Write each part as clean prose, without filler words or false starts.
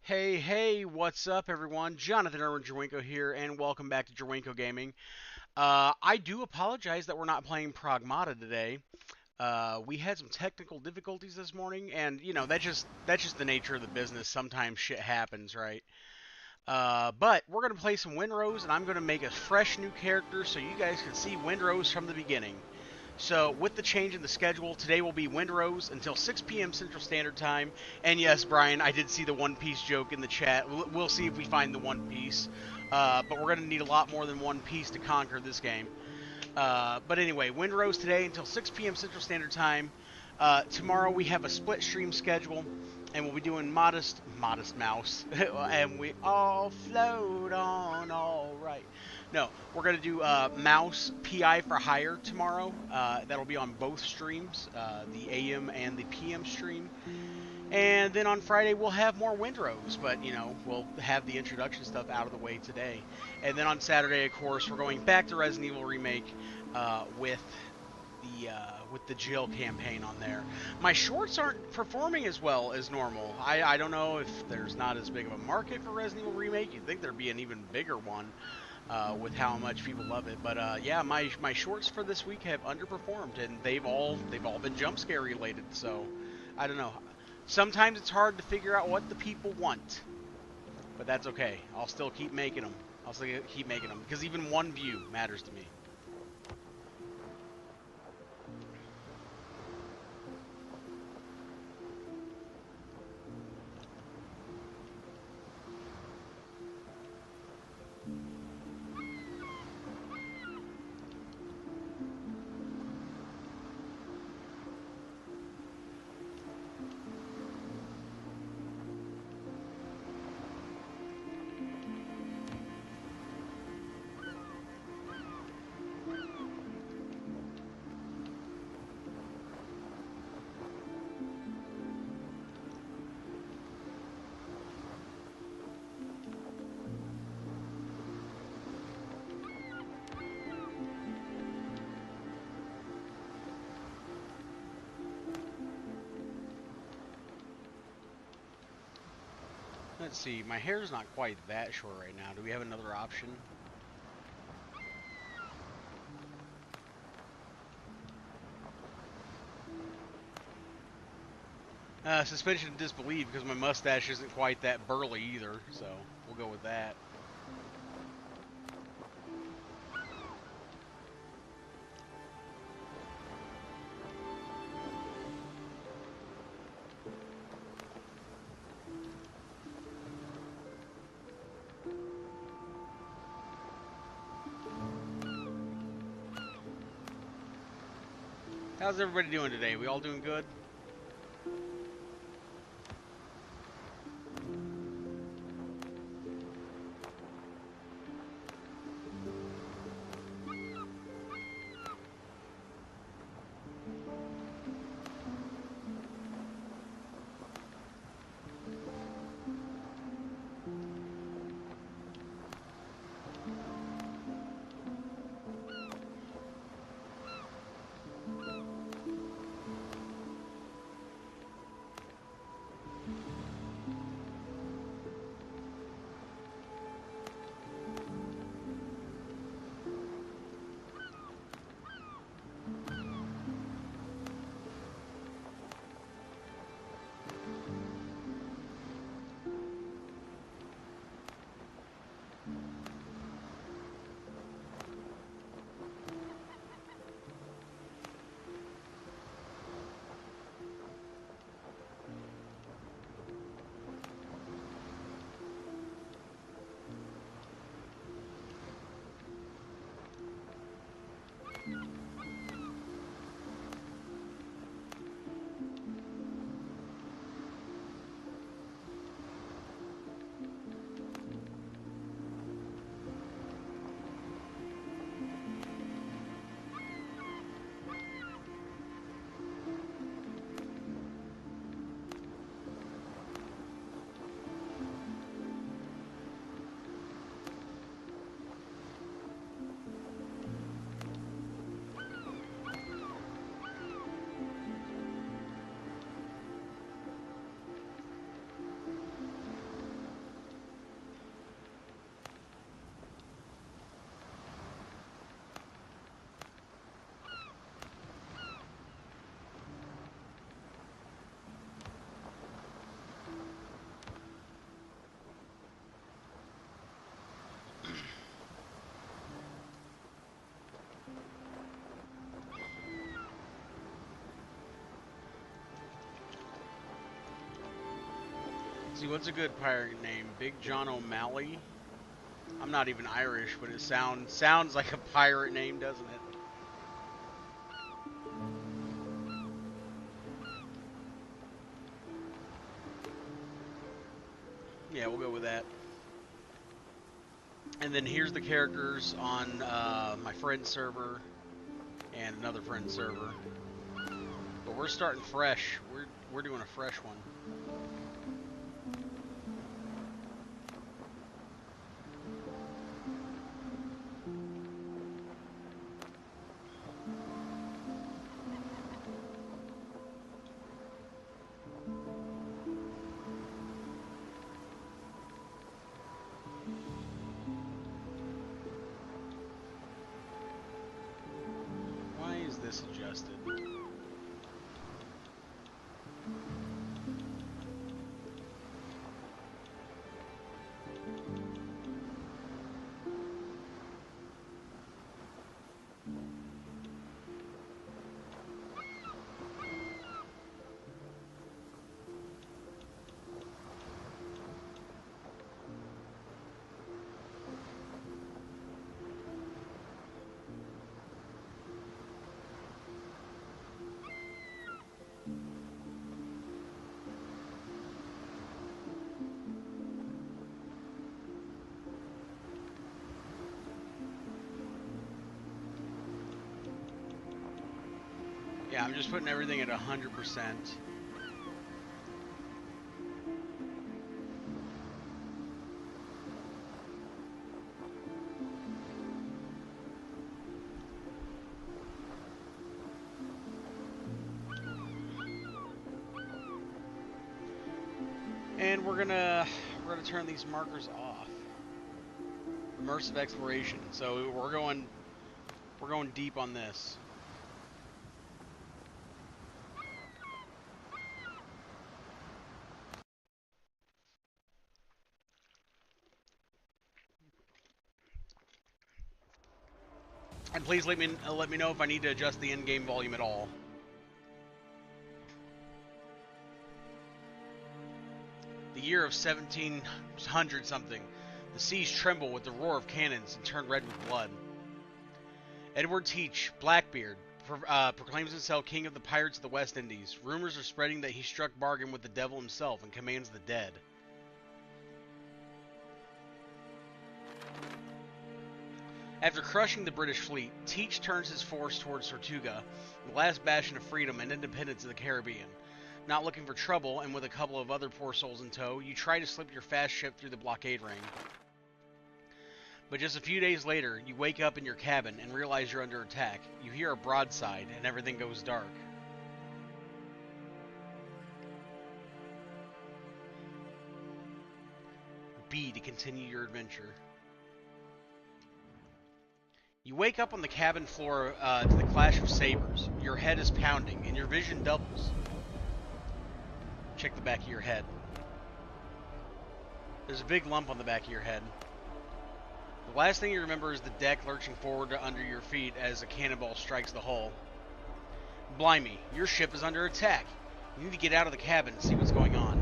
Hey, what's up, everyone? Jonathan Irwin Jerwinko here, and welcome back to Jerwinko Gaming. I do apologize that we're not playing Pragmata today. We had some technical difficulties this morning, and that's just the nature of the business. Sometimes shit happens, right? But we're gonna play some Windrose, and I'm gonna make a fresh new character so you guys can see Windrose from the beginning. So, with the change in the schedule, today will be Windrose until 6 p.m. Central Standard Time. And yes, Brian, I did see the One Piece joke in the chat. We'll see if we find the One Piece. But we're going to need a lot more than One Piece to conquer this game. But anyway, Windrose today until 6 p.m. Central Standard Time. Tomorrow we have a split stream schedule, and we'll be doing Modest Mouse, and we all float on, all right. No, we're gonna do Mouse PI for Hire tomorrow. That'll be on both streams, the AM and the PM stream. And then on Friday we'll have more Windrose, but we'll have the introduction stuff out of the way today. And then on Saturday, of course, we're going back to Resident Evil Remake with the Jill campaign on there. My shorts aren't performing as well as normal. I don't know if there's not as big of a market for Resident Evil Remake. You'd think there'd be an even bigger one with how much people love it. But yeah, my shorts for this week have underperformed, and they've all been jump scare related. So I don't know. Sometimes it's hard to figure out what the people want, but that's okay. I'll still keep making them. I'll still keep making them because even one view matters to me. Let's see. My hair's not quite that short right now. Do we have another option? Suspension of disbelief because my mustache isn't quite that burly either, so we'll go with that. How's everybody doing today? We all doing good? See, what's a good pirate name? Big John O'Malley? I'm not even Irish, but it sounds like a pirate name, doesn't it? Yeah, we'll go with that. And then here's the characters on my friend's server and another friend's server. But we're starting fresh. We're doing a fresh one. Why is this adjusted? Yeah, I'm just putting everything at 100%. And we're gonna turn these markers off. Immersive exploration. So we're going deep on this. And please let me know if I need to adjust the in-game volume at all. The year of 1700 something. The seas tremble with the roar of cannons and turn red with blood. Edward Teach, Blackbeard, proclaims himself king of the pirates of the West Indies. Rumors are spreading that he struck bargain with the devil himself and commands the dead. After crushing the British fleet, Teach turns his force towards Tortuga, the last bastion of freedom and independence in the Caribbean. Not looking for trouble, and with a couple of other poor souls in tow, you try to slip your fast ship through the blockade ring. But just a few days later, you wake up in your cabin and realize you're under attack. You hear a broadside, and everything goes dark. B to continue your adventure. You wake up on the cabin floor to the clash of sabers. Your head is pounding, and your vision doubles. Check the back of your head. There's a big lump on the back of your head. The last thing you remember is the deck lurching forward under your feet as a cannonball strikes the hull. Blimey, your ship is under attack. You need to get out of the cabin and see what's going on.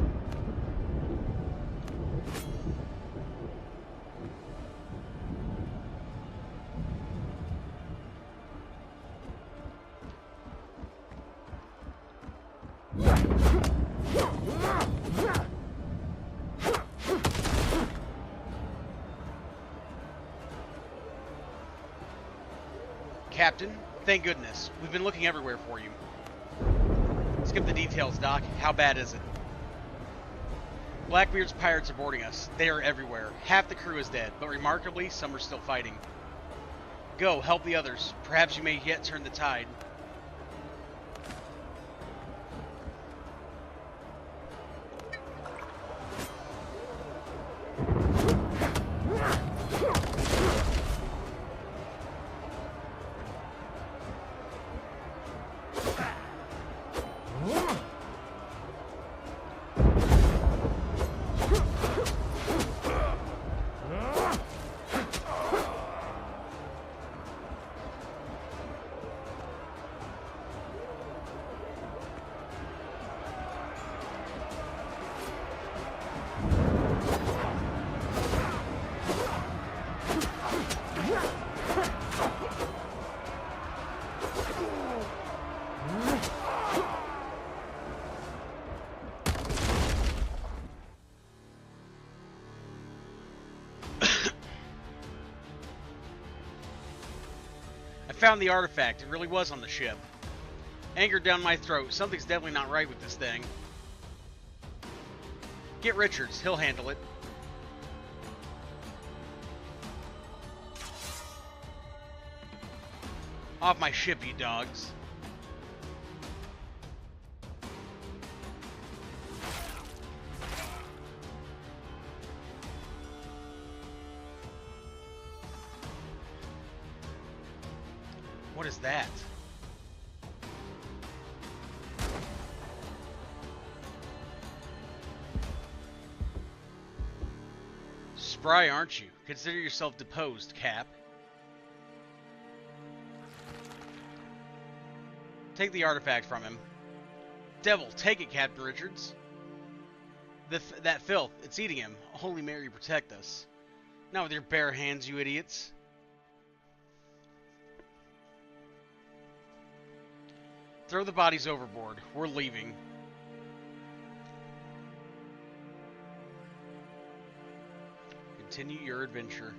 Captain, thank goodness. We've been looking everywhere for you. Skip the details, Doc. How bad is it? Blackbeard's pirates are boarding us. They are everywhere. Half the crew is dead, but remarkably, some are still fighting. Go, help the others. Perhaps you may yet turn the tide. found the artifact. It really was on the ship. Anger down my throat. Something's definitely not right with this thing. Get Richards. He'll handle it. Off my ship, you dogs. What is that? Spry, aren't you? Consider yourself deposed, Cap. Take the artifact from him. Devil, take it, Captain Richards. That filth, it's eating him. Holy Mary, protect us. Not with your bare hands, you idiots. Throw the bodies overboard. We're leaving. Continue your adventure.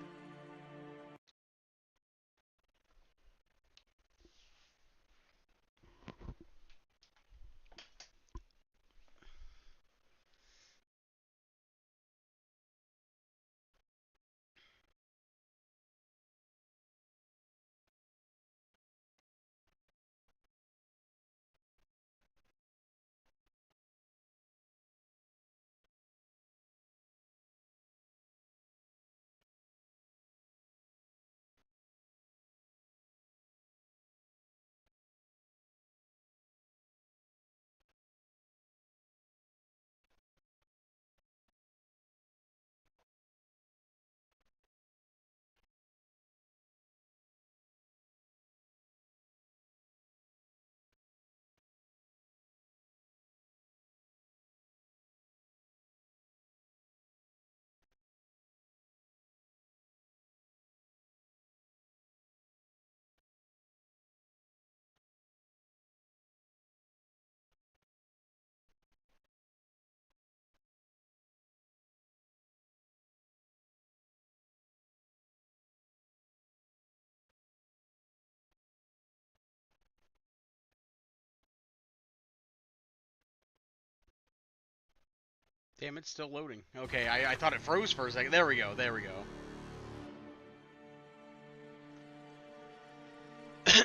Damn, it's still loading. Okay, I thought it froze for a second. There we go, there we go.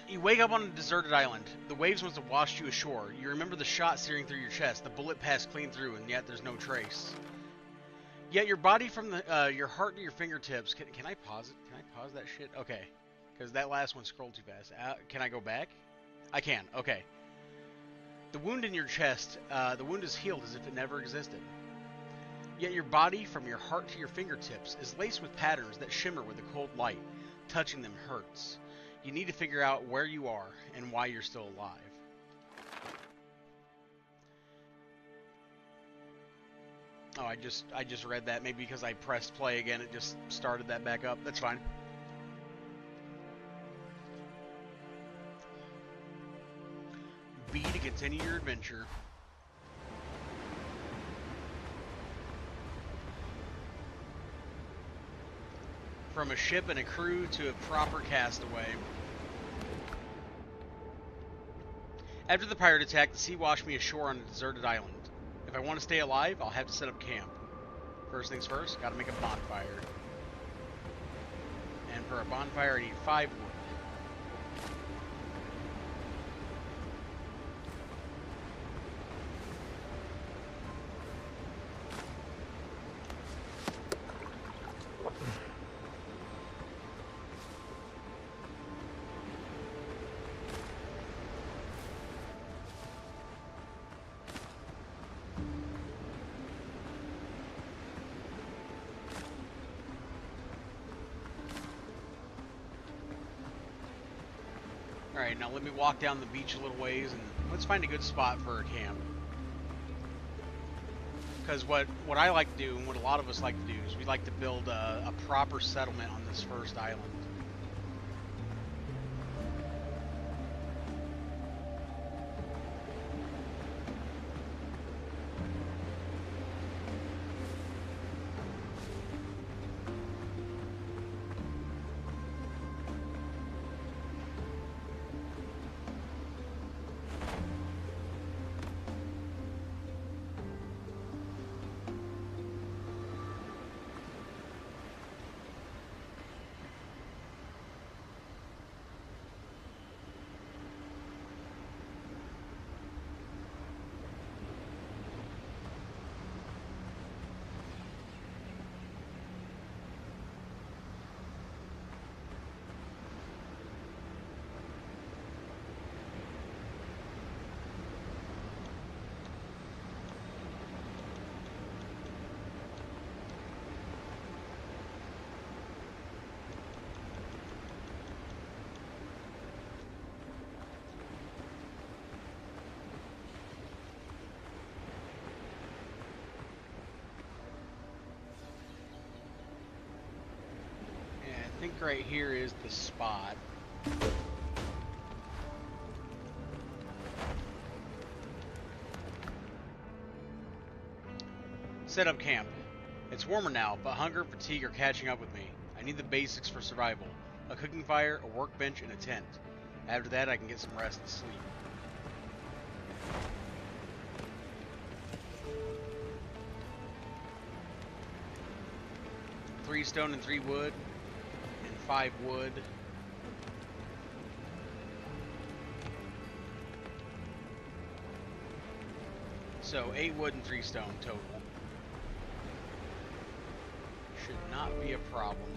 You wake up on a deserted island. The waves must have washed you ashore. You remember the shot searing through your chest. The bullet passed clean through, and yet there's no trace. Yet your body from your heart to your fingertips. Can I pause it? Can I pause that shit? Okay, because that last one scrolled too fast. Can I go back? I can. Okay. The wound in your chest. The wound is healed as if it never existed. Yet your body, from your heart to your fingertips, is laced with patterns that shimmer with the cold light. Touching them hurts. You need to figure out where you are and why you're still alive. Oh, I just read that. Maybe because I pressed play again, it just started that back up. That's fine. B to continue your adventure. From a ship and a crew to a proper castaway. After the pirate attack, the sea washed me ashore on a deserted island. If I want to stay alive, I'll have to set up camp. First things first, gotta make a bonfire. And for a bonfire, I need 5 wood. Alright, now let me walk down the beach a little ways and let's find a good spot for a camp. Because what I like to do, and what a lot of us like to do, is we like to build a proper settlement on this first island. right here is the spot. Set up camp. It's warmer now, but hunger and fatigue are catching up with me. I need the basics for survival. A cooking fire, a workbench, and a tent. After that, I can get some rest and sleep. Three stone and 3 wood, and 5 wood. So 8 wood and 3 stone total. Should not be a problem.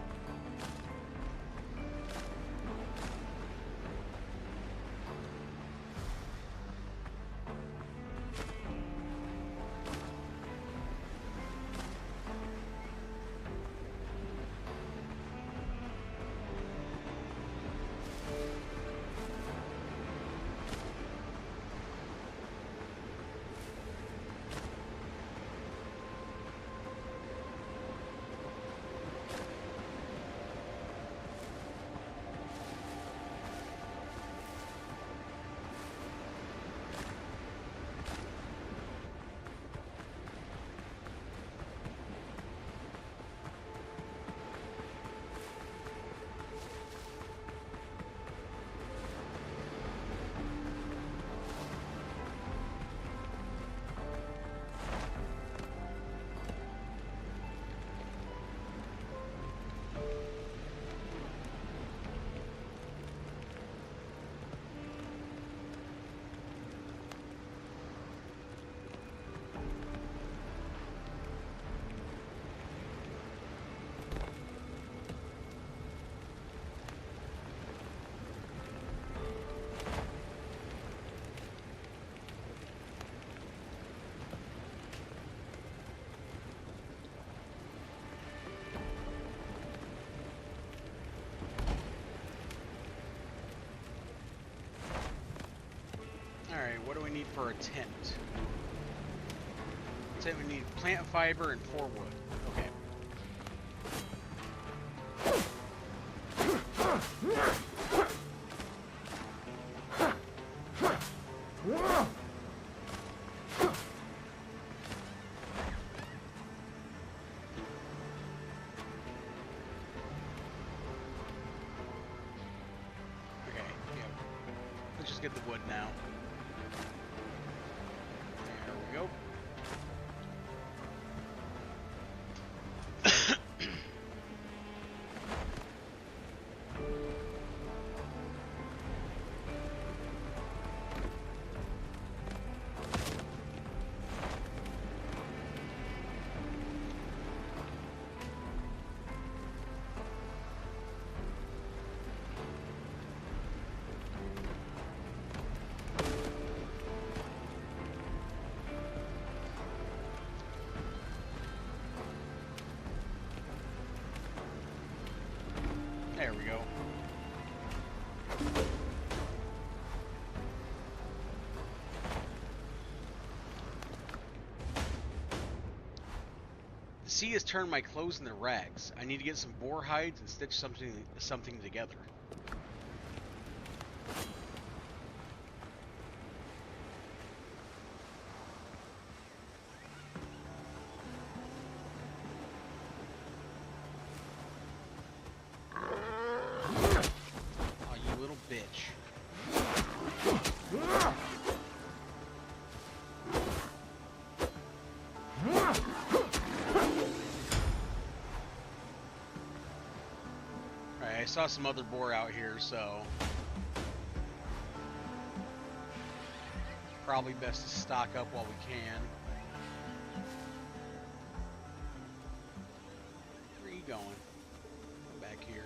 Alright, what do we need for a tent? Say we need plant fiber and 4 wood. Okay. Okay, yeah. Let's just get the wood now. There we go. There we go. The sea has turned my clothes into rags. I need to get some boar hides and stitch something together. Bitch. Alright, I saw some other boar out here, so probably best to stock up while we can. Where are you going? Come back here.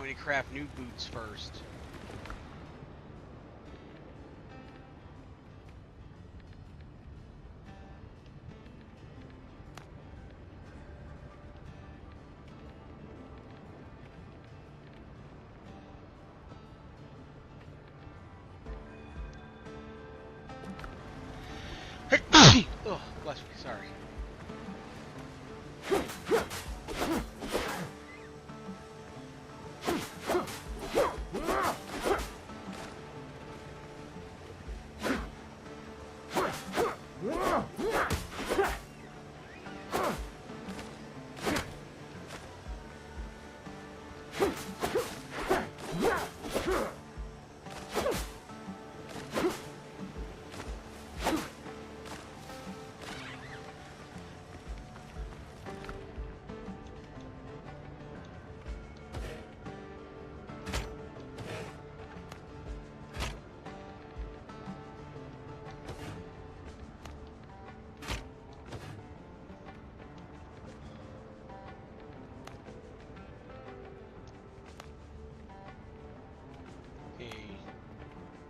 going to craft new boots first. Oh, bless me, sorry.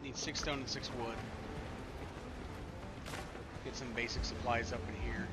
Need 6 stone and 6 wood. Get some basic supplies up in here.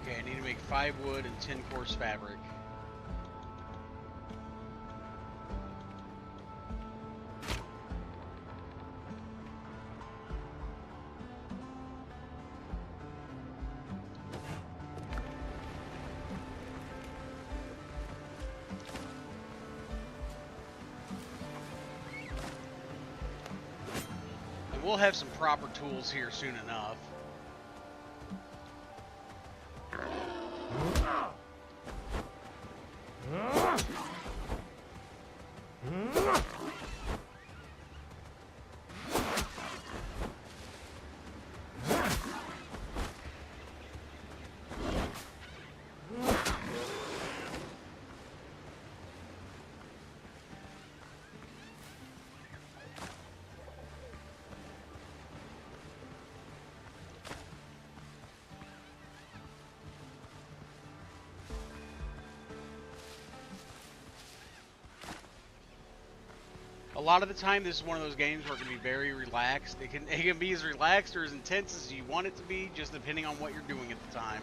Okay, I need to make 5 wood and 10 coarse fabric. And we'll have some proper tools here soon enough. A lot of the time, this is one of those games where it can be very relaxed. It can be as relaxed or as intense as you want it to be, just depending on what you're doing at the time.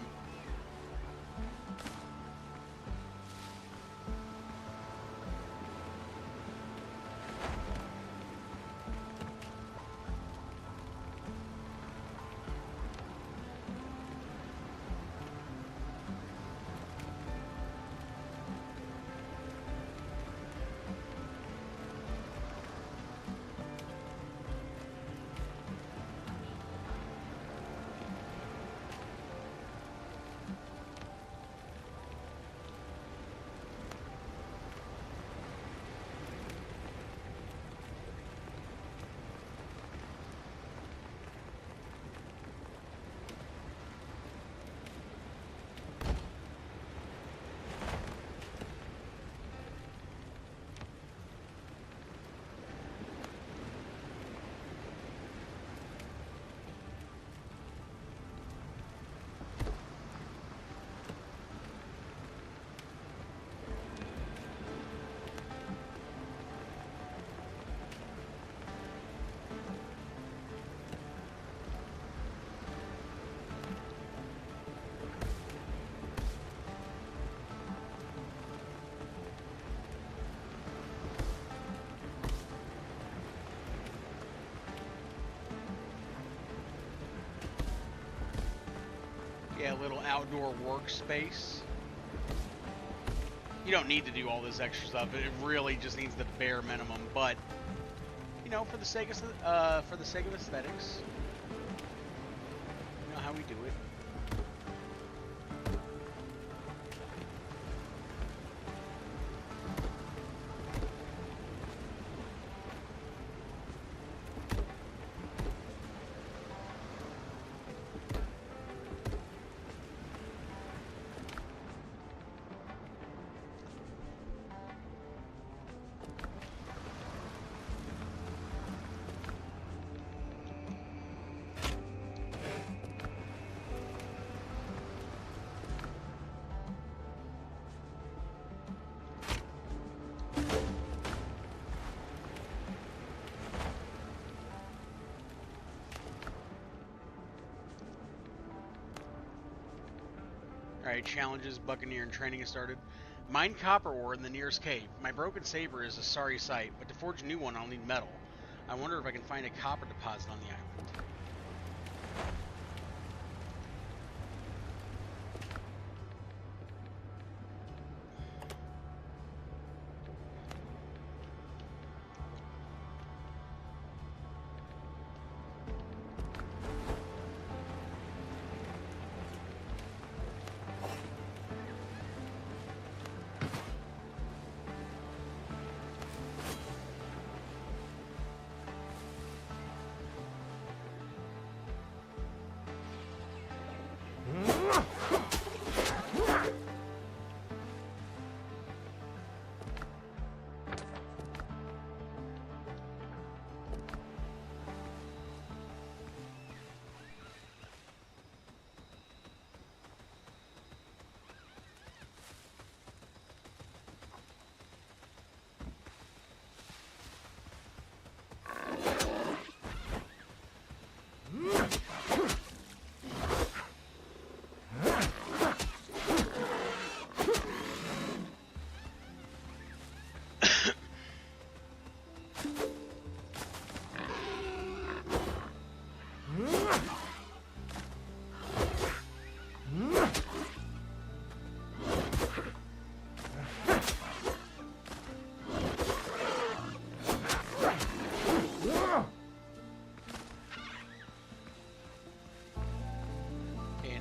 a little outdoor workspace. You don't need to do all this extra stuff. It really just needs the bare minimum. But you know, for the sake of aesthetics, you know how we do it. Alright, challenges, Buccaneer, and training has started. Mine copper ore in the nearest cave. My broken saber is a sorry sight, but to forge a new one I'll need metal. I wonder if I can find a copper deposit on the island.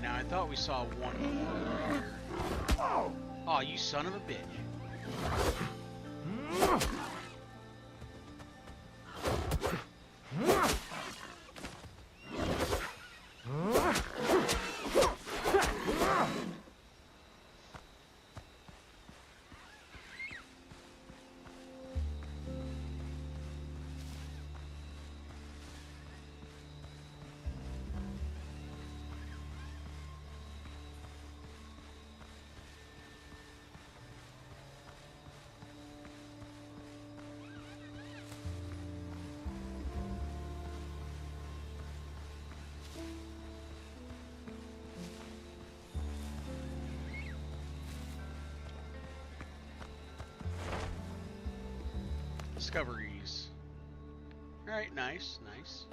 I thought we saw one more here. Oh, you son of a bitch. Discoveries. Alright, nice, nice.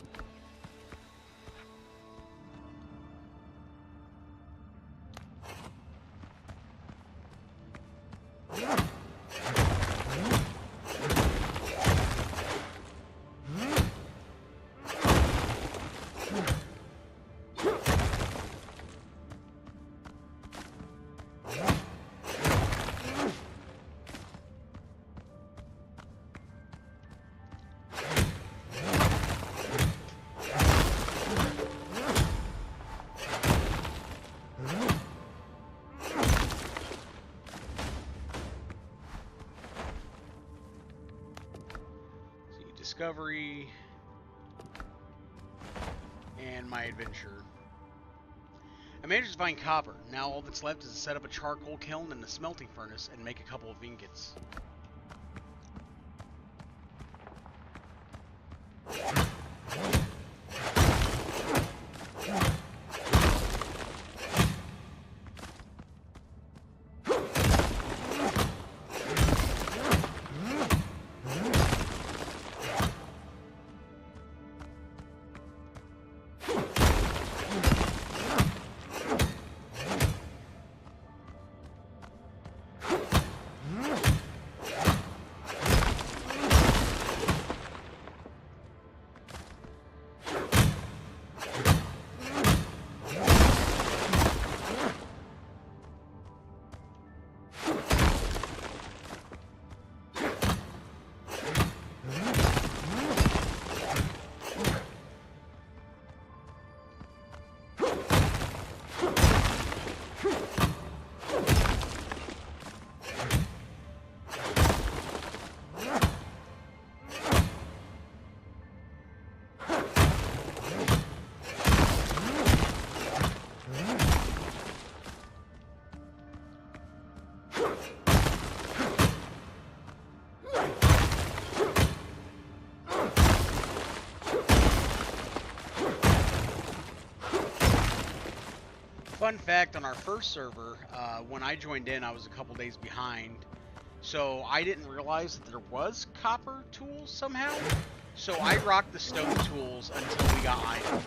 Discovery and my adventure. I managed to find copper. Now all that's left is to set up a charcoal kiln and a smelting furnace and make a couple of ingots. Fun fact, on our first server, when I joined in, I was a couple days behind. So I didn't realize that there was copper tools somehow. So I rocked the stone tools until we got iron.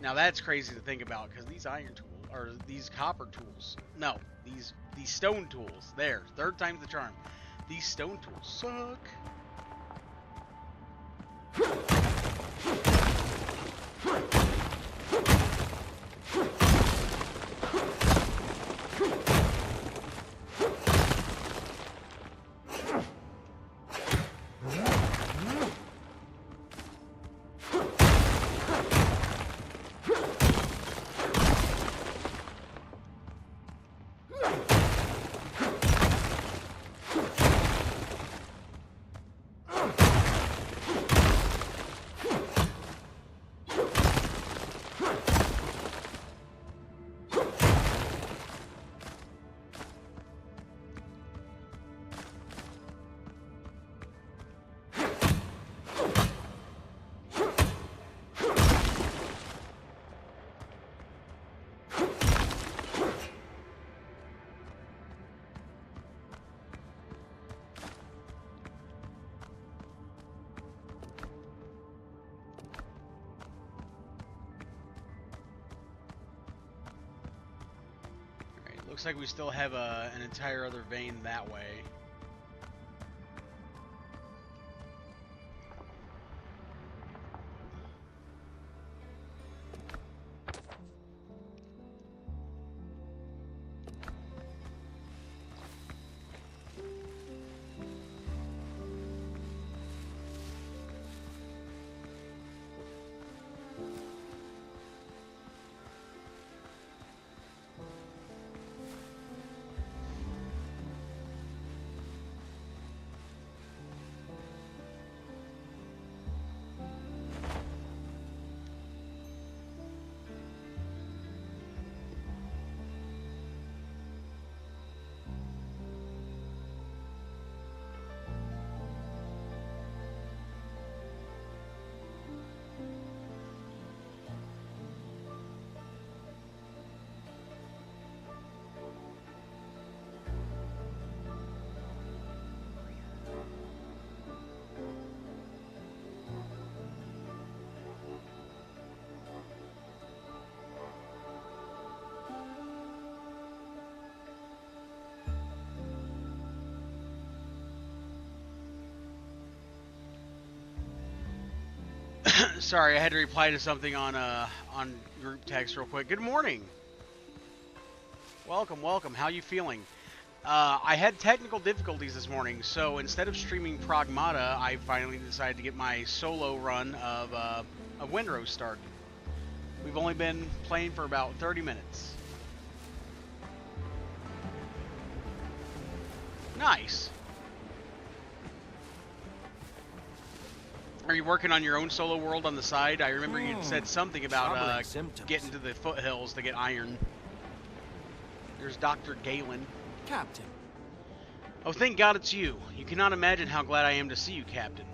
Now that's crazy to think about, because these iron tools, or these copper tools, no, these stone tools, there, third time's the charm. These stone tools suck. Looks like we still have an entire other vein that way. Sorry, I had to reply to something on group text real quick. Good morning. Welcome, welcome. How you feeling? I had technical difficulties this morning, so instead of streaming Pragmata, I finally decided to get my solo run of Windrose started. We've only been playing for about 30 minutes. Nice. Are you working on your own solo world on the side? I remember you said something about getting to the foothills to get iron. There's Dr. Galen. Captain. Oh, thank God it's you. You cannot imagine how glad I am to see you, Captain.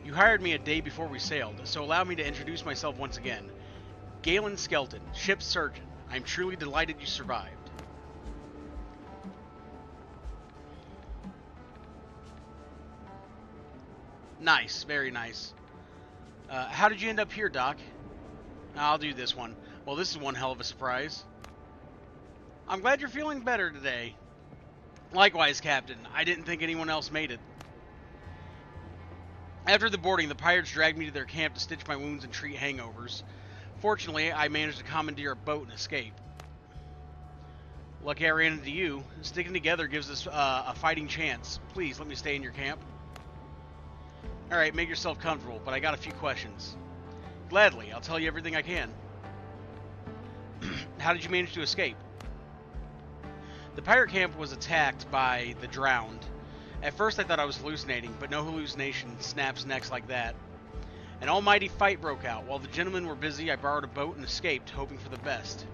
You hired me a day before we sailed, so allow me to introduce myself once again. Galen Skelton, ship's surgeon. I'm truly delighted you survived. Nice, very nice. How did you end up here, Doc? I'll do this one. Well, this is one hell of a surprise. I'm glad you're feeling better today. Likewise, Captain. I didn't think anyone else made it. After the boarding, the pirates dragged me to their camp to stitch my wounds and treat hangovers. Fortunately, I managed to commandeer a boat and escape. Lucky I ran into you. Sticking together gives us a fighting chance. Please, let me stay in your camp. Alright, make yourself comfortable, but I got a few questions. Gladly, I'll tell you everything I can. How did you manage to escape? The pirate camp was attacked by the drowned. At first I thought I was hallucinating, but no hallucination snaps necks like that. An almighty fight broke out. While the gentlemen were busy, I borrowed a boat and escaped, hoping for the best.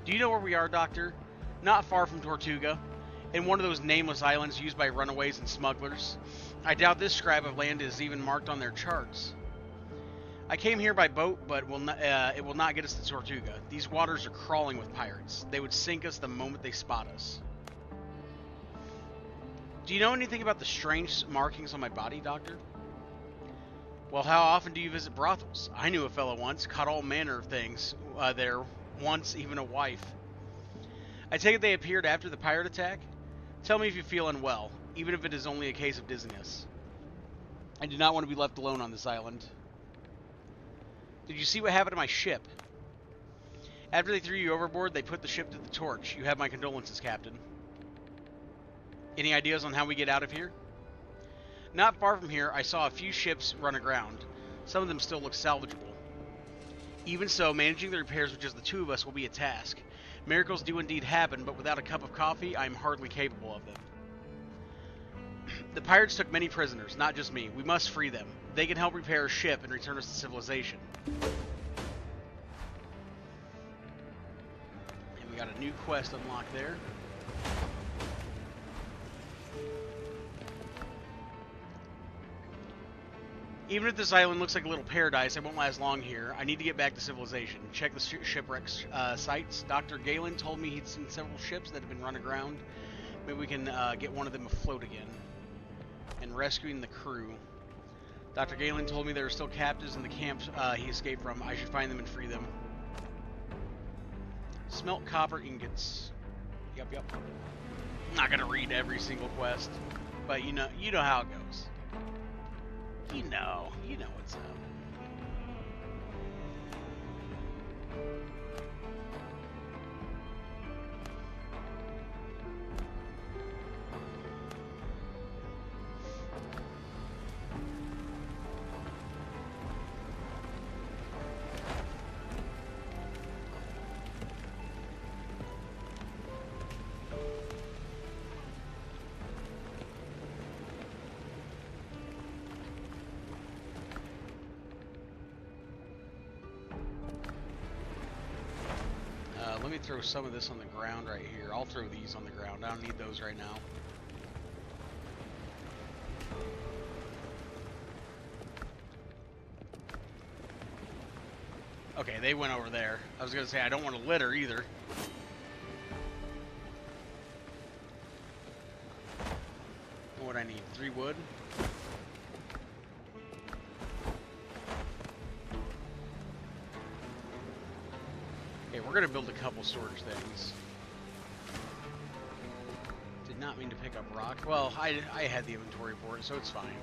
Do you know where we are, Doctor? Not far from Tortuga, in one of those nameless islands used by runaways and smugglers. I doubt this scrap of land is even marked on their charts. I came here by boat, but it will not get us to Tortuga. These waters are crawling with pirates. They would sink us the moment they spot us. Do you know anything about the strange markings on my body, Doctor? Well, how often do you visit brothels? I knew a fellow once, caught all manner of things there, once even a wife. I take it they appeared after the pirate attack? Tell me if you feel unwell, even if it is only a case of dizziness. I do not want to be left alone on this island. Did you see what happened to my ship? After they threw you overboard, they put the ship to the torch. You have my condolences, Captain. Any ideas on how we get out of here? Not far from here, I saw a few ships run aground. Some of them still look salvageable. Even so, managing the repairs with just the two of us will be a task. Miracles do indeed happen, but without a cup of coffee, I am hardly capable of them. The pirates took many prisoners, not just me. We must free them. They can help repair a ship and return us to civilization. And we got a new quest unlocked there. Even if this island looks like a little paradise, I won't last long here. I need to get back to civilization. Check the shipwreck sites. Dr. Galen told me he'd seen several ships that have been run aground. Maybe we can get one of them afloat again. And rescuing the crew. Dr. Galen told me there are still captives in the camps he escaped from. I should find them and free them. Smelt copper ingots. Yep. I'm not gonna read every single quest, but you know how it goes. You know what's up. Let me throw some of this on the ground right here. I'll throw these on the ground. I don't need those right now. Okay, they went over there. I was going to say, I don't want to litter either. What I need? 3 wood? Okay, we're going to build a couple storage things. Did not mean to pick up rock. Well, I had the inventory for it, so it's fine.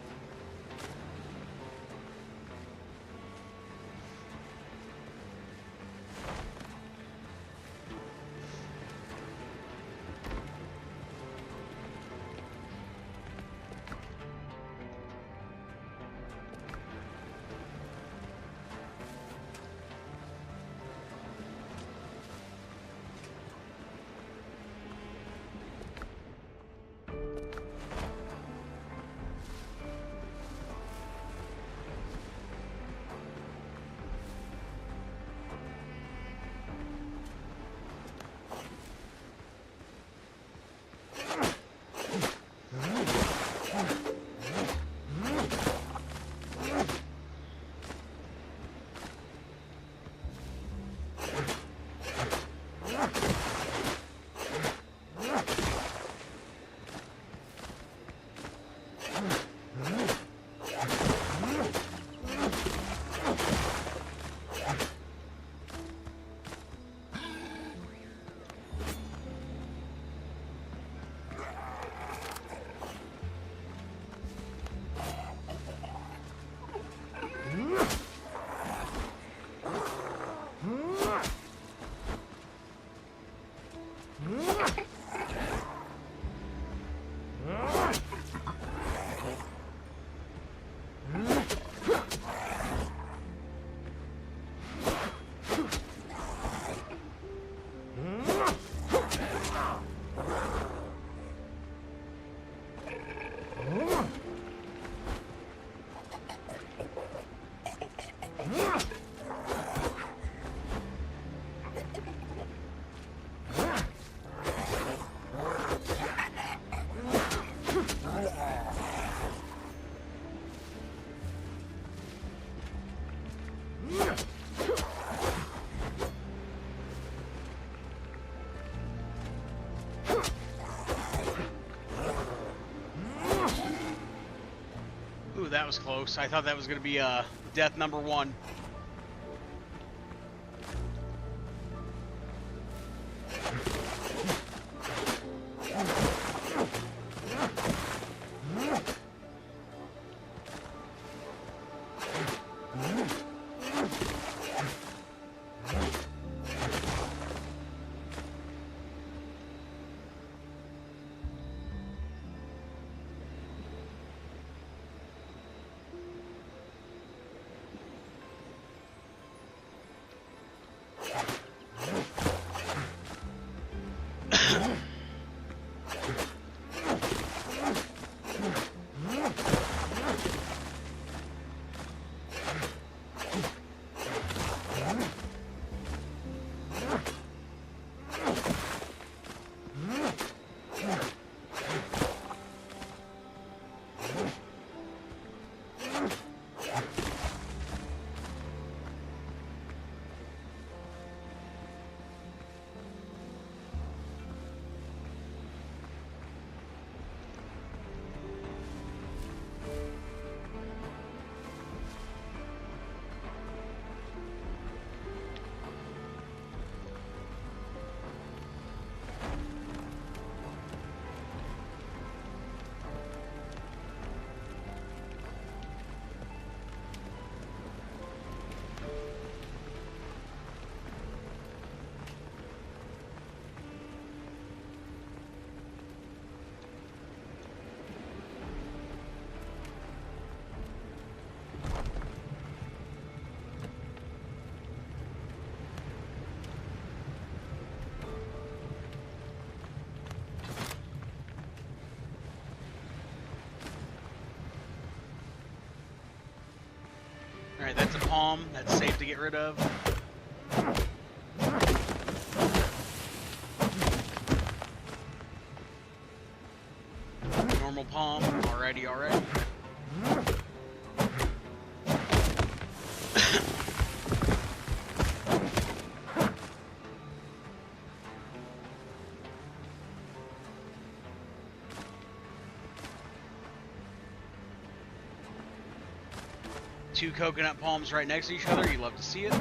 Ooh, that was close. I thought that was going to be death number 1. Alright, that's a palm. That's safe to get rid of. Normal palm. Alrighty, alrighty. Two coconut palms right next to each other. You love to see it.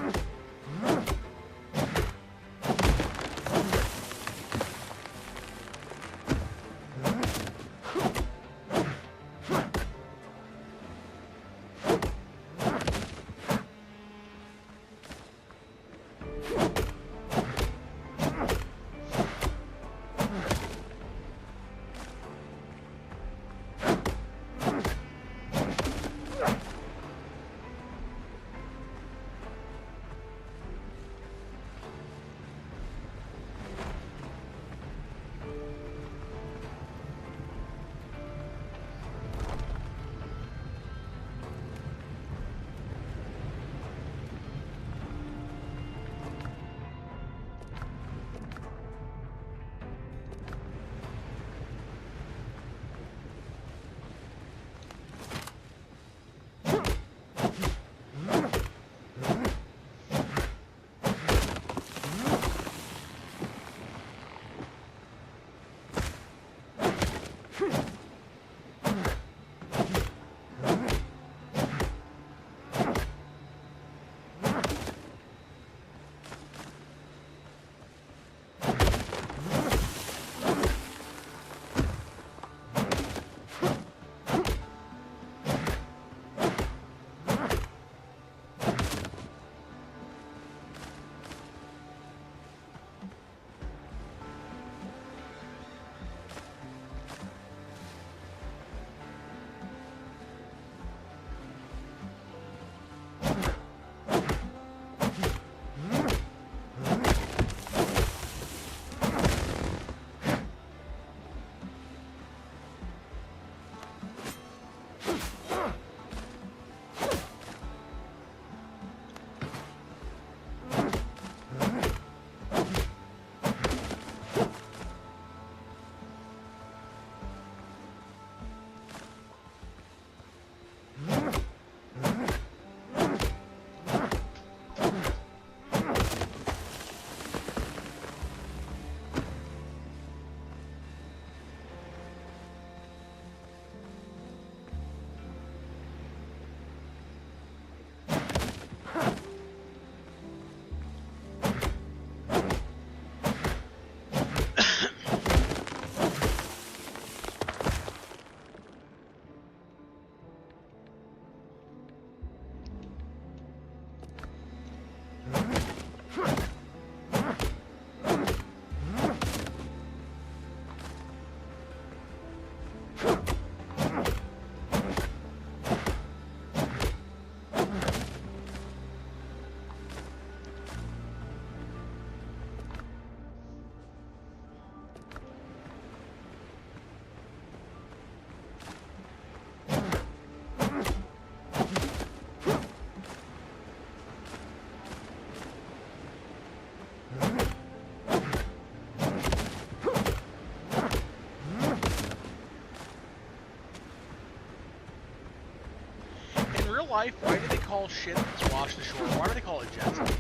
life, why do they call shit that's washed ashore? Why do they call it jet ski?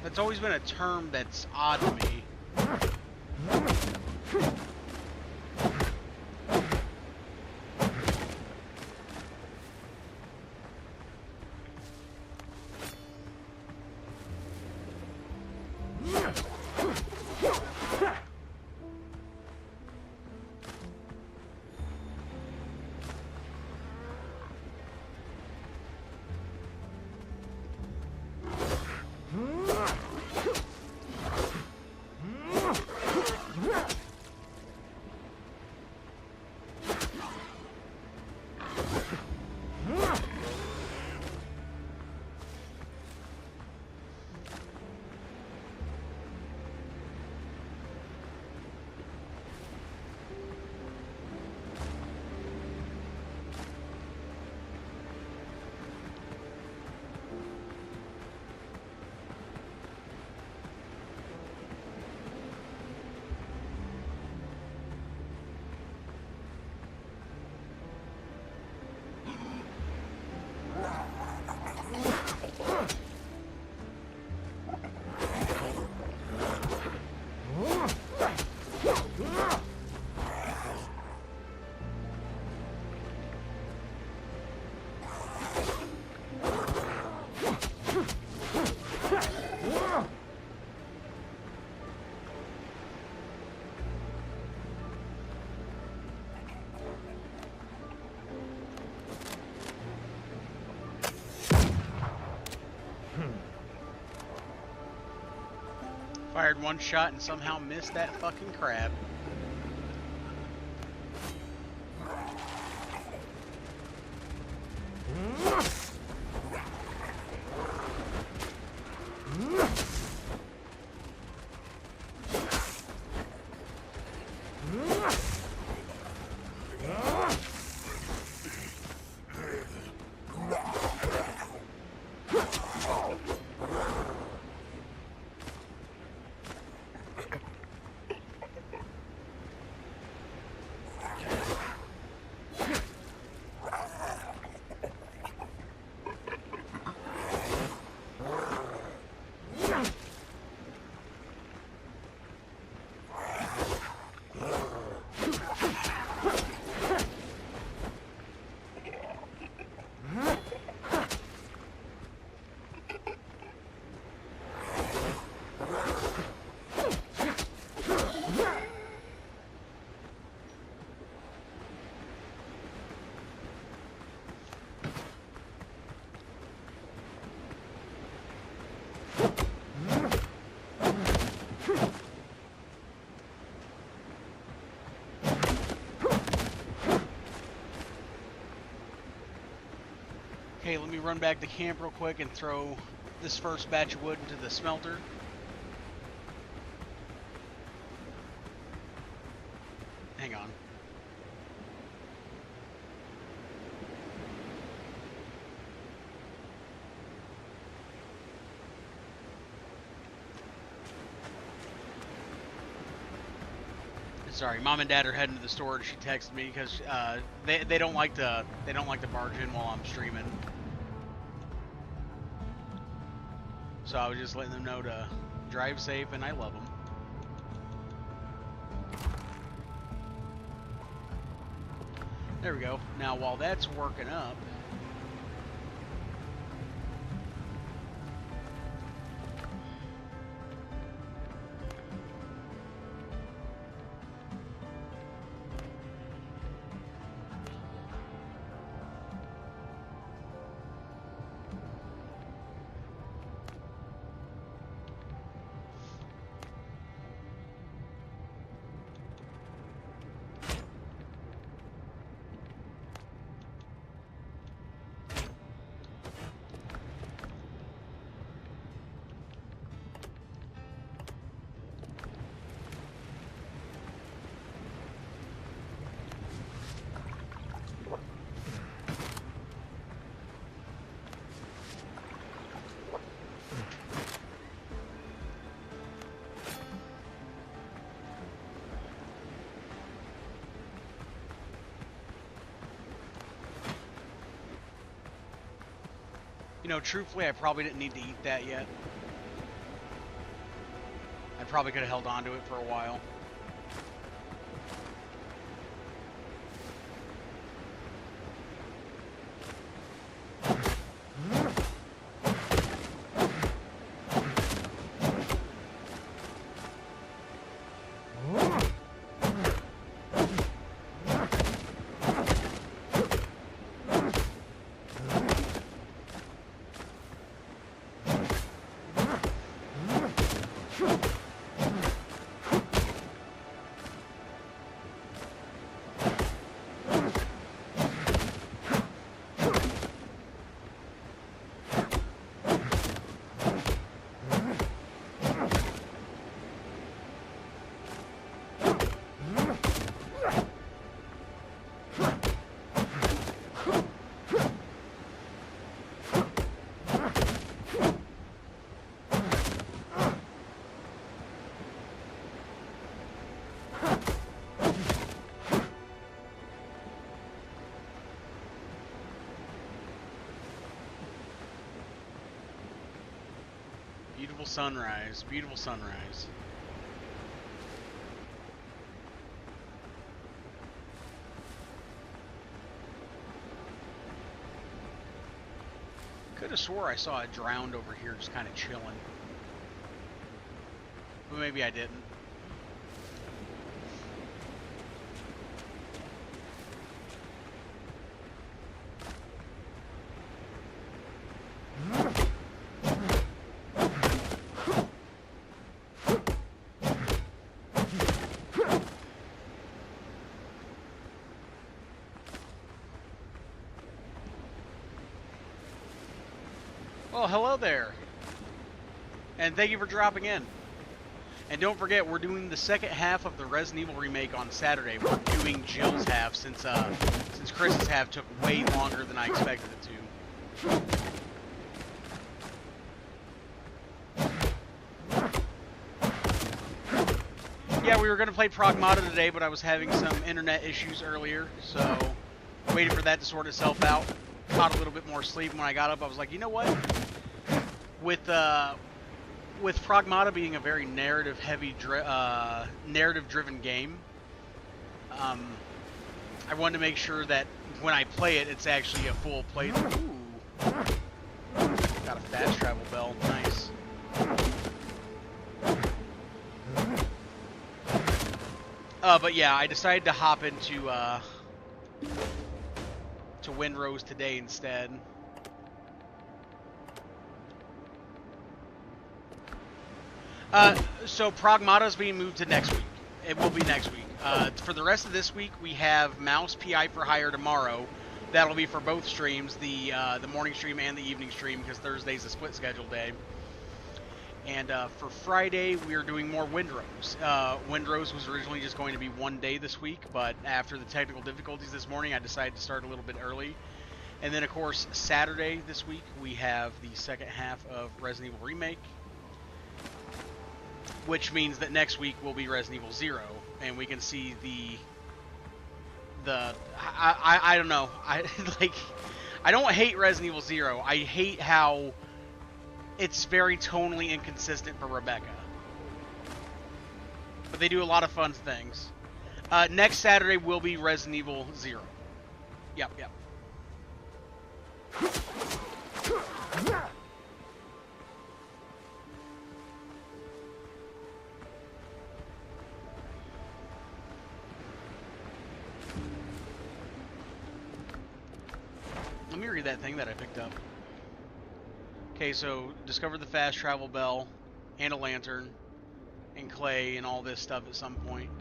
That's always been a term that's odd to me. Fired one shot and somehow missed that fucking crab. Okay, let me run back to camp real quick and throw this first batch of wood into the smelter. Hang on. Sorry, Mom and Dad are heading to the store. She texted me because they don't like to barge in while I'm streaming. So I was just letting them know to drive safe, and I love them. There we go. Now while that's working up, You know, truthfully, I probably didn't need to eat that yet. I probably could have held on to it for a while. Beautiful sunrise. Beautiful sunrise. Could have swore I saw it drowned over here just kind of chilling. But maybe I didn't. Well, hello there. And thank you for dropping in. And don't forget, we're doing the second half of the Resident Evil remake on Saturday. We're doing Jill's half since Chris's half took way longer than I expected it to. Yeah, we were going to play Pragmata today, but I was having some internet issues earlier, so waited for that to sort itself out. Caught a little bit more sleep. When I got up, I was like, you know what? With Pragmata being a very narrative-heavy, narrative-driven game, I wanted to make sure that when I play it, it's actually a full playthrough. Ooh. Got a fast travel bell. Nice. But yeah, I decided to hop into Windrose today instead. So Pragmata is being moved to next week. It will be next week. For the rest of this week, we have Mouse PI for Hire tomorrow. That'll be for both streams, the morning stream and the evening stream, because Thursday's a split schedule day. And for Friday, we are doing more Windrose. Windrose was originally just going to be one day this week, but after the technical difficulties this morning, I decided to start a little bit early. And then, of course, Saturday this week, we have the second half of Resident Evil Remake, which means that next week will be Resident Evil 0, and we can see I don't know. I don't hate Resident Evil 0. I hate how it's very tonally inconsistent for Rebecca. But they do a lot of fun things. Next Saturday will be Resident Evil 0. Yep. Let me read that thing that I picked up. Okay, so discover the fast travel bell, and a lantern, and clay, and all this stuff at some point.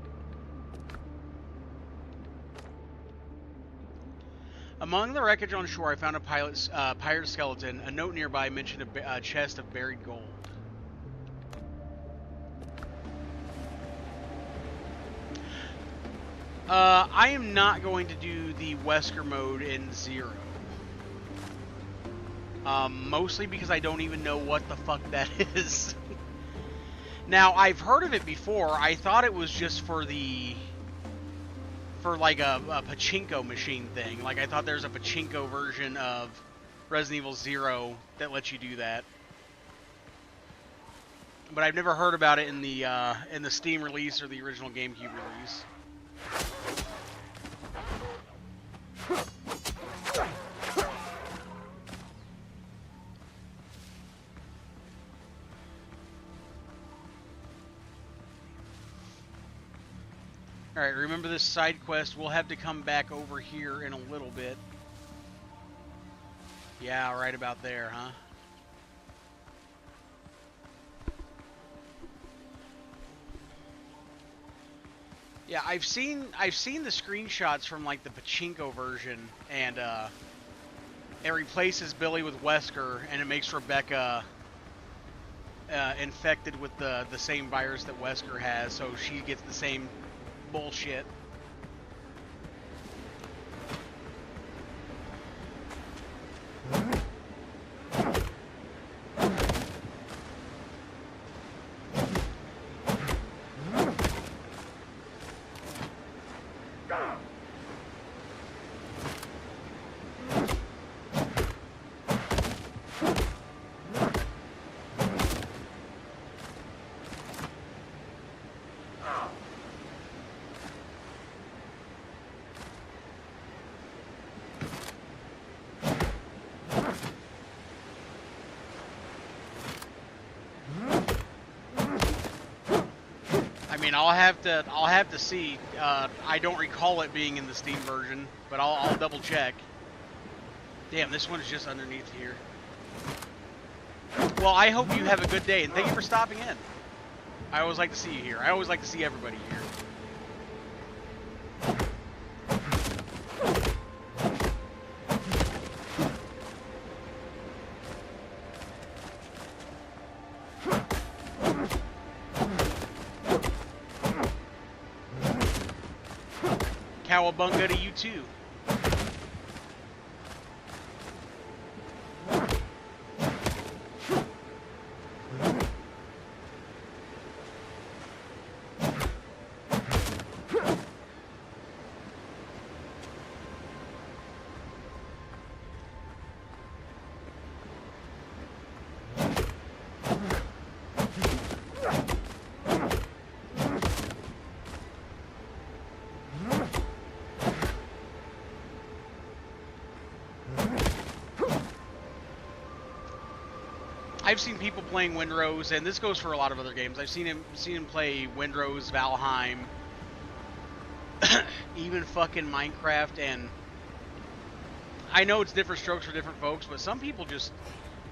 Among the wreckage on shore, I found a pirate skeleton. A note nearby mentioned a chest of buried gold. I am not going to do the Wesker mode in 0. Mostly because I don't even know what the fuck that is. Now, I've heard of it before. I thought it was just for like a pachinko machine thing. Like, I thought there's a pachinko version of Resident Evil 0 that lets you do that. But I've never heard about it in the Steam release or the original GameCube release. Alright, remember this side quest. We'll have to come back over here in a little bit. Yeah, right about there, huh? Yeah, I've seen the screenshots from like the pachinko version, and it replaces Billy with Wesker, and it makes Rebecca infected with the same virus that Wesker has, so she gets the same bullshit. I mean, I'll have to see. I don't recall it being in the Steam version, but I'll double check. Damn, this one's just underneath here. Well, I hope you have a good day, and thank you for stopping in. I always like to see you here. I always like to see everybody here. Cowabunga to you too. I've seen people playing Windrose, and this goes for a lot of other games. I've seen him play Windrose, Valheim, even fucking Minecraft, and I know it's different strokes for different folks, but some people just,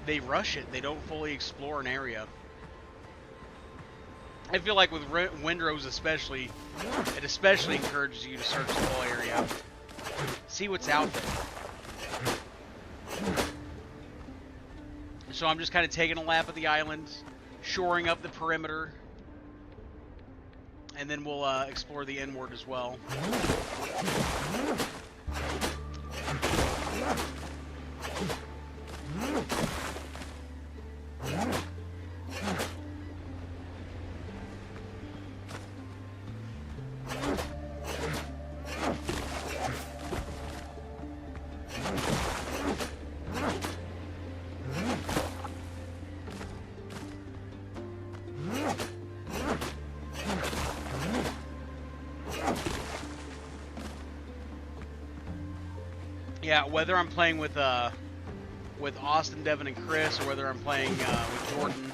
they rush it. They don't fully explore an area. I feel like with Windrose especially, it especially encourages you to search the whole area. See what's out there. So I'm just kind of taking a lap of the island, shoring up the perimeter, and then we'll explore the inward as well. Yeah, whether I'm playing with Austin, Devin, and Chris, or whether I'm playing with Jordan,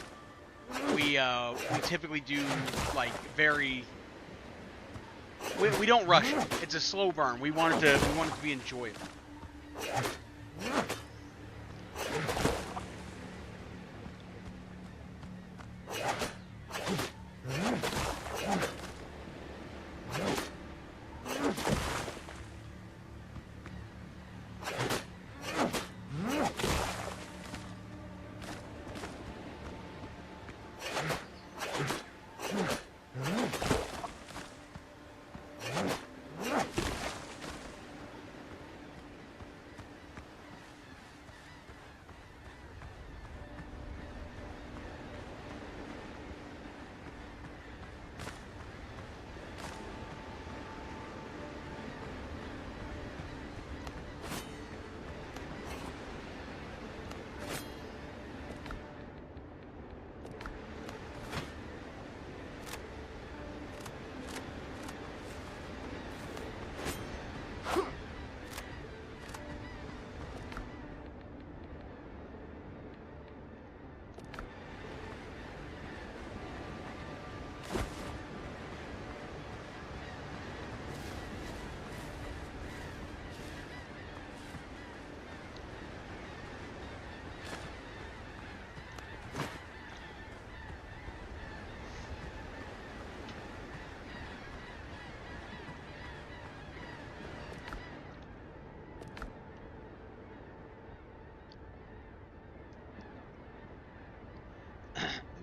we typically do like very. We don't rush it. It's a slow burn. We want it to be enjoyable.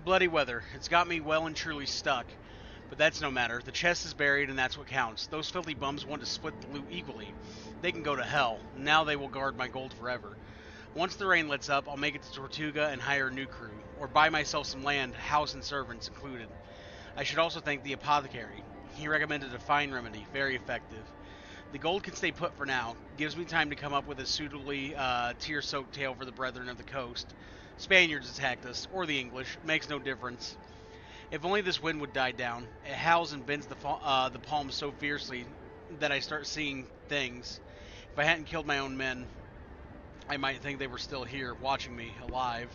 bloody weather. It's got me well and truly stuck. But that's no matter. The chest is buried, and that's what counts. Those filthy bums want to split the loot equally. They can go to hell. Now they will guard my gold forever. Once the rain lets up, I'll make it to Tortuga and hire a new crew. Or buy myself some land, house and servants included. I should also thank the apothecary. He recommended a fine remedy, very effective. The gold can stay put for now. Gives me time to come up with a suitably tear-soaked tale for the brethren of the coast. Spaniards attacked us, or the English. Makes no difference. If only this wind would die down. It howls and bends the palms so fiercely that I start seeing things. If I hadn't killed my own men, I might think they were still here, watching me, alive.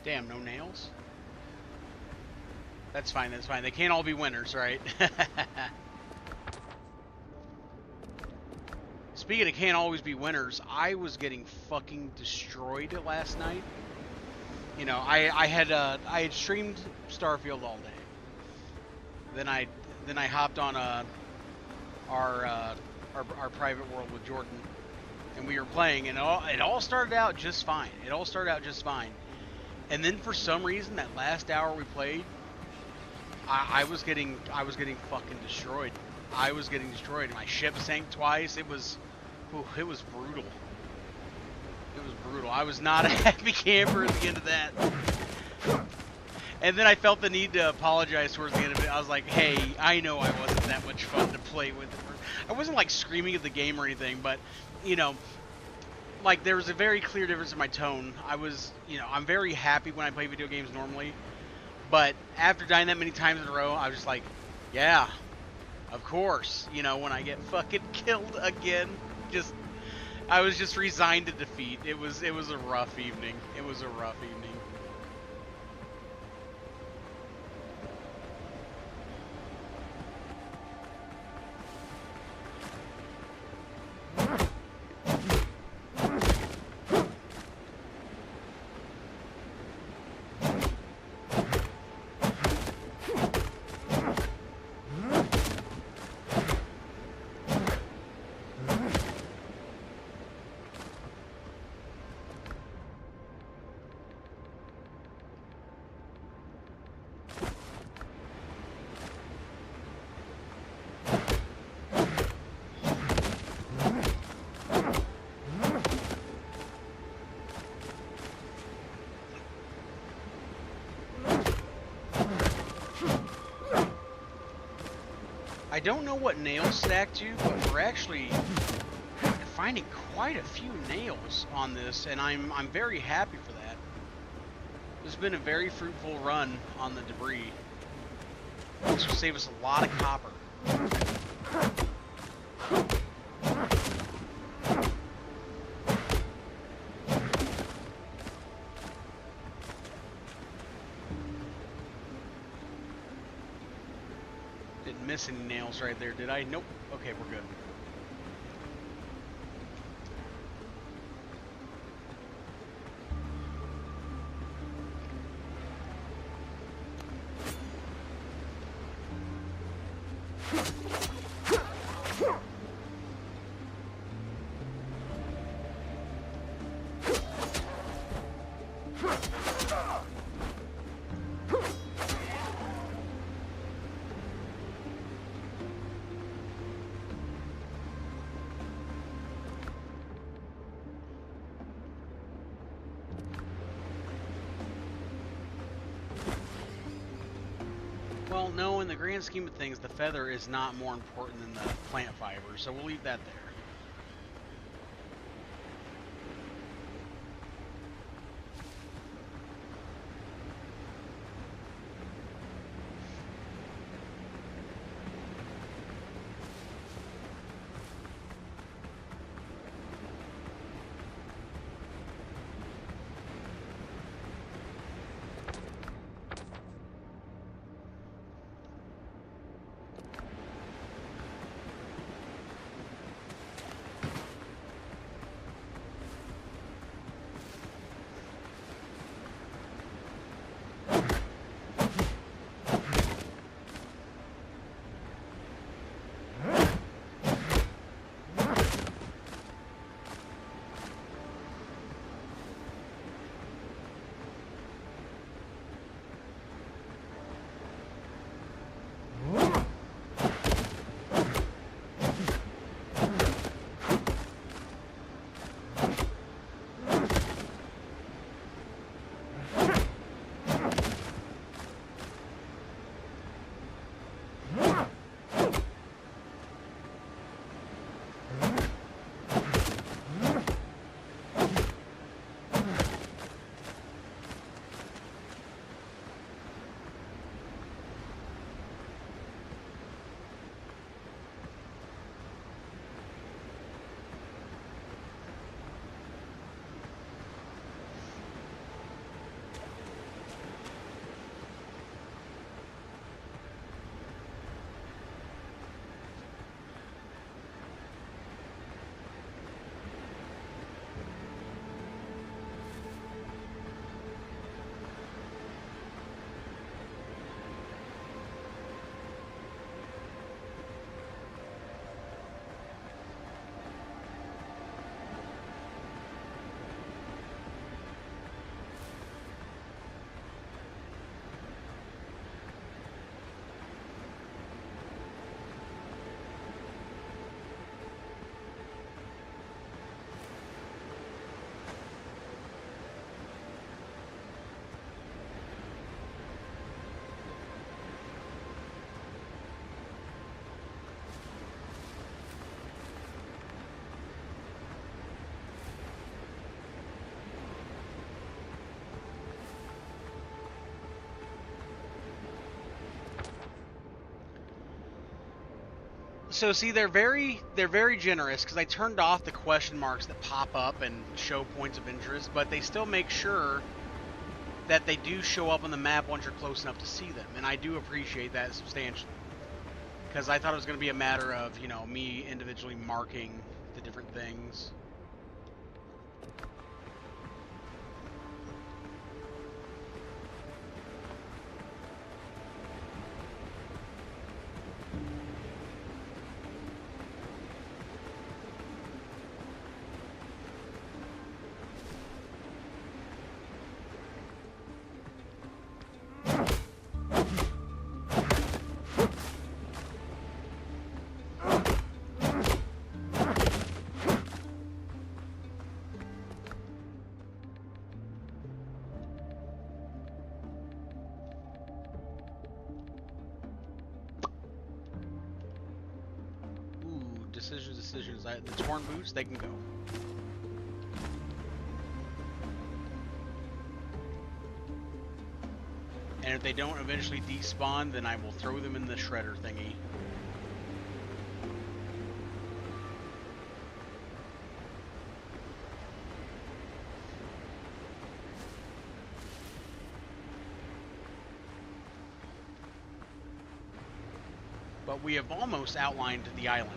Damn, no nails? That's fine, that's fine. They can't all be winners, right? Speaking of can't always be winners, I was getting fucking destroyed last night. You know, I had streamed Starfield all day. Then I hopped on our private world with Jordan, and we were playing, and it all started out just fine. It all started out just fine. And then for some reason, that last hour we played, I was getting fucking destroyed. I was getting destroyed. My ship sank twice. It was brutal. It was brutal. I was not a happy camper at the end of that. And then I felt the need to apologize towards the end of it. I was like, hey, I know I wasn't that much fun to play with. I wasn't like screaming at the game or anything, but you know, like there was a very clear difference in my tone. I was, you know, I'm very happy when I play video games normally, but after dying that many times in a row, I was just like, yeah, of course. You know, when I get fucking killed again, I was just resigned to defeat. It was a rough evening. It was a rough evening. I don't know what nails stack to, but we're actually finding quite a few nails on this, and I'm very happy for that. This has been a very fruitful run on the debris. This will save us a lot of copper. Didn't miss any nails right there, did I? Nope. Okay, we're good. Well, no, in the grand scheme of things, the feather is not more important than the plant fiber, so we'll leave that there. So see, they're very generous because I turned off the question marks that pop up and show points of interest, but they still make sure that they do show up on the map once you're close enough to see them, and I do appreciate that substantially. Because I thought it was going to be a matter of, you know, me individually marking the different things. decisions. The torn boots, they can go. And if they don't eventually despawn, then I will throw them in the shredder thingy. But we have almost outlined the island.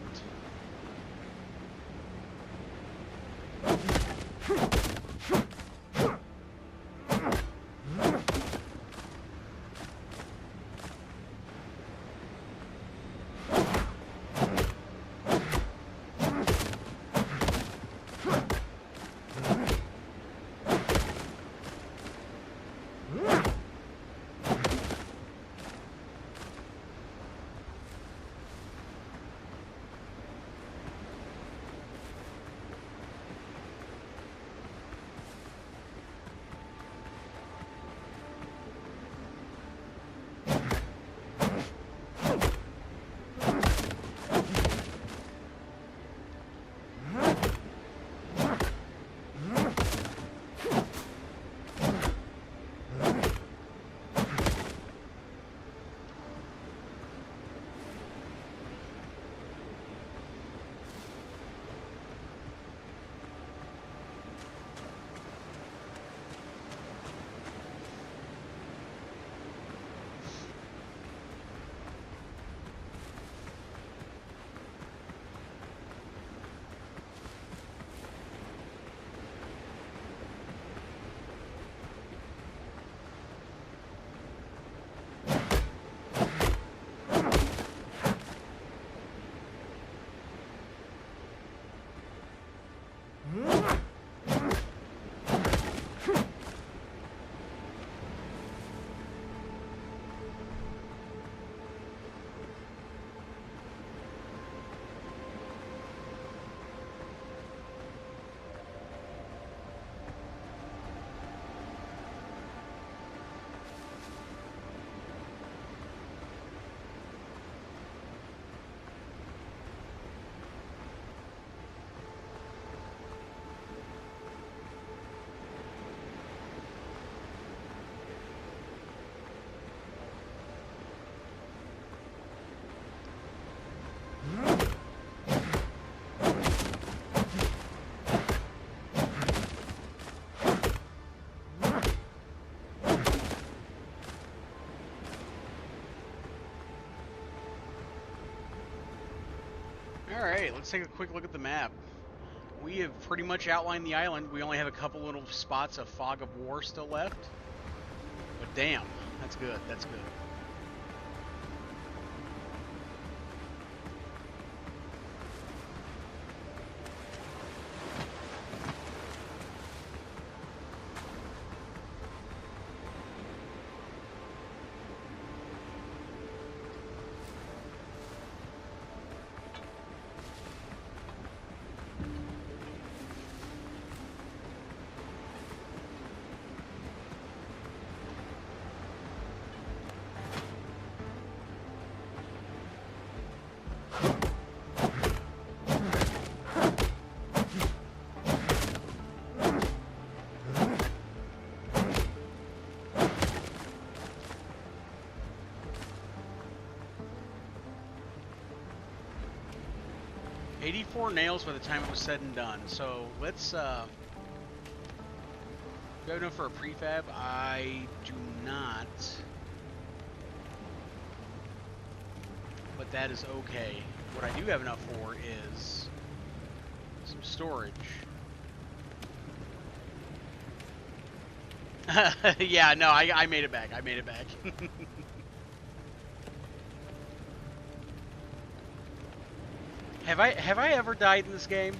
Alright, let's take a quick look at the map. We have pretty much outlined the island. We only have a couple little spots of fog of war still left. But damn, that's good, that's good. $84 nails by the time it was said and done. So let's do I have enough for a prefab? I do not. But that is okay. What I do have enough for is some storage. Yeah, no, I made it back. I made it back. Have I ever died in this game?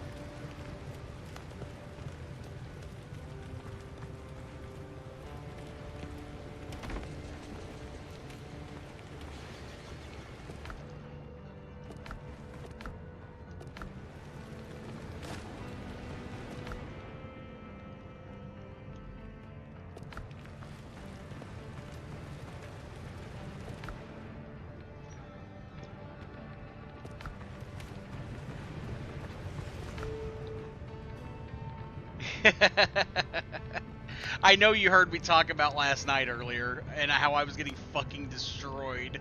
I know you heard me talk about last night earlier and how I was getting fucking destroyed.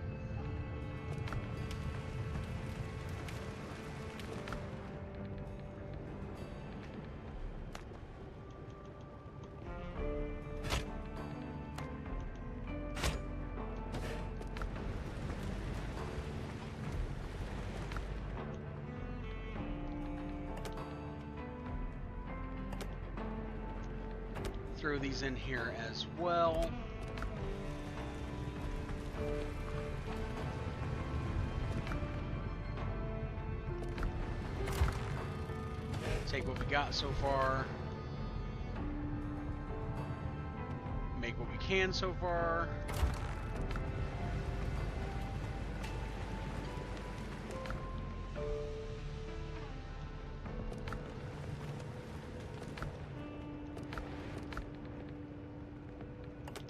Throw these in here as well. Take what we got so far. Make what we can so far.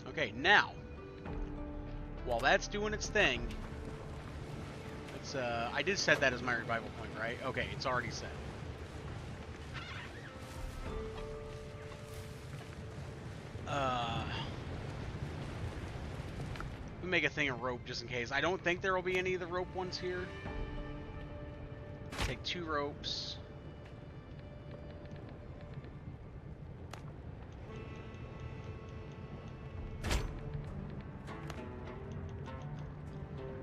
Okay, now, while that's doing its thing, let's, I did set that as my revival point, right? Okay, it's already set. Let me make a thing of rope just in case. I don't think there will be any of the rope ones here. Take 2 ropes.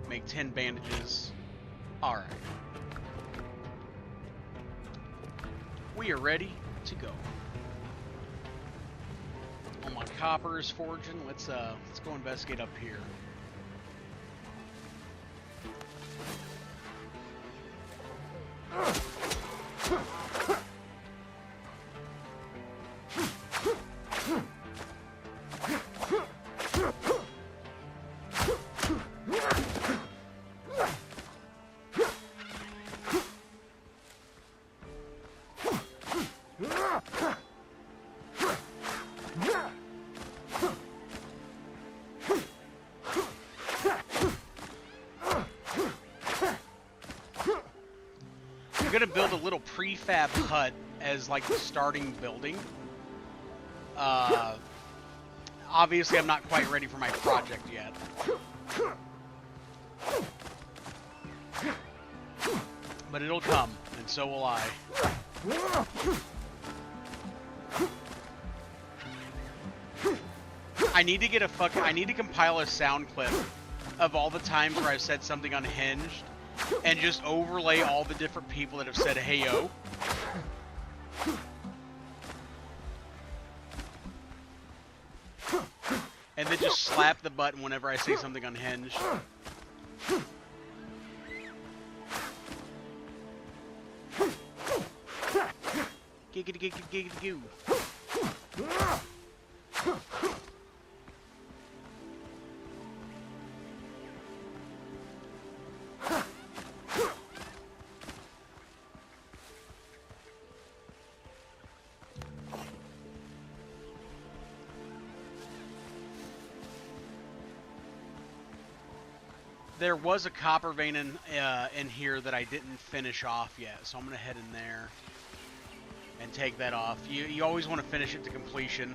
Make 10 bandages. Alright. We are ready to go. All my copper is forging. Let's go investigate up here. I'm gonna build a little prefab hut as like the starting building. Obviously I'm not quite ready for my project yet. But it'll come, and so will I. I need to get I need to compile a sound clip of all the times where I've said something unhinged and just overlay all the different people that have said hey yo. And then just slap the button whenever I say something unhinged. Giggity giggity giggity goo. There was a copper vein in here that I didn't finish off yet, so I'm gonna head in there and take that off. You always want to finish it to completion.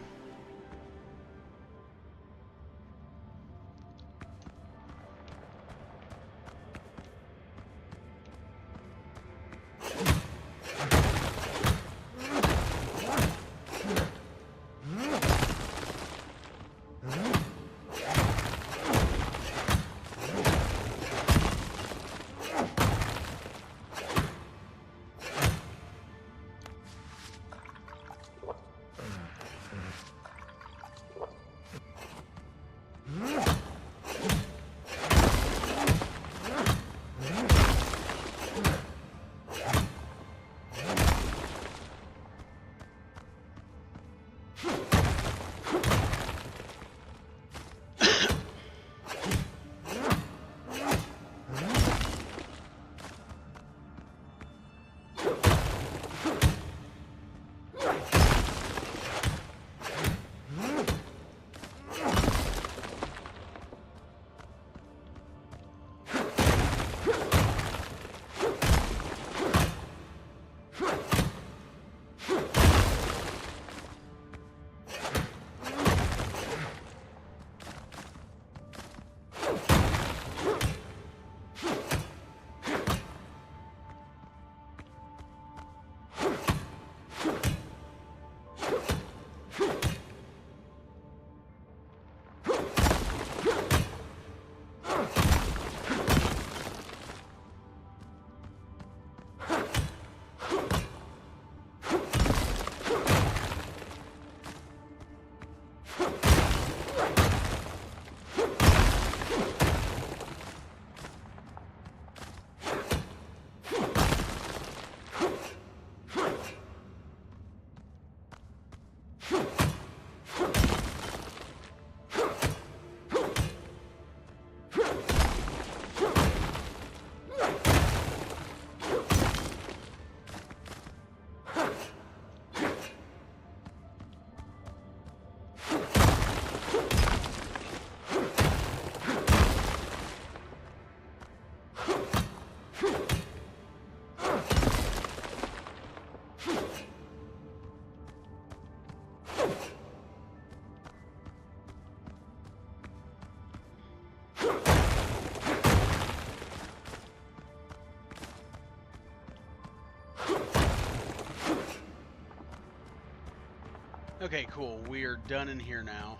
Okay, cool. We are done in here now.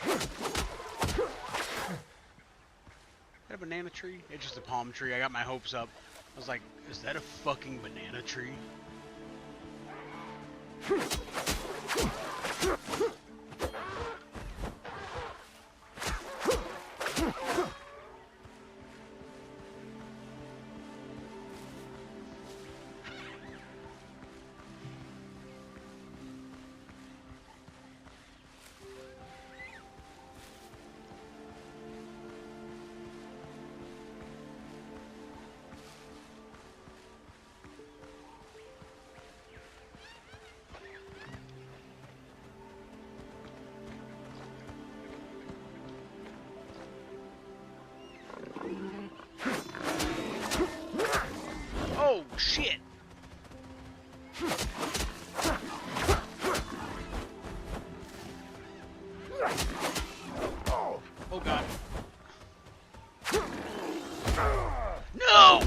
Is that a banana tree? It's just a palm tree. I got my hopes up. I was like, is that a fucking banana tree? Oh, shit! Oh, God. No!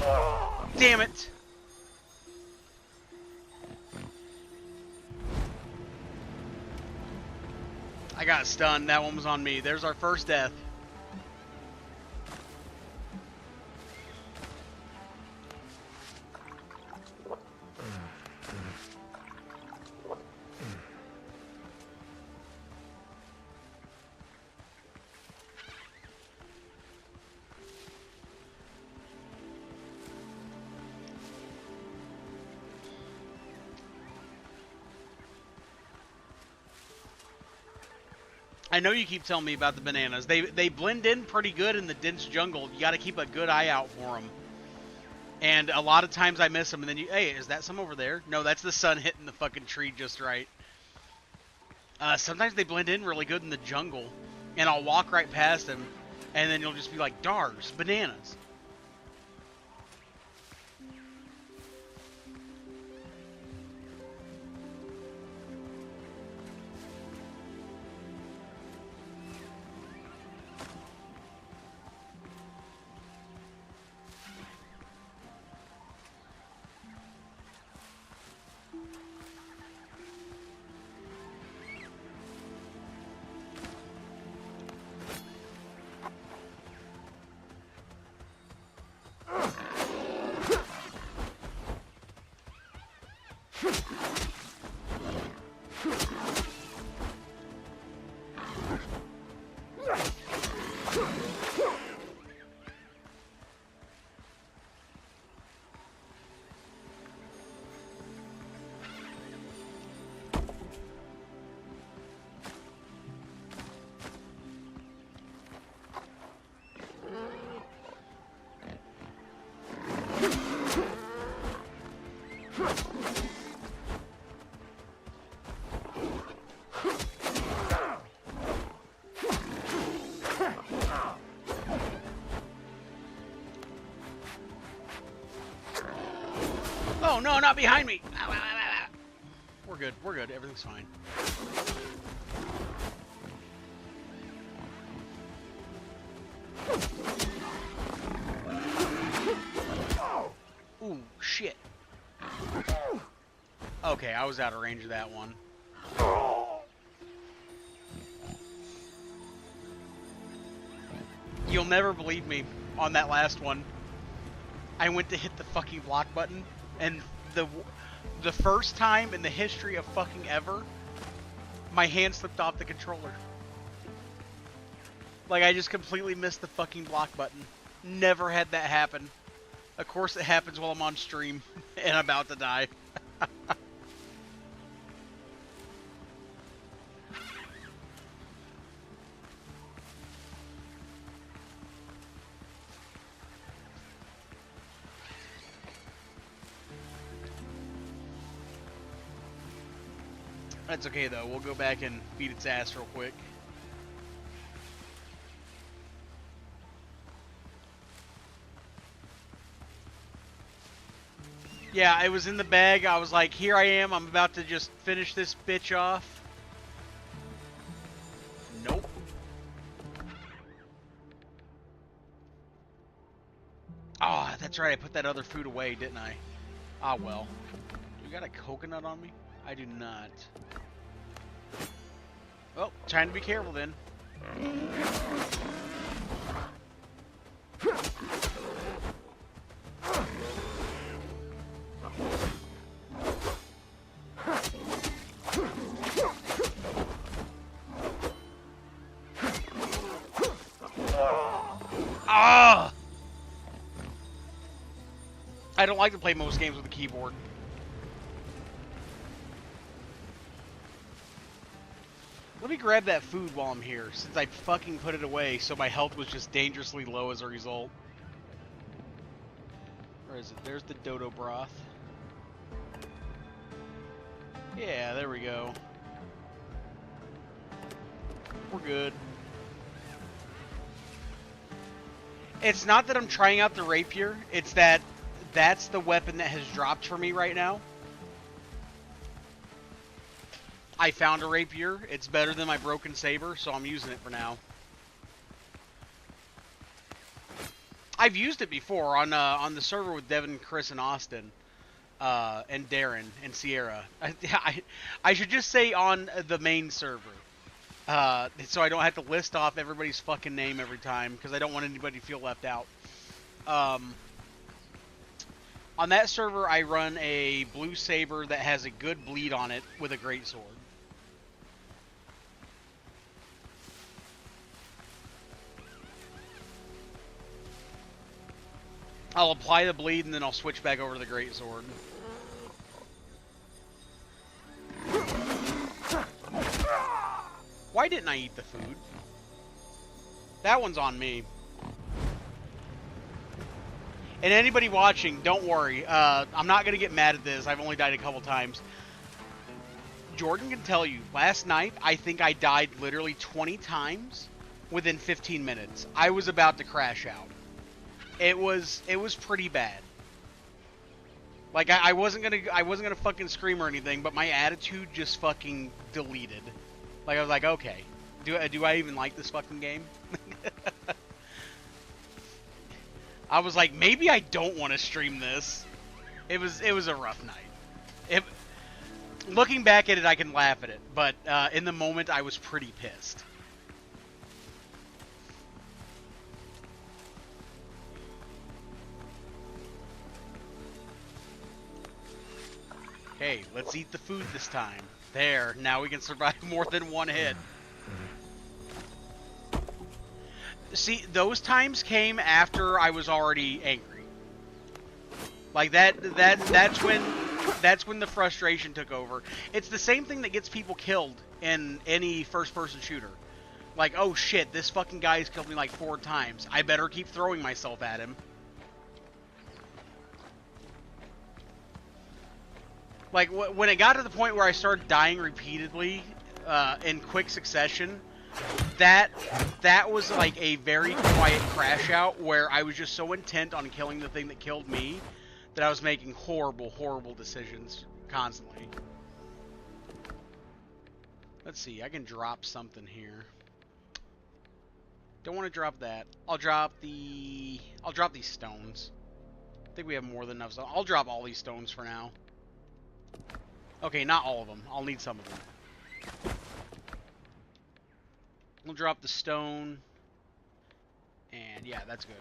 Damn it! I got stunned. That one was on me. There's our first death. I know you keep telling me about the bananas. They blend in pretty good in the dense jungle. You got to keep a good eye out for them. And a lot of times I miss them, and then hey, is that some over there? No, that's the sun hitting the fucking tree just right. Sometimes they blend in really good in the jungle, and I'll walk right past them, and then you'll just be like, "Dars, bananas." Oh no, not behind me! Ow, ow, ow, ow. We're good. We're good. Everything's fine. Ooh, shit. Okay, I was out of range of that one. You'll never believe me on that last one. I went to hit the fucking block button, and the first time in the history of fucking ever, my hand slipped off the controller. Like, I just completely missed the fucking block button. Never had that happen. Of course it happens while I'm on stream, and I'm about to die. That's okay though, we'll go back and beat its ass real quick. Yeah, it was in the bag. I was like, here I am. I'm about to just finish this bitch off. Nope. Ah, oh, that's right. I put that other food away, didn't I? Ah, well. You got a coconut on me? I do not. Well, time to be careful then. Ah! I don't like to play most games with a keyboard. Let me grab that food while I'm here, since I fucking put it away, so my health was just dangerously low as a result. Where is it? There's the dodo broth. Yeah, there we go. We're good. It's not that I'm trying out the rapier, it's that that's the weapon that has dropped for me right now. I found a rapier. It's better than my broken saber, so I'm using it for now. I've used it before on the server with Devin, Chris, and Austin, and Darren and Sierra. I should just say on the main server, so I don't have to list off everybody's fucking name every time because I don't want anybody to feel left out. On that server, I run a blue saber that has a good bleed on it with a greatsword. I'll apply the bleed, and then I'll switch back over to the greatsword. Why didn't I eat the food? That one's on me. And anybody watching, don't worry. I'm not going to get mad at this. I've only died a couple times. Jordan can tell you, last night, I think I died literally 20 times within 15 minutes. I was about to crash out. It was pretty bad. Like I wasn't gonna fucking scream or anything, but my attitude just fucking deleted. Like I was like, okay, do I even like this fucking game? I was like, maybe I don't want to stream this. It was a rough night. Looking back at it, I can laugh at it, but in the moment, I was pretty pissed. Hey, let's eat the food this time. There, now we can survive more than one hit. See, those times came after I was already angry. Like that's when the frustration took over. It's the same thing that gets people killed in any first-person shooter. Like, oh shit, this fucking guy has killed me like 4 times. I better keep throwing myself at him. Like, when it got to the point where I started dying repeatedly in quick succession, that was like a very quiet crash out where I was just so intent on killing the thing that killed me that I was making horrible, horrible decisions constantly. Let's see, I can drop something here. Don't want to drop that. I'll drop these stones. I think we have more than enough stones. I'll drop all these stones for now. Okay, not all of them. I'll need some of them. We'll drop the stone. And yeah, that's good.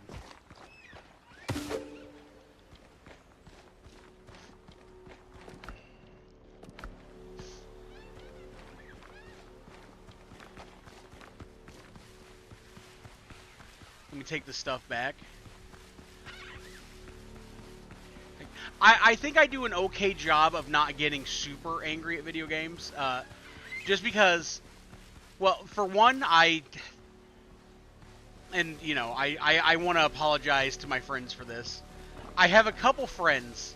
Let me take the stuff back. I think I do an okay job of not getting super angry at video games. Just because, well, for one, I want to apologize to my friends for this. I have a couple friends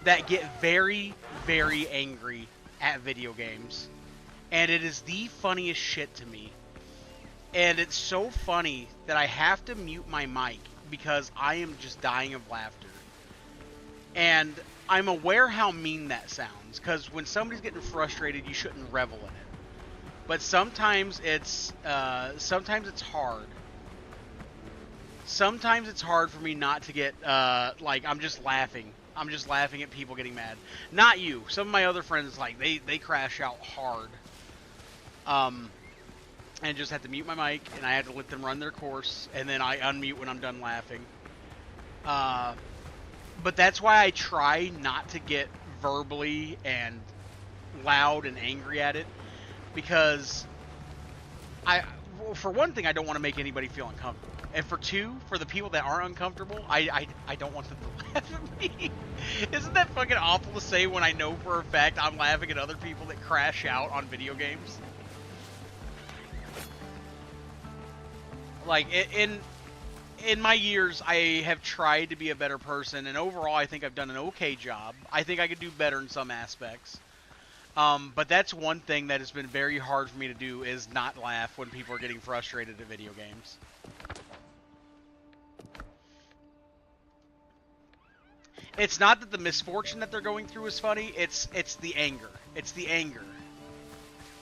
that get very, very angry at video games. And it is the funniest shit to me. And it's so funny that I have to mute my mic because I am just dying of laughter. And I'm aware how mean that sounds, because when somebody's getting frustrated, you shouldn't revel in it. But sometimes it's hard. Sometimes it's hard for me not to get like I'm just laughing. I'm just laughing at people getting mad. Not you. Some of my other friends like they crash out hard. And just have to mute my mic and I have to let them run their course and then I unmute when I'm done laughing. But that's why I try not to get verbally and loud and angry at it, because for one thing, I don't want to make anybody feel uncomfortable, and for two, for the people that are uncomfortable, I don't want them to laugh at me. Isn't that fucking awful to say when I know for a fact I'm laughing at other people that crash out on video games? Like in my years, I have tried to be a better person, and overall, I think I've done an okay job. I think I could do better in some aspects. But that's one thing that has been very hard for me to do, is not laugh when people are getting frustrated at video games. It's not that the misfortune that they're going through is funny, it's the anger. It's the anger.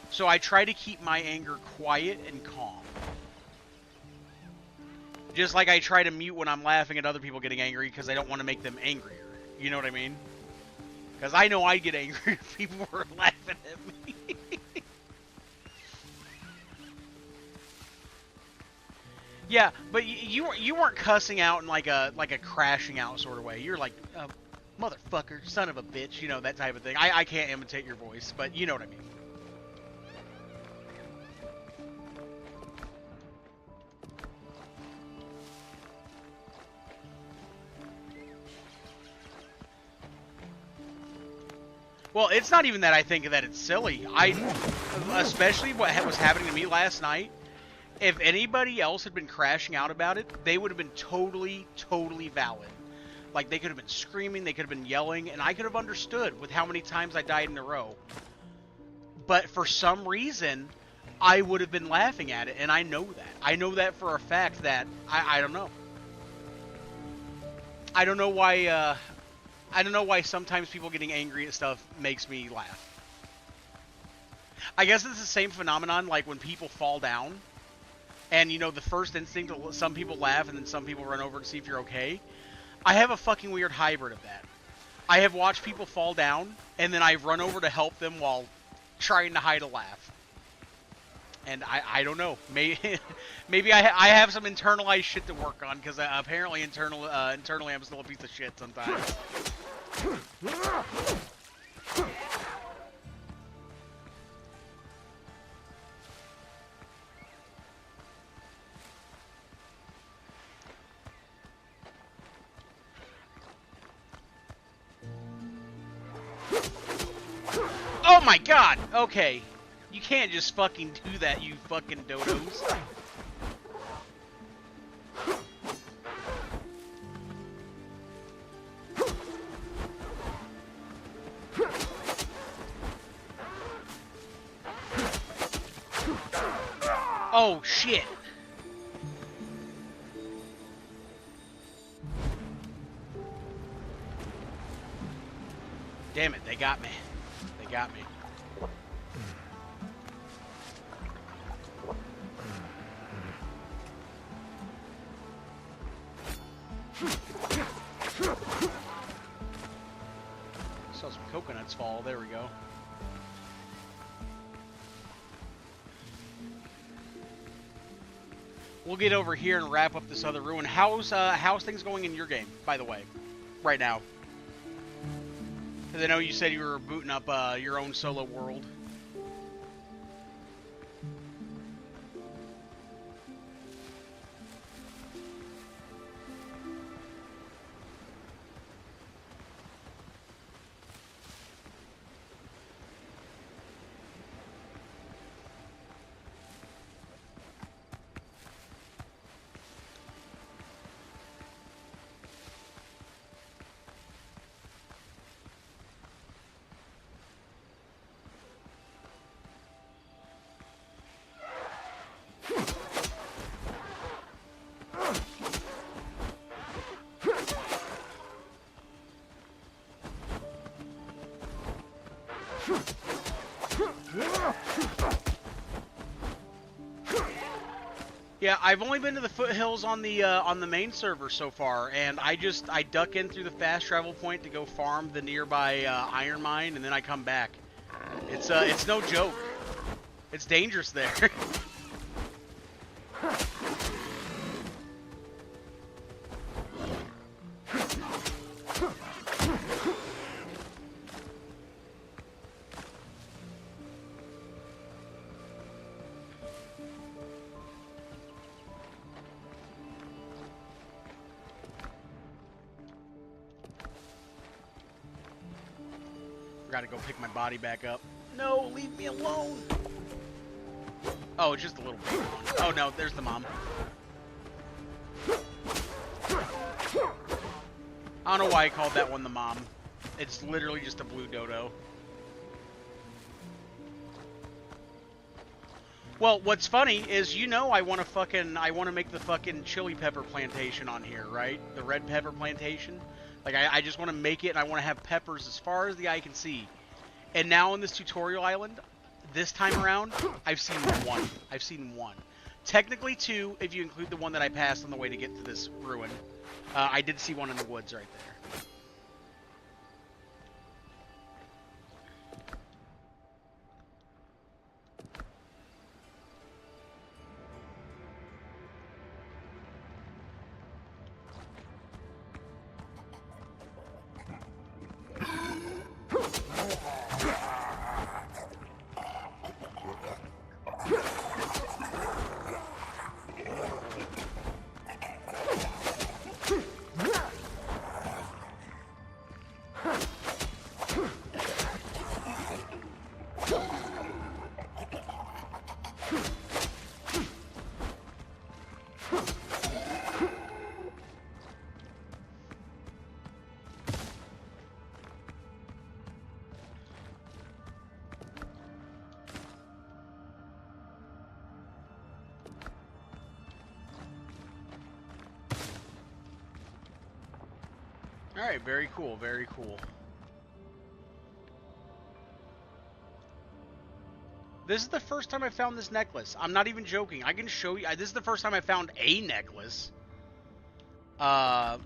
So I try to keep my anger quiet and calm. Just like I try to mute when I'm laughing at other people getting angry, because I don't want to make them angrier. You know what I mean? Because I know I'd get angry if people were laughing at me. Yeah, but you weren't cussing out in like a crashing out sort of way. You're like, motherfucker, son of a bitch, you know, that type of thing. I can't imitate your voice, but you know what I mean. Well, it's not even that I think that it's silly. Especially what was happening to me last night. If anybody else had been crashing out about it, they would have been totally, totally valid. Like, they could have been screaming, they could have been yelling, and I could have understood with how many times I died in a row. But for some reason, I would have been laughing at it, and I know that. I know that for a fact that, I don't know. I don't know why sometimes people getting angry at stuff makes me laugh. I guess it's the same phenomenon like when people fall down. And, you know, the first instinct, some people laugh and then some people run over to see if you're okay. I have a fucking weird hybrid of that. I have watched people fall down, and then I run over to help them while trying to hide a laugh. And I don't know. Maybe I have some internalized shit to work on, because apparently internally I'm still a piece of shit sometimes. Oh my god! Okay. You can't just fucking do that, you fucking dodos. Oh shit. Damn it, they got me. They got me. Saw some coconuts fall. There we go. We'll get over here and wrap up this other ruin. How's things going in your game, by the way, right now? Because I know you said you were booting up your own solo world. Yeah, I've only been to the foothills on the main server so far, and I duck in through the fast travel point to go farm the nearby iron mine, and then I come back. It's no joke. It's dangerous there. Gotta go pick my body back up. No, leave me alone. Oh, it's just a little baby one. Oh no, there's the mom. I don't know why I called that one the mom. It's literally just a blue dodo. Well, what's funny is, I want to make the fucking chili pepper plantation on here, right? The red pepper plantation. Like, I just want to make it, and I want to have peppers as far as the eye can see. And now on this tutorial island, this time around, I've seen one. I've seen one. Technically two, if you include the one that I passed on the way to get to this ruin. I did see one in the woods right there. Alright, very cool, very cool. This is the first time I found this necklace. I'm not even joking. I can show you. This is the first time I found a necklace. On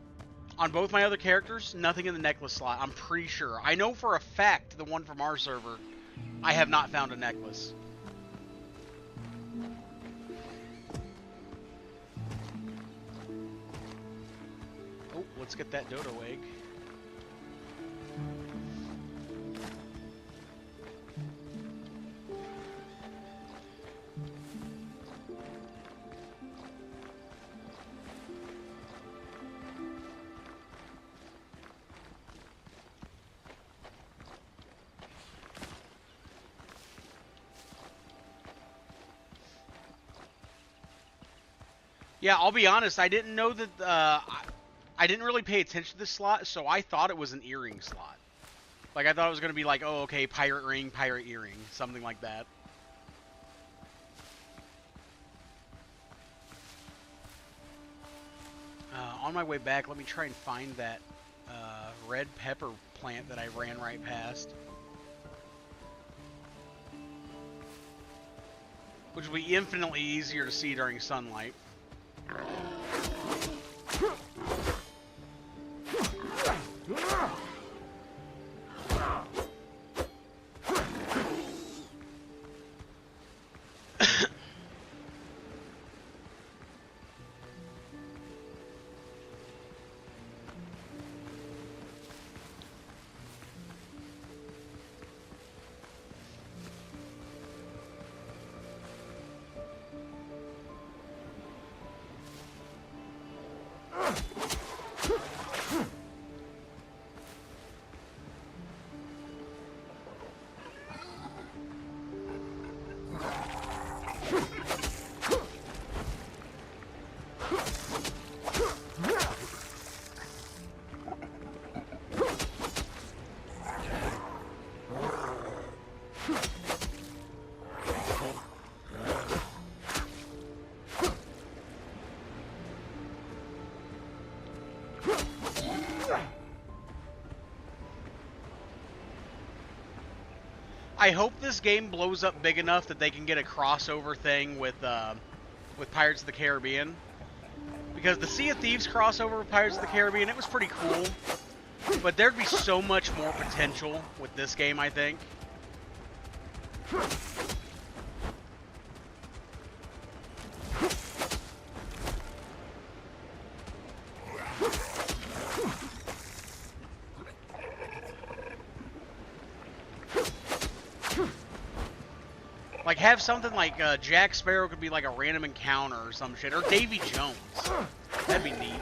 both my other characters, nothing in the necklace slot. I'm pretty sure. I know for a fact the one from our server, I have not found a necklace. Oh, let's get that dodo egg. Yeah, I'll be honest, I didn't know that, I didn't really pay attention to this slot, so I thought it was an earring slot. Like, I thought it was going to be like, oh, okay, pirate ring, pirate earring, something like that. On my way back, let me try and find that red pepper plant that I ran right past. Which will be infinitely easier to see during sunlight. I hope this game blows up big enough that they can get a crossover thing with with Pirates of the Caribbean. Because the Sea of Thieves crossover with Pirates of the Caribbean, it was pretty cool. But there'd be so much more potential with this game, I think. Like, have something like Jack Sparrow could be like a random encounter or some shit. Or Davy Jones. That'd be neat.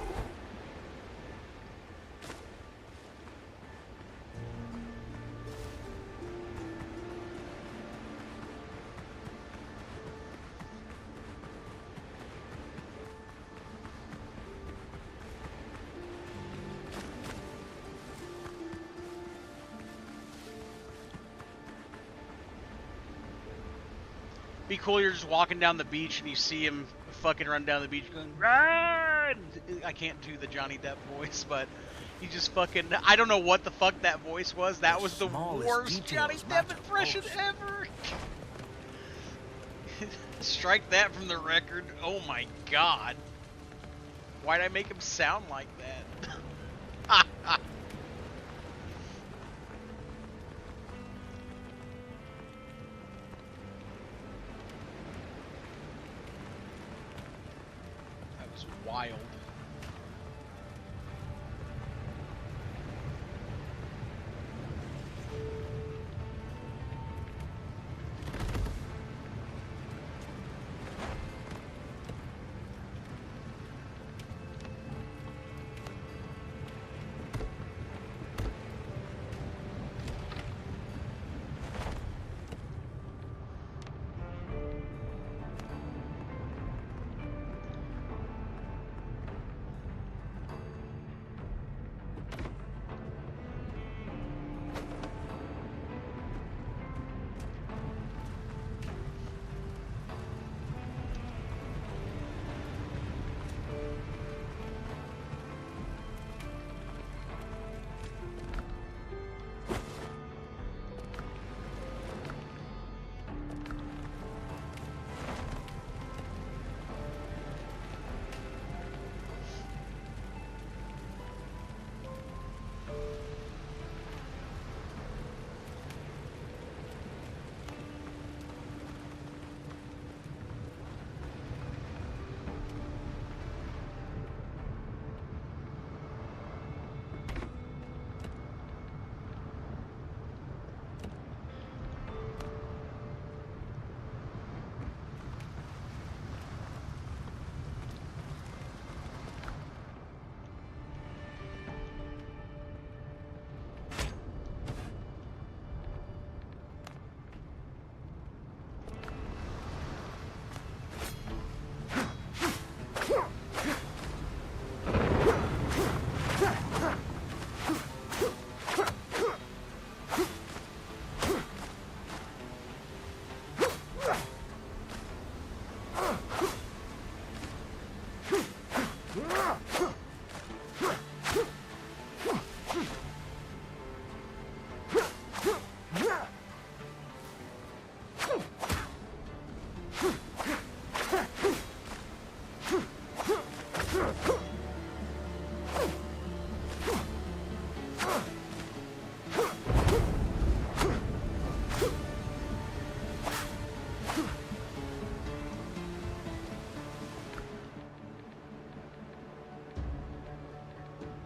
Be cool, you're just walking down the beach and you see him fucking run down the beach going, run! I can't do the Johnny Depp voice, but he just fucking, I don't know what the fuck that voice was. That was the worst Johnny Depp impression ever. Strike that from the record. Oh my god. Why'd I make him sound like that? Wild.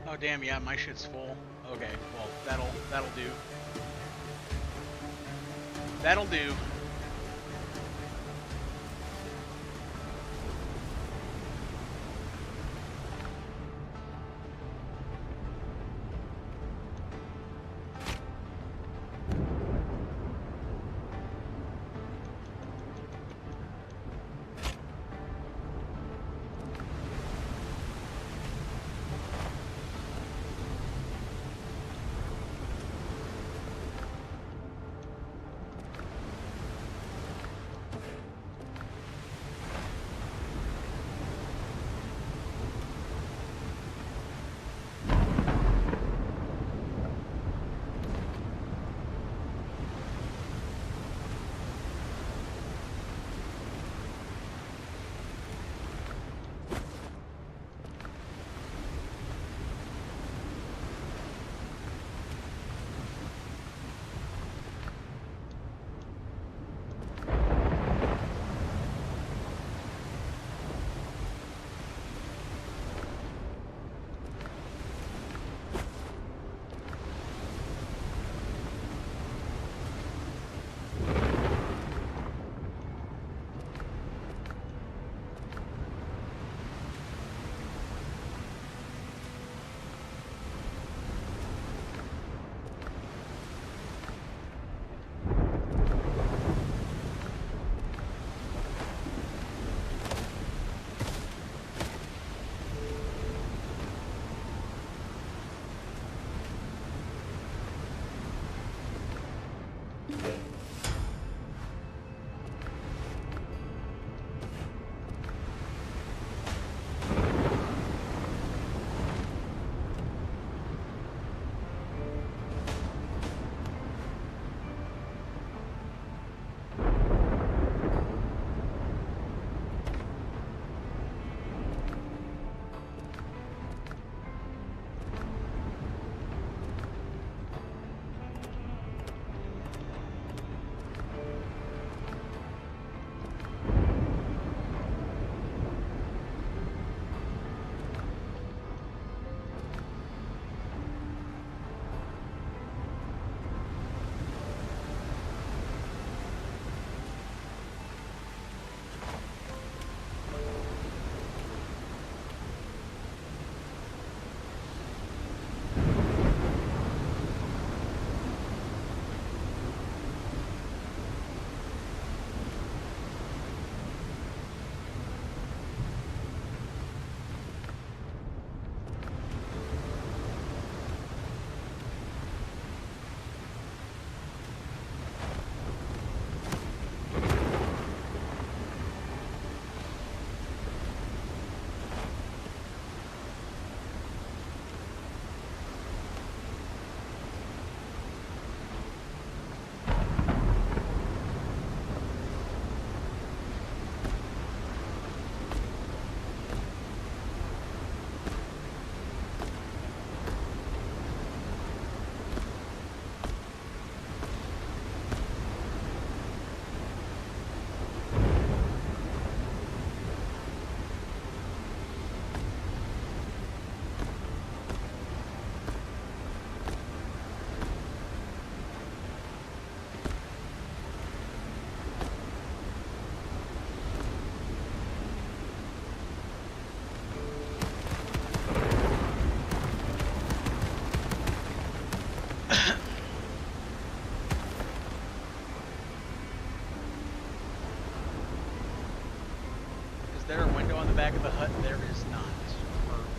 Oh damn, yeah, my shit's full. Okay, well, that'll do. That'll do. back of the hut? There is not. Perfect.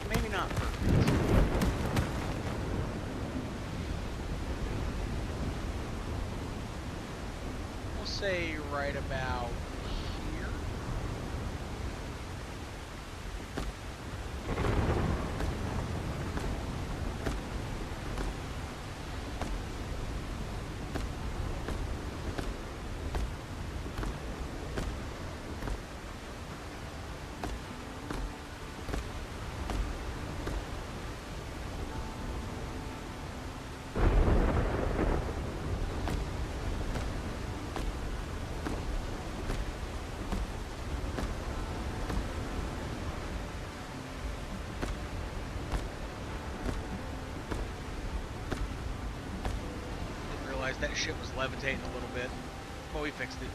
Maybe not perfect. We'll say right about here. That shit was levitating a little bit, but we fixed it.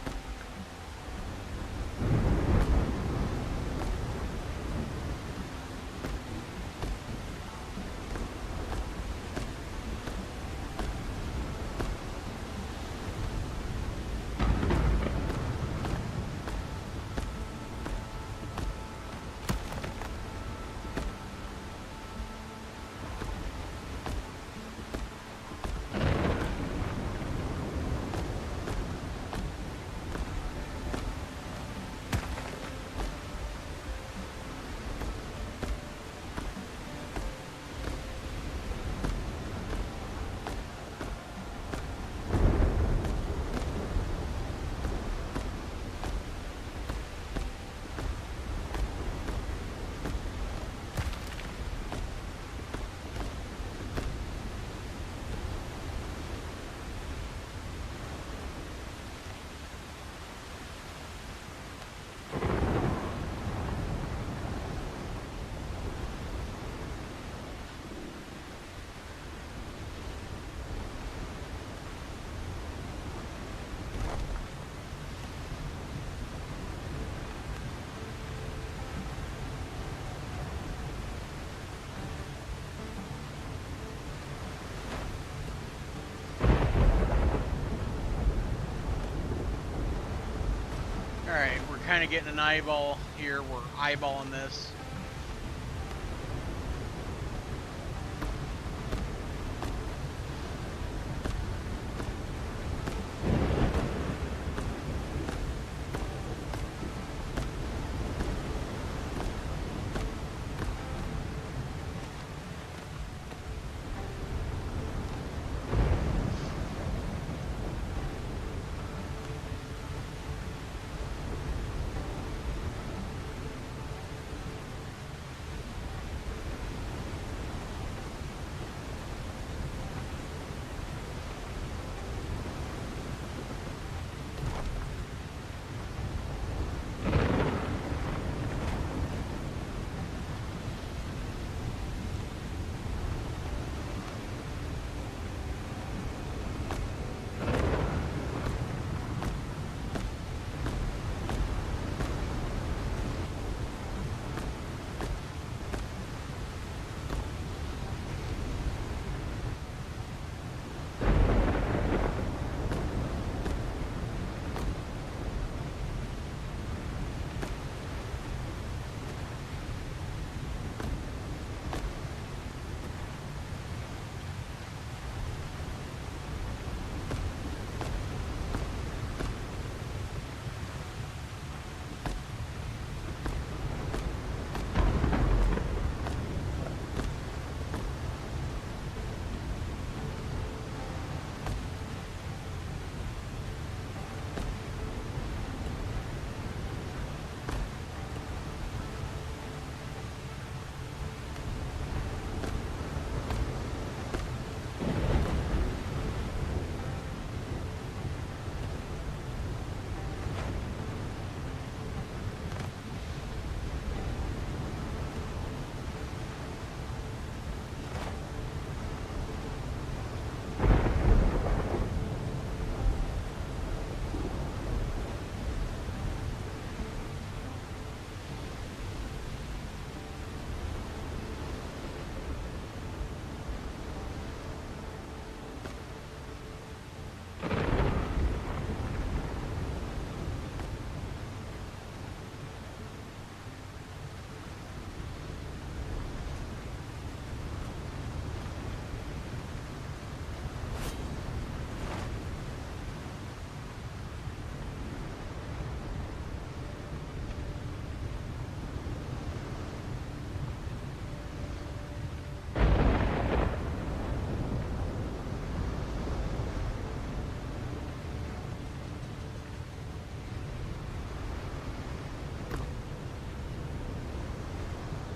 Alright, we're kind of getting an eyeball here. We're eyeballing this.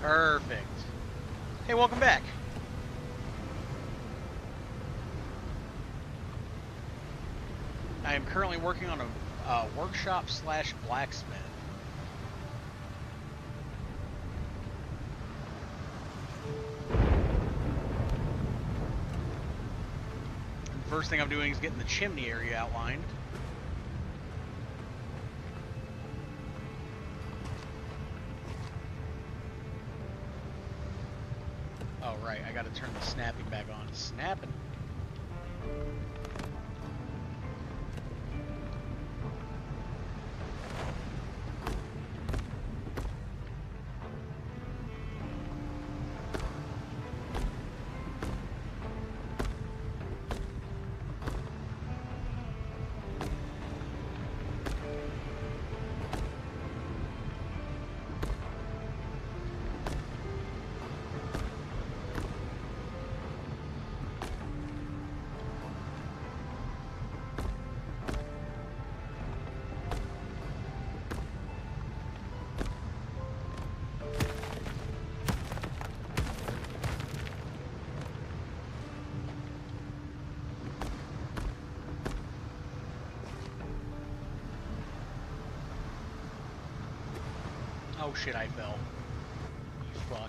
Perfect. Hey, welcome back. I am currently working on a workshop slash blacksmith. And the first thing I'm doing is getting the chimney area outlined. Oh, right, I gotta turn the snapping back on. Snapping. Oh shit, I fell. You fuck.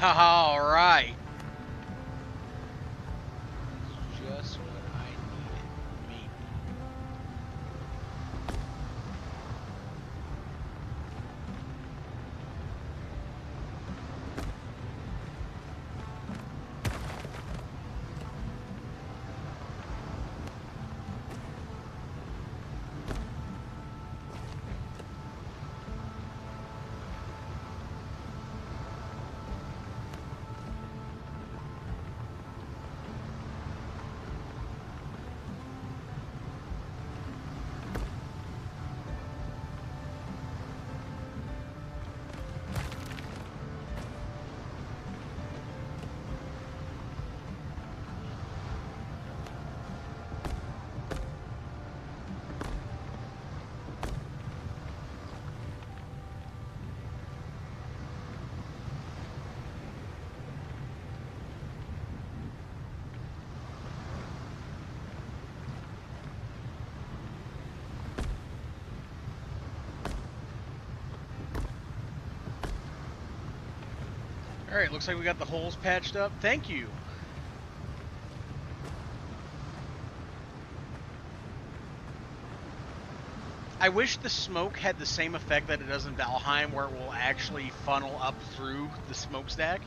All right. Just what I needed. Me. Alright, looks like we got the holes patched up. Thank you. I wish the smoke had the same effect that it does in Valheim, where it will actually funnel up through the smokestack,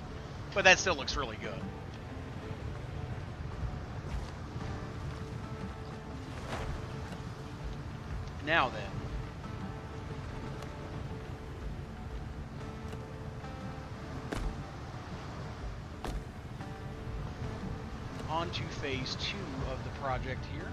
but that still looks really good. Now then. On to phase 2 of the project here.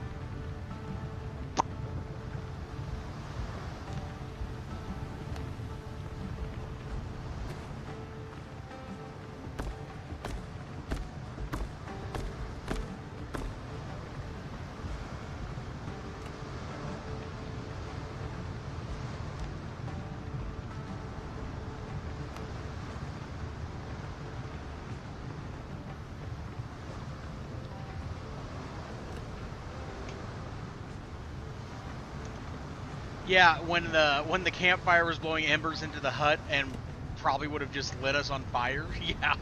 Yeah, when the campfire was blowing embers into the hut and probably would have just lit us on fire. Yeah.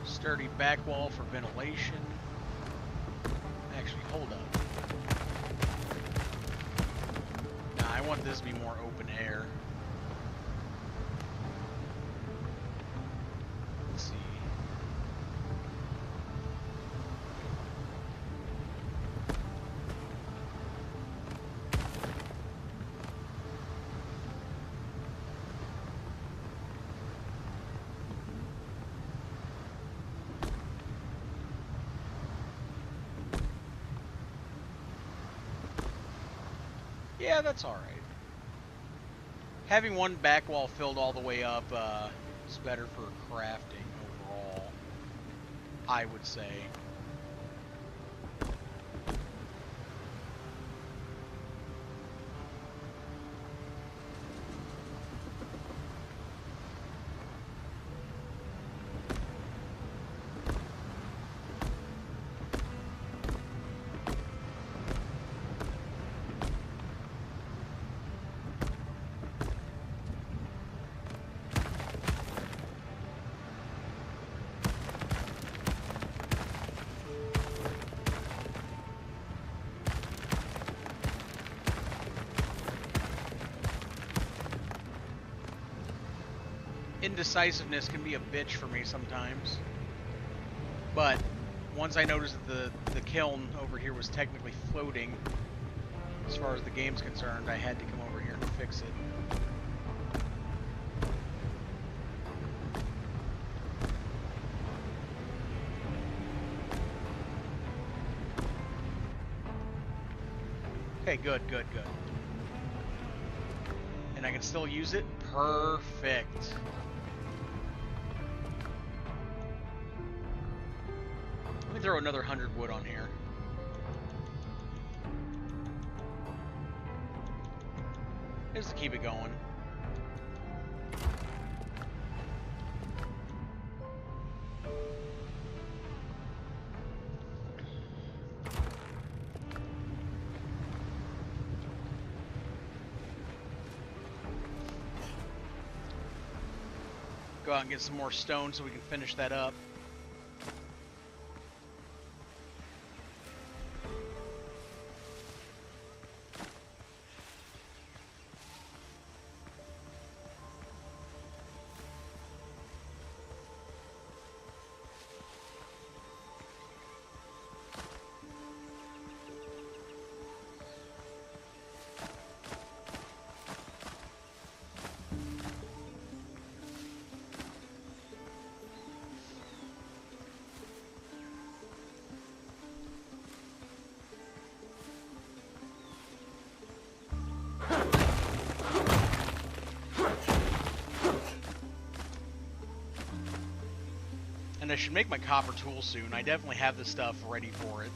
Sturdy back wall for ventilation. Actually, hold up. Nah, I want this to be more open air. Let's see. Yeah, that's alright. Having one back wall filled all the way up is better for crafting overall, I would say. Indecisiveness can be a bitch for me sometimes. But once I noticed that the kiln over here was technically floating, as far as the game's concerned, I had to come over here and fix it. Okay, good. And I can still use it? Perfect. Let me throw another 100 wood on here. Just to keep it going. Go out and get some more stone so we can finish that up. And I should make my copper tool soon. I definitely have the stuff ready for it.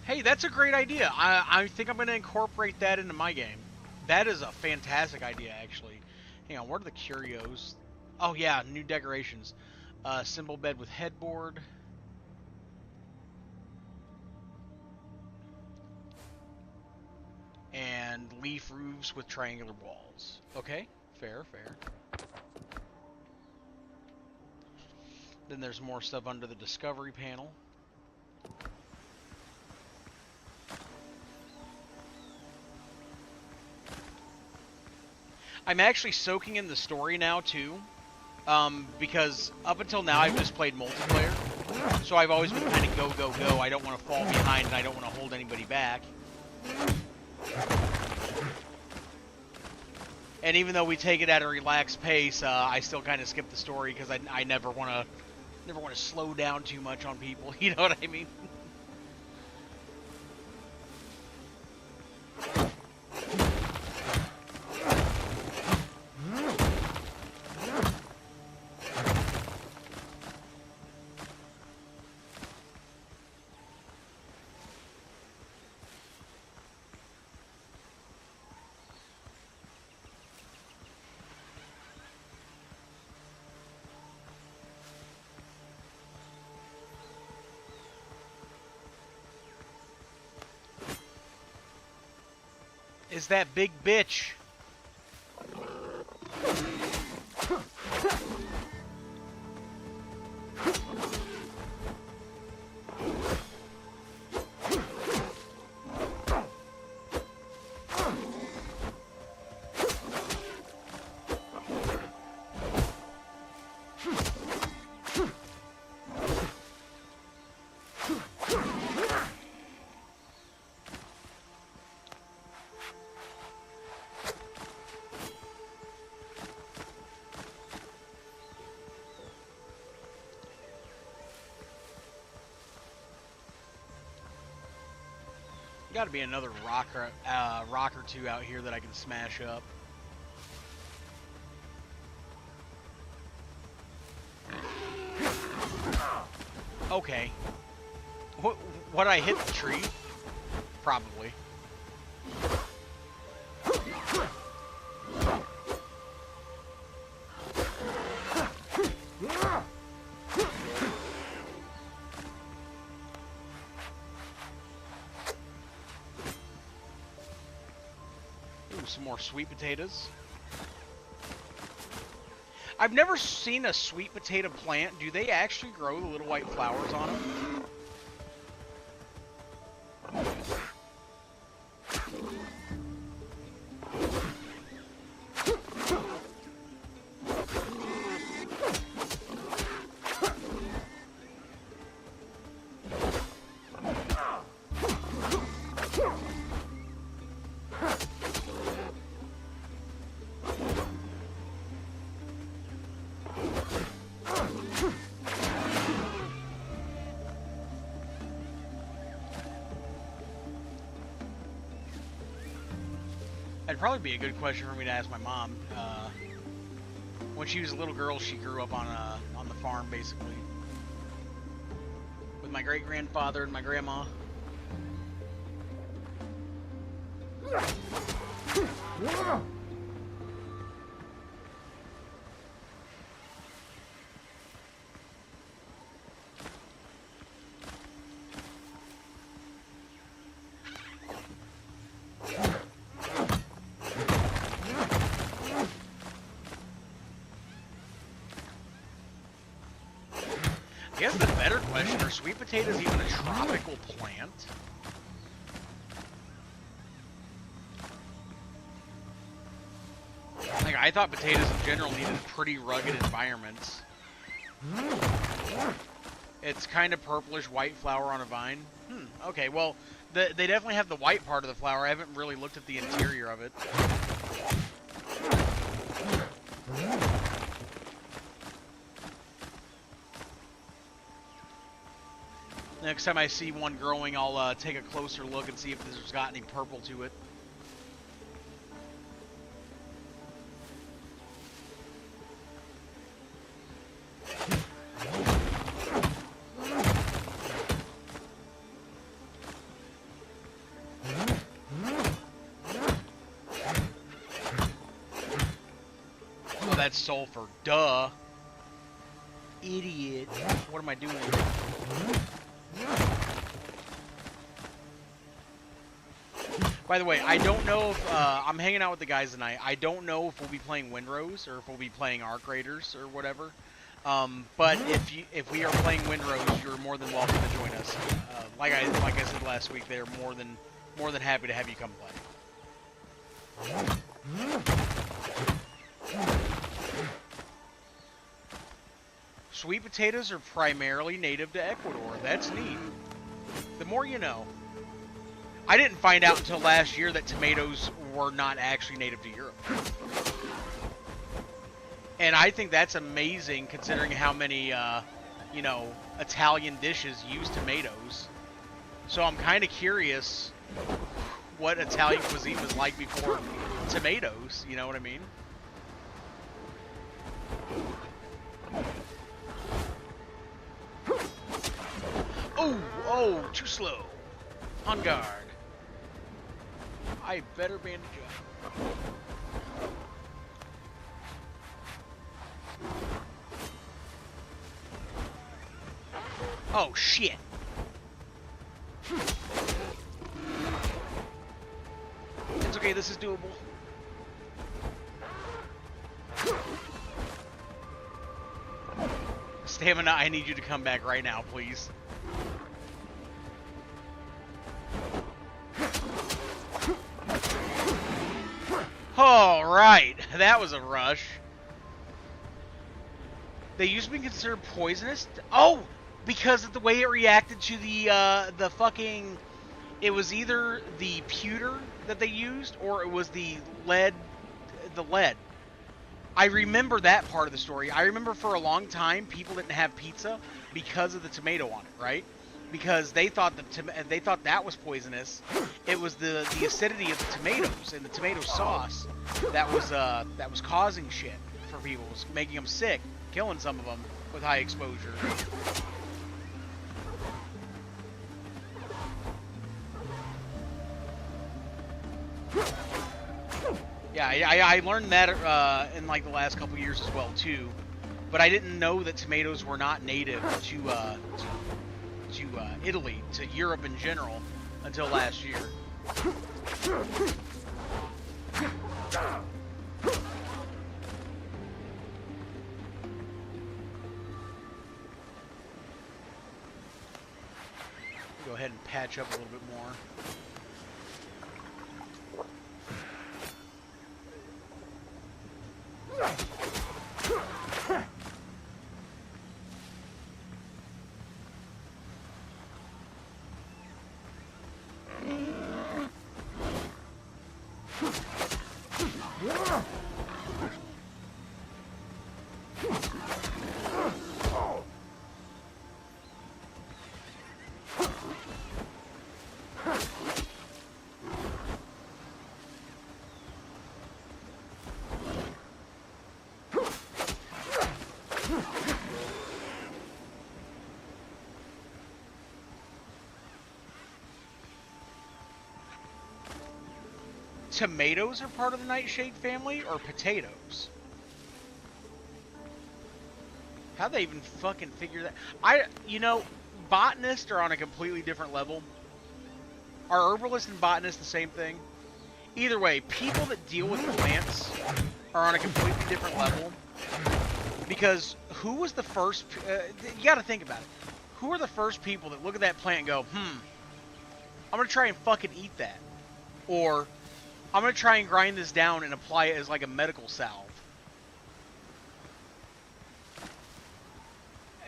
Hey, that's a great idea. I think I'm going to incorporate that into my game. That is a fantastic idea, actually. Hang on, what are the curios? Oh, yeah, new decorations. Symbol bed with headboard. And leaf roofs with triangular walls. Okay, fair, fair. Then there's more stuff under the discovery panel. I'm actually soaking in the story now, too. Because up until now, I've just played multiplayer. So I've always been kind of go, go, go. I don't want to fall behind, and I don't want to hold anybody back. And even though we take it at a relaxed pace, I still kind of skip the story because I never want to slow down too much on people. You know what I mean? Is that big bitch? Got to be another rock or two out here that I can smash up. Okay. What I hit the tree? Probably. Some more sweet potatoes. I've never seen a sweet potato plant. Do they actually grow the little white flowers on them? That'd probably be a good question for me to ask my mom. When she was a little girl, she grew up on the farm, basically, with my great-grandfather and my grandma. I guess the better question, are sweet potatoes even a tropical plant? I thought potatoes in general needed pretty rugged environments. It's kind of purplish white flower on a vine. Okay, well, they definitely have the white part of the flower. I haven't really looked at the interior of it. Next time I see one growing, I'll take a closer look and see if there's got any purple to it. Oh, that's sulfur. Duh. Idiot. What am I doing? By the way, I don't know if I'm hanging out with the guys tonight. I don't know if we'll be playing Windrose or if we'll be playing Arc Raiders or whatever. But if we are playing Windrose, you're more than welcome to join us. Like I said last week, they're more than happy to have you come play. Sweet potatoes are primarily native to Ecuador. That's neat. The more you know. I didn't find out until last year that tomatoes were not actually native to Europe. And I think that's amazing considering how many, you know, Italian dishes use tomatoes. So I'm kind of curious what Italian cuisine was like before tomatoes, you know what I mean? Oh, too slow. On guard. I better bandage up. Oh, shit. It's okay, this is doable. Stamina, I need you to come back right now, please. Alright, that was a rush. They used to be considered poisonous? Oh! Because of the way it reacted to the fucking... It was either the pewter that they used, or it was the lead. I remember that part of the story. I remember for a long time, people didn't have pizza because of the tomato on it, right? Because they thought that was poisonous. It was the acidity of the tomatoes and the tomato sauce that was causing shit for people, was making them sick, killing some of them with high exposure. Yeah, I learned that in like the last couple years as well too, but I didn't know that tomatoes were not native to Italy, to Europe in general, until last year. Go ahead and patch up a little bit more. Tomatoes are part of the nightshade family, or potatoes? How'd they even fucking figure that? You know, botanists are on a completely different level. Are herbalists and botanists the same thing? Either way, people that deal with plants are on a completely different level. Because who was the first... you gotta think about it. Who are the first people that look at that plant and go, I'm gonna try and fucking eat that. Or... I'm going to try and grind this down and apply it as like a medical salve.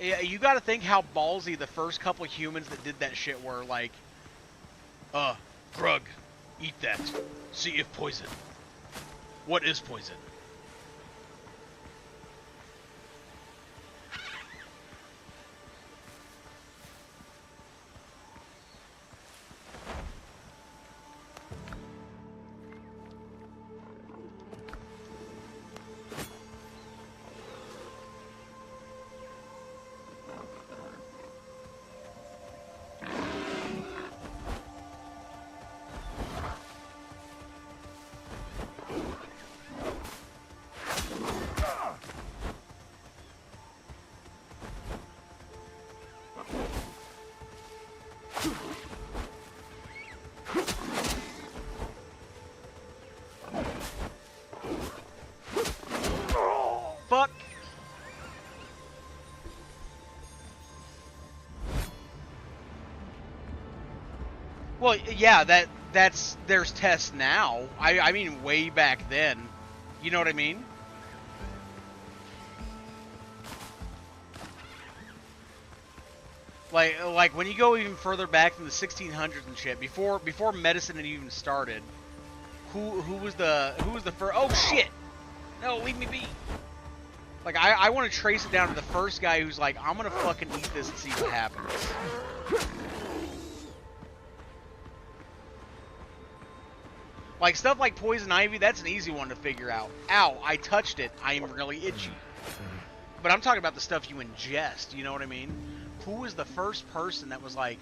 Yeah, you got to think how ballsy the first couple humans that did that shit were. Like, Grug, eat that. See if poison. What is poison? Fuck. Well, yeah, there's tests now. I mean way back then. You know what I mean? Like when you go even further back from the 1600s and shit, before medicine had even started, who was the first? Oh shit! No, leave me be. Like I want to trace it down to the first guy who's like, I'm gonna fucking eat this and see what happens. Like stuff like poison ivy, that's an easy one to figure out. Ow, I touched it. I am really itchy. But I'm talking about the stuff you ingest. You know what I mean? Who was the first person that was like,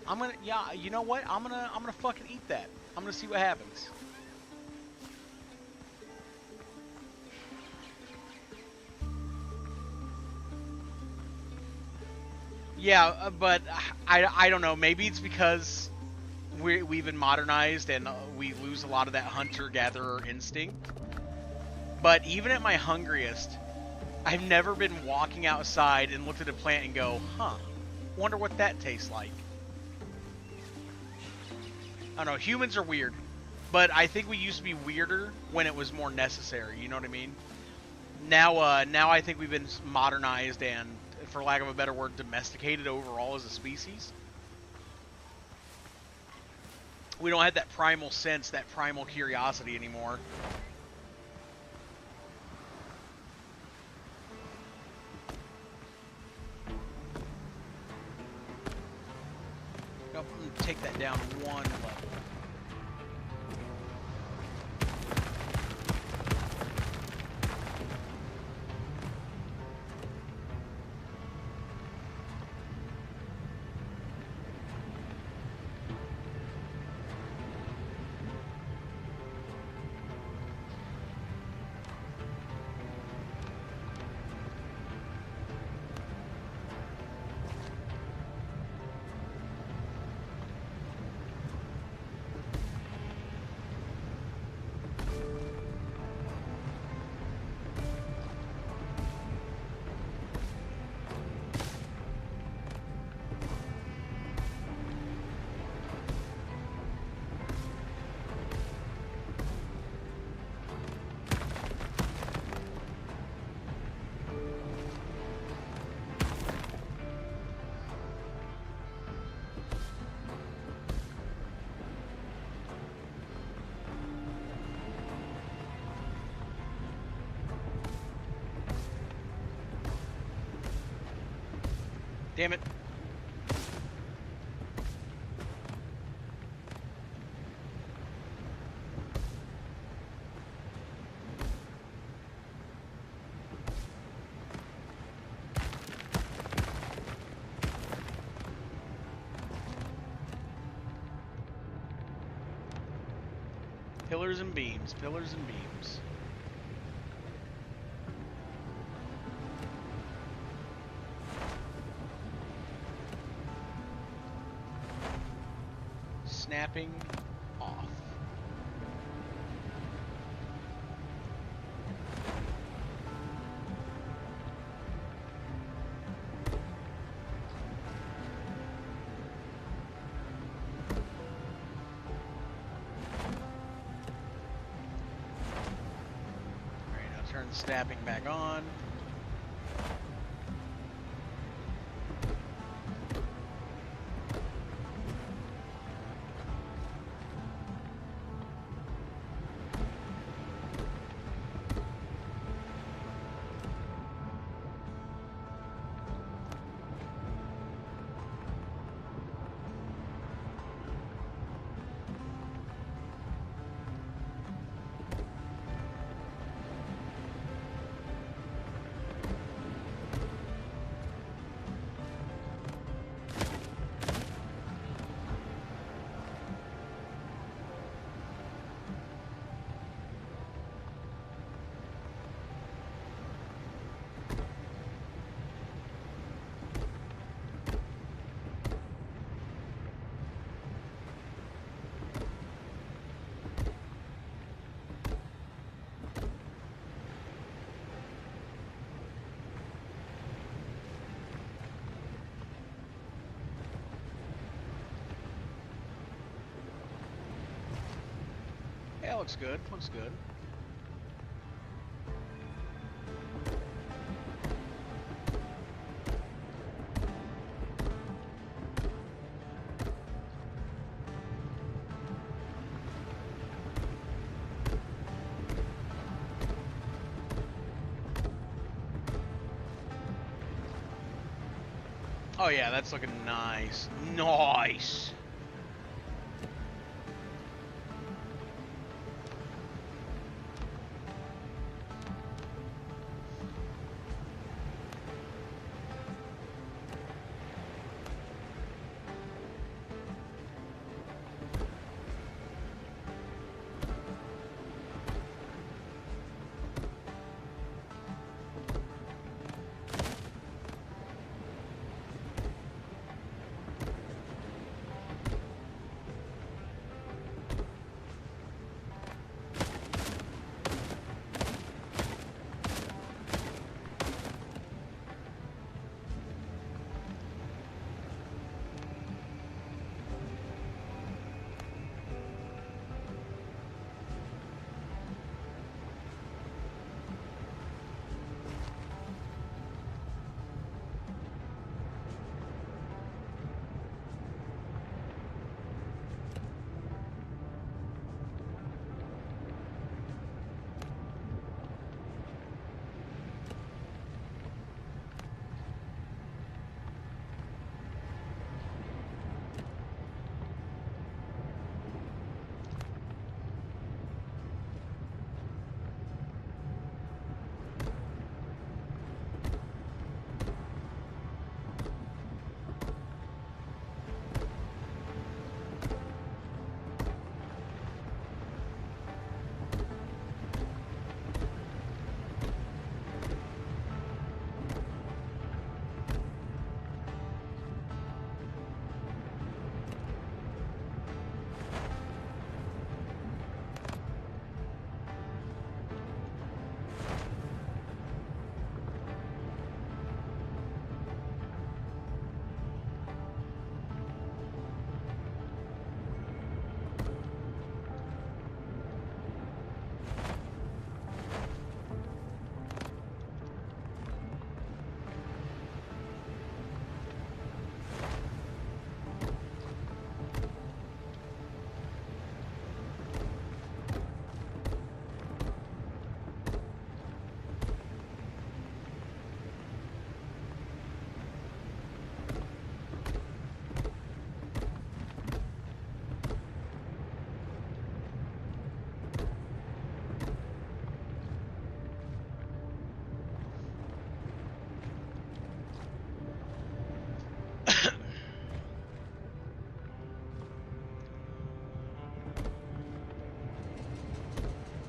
I'm gonna, yeah, you know what? I'm gonna fucking eat that. I'm gonna see what happens. Yeah, but I don't know. Maybe it's because we've been modernized and we lose a lot of that hunter-gatherer instinct. But even at my hungriest, I've never been walking outside and looked at a plant and go, huh, wonder what that tastes like. I don't know, humans are weird. But I think we used to be weirder when it was more necessary, you know what I mean? Now I think we've been modernized and, for lack of a better word, domesticated overall as a species. We don't have that primal sense, that primal curiosity anymore. Nope, I'm gonna take that down one level. Damn it. Pillars and beams, pillars and beams. Snapping off. Alright, now turn the snapping back on. Yeah, looks good. Looks good. Oh yeah, that's looking nice. Nice.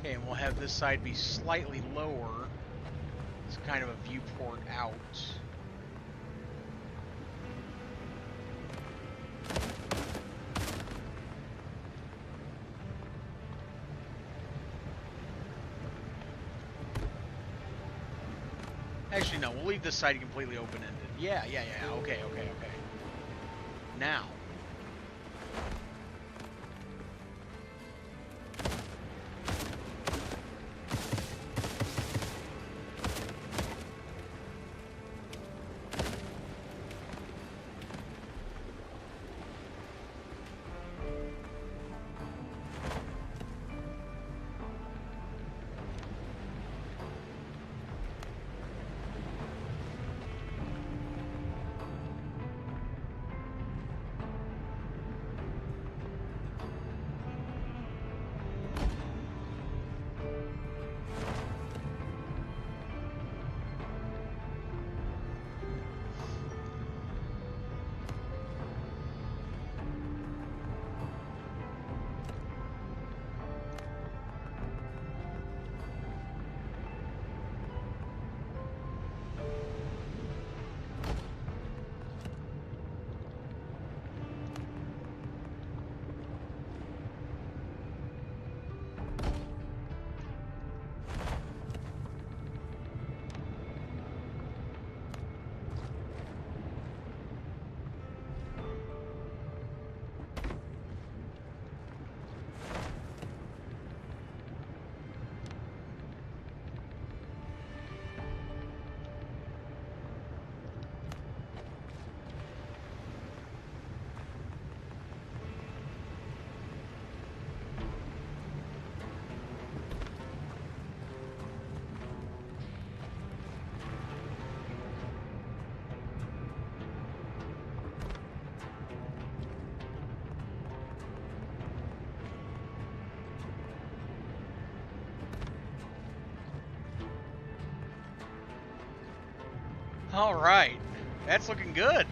Okay, and we'll have this side be slightly lower. It's kind of a viewport out. Actually, no, we'll leave this side completely open-ended. Yeah. Okay. Now. All right, that's looking good.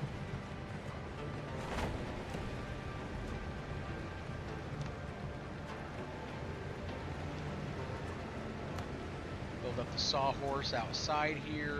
Build up the sawhorse outside here.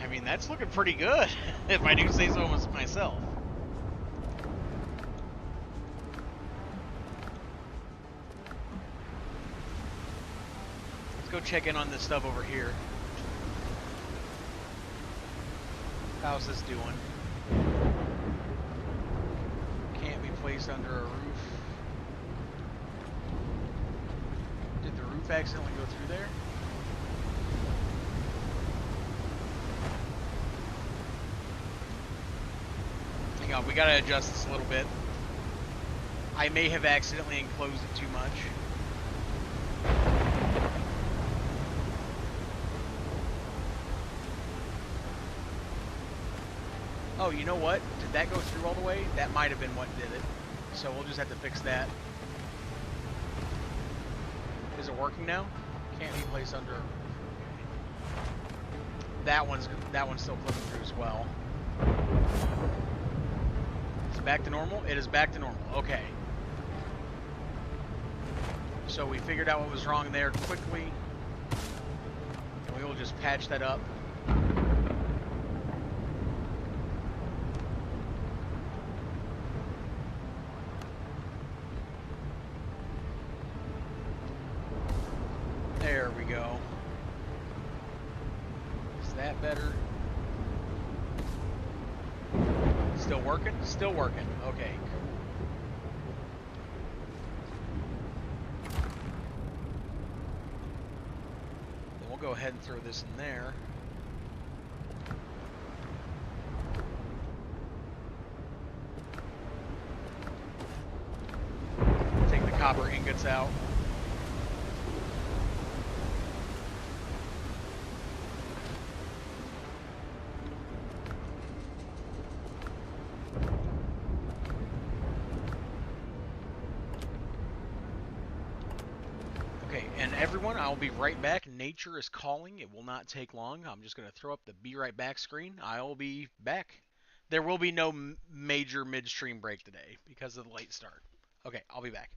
I mean, that's looking pretty good, if I do say so myself. Let's go check in on this stuff over here. How's this doing? Can't be placed under a roof. Did the roof accidentally go through there? Hang on, we gotta adjust this a little bit. I may have accidentally enclosed it too much. Oh, you know what? Did that go through all the way? That might have been what did it. So we'll just have to fix that. Is it working now? Can't be placed under. That one's still clicking through as well. Is it back to normal? It is back to normal. Okay. So we figured out what was wrong there quickly, and we will just patch that up. There we go. Is that better? Still working? Still working. Okay, cool. Then we'll go ahead and throw this in there. Take the copper ingots out. Okay, and everyone, I'll be right back. Nature is calling. It will not take long. I'm just going to throw up the be right back screen. I'll be back. There will be no major midstream break today because of the late start. Okay, I'll be back.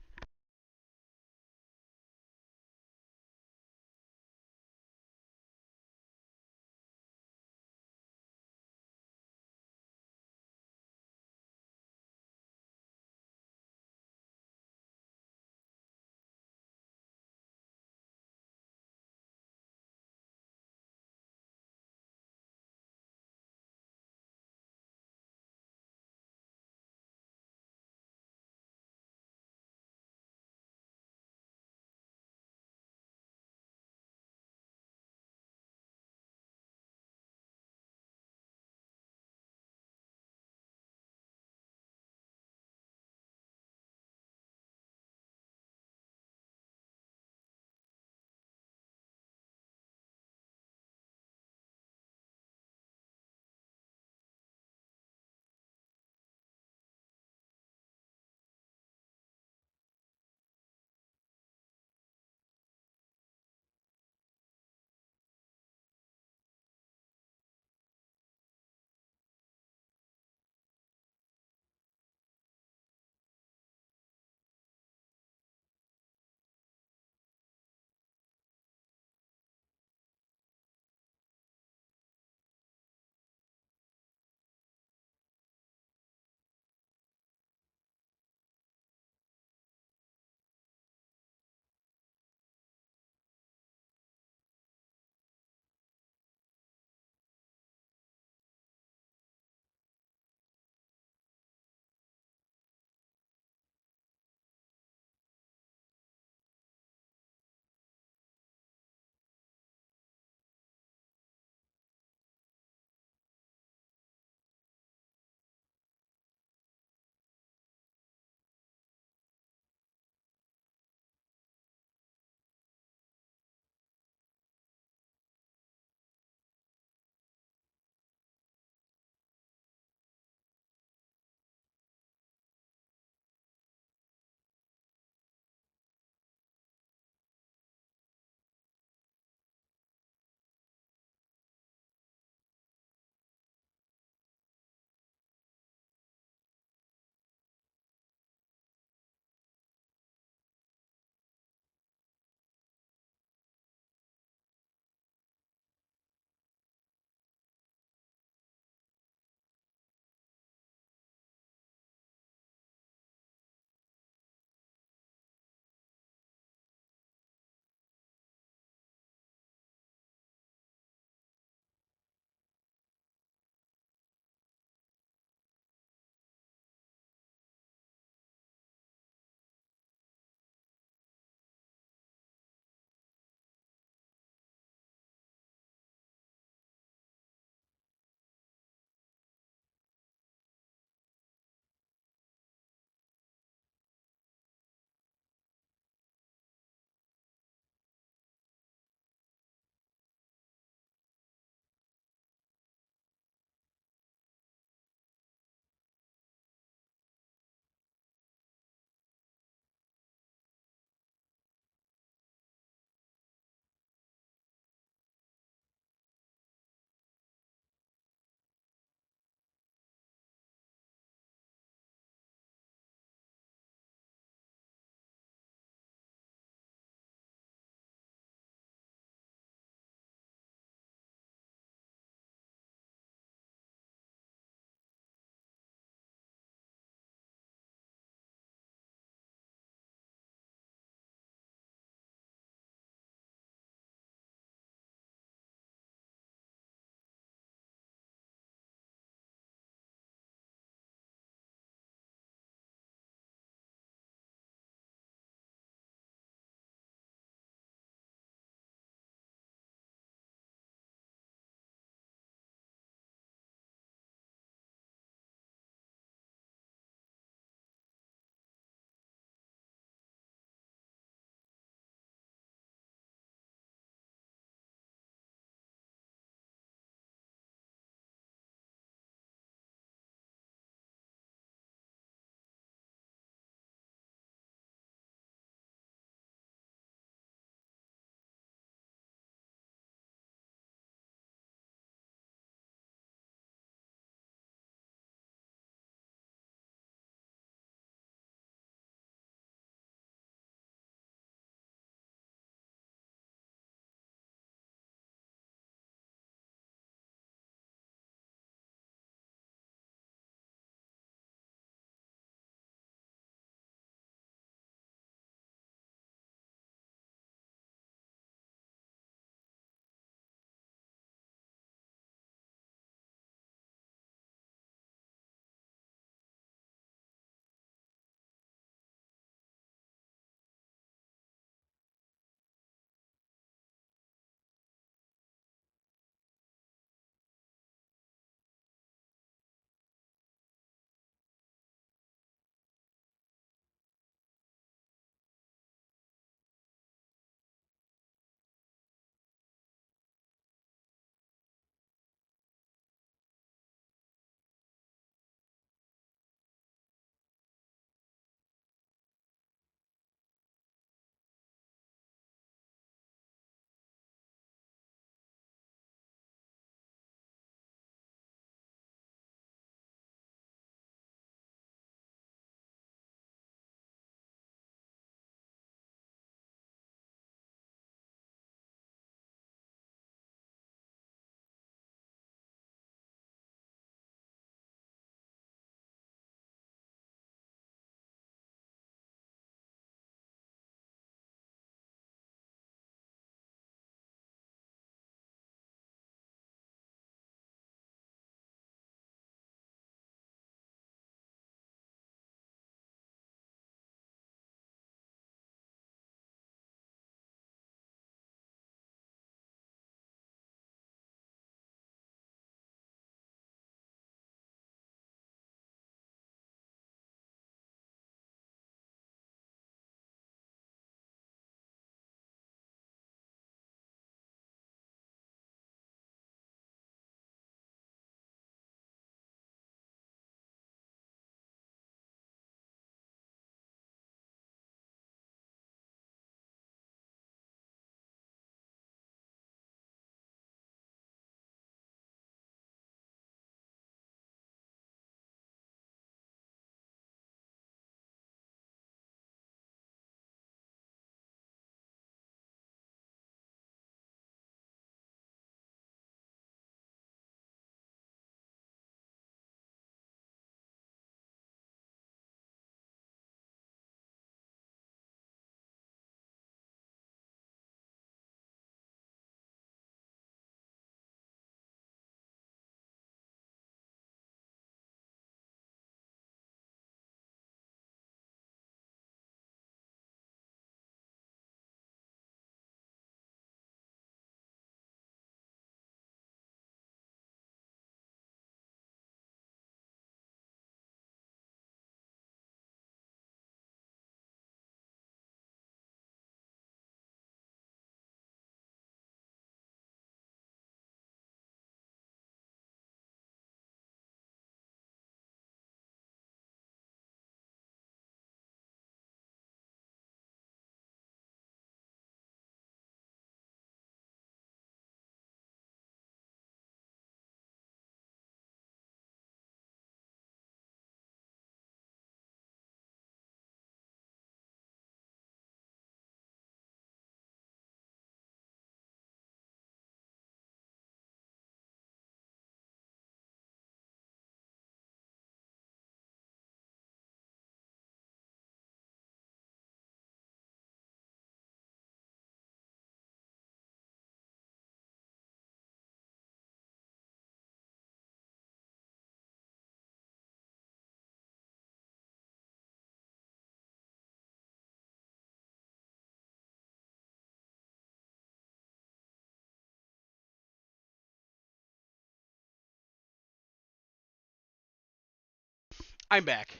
I'm back.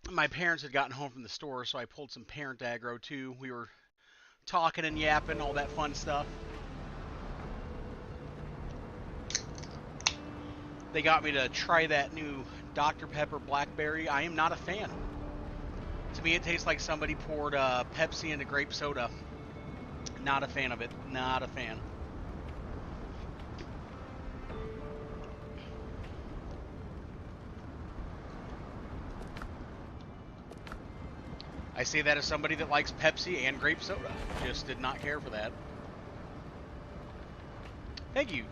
My parents had gotten home from the store, so I pulled some parent aggro too. We were talking and yapping, all that fun stuff. They got me to try that new Dr. Pepper Blackberry. I am not a fan. To me, it tastes like somebody poured Pepsi into grape soda. Not a fan of it. Not a fan. I say that as somebody that likes Pepsi and grape soda. Just did not care for that. Thank you.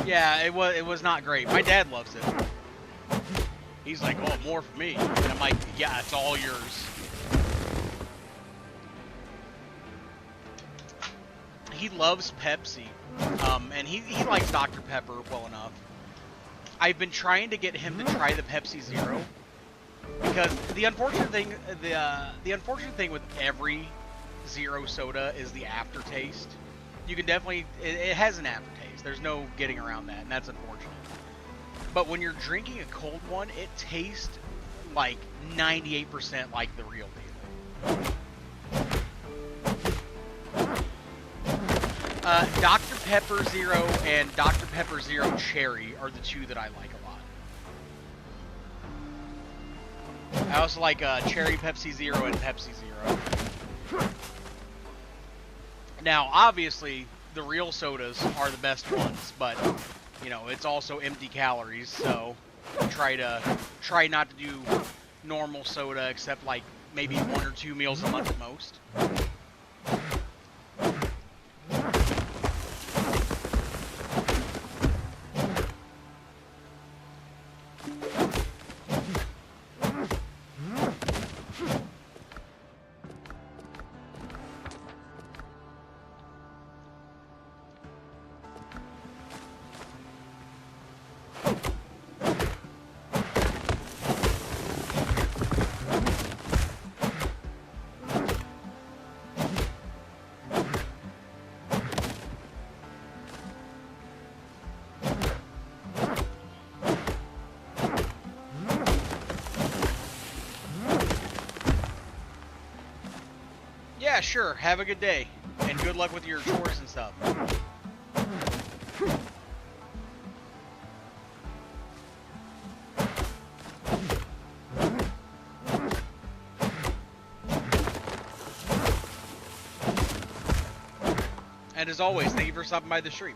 Yeah, it was not great. My dad loves it. He's like, oh, more for me. And I'm like, yeah, it's all yours. He loves Pepsi, and he likes Dr. Pepper well enough. I've been trying to get him to try the Pepsi Zero because the unfortunate thing with every zero soda is the aftertaste. You can definitely it has an aftertaste. There's no getting around that, and that's unfortunate. But when you're drinking a cold one, it tastes like 98% like the real deal. Dr. Pepper Zero and Dr. Pepper Zero Cherry are the two that I like a lot. I also like Cherry Pepsi Zero and Pepsi Zero. Now, obviously, the real sodas are the best ones, but you know, it's also empty calories, so try not to do normal soda except like maybe 1 or 2 meals a month at most. Yeah, sure. Have a good day. And good luck with your chores and stuff. And as always, thank you for stopping by the stream.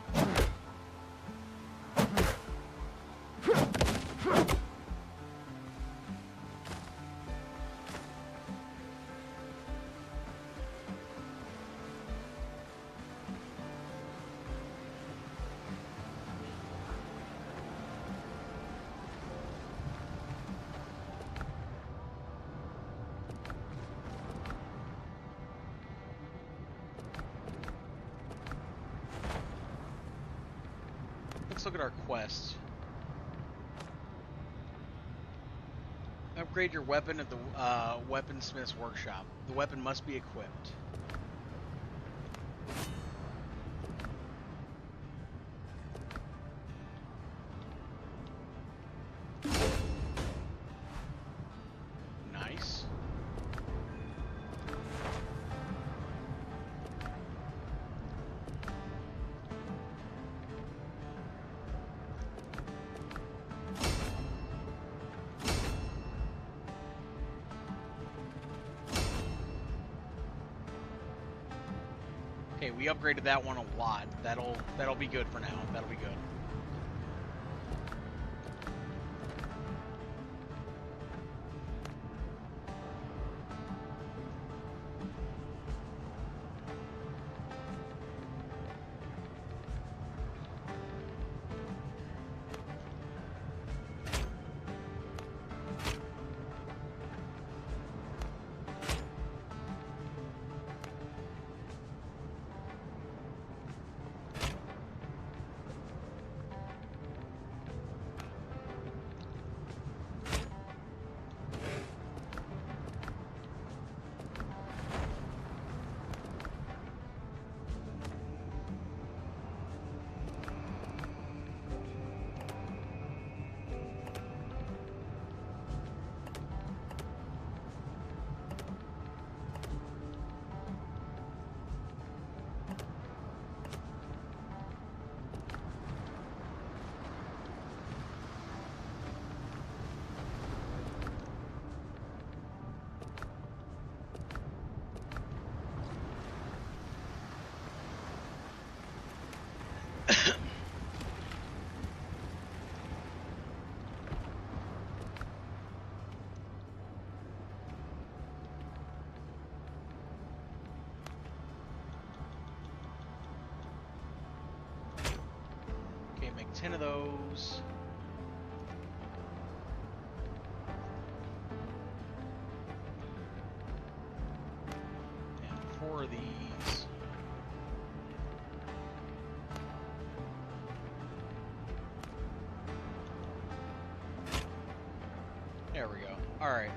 Let's look at our quest. Upgrade your weapon at the weaponsmith's workshop. The weapon must be equipped. Nice. Okay, we upgraded that one a lot. That'll be good for now. That'll be good. 10 of those. And 4 of these. There we go. Alright.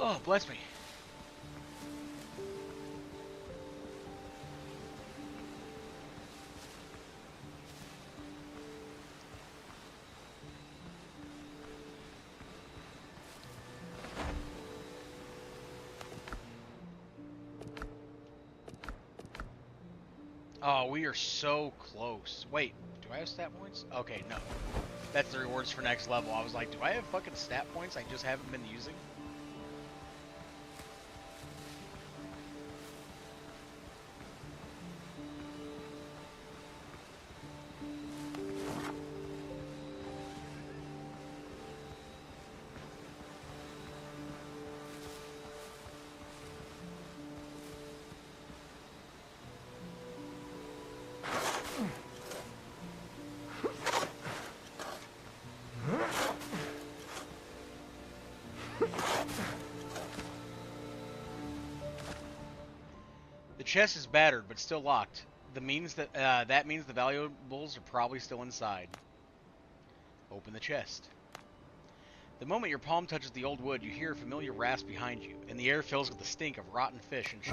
Oh, bless me. Oh, we are so close. Wait, do I have stat points? Okay, no. That's the rewards for next level. I was like, do I have fucking stat points I just haven't been using? The chest is battered, but still locked. That means the valuables are probably still inside. Open the chest. The moment your palm touches the old wood, you hear a familiar rasp behind you, and the air fills with the stink of rotten fish and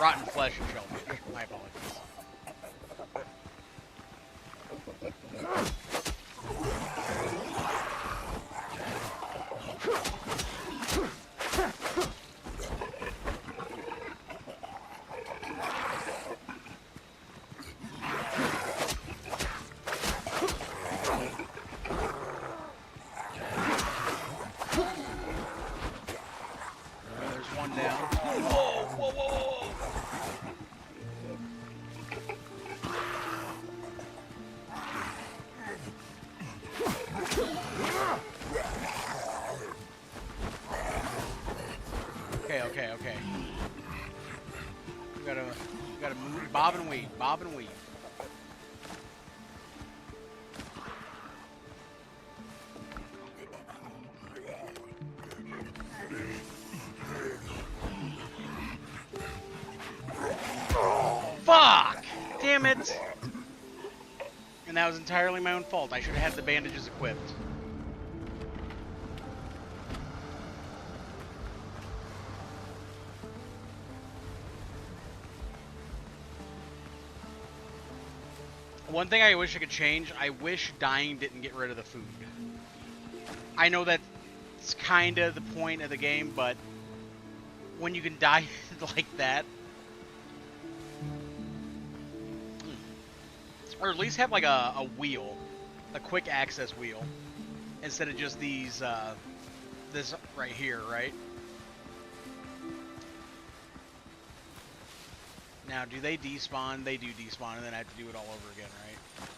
rotten flesh and shellfish. My apologies. Okay. We gotta move, bob and weave. Fuck! Damn it! And that was entirely my own fault. I should have had the bandages equipped. One thing I wish I could change, I wish dying didn't get rid of the food. I know that's kind of the point of the game, but when you can die like that, or at least have like a wheel, a quick access wheel, instead of just these, this right here, right? Now, do they despawn? They do despawn, and then I have to do it all over again, right?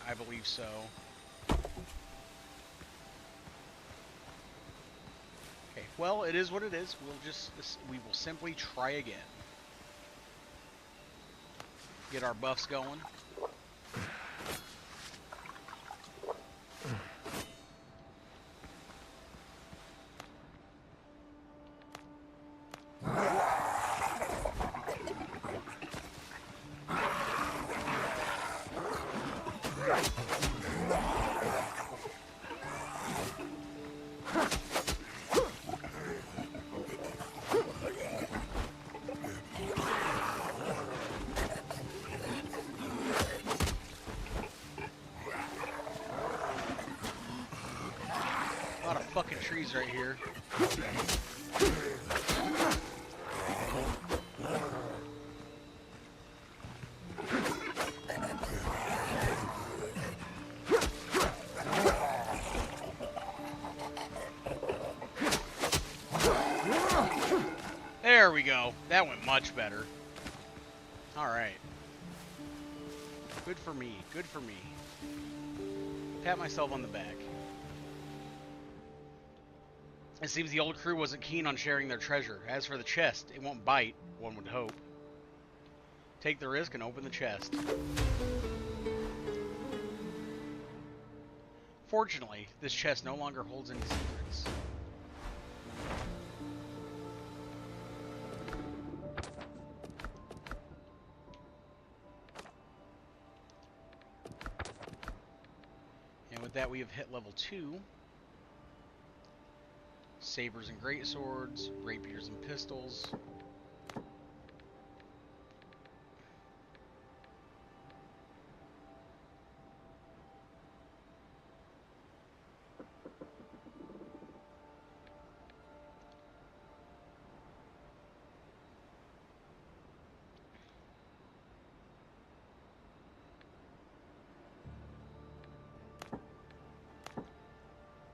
I believe so. Okay, well, it is what it is. We will simply try again. Get our buffs going. fucking trees right here. There we go. That went much better. Alright. Good for me. Good for me. Pat myself on the back. It seems the old crew wasn't keen on sharing their treasure. As for the chest, it won't bite, one would hope. Take the risk and open the chest. Fortunately, this chest no longer holds any secrets. And with that, we have hit level 2. Sabers and greatswords, rapiers and pistols.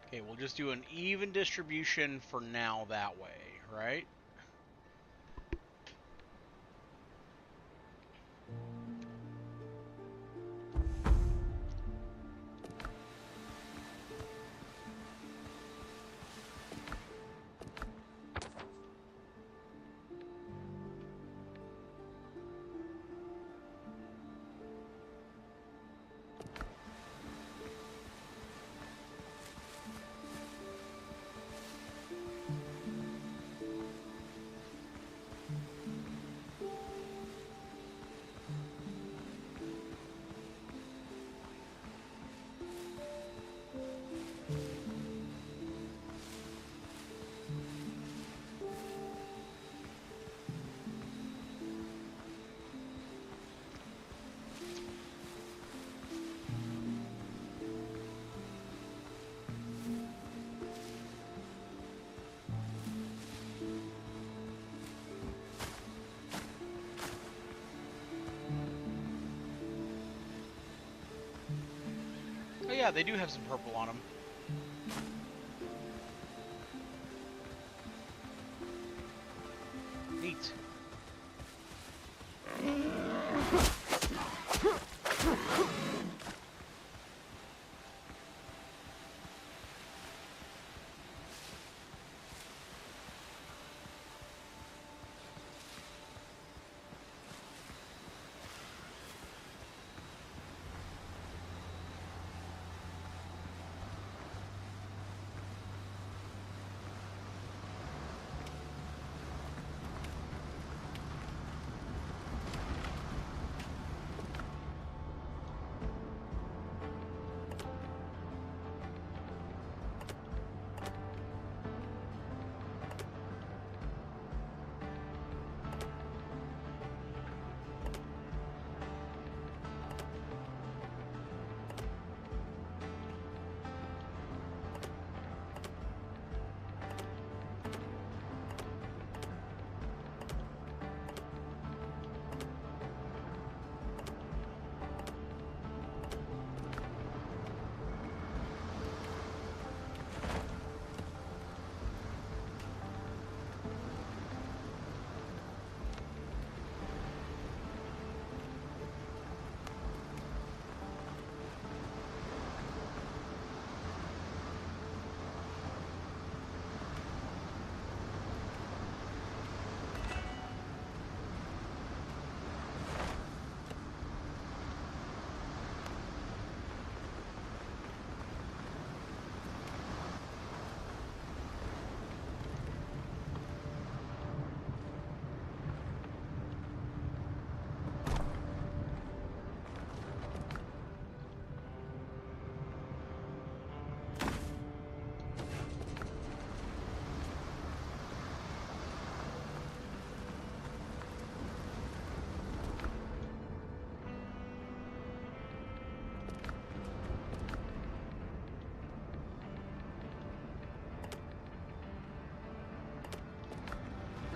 Okay, we'll just do an even distribution for now that way, right? Oh yeah, they do have some purple on them. Neat.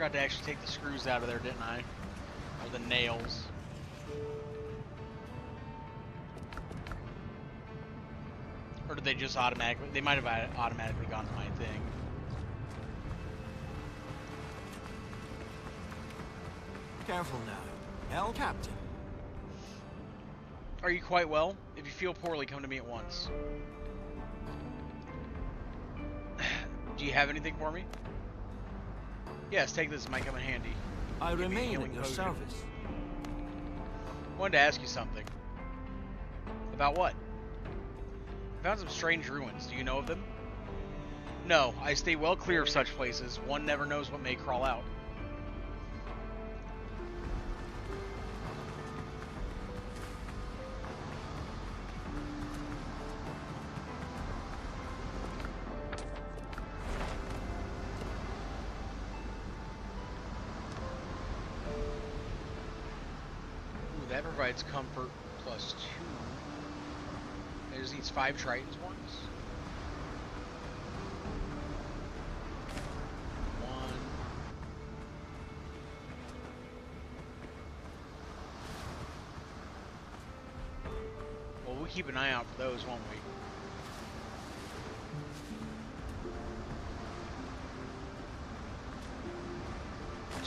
forgot to actually take the screws out of there, didn't I? Or the nails. Or did they just automatically... They might have automatically gone to my thing. Careful now. El Captain. Are you quite well? If you feel poorly, come to me at once. Do you have anything for me? Yes, take this. It might come in handy. I Give me a remain healing at your potion. service. Wanted to ask you something. About what? I found some strange ruins. Do you know of them? No, I stay well clear of such places. One never knows what may crawl out. Ooh, that provides comfort plus 2. It just eats 5 tritons once. 1. Well, we'll keep an eye out for those, won't we?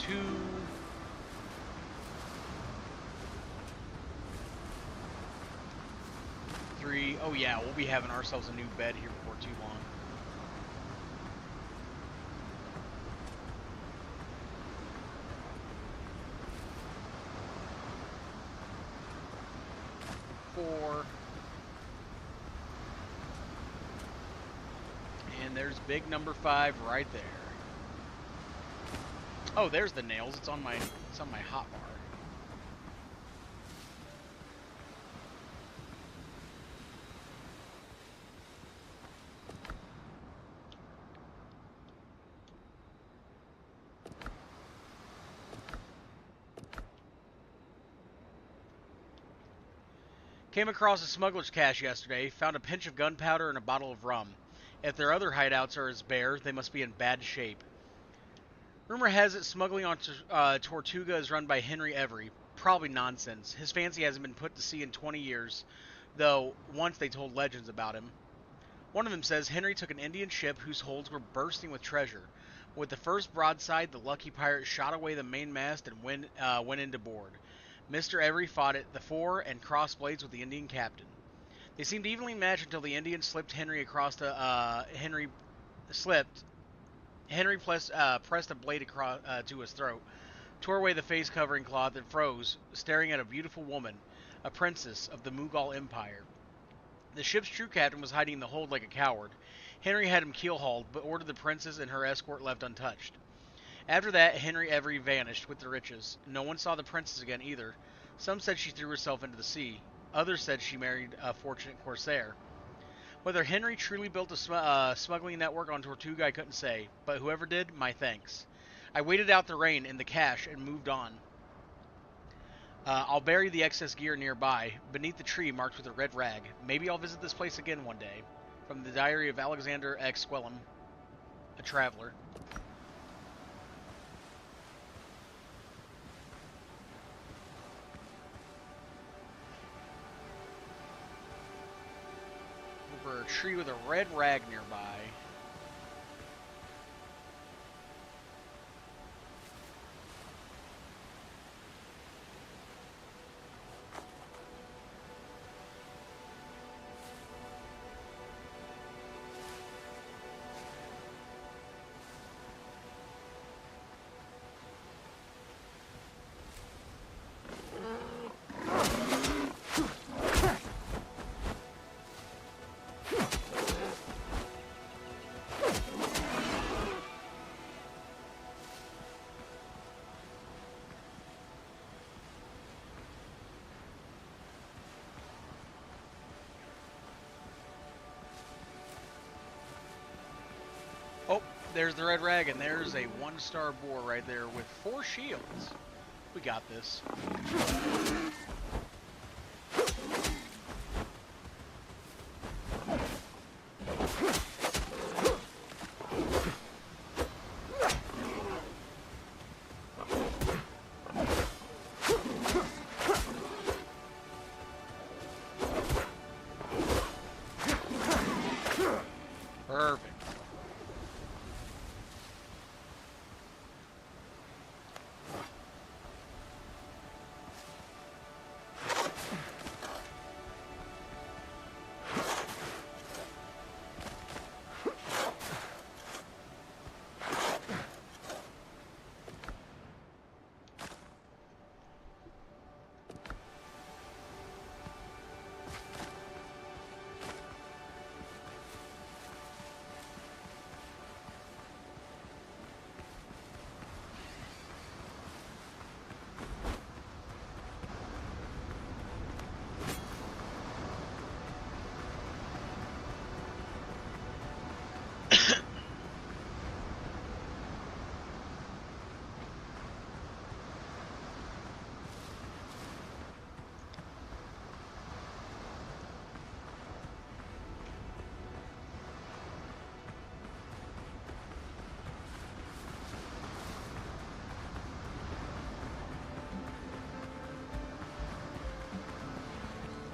2. 3. Oh yeah, we'll be having ourselves a new bed here before too long. 4. And there's big number 5 right there. Oh, there's the nails. It's on my hot bar. Came across a smuggler's cache yesterday, found a pinch of gunpowder and a bottle of rum. If their other hideouts are as bare, they must be in bad shape. Rumor has it smuggling on Tortuga is run by Henry Every. Probably nonsense. His fancy hasn't been put to sea in 20 years, though once they told legends about him. One of them says Henry took an Indian ship whose holds were bursting with treasure. With the first broadside, the lucky pirate shot away the mainmast and went into board. Mr. Every fought at the fore and crossed blades with the Indian captain. They seemed evenly matched until the Indian slipped Henry across the Henry pressed a blade across to his throat, tore away the face covering cloth, and froze, staring at a beautiful woman, a princess of the Mughal Empire. The ship's true captain was hiding in the hold like a coward. Henry had him keel-hauled, but ordered the princess and her escort left untouched. After that, Henry Every vanished with the riches. No one saw the princess again either. Some said she threw herself into the sea. Others said she married a fortunate corsair. Whether Henry truly built a smuggling network on Tortuga, I couldn't say, but whoever did, my thanks. I waited out the rain in the cache and moved on. I'll bury the excess gear nearby, beneath the tree marked with a red rag. Maybe I'll visit this place again one day. From the diary of Alexander X. Squellum, a traveler. Over a tree with a red rag nearby. Oh, there's the red rag, and there's a 1-star boar right there with 4 shields. We got this. Perfect.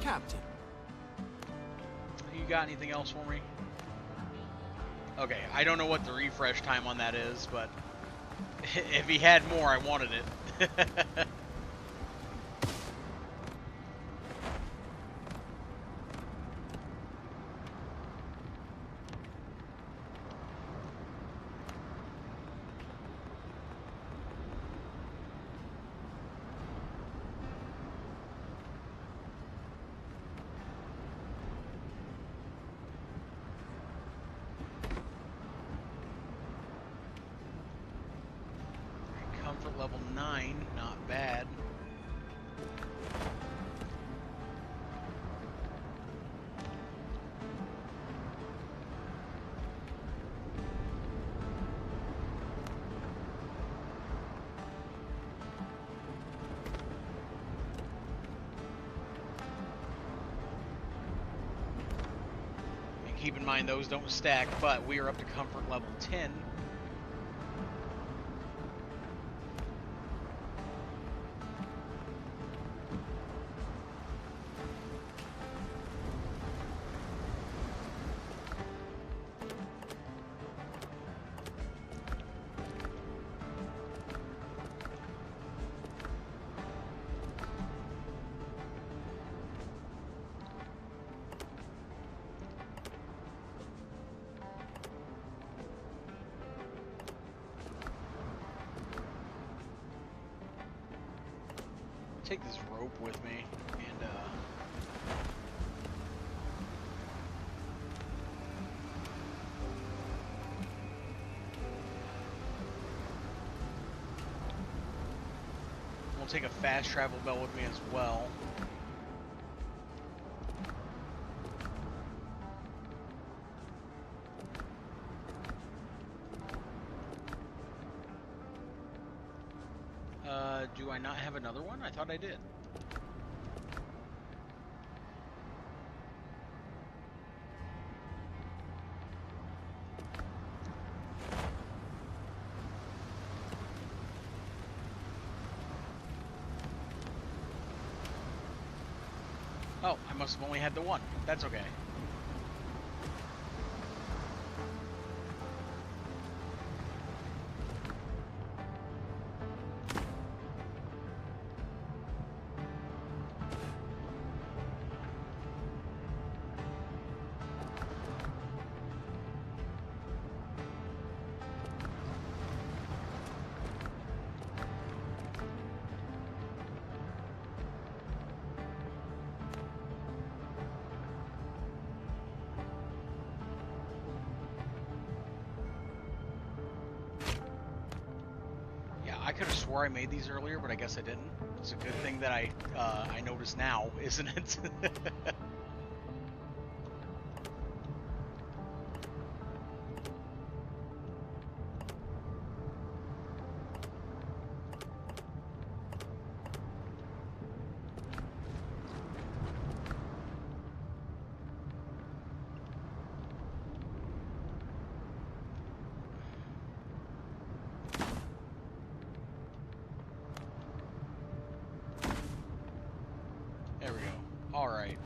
Captain. You got anything else for me? Okay, I don't know what the refresh time on that is, but if he had more, I wanted it. Comfort level 9, not bad. And keep in mind those don't stack, but we are up to comfort level 10. Take this rope with me, and we'll take a fast travel bell with me as well. Do I not have another one? I thought I did. Oh, I must have only had the one. That's okay. I could have swore I made these earlier, but I guess I didn't. It's a good thing that I notice now, isn't it? There we go. All right.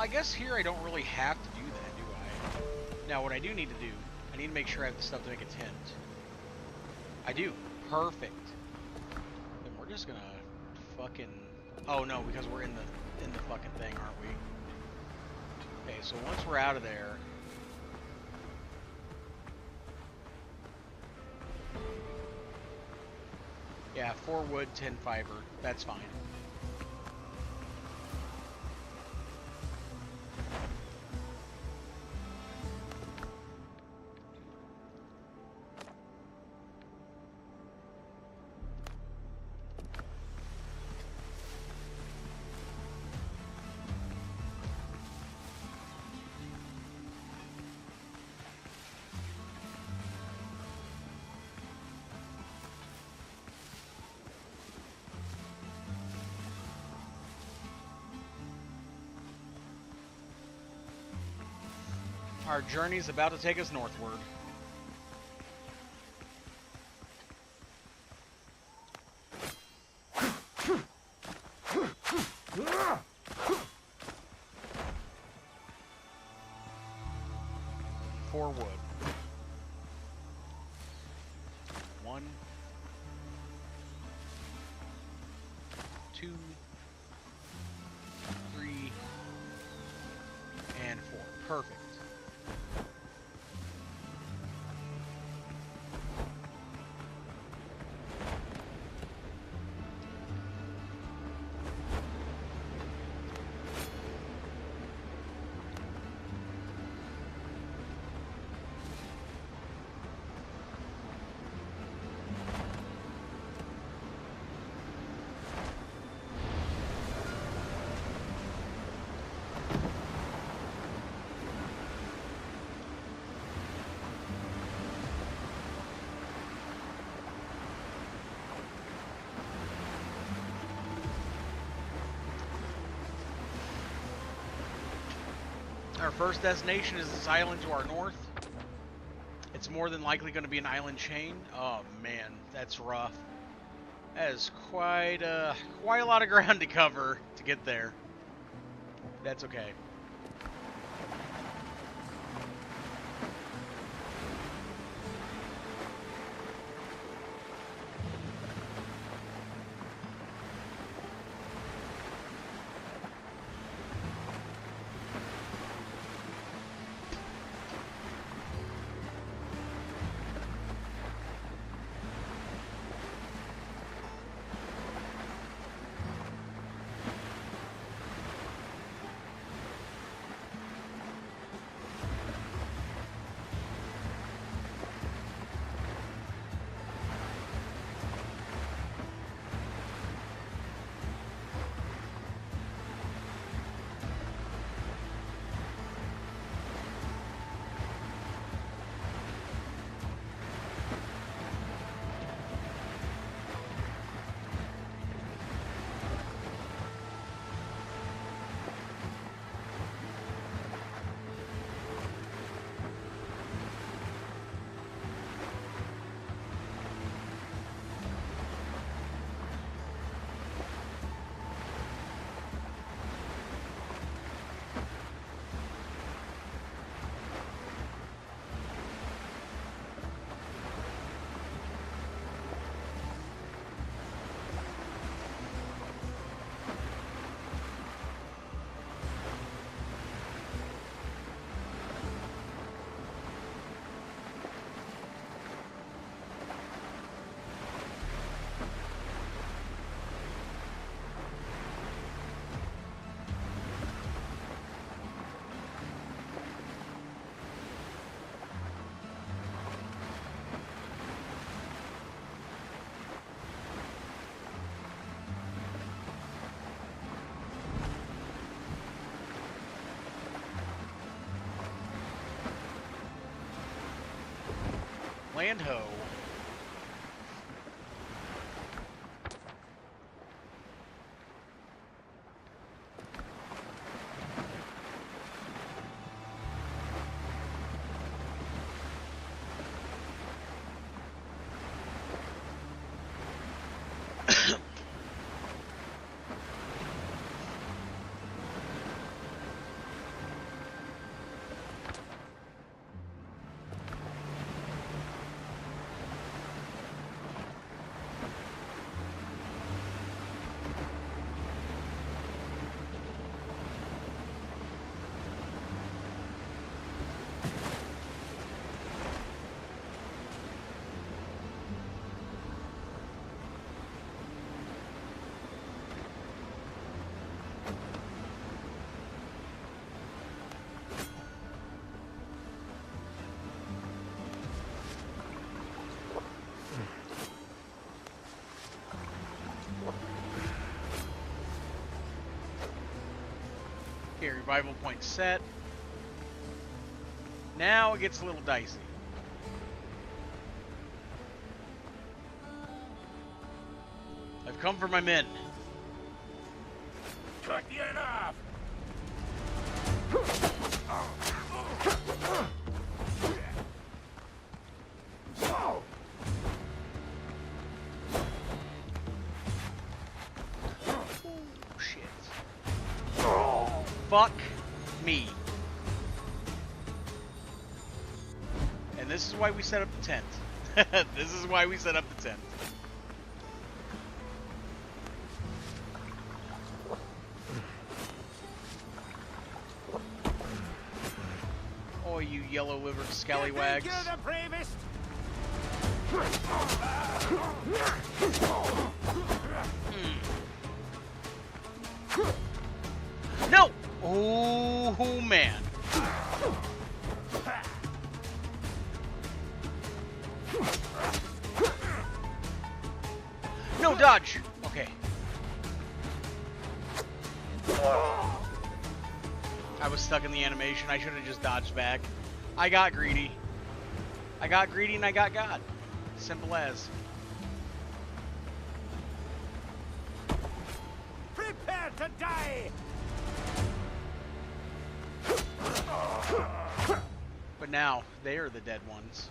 I guess here I don't really have to do that, do I? Now, what I do need to do, I need to make sure I have the stuff to make a tent. I do. Perfect. Then we're just gonna fucking... Oh, no, because we're in the fucking thing, aren't we? Okay, so once we're out of there... Yeah, 4 wood, 10 fiber. That's fine. Our journey's about to take us northward. Four wood. 1, 2, 3, and 4. Perfect. Our first destination is this island to our north. It's more than likely going to be an island chain. Oh man, that's rough. That is quite a lot of ground to cover to get there. That's okay. Land ho. Survival point set. Now it gets a little dicey. I've come for my men. Cut the end off! Shit. Fuck me. And this is why we set up the tent. This is why we set up the tent. Oh, you yellow-livered scallywags. You're the bravest! No! Oh, man. No, dodge! Okay. I was stuck in the animation. I should have just dodged back. I got greedy. I got greedy and I got God. Simple as. Prepare to die! But now, they are the dead ones.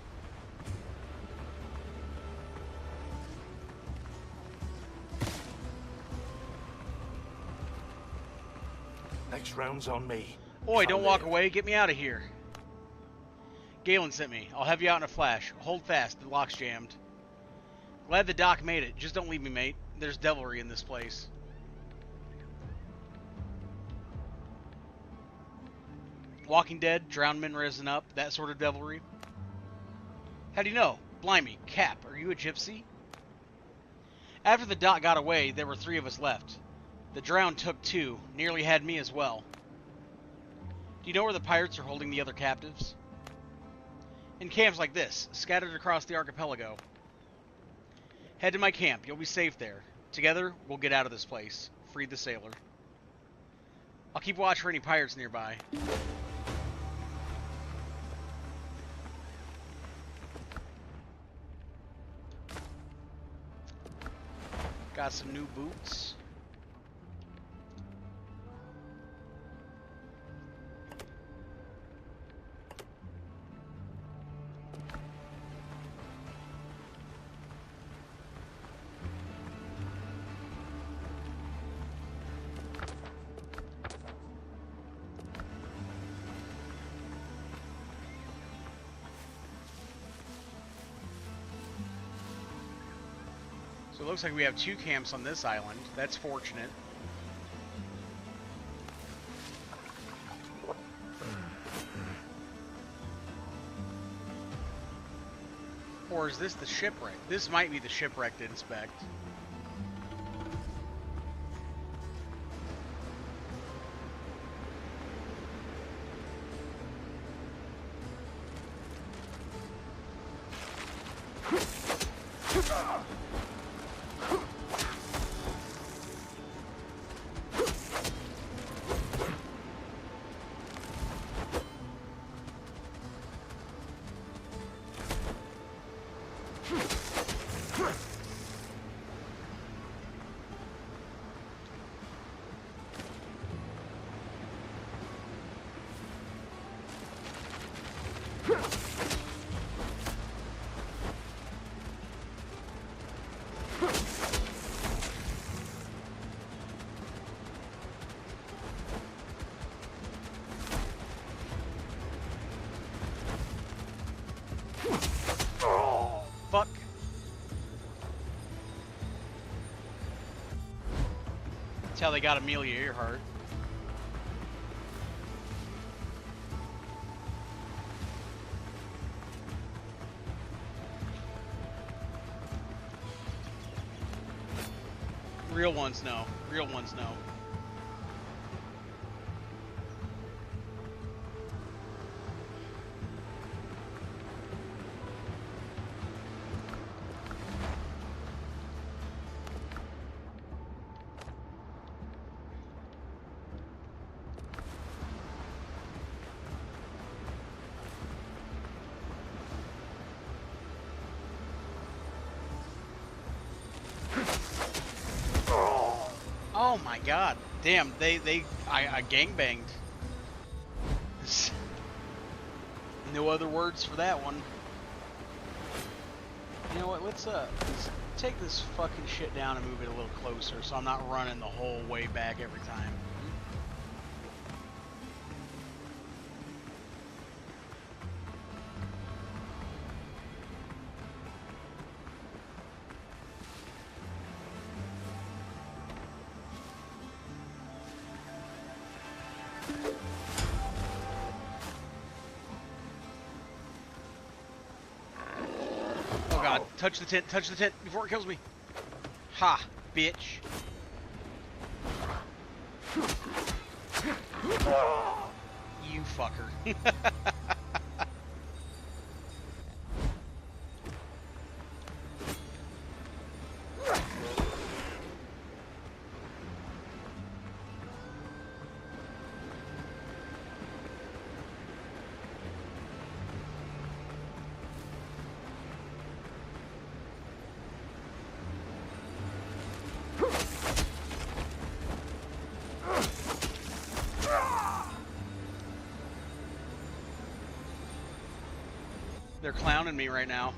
Next round's on me. Oi, don't walk away. Get me out of here. Galen sent me. I'll have you out in a flash. Hold fast. The lock's jammed. Glad the doc made it. Just don't leave me, mate. There's devilry in this place. Walking Dead, drowned men risen up, that sort of devilry. How do you know? Blimey, Cap, are you a gypsy? After the doc got away, there were 3 of us left. The drowned took 2, nearly had me as well. Do you know where the pirates are holding the other captives? In camps like this, scattered across the archipelago. Head to my camp, you'll be safe there. Together, we'll get out of this place. Free the sailor. I'll keep watch for any pirates nearby. Got some new boots. So it looks like we have 2 camps on this island. That's fortunate. Or is this the shipwreck? This might be the shipwreck to inspect. Fuck. That's how they got Amelia Earhart. Real ones know. Real ones know. Oh my god. Damn, I gangbanged. No other words for that one. You know what, let's take this fucking shit down and move it a little closer so I'm not running the whole way back every time. Oh god, touch the tent before it kills me. Ha, bitch. You fucker. They're clowning me right now.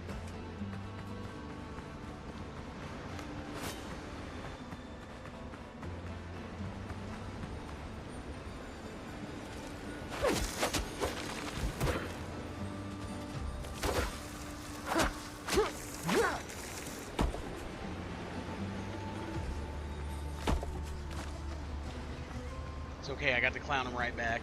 It's okay, I got to clown them right back.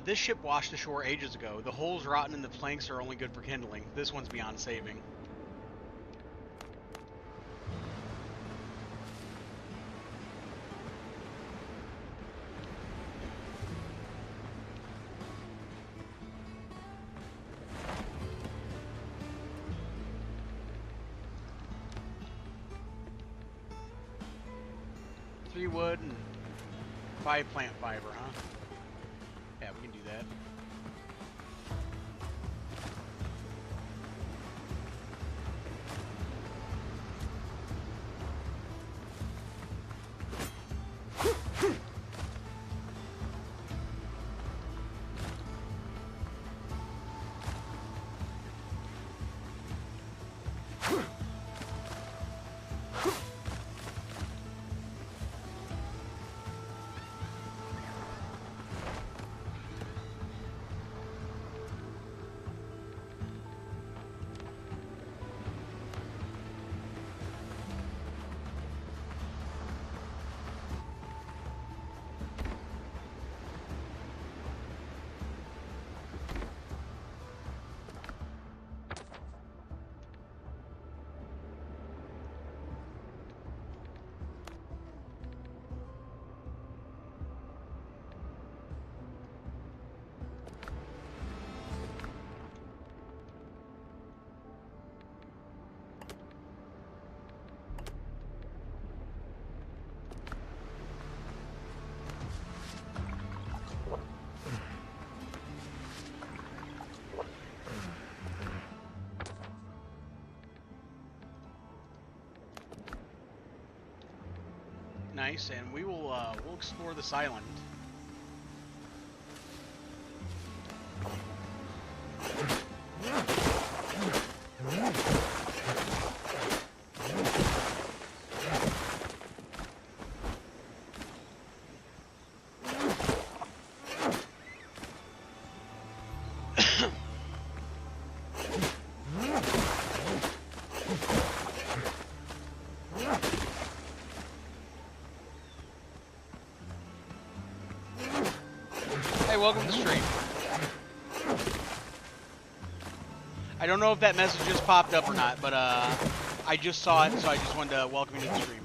This ship washed ashore ages ago. The holes rotten in the planks are only good for kindling. This one's beyond saving. Three wood and 5 plant fiber, huh? Yeah, we can do that. Nice, and we'll explore this island. Hey, welcome to the stream. I don't know if that message just popped up or not, but I just saw it, so I just wanted to welcome you to the stream.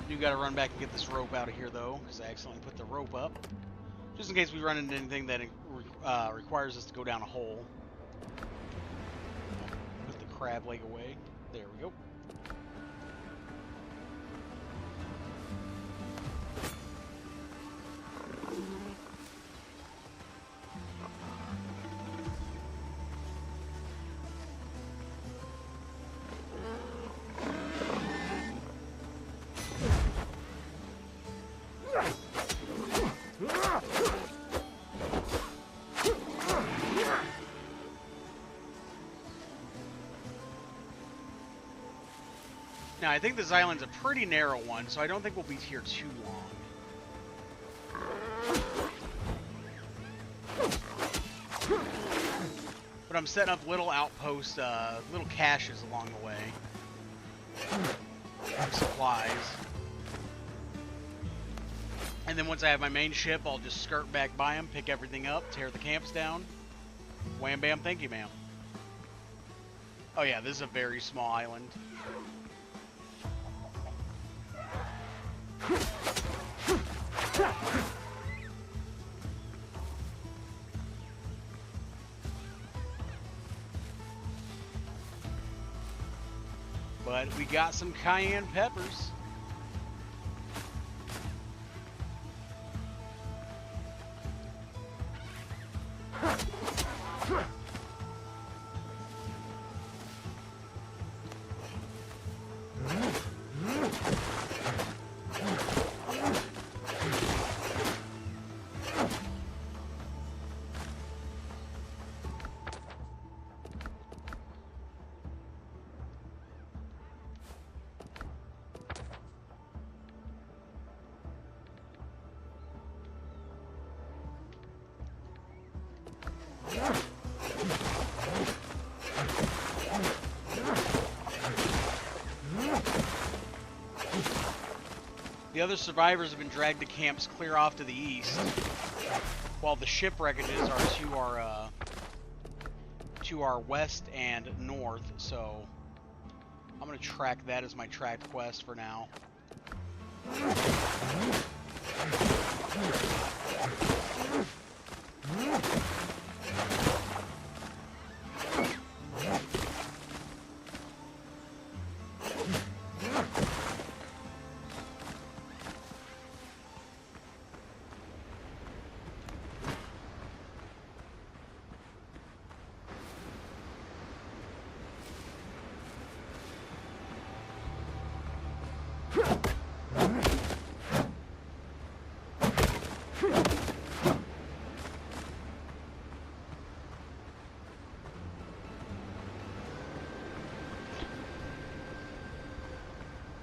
Do gotta run back and get this rope out of here, though, because I accidentally put the rope up. Just in case we run into anything that requires us to go down a hole. crab leg away. There we go. Now, I think this island's a pretty narrow one, so I don't think we'll be here too long. But I'm setting up little outposts, little caches along the way. Of supplies. And then once I have my main ship, I'll just skirt back by them, pick everything up, tear the camps down. Wham bam, thank you, ma'am. Oh yeah, this is a very small island. But we got some cayenne peppers. The other survivors have been dragged to camps clear off to the east, while the shipwreckages are to our west and north. So I'm gonna track that as my tracked quest for now.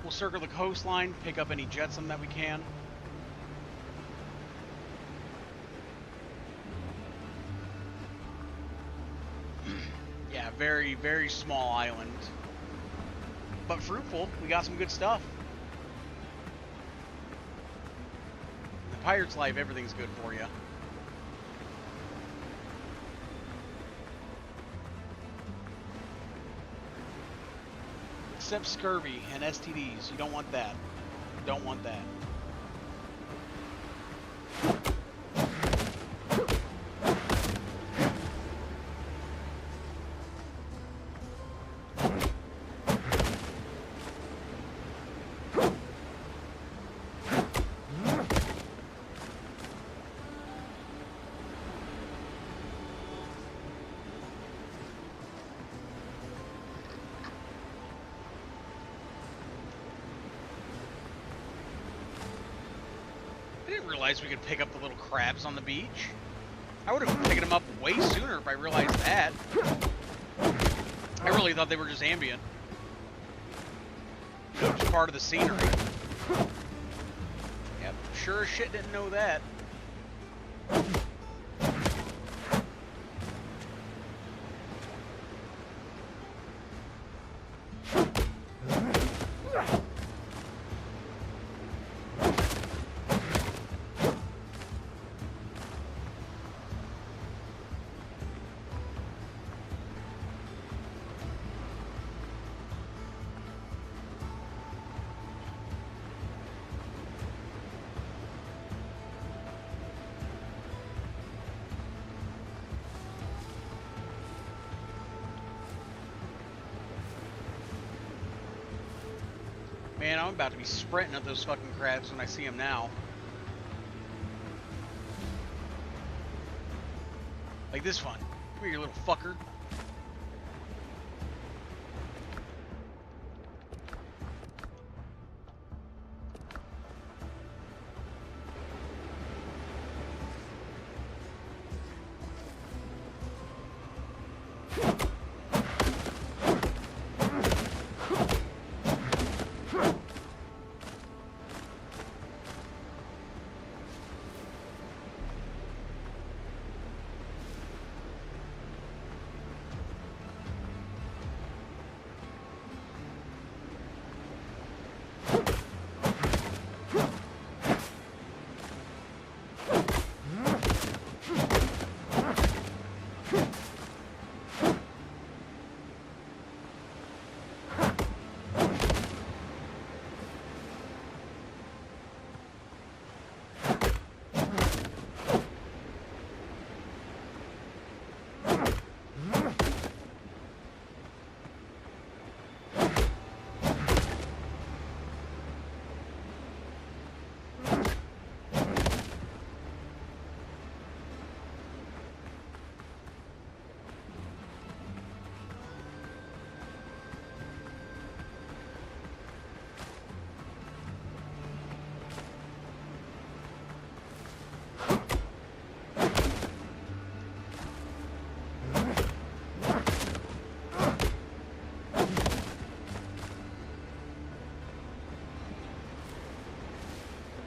We'll circle the coastline, pick up any jetsam that we can. Yeah, very, very small island. But fruitful. We got some good stuff. In the pirate's life, everything's good for you. Except scurvy and STDs. You don't want that. Don't want that. I didn't realize we could pick up the little crabs on the beach. I would have picked them up way sooner if I realized that. I really thought they were just ambient. Just part of the scenery. Yep, sure as shit didn't know that. Man, I'm about to be sprinting at those fucking crabs when I see them now. Like this one. Come here, you little fucker.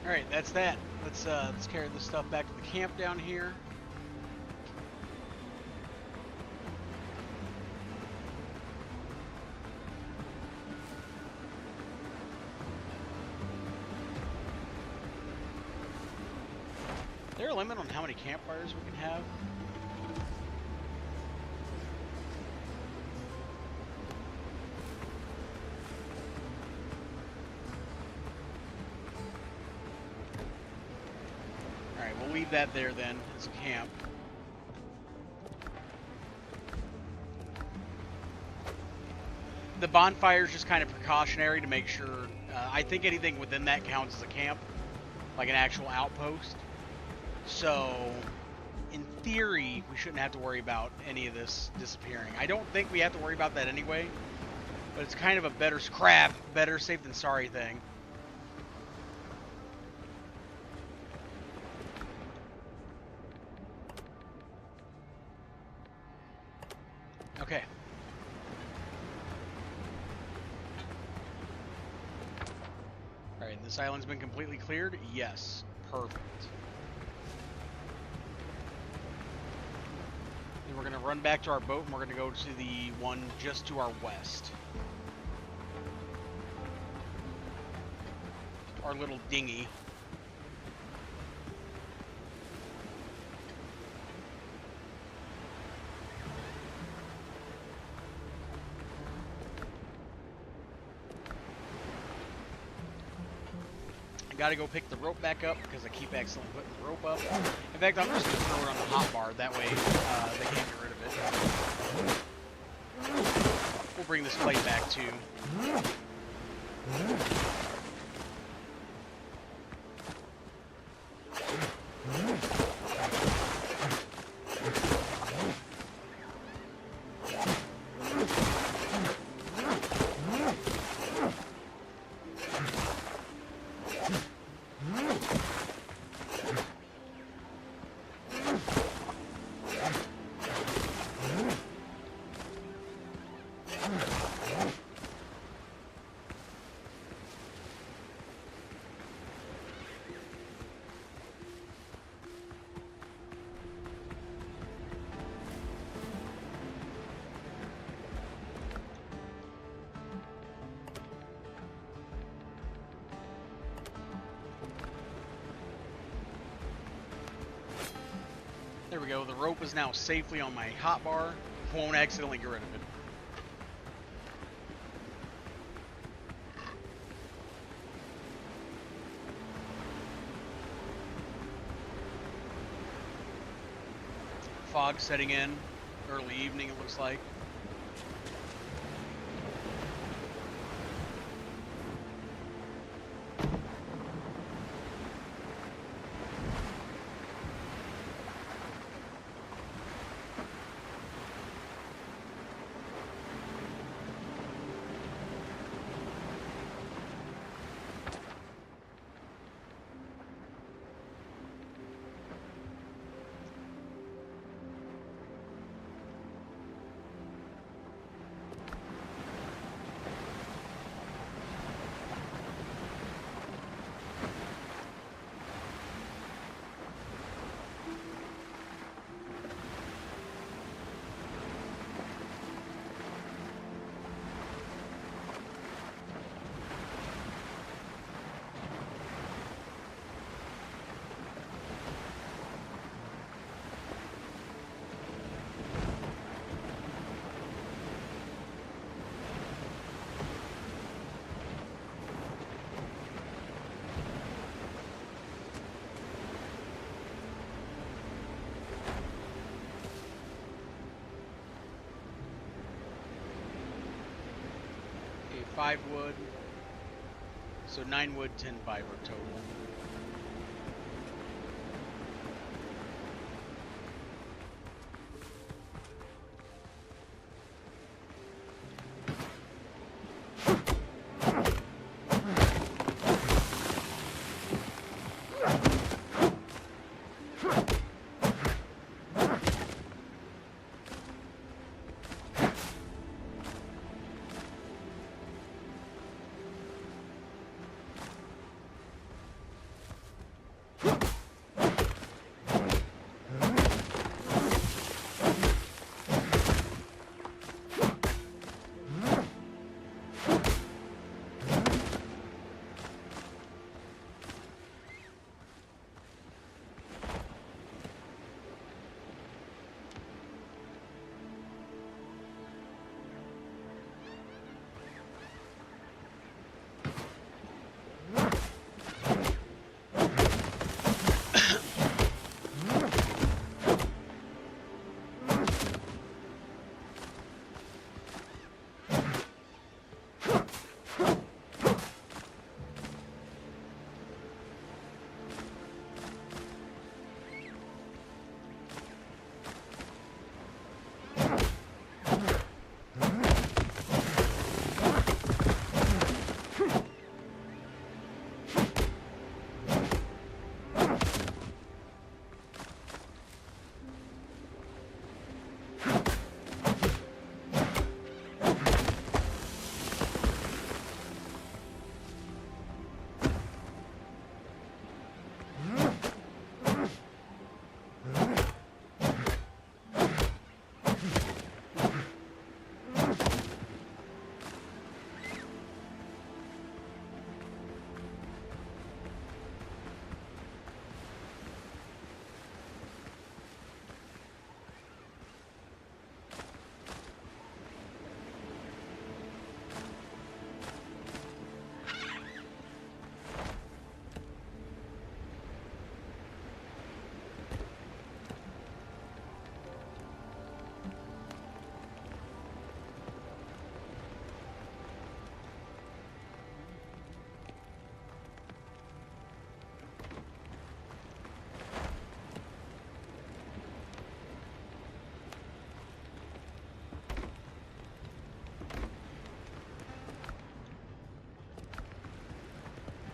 Alright, that's that. Let's carry this stuff back to the camp down here. Is there a limit on how many campfires we can have? Alright, we'll leave that there then as a camp. The bonfire is just kind of precautionary to make sure. I think anything within that counts as a camp, like an actual outpost. So, in theory, we shouldn't have to worry about any of this disappearing. I don't think we have to worry about that anyway, but it's kind of a better safe than sorry thing. Okay. Alright, this island's been completely cleared? Yes. Perfect. Then we're going to run back to our boat and we're going to go to the one just to our west. Our little dinghy. Gotta go pick the rope back up because I keep accidentally putting the rope up. In fact, I'm just gonna throw it on the hotbar. That way, they can't get rid of it. We'll bring this plate back too. There we go. The rope is now safely on my hotbar. Won't accidentally get rid of it. Fog setting in. Early evening, it looks like. 5 wood. So 9 wood, 10 fiber total.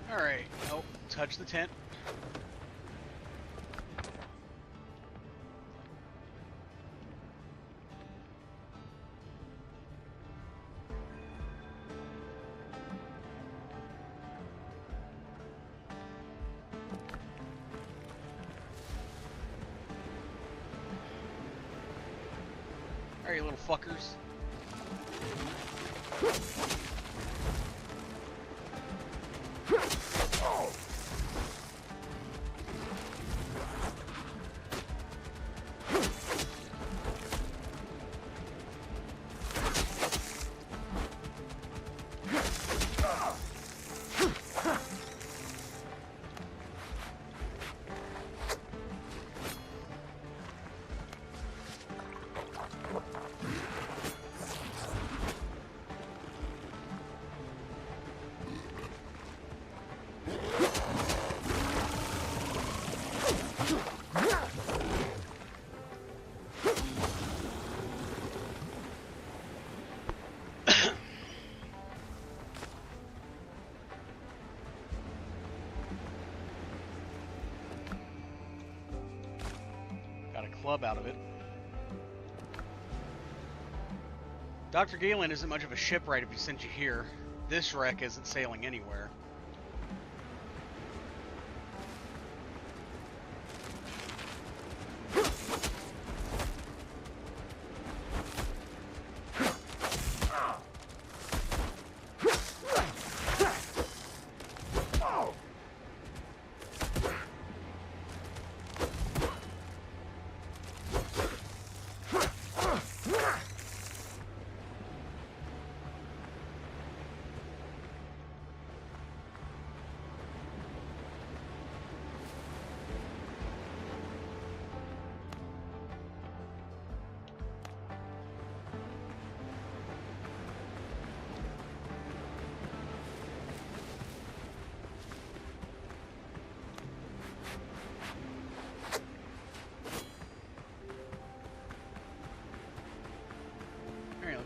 Alright, oh, touch the tent. Alright, you little fuckers. Club out of it. Dr. Galen isn't much of a shipwright if he sent you here. This wreck isn't sailing anywhere.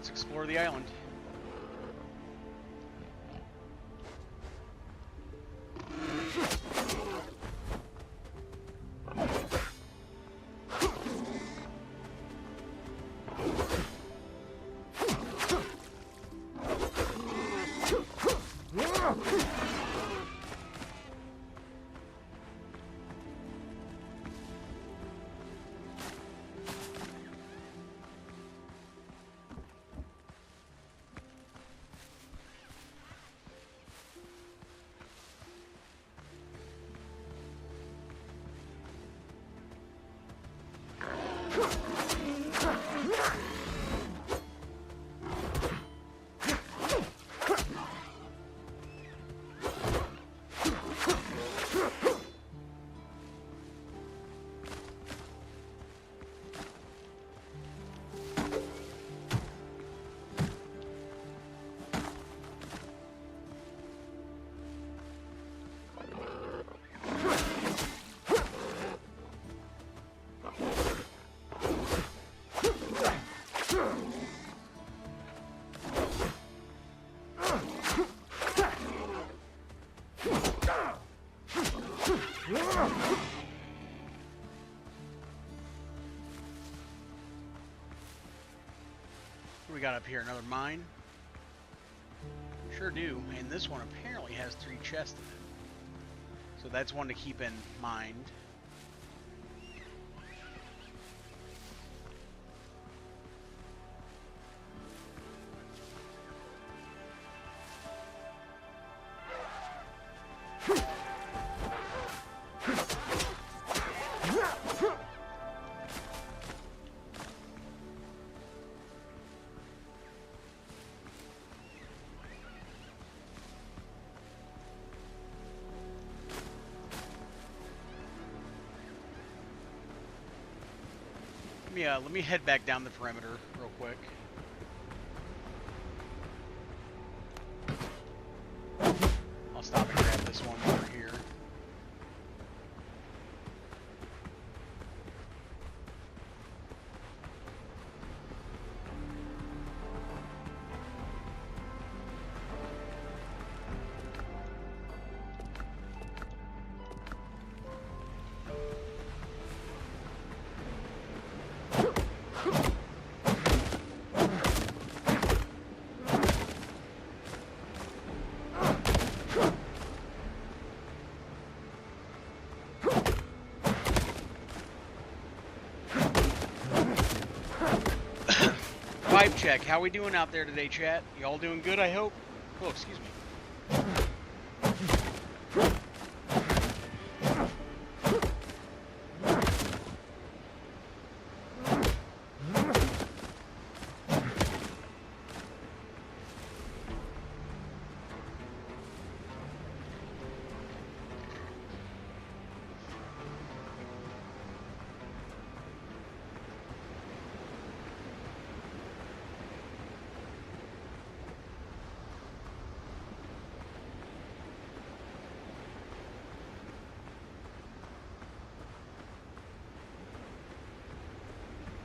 Let's explore the island. What we got up here? Another mine? Sure do. And this one apparently has 3 chests in it. So that's one to keep in mind. Let me head back down the perimeter real quick. I'll stop and grab this one over here. Vibe check. How we doing out there today, chat? Y'all doing good, I hope? Oh, excuse me.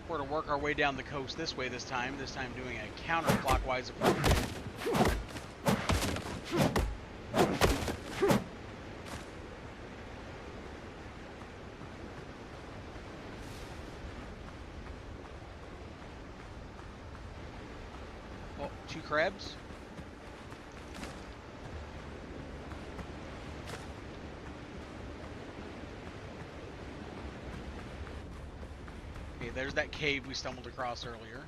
We're to work our way down the coast this way this time doing a counterclockwise approach. Oh, 2 crabs. There's that cave we stumbled across earlier.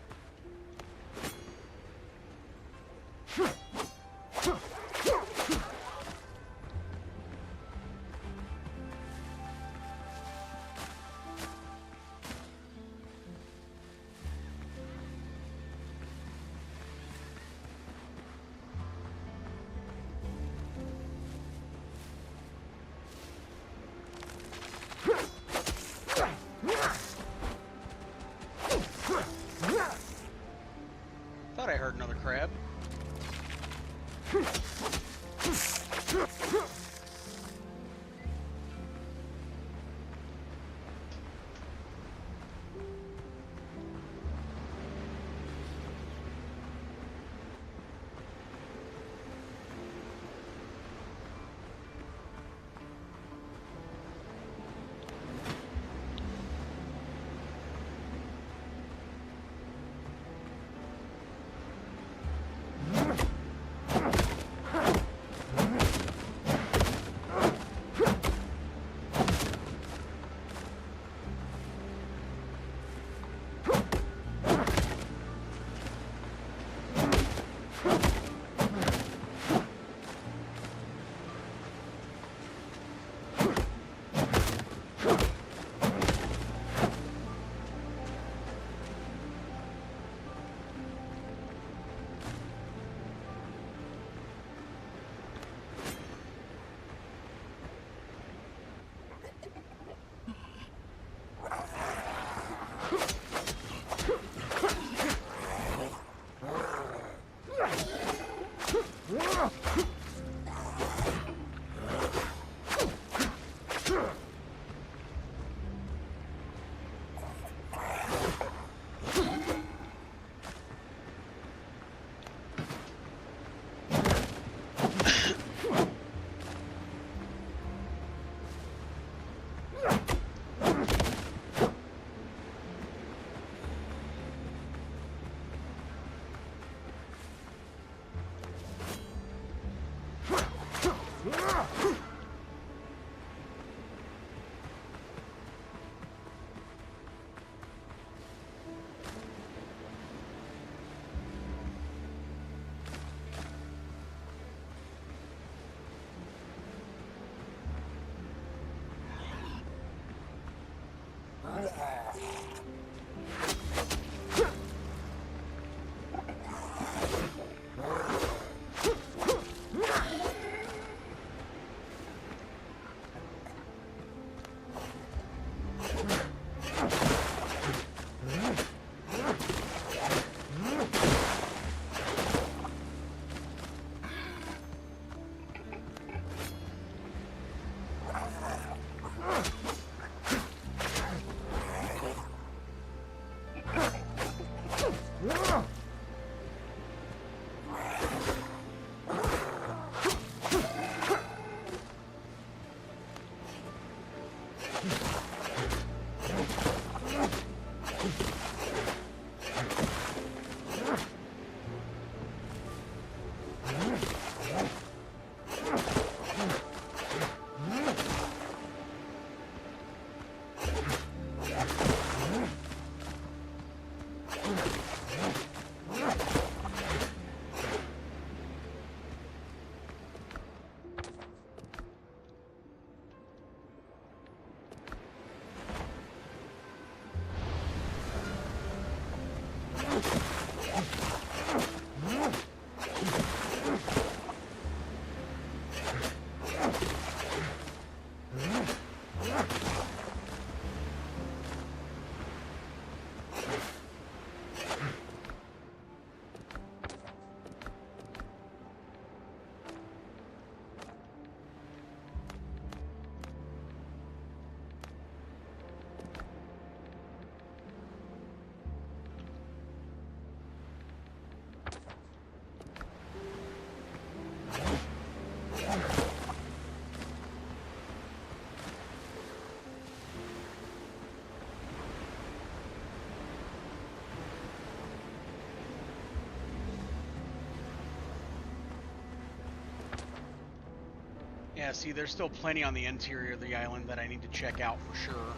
Yeah, see, there's still plenty on the interior of the island that I need to check out for sure.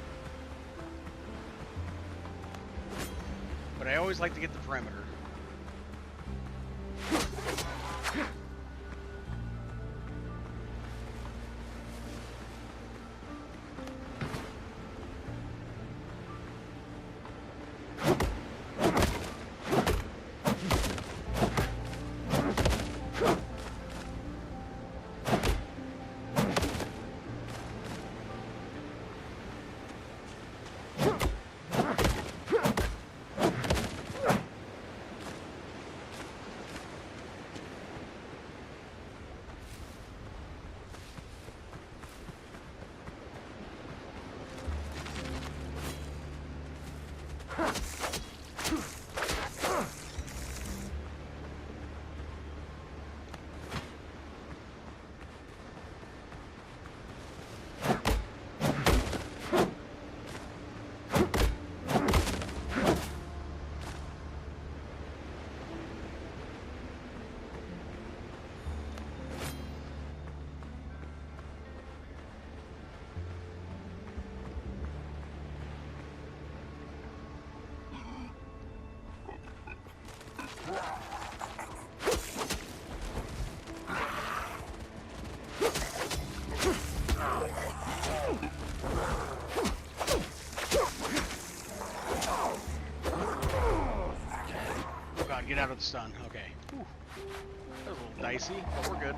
But I always like to get the perimeter. Get out of the stun. Okay. Whew. That was a little dicey, but we're good.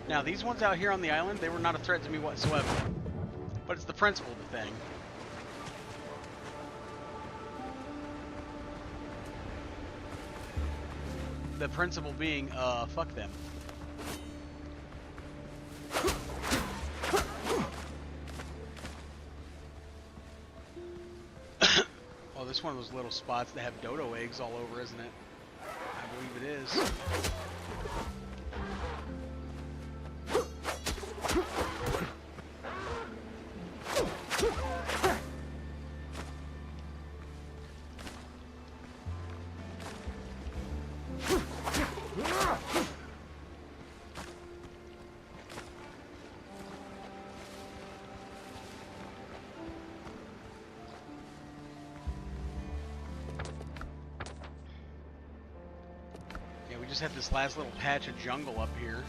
Now, these ones out here on the island, they were not a threat to me whatsoever. But it's the principle of the thing. The principle being, fuck them. one of those little spots that have dodo eggs all over, isn't it? I believe it is. We just have this last little patch of jungle up here.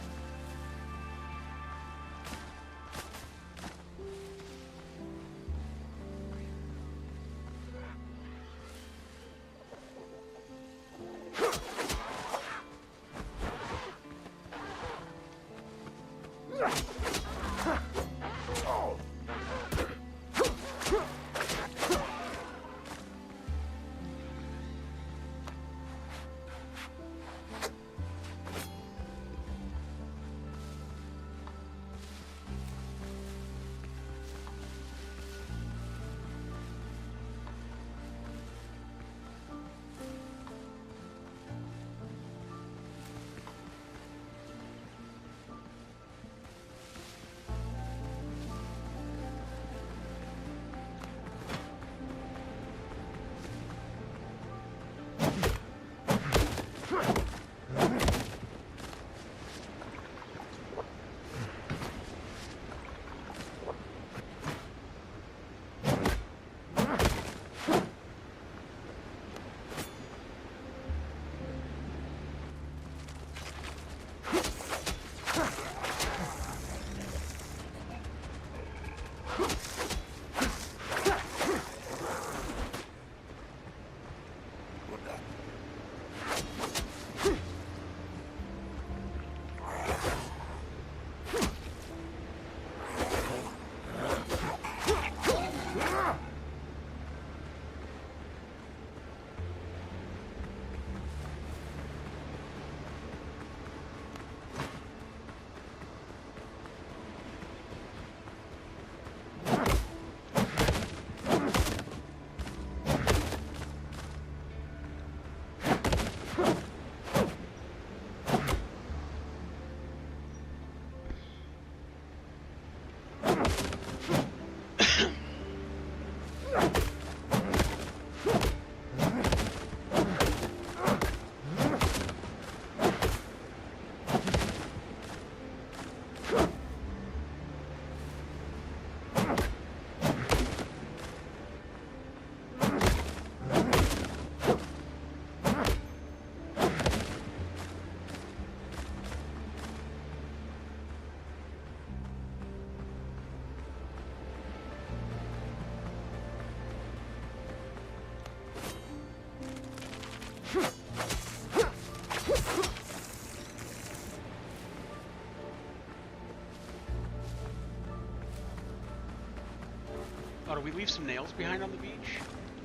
Oh, did we leave some nails behind on the beach?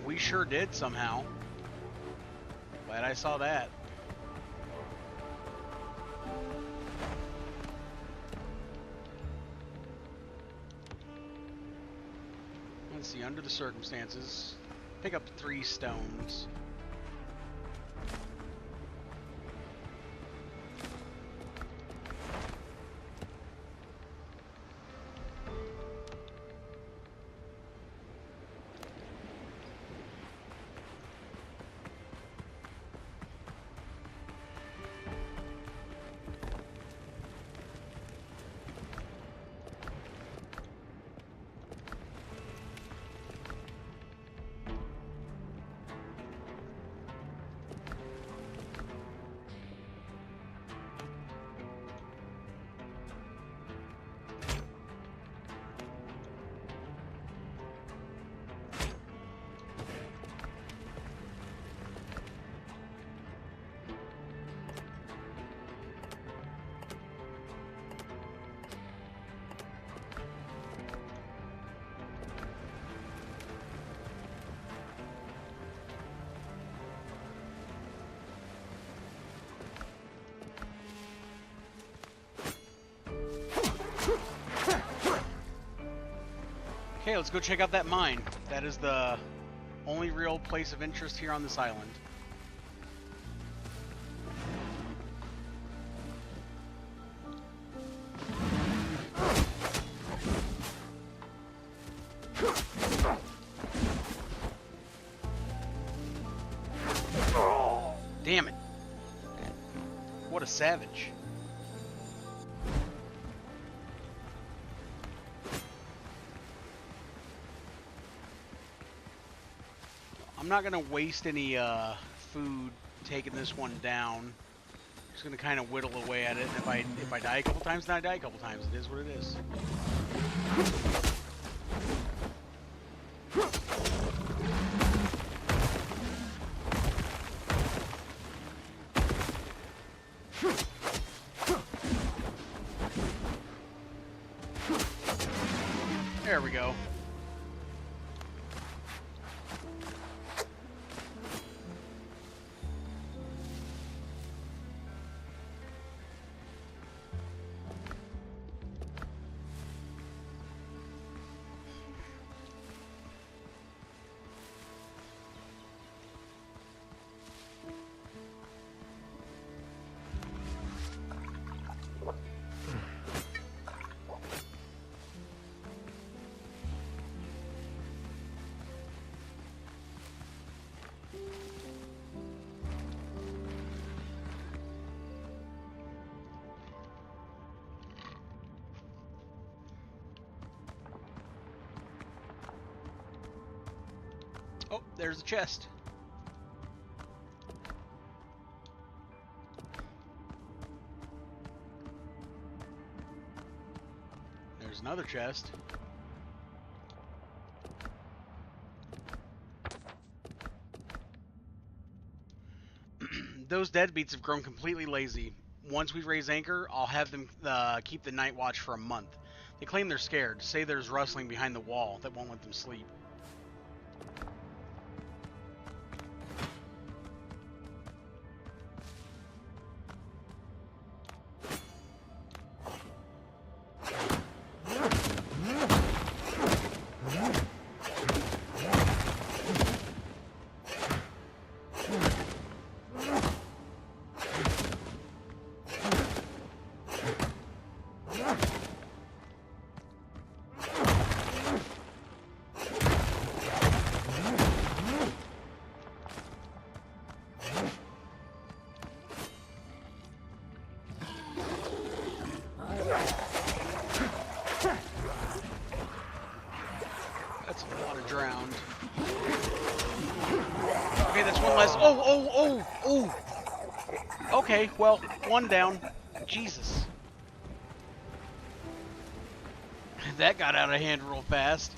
We sure did somehow. Glad I saw that. Let's see, under the circumstances, pick up 3 stones. Okay, let's go check out that mine. That is the Only real place of interest here on this island. Damn it. What a savage. I'm not gonna waste any food taking this one down. Just gonna kind of whittle away at it. And if I die a couple times, then I die a couple times. It is what it is. There we go. Oh, there's the chest. There's another chest. Those deadbeats have grown completely lazy. Once we raise anchor, I'll have them keep the night watch for a month. They claim they're scared, say there's rustling behind the wall that won't let them sleep. That's a lot of drowned. Okay, that's one less. Oh! Okay, well, one down. Jesus. That got out of hand real fast.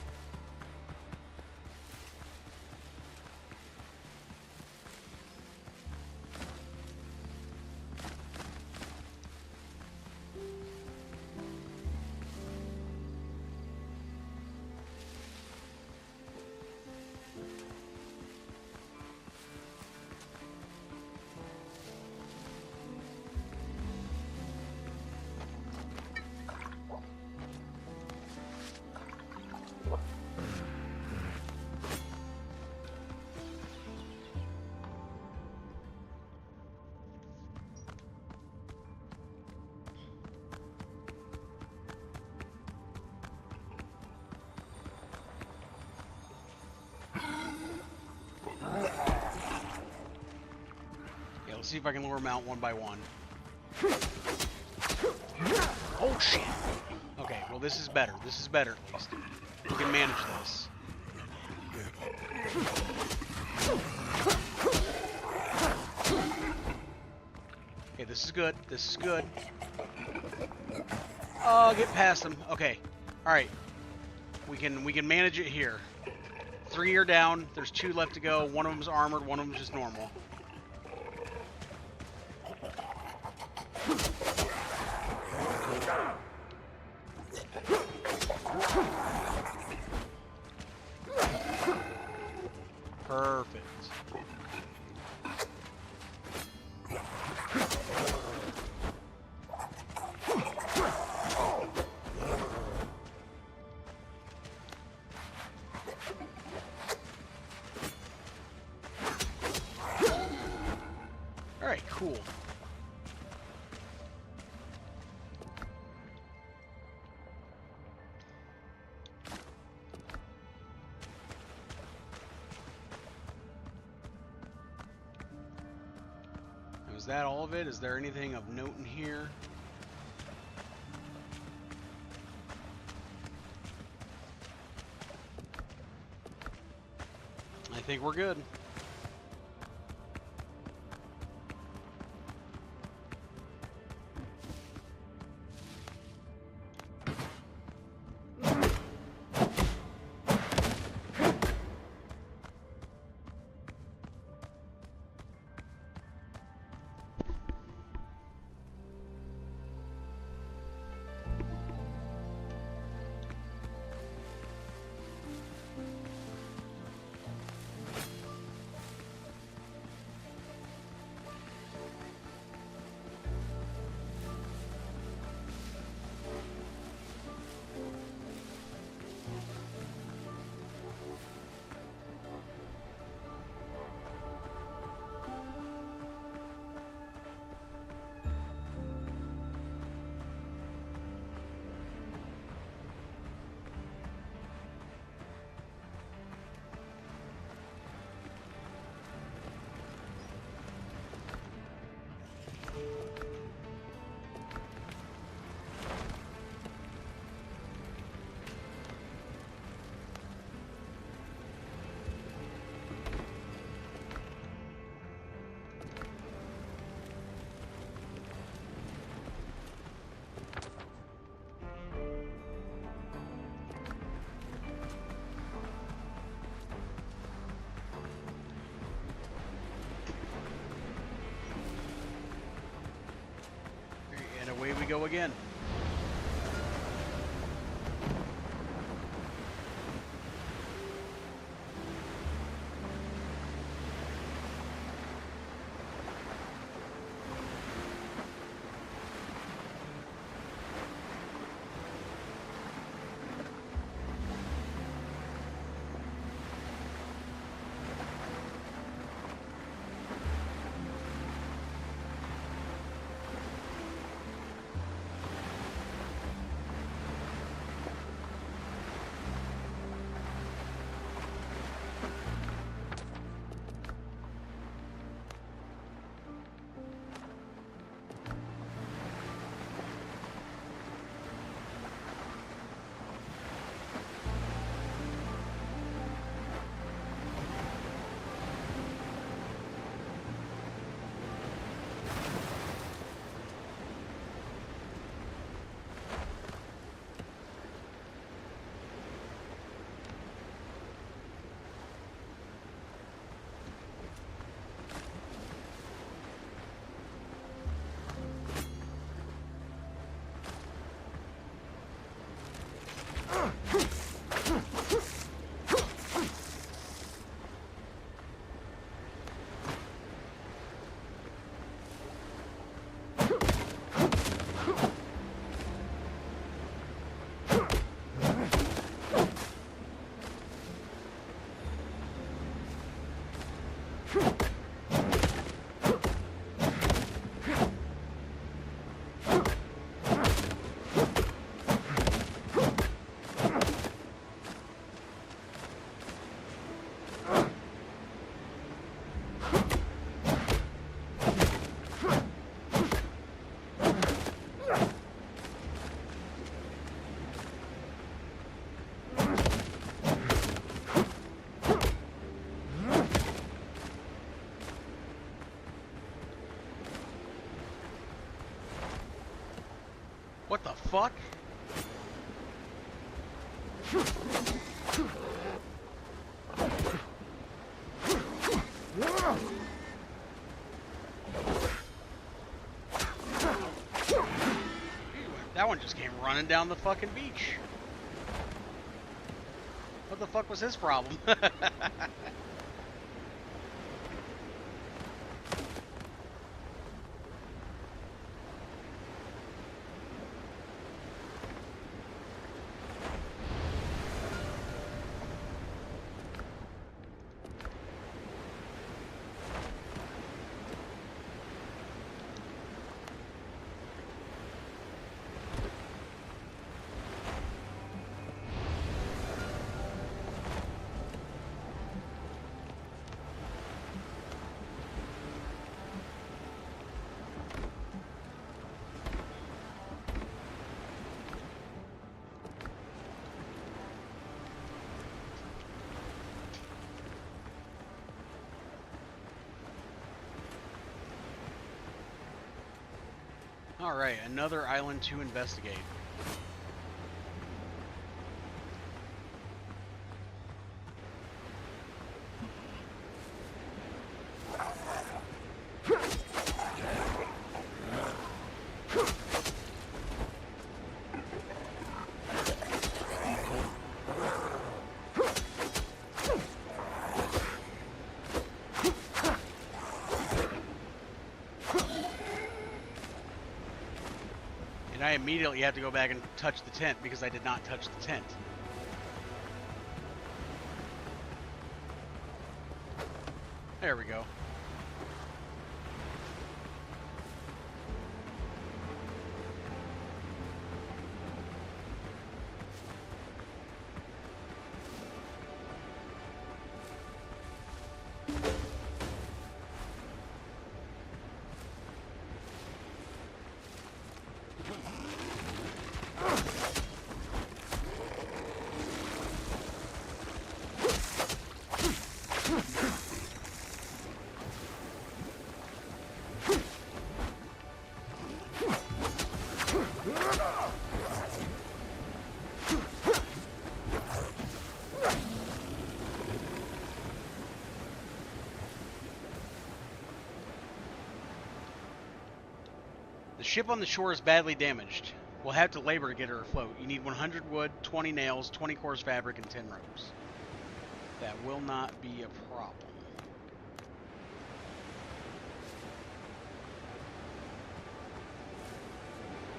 Let's see if I can lure them out one by one. Oh, shit. Okay, well, this is better. This is better, at least. We can manage this. Okay, this is good. This is good. Oh, get past them. Okay. All right. We can manage it here. 3 are down. There's 2 left to go. One of them's armored. One of them's just normal. Perfect. Alright, cool. Is that all of it? Is there anything of note in here? I think we're good. And away we go again. What the fuck? That one just came running down the fucking beach. What the fuck was his problem? Alright, another island to investigate. And I immediately have to go back and touch the tent because I did not touch the tent. There we go. The ship on the shore is badly damaged. We'll have to labor to get her afloat. You need 100 wood, 20 nails, 20 coarse fabric, and 10 ropes. That will not be a problem.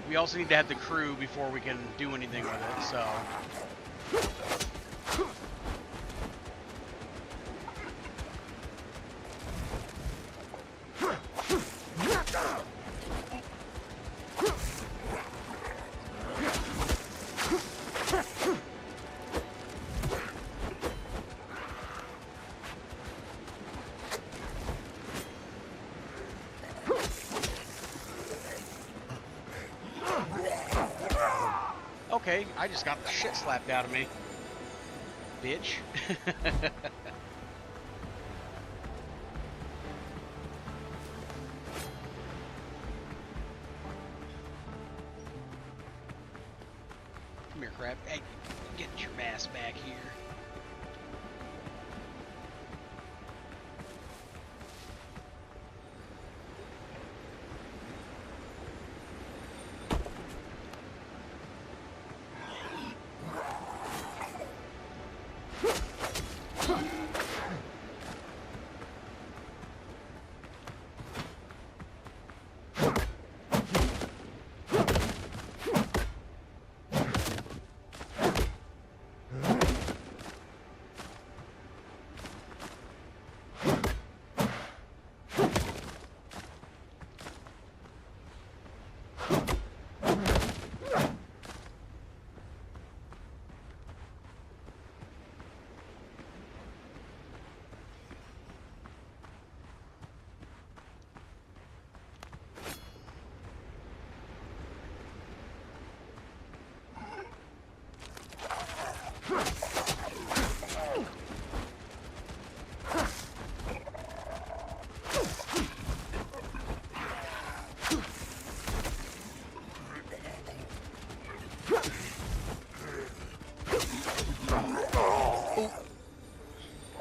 We also need to have the crew before we can do anything with it, so... Okay, I just got the shit slapped out of me. Bitch. Come here, crap. Hey, get your ass back here.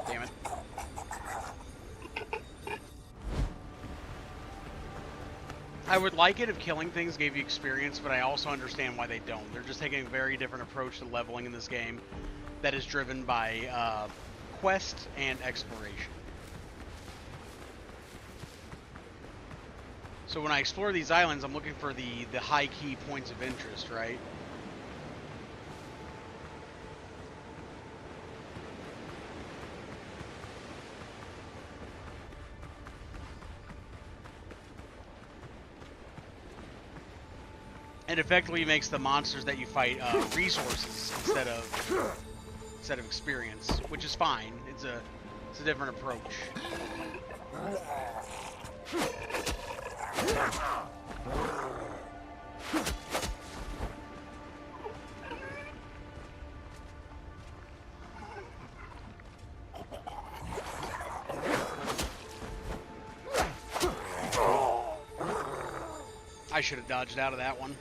Damn it. I would like it if killing things gave you experience, but I also understand why they don't. They're just taking a very different approach to leveling in this game that is driven by quest and exploration. So when I explore these islands, I'm looking for the high key points of interest, right? And effectively makes the monsters that you fight resources instead of experience, which is fine. It's a different approach. I should have dodged out of that one.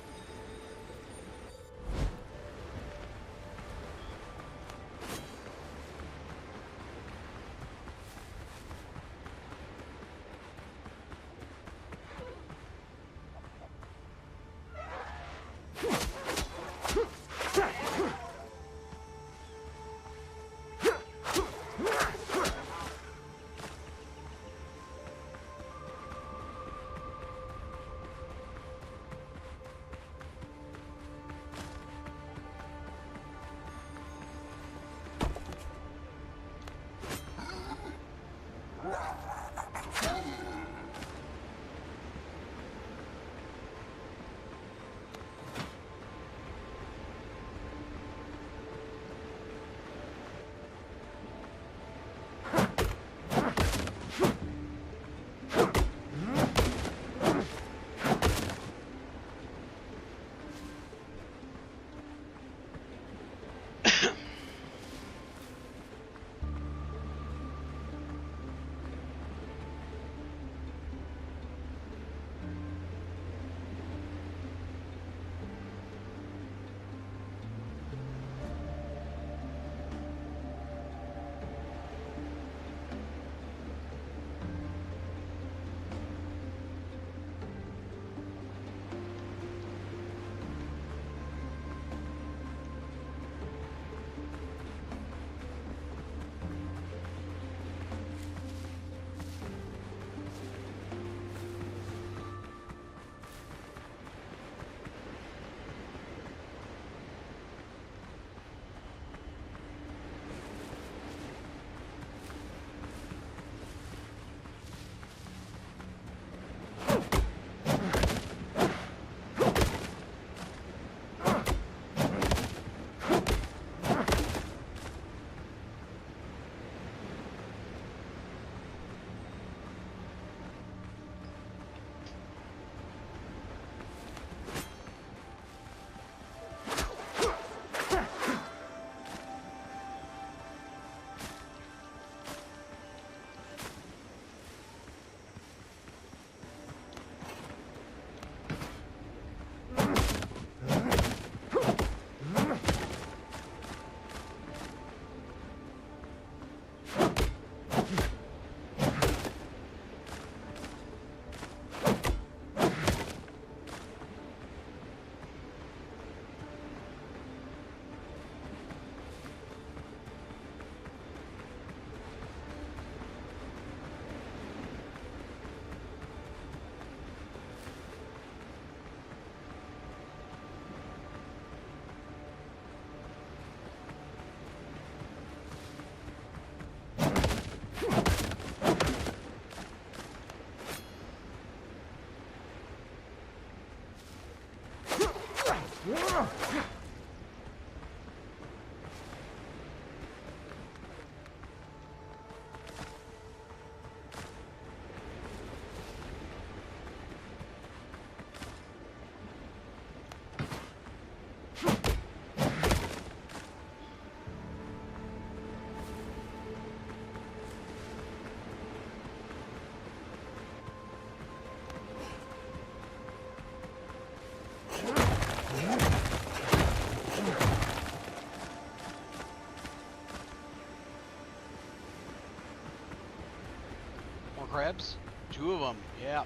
More crabs? 2 of them. Yeah.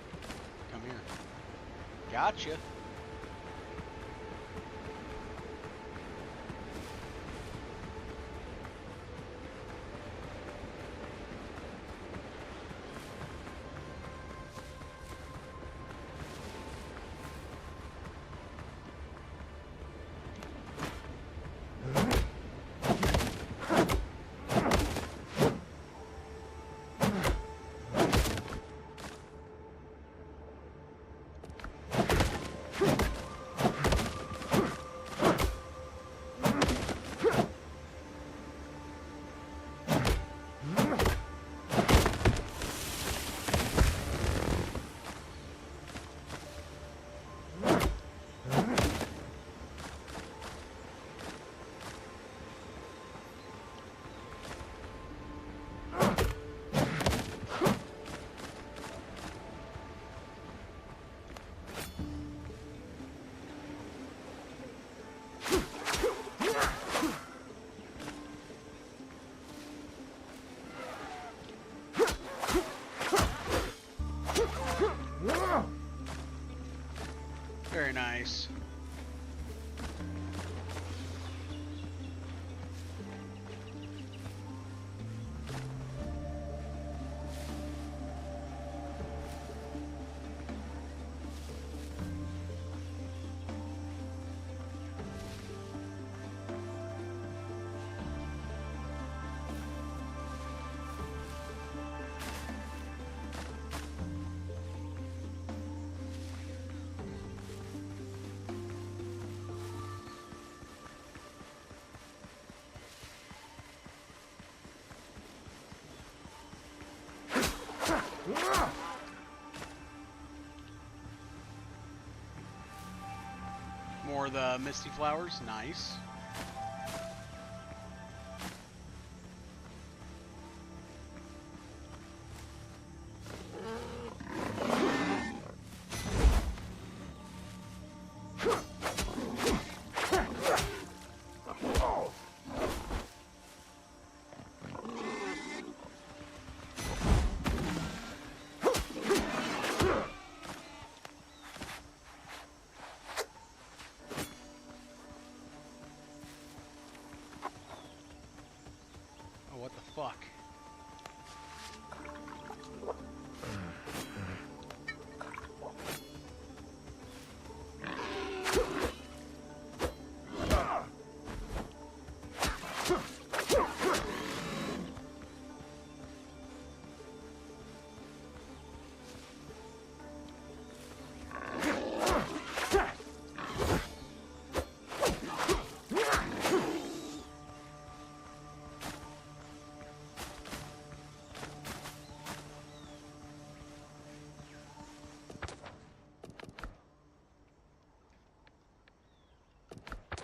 Come here. Gotcha. Nice. More of the misty flowers. Nice. What the fuck?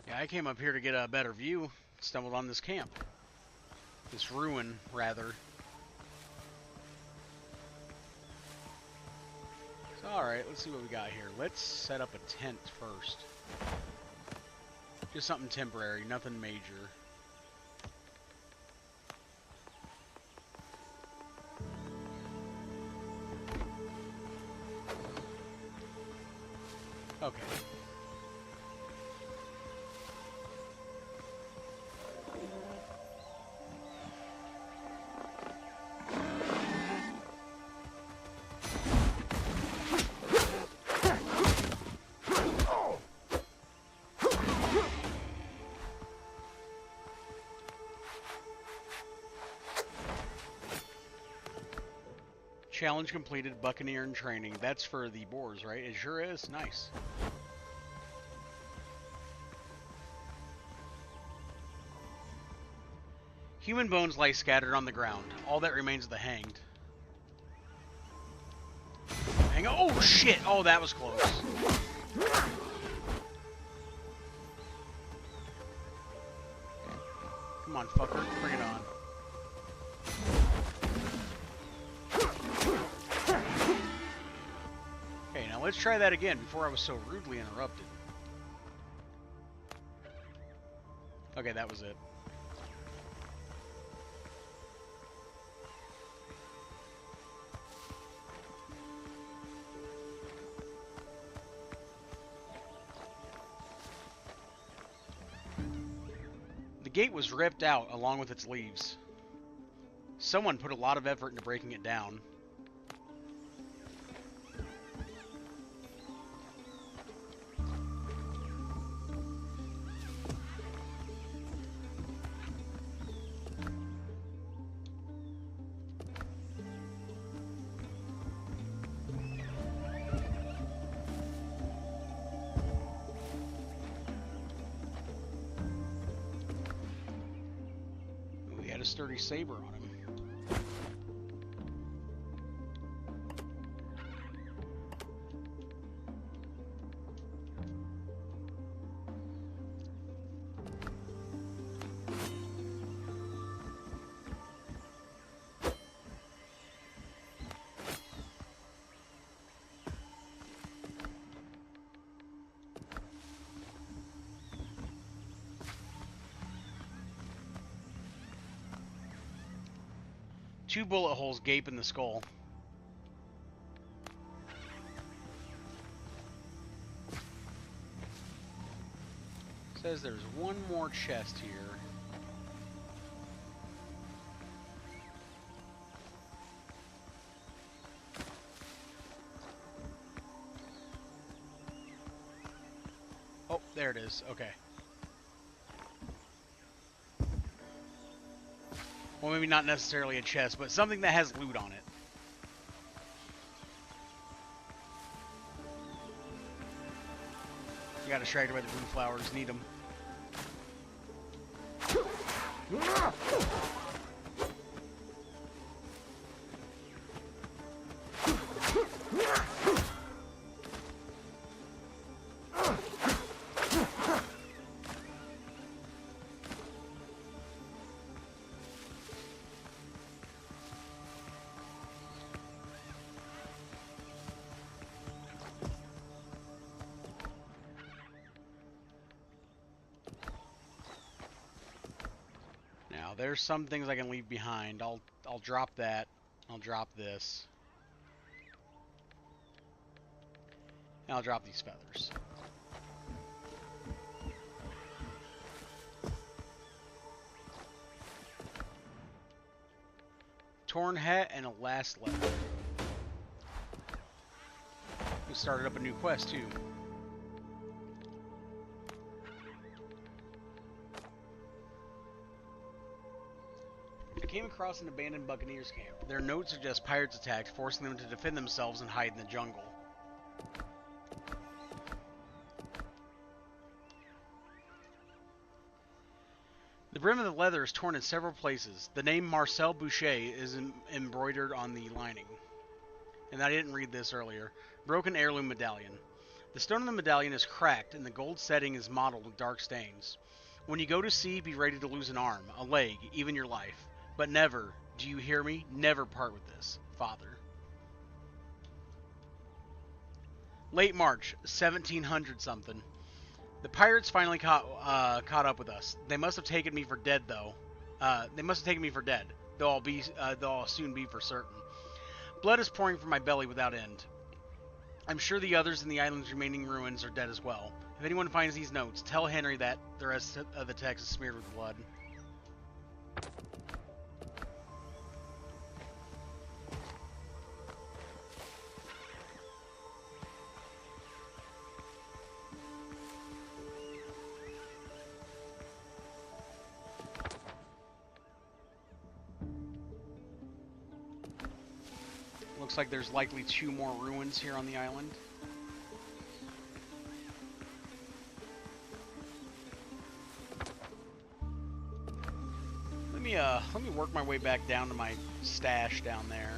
Yeah, I came up here to get a better view. Stumbled on this camp. This ruin, rather. So, alright, let's see what we got here. Let's set up a tent first. Just something temporary, nothing major. Okay. Challenge completed, Buccaneer in training. That's for the boars, right? It sure is. Nice. Human bones lie scattered on the ground. All that remains of the hanged. Hang on. Oh, shit. Oh, that was close. Come on, fucker. Bring it on. Okay, now let's try that again before I was so rudely interrupted. Okay, that was it. The gate was ripped out along with its leaves. Someone put a lot of effort into breaking it down. He had a sturdy saber on him. Two bullet holes gape in the skull. says there's one more chest here. Oh, there it is. Okay. Well, maybe not necessarily a chest, but something that has loot on it. You got distracted by the blue flowers. Need them. Now, there's some things I can leave behind. I'll drop that. I'll drop this. And I'll drop these feathers. Torn hat and a last letter. We started up a new quest too. I came across an abandoned buccaneers camp. Their notes suggest pirates attacked, forcing them to defend themselves and hide in the jungle. The brim of the leather is torn in several places. The name Marcel Boucher is embroidered on the lining. And I didn't read this earlier. Broken heirloom medallion. The stone of the medallion is cracked and the gold setting is mottled with dark stains. When you go to sea, be ready to lose an arm, a leg, even your life. But never, do you hear me? Never part with this, Father. Late March, 1700 something. The pirates finally caught up with us. They must have taken me for dead, though. Though I'll soon be for certain. Blood is pouring from my belly without end. I'm sure the others in the island's remaining ruins are dead as well. If anyone finds these notes, tell Henry that the rest of the text is smeared with blood. Looks like there's likely 2 more ruins here on the island. Let me work my way back down to my stash down there.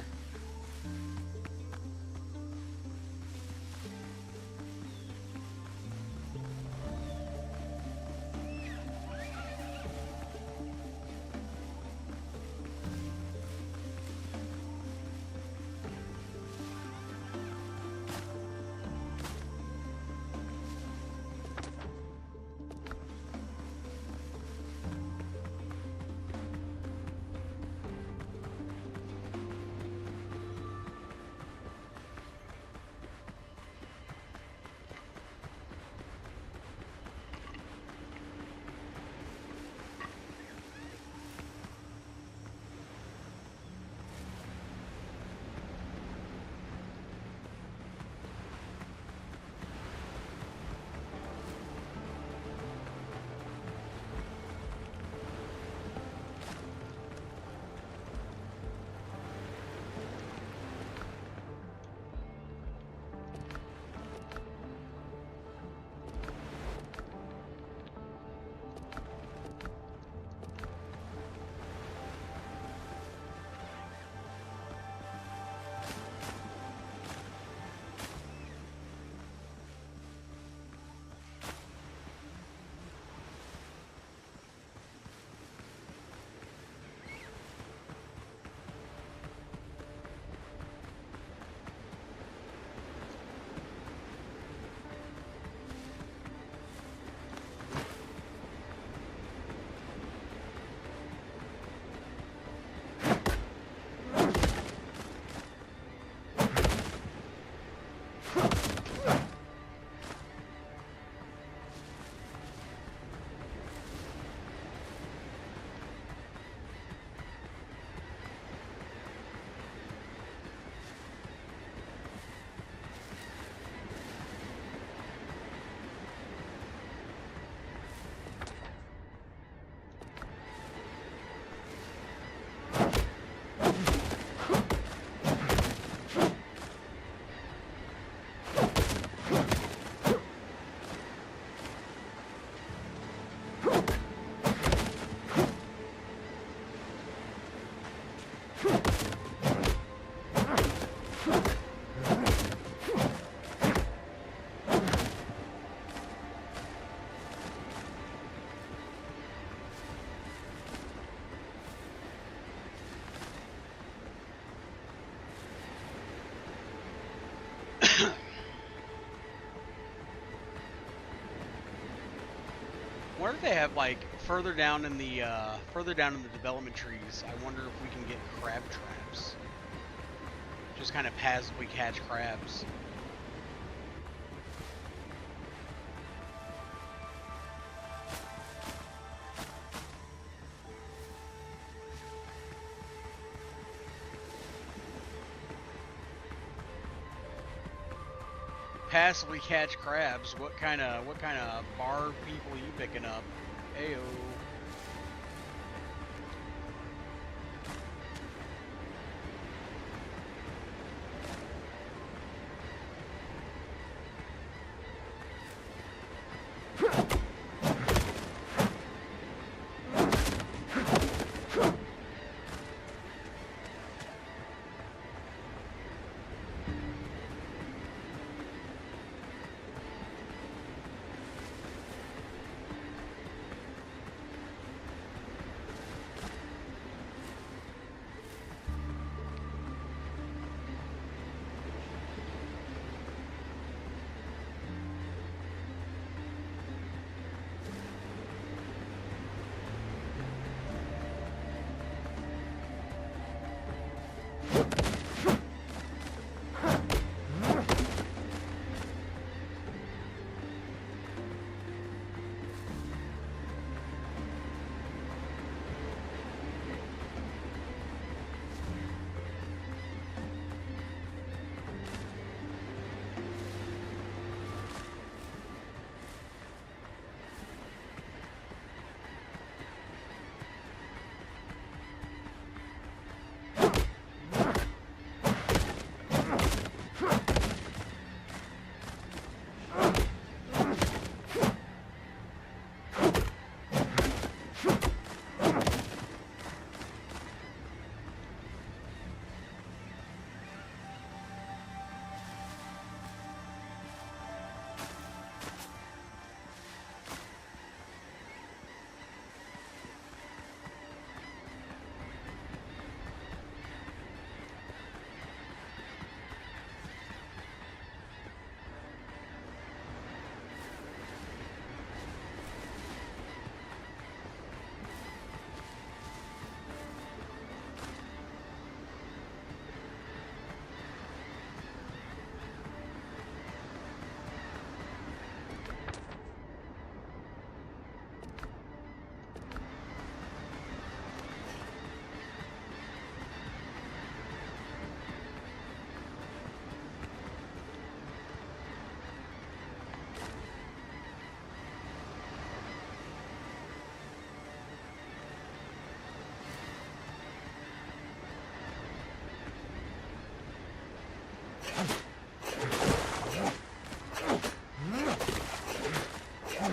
Wonder if they have like further down in the development trees. I wonder if we can get crab traps. Just kind of passively catch crabs. Passively catch crabs. What kind of bar people are you picking up? Ayo.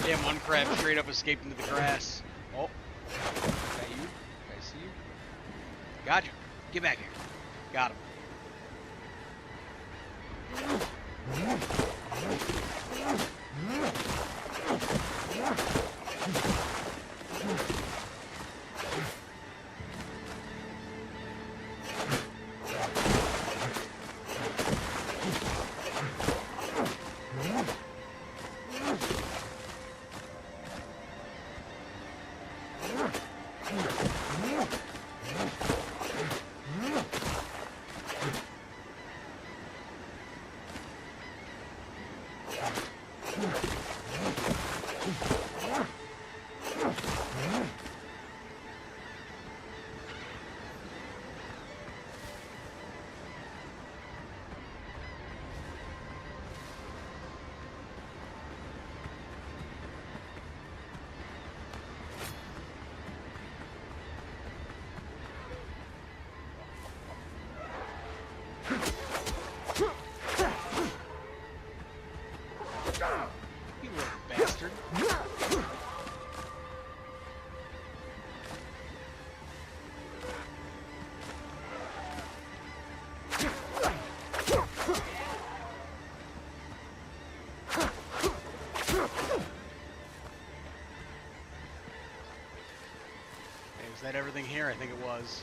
Damn, one crab straight up escaped into the grass. Oh, is that you? Did I see you? Gotcha. Get back here. Got him. You little bastard. Hey, was that everything here? I think it was.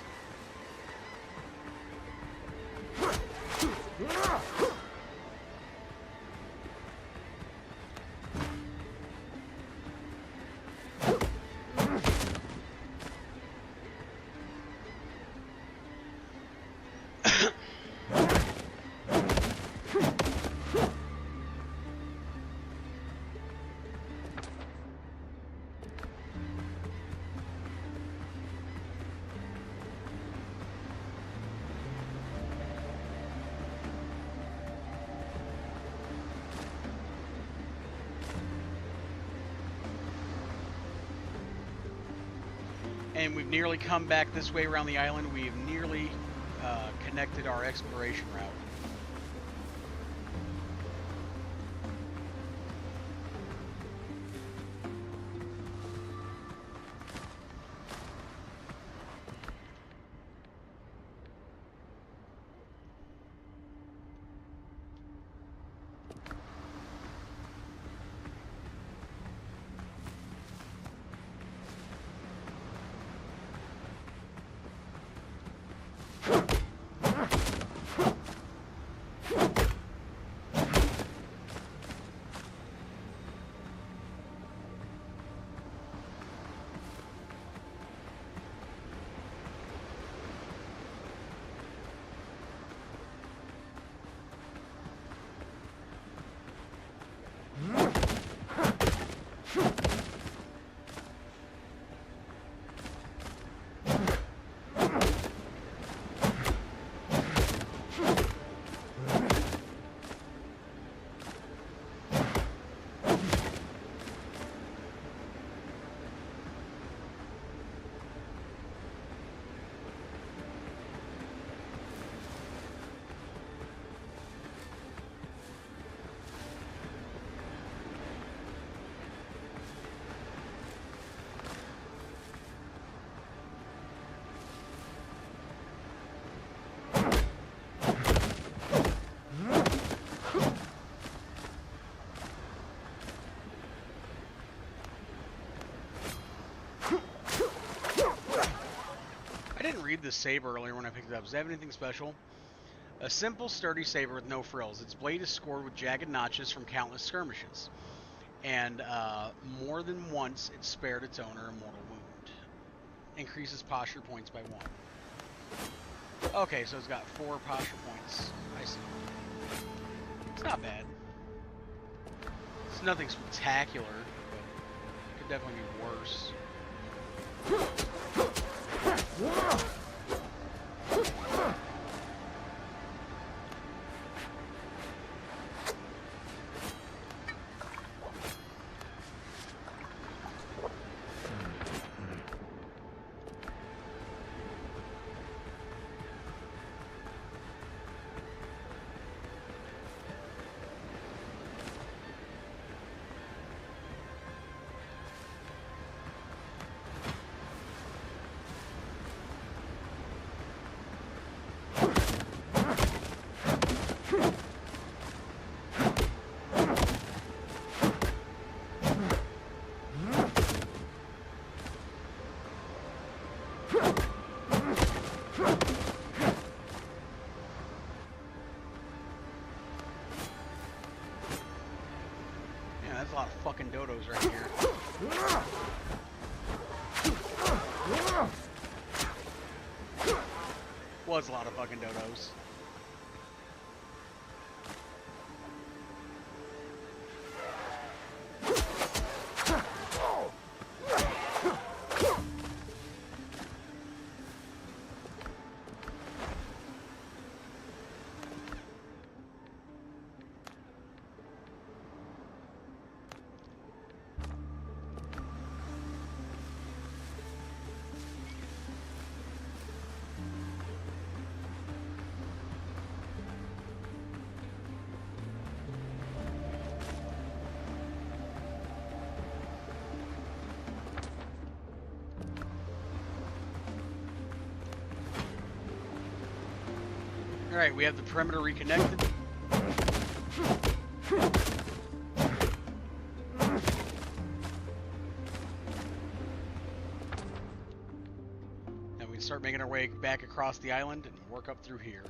And we've nearly come back this way around the island. We've nearly connected our exploration route. I didn't read the saber earlier when I picked it up. Does it have anything special? A simple, sturdy saber with no frills. Its blade is scored with jagged notches from countless skirmishes. And more than once, it spared its owner a mortal wound. Increases posture points by 1. Okay, so it's got 4 posture points. I see. It's not bad. It's nothing spectacular, but it could definitely be worse. That's a lot of fucking dodos right here. Was a lot of fucking dodos. Alright, we have the perimeter reconnected. And we can start making our way back across the island and work up through here.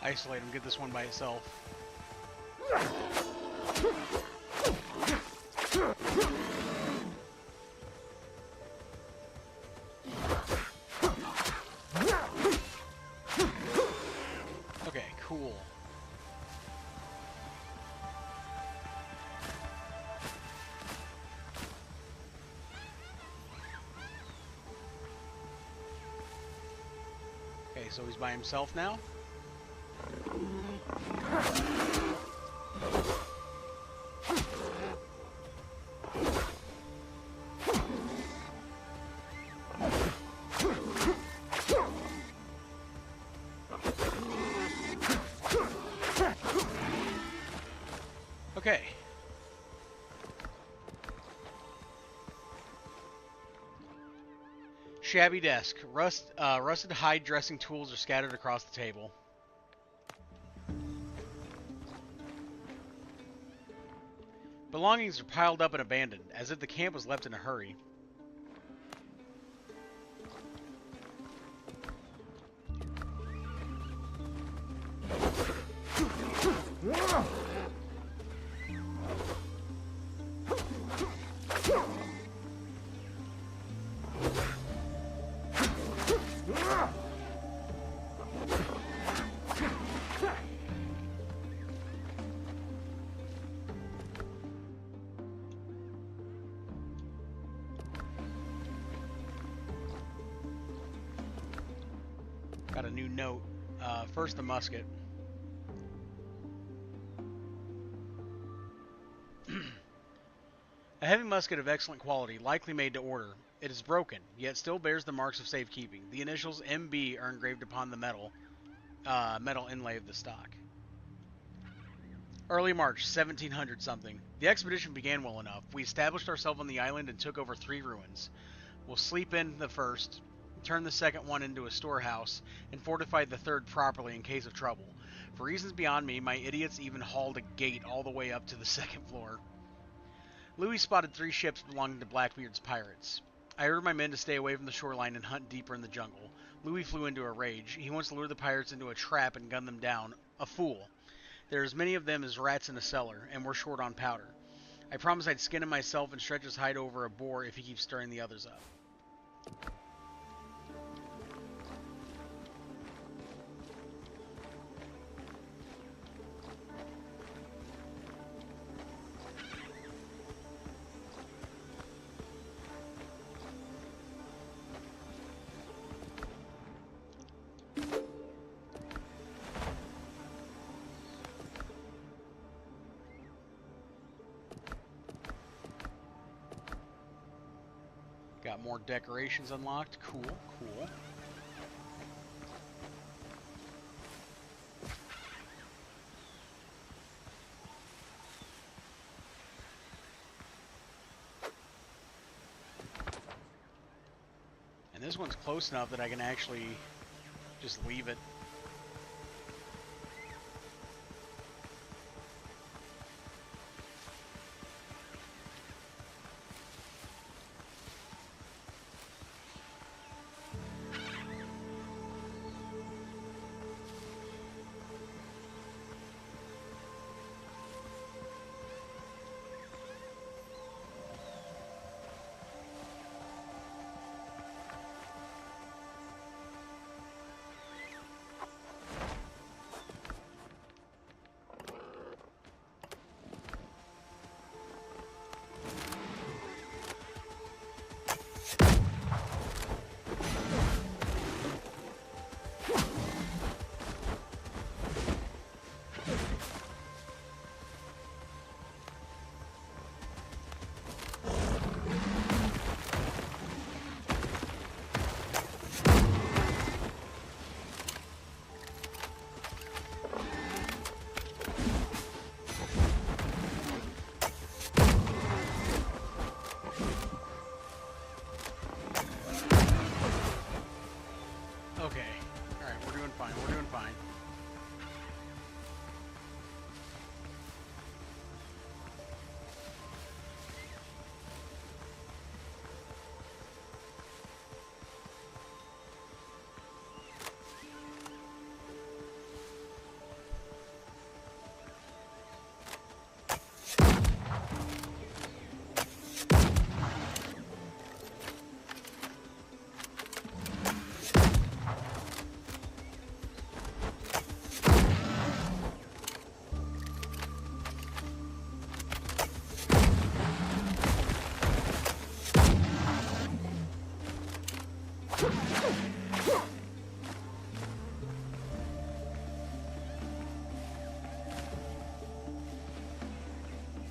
Isolate him, get this one by itself. Okay, cool. Okay, so he's by himself now? Okay. Shabby desk. Rusted hide dressing tools are scattered across the table. Belongings are piled up and abandoned, as if the camp was left in a hurry. Got a new note. First, the musket. A heavy musket of excellent quality, likely made to order. It is broken, yet still bears the marks of safekeeping. The initials MB are engraved upon the metal inlay of the stock. Early March, 1700 something. The expedition began well enough. We established ourselves on the island and took over 3 ruins. We'll sleep in the first, turn the second one into a storehouse, and fortify the third properly in case of trouble. For reasons beyond me, my idiots even hauled a gate all the way up to the 2nd floor. Louis spotted 3 ships belonging to Blackbeard's pirates. I ordered my men to stay away from the shoreline and hunt deeper in the jungle. Louis flew into a rage. He wants to lure the pirates into a trap and gun them down. A fool. There are as many of them as rats in a cellar, and we're short on powder. I promised I'd skin him myself and stretch his hide over a boar if he keeps stirring the others up. Got more decorations unlocked. Cool, cool. And this one's close enough that I can actually just leave it.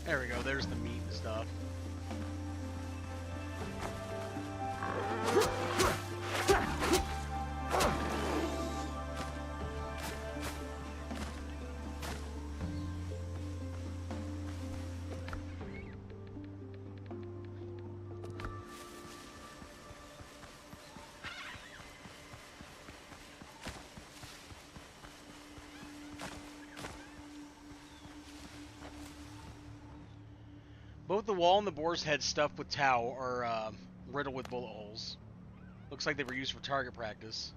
There we go. There's the meat and stuff. Both the wall and the boar's head stuffed with tau are riddled with bullet holes. Looks like they were used for target practice.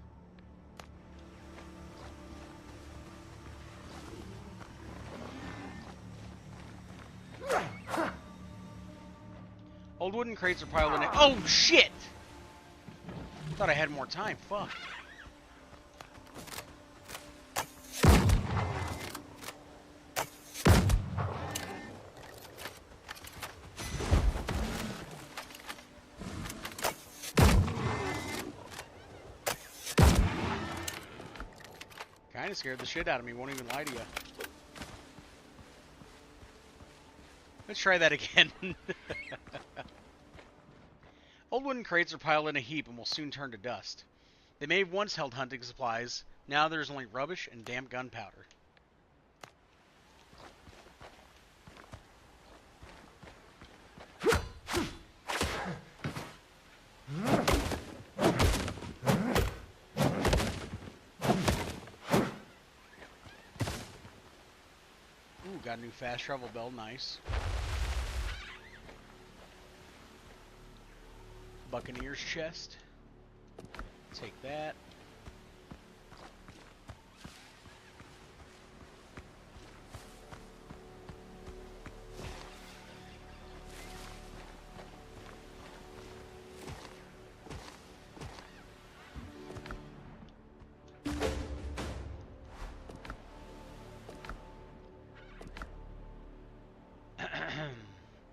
Old wooden crates are piled in it. Oh, shit! Thought I had more time. Fuck. Kinda scared the shit out of me. Won't even lie to you. Let's try that again. Old wooden crates are piled in a heap and will soon turn to dust. They may have once held hunting supplies. Now there's only rubbish and damp gunpowder. Ooh, got a new fast travel bell. Nice. Buccaneer's chest. Take that.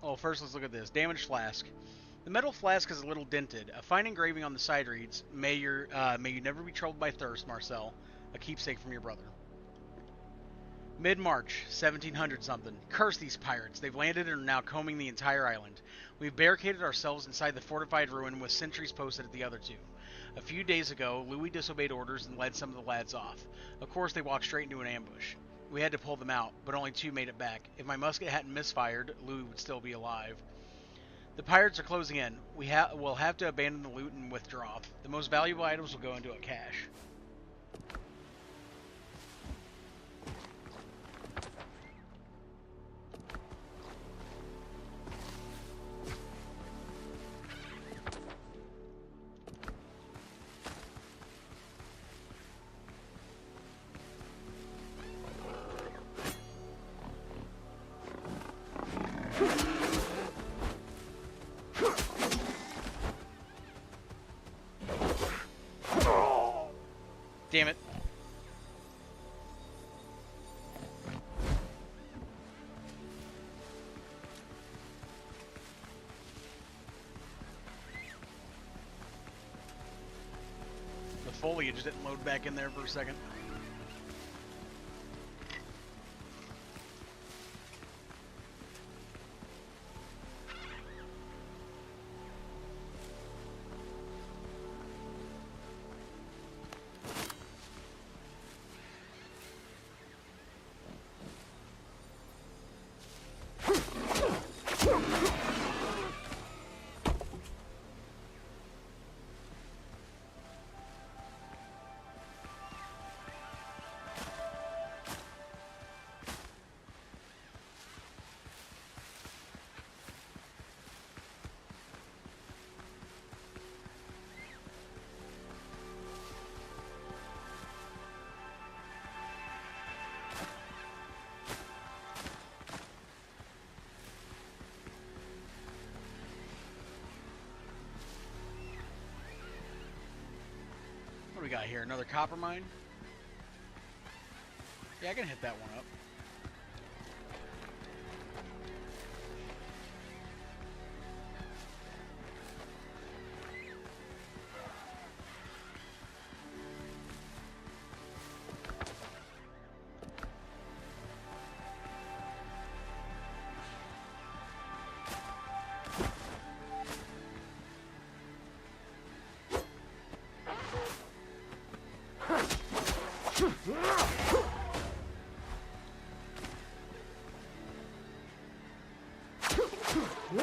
Oh, first let's look at this. Damaged flask. The metal flask is a little dented. A fine engraving on the side reads, may you never be troubled by thirst, Marcel. A keepsake from your brother. Mid-March, 1700 something. Curse these pirates. They've landed and are now combing the entire island. We've barricaded ourselves inside the fortified ruin with sentries posted at the other two. A few days ago, Louis disobeyed orders and led some of the lads off. Of course, they walked straight into an ambush. We had to pull them out, but only two made it back. If my musket hadn't misfired, Louis would still be alive. The pirates are closing in. We'll have to abandon the loot and withdraw. The most valuable items will go into a cache. Damn it. The foliage didn't load back in there for a second. What do we got here? Another copper mine? Yeah, I can hit that one up. Two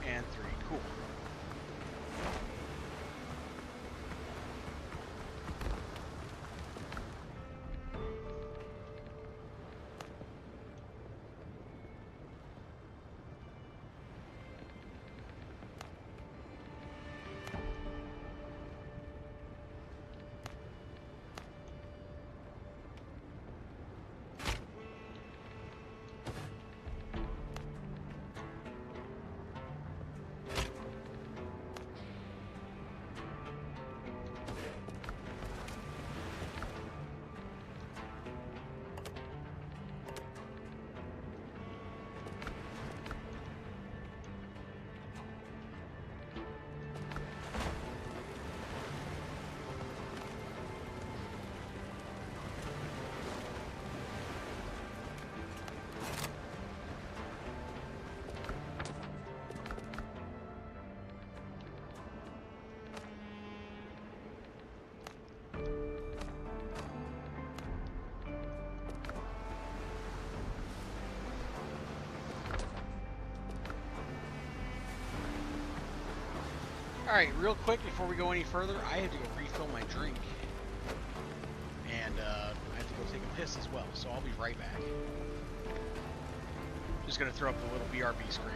and three. Cool. Alright, real quick before we go any further, I have to go refill my drink. And I have to go take a piss as well, so I'll be right back. Just gonna throw up the little BRB screen.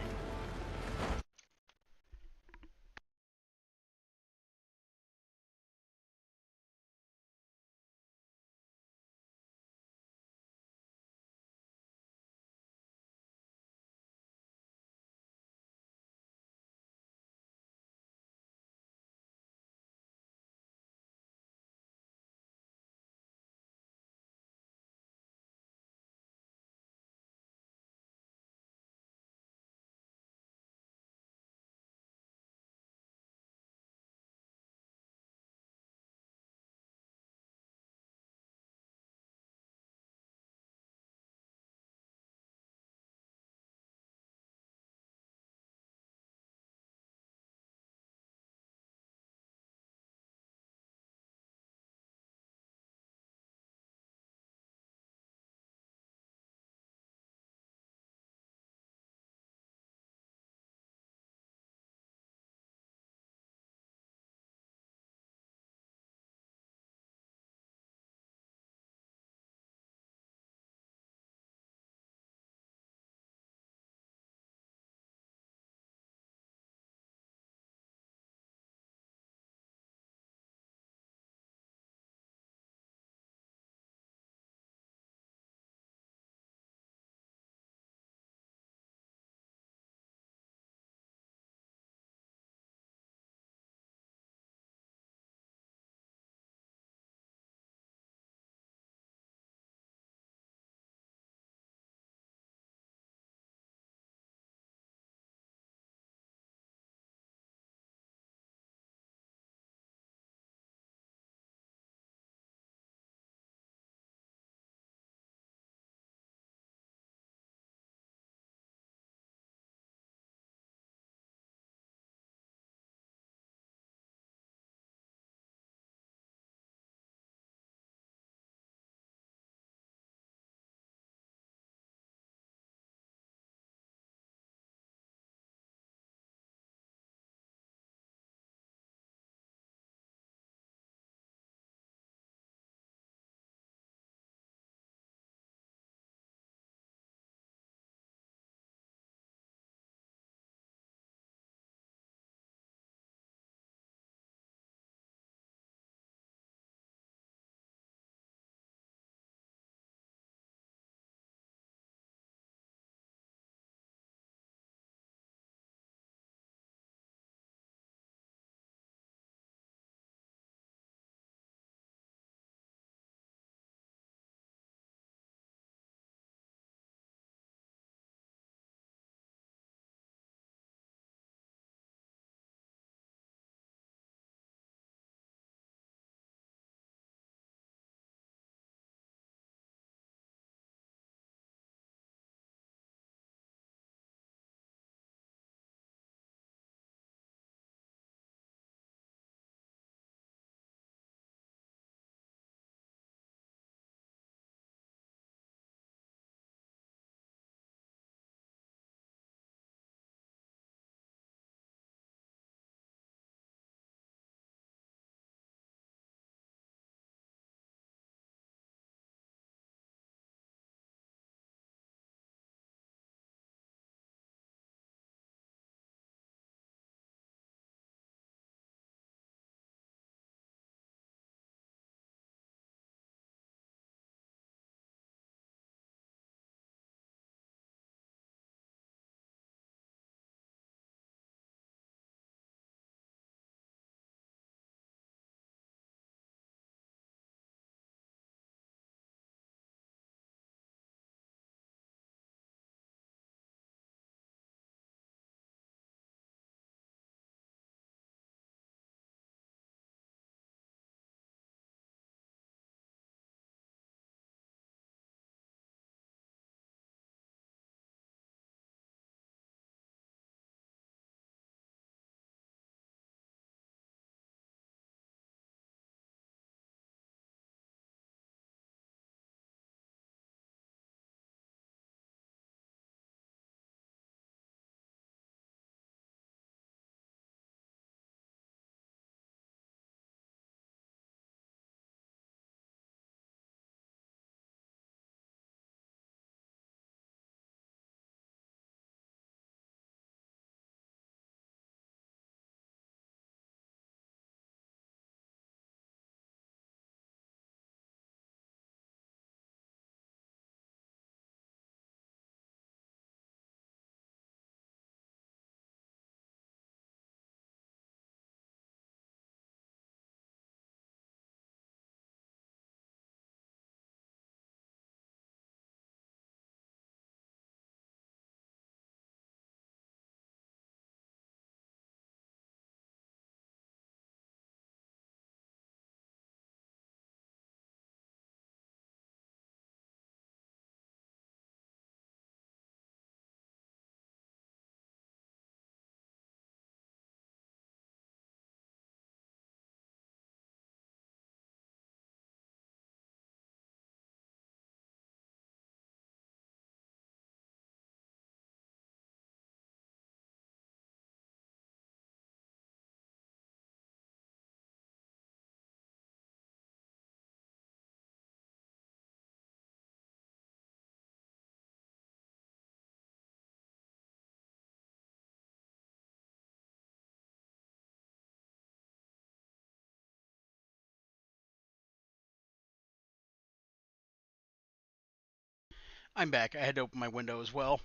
I'm back. I had to open my window as well.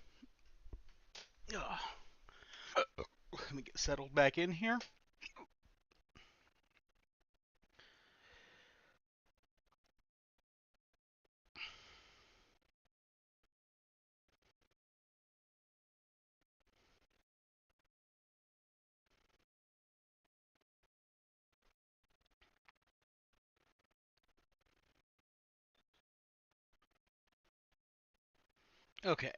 Ugh. Let me get settled back in here. Okay.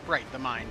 Right, the mine.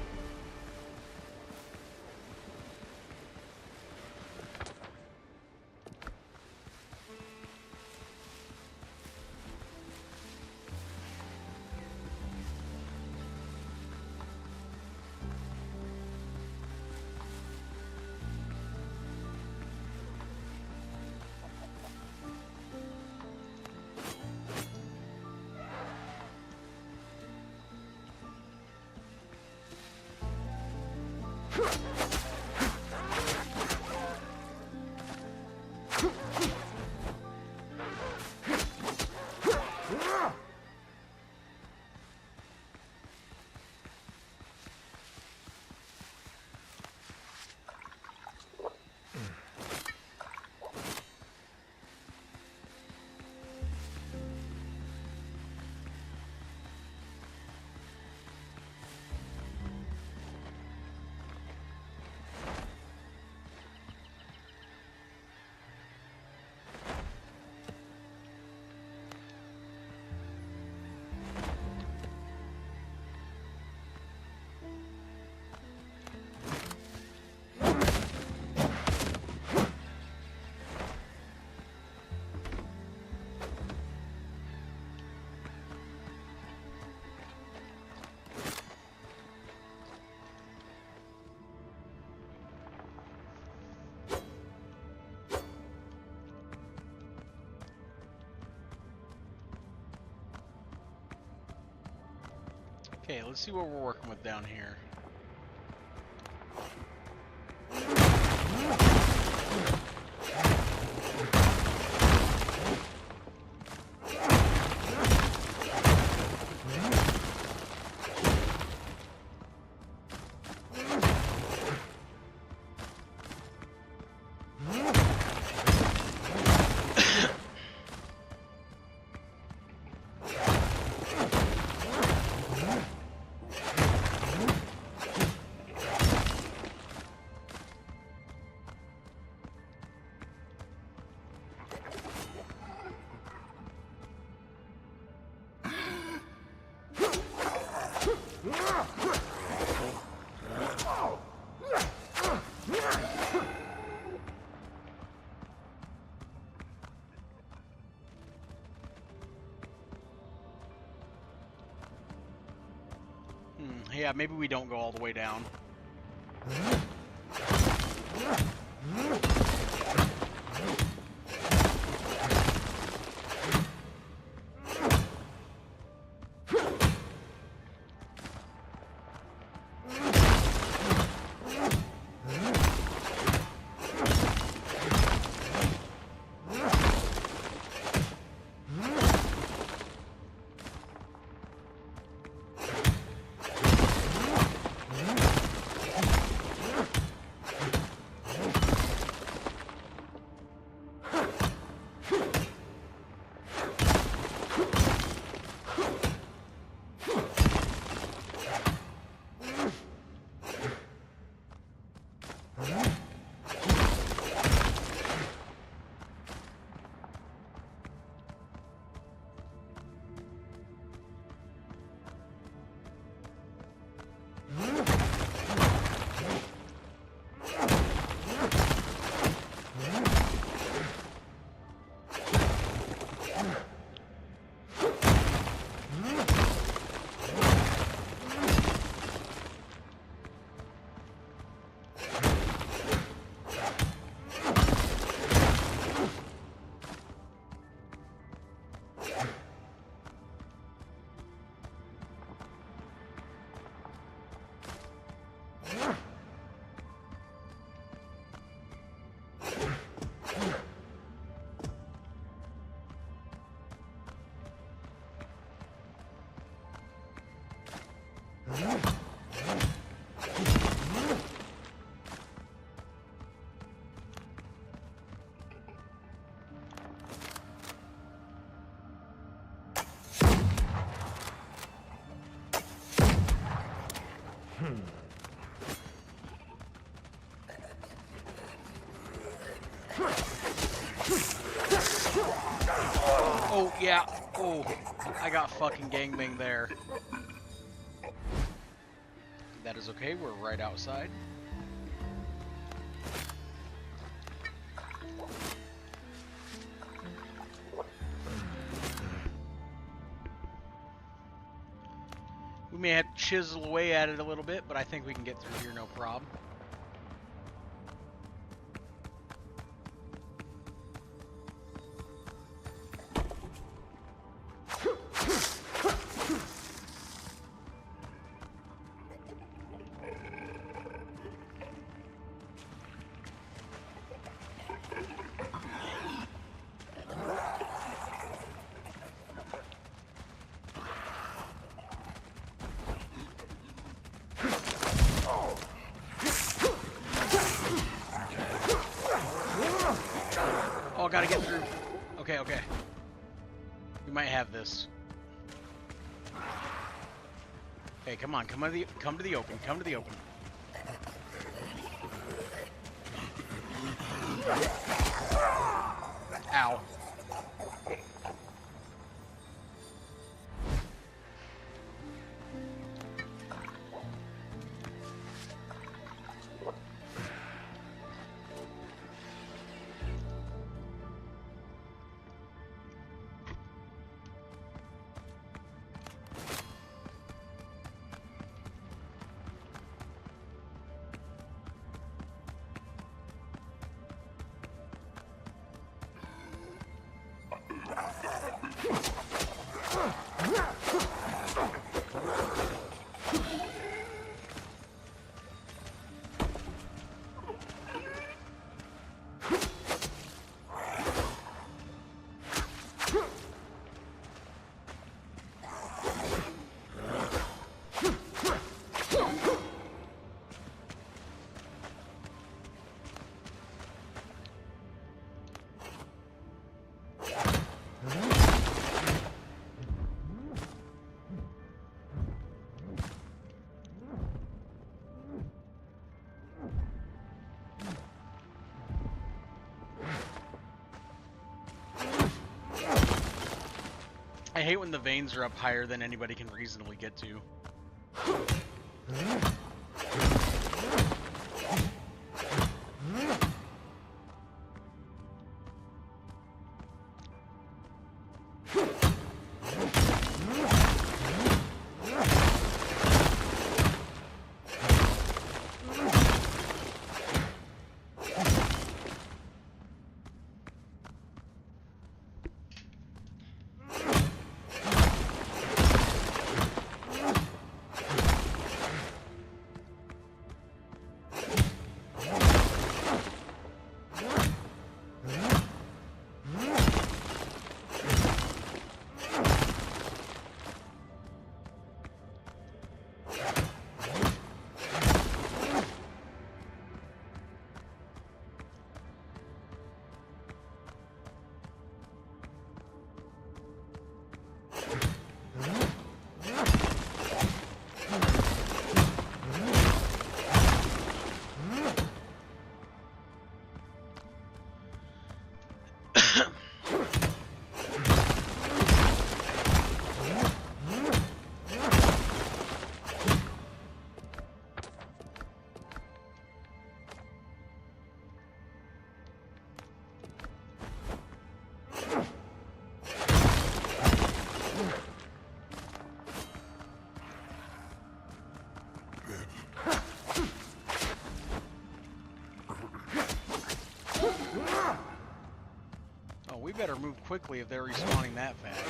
Okay, let's see what we're working with down here. Yeah, maybe we don't go all the way down. Oh, yeah. Oh, I got fucking gangbang there. That is okay. We're right outside. We may have to chisel away at it a little bit, but I think we can get through here no problem. Oh, gotta get through. Okay, okay. We might have this. Hey, come on, come to the open, come to the open. Ow. I hate when the veins are up higher than anybody can reasonably get to. We better move quickly if they're respawning that fast.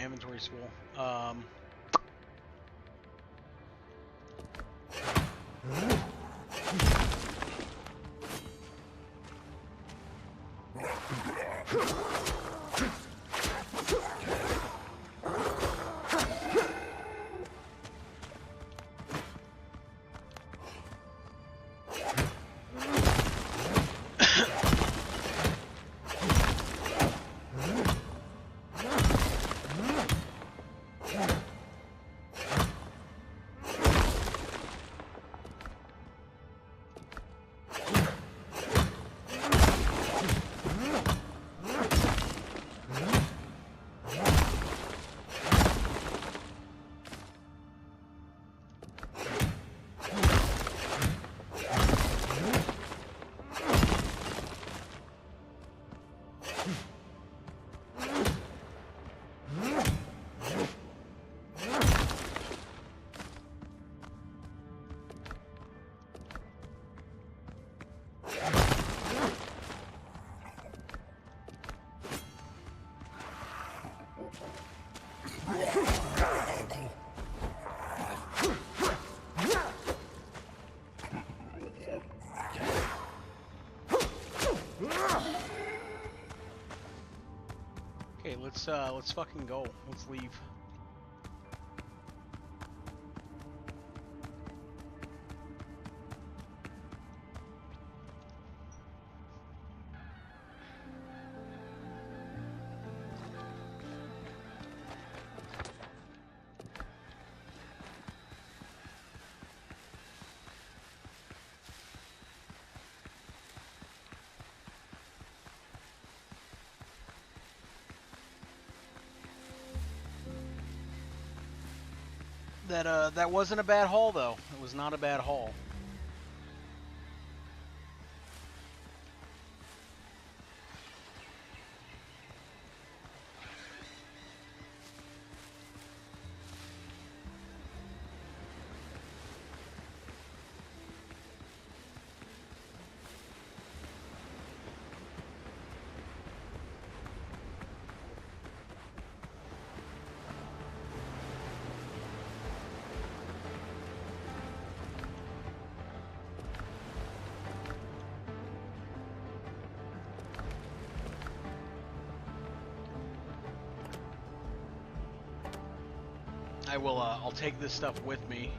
inventory's full. Okay, let's fucking go. Let's leave. That wasn't a bad haul though. It was not a bad haul. I will. I'll take this stuff with me.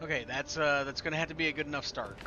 Okay, that's gonna have to be a good enough start.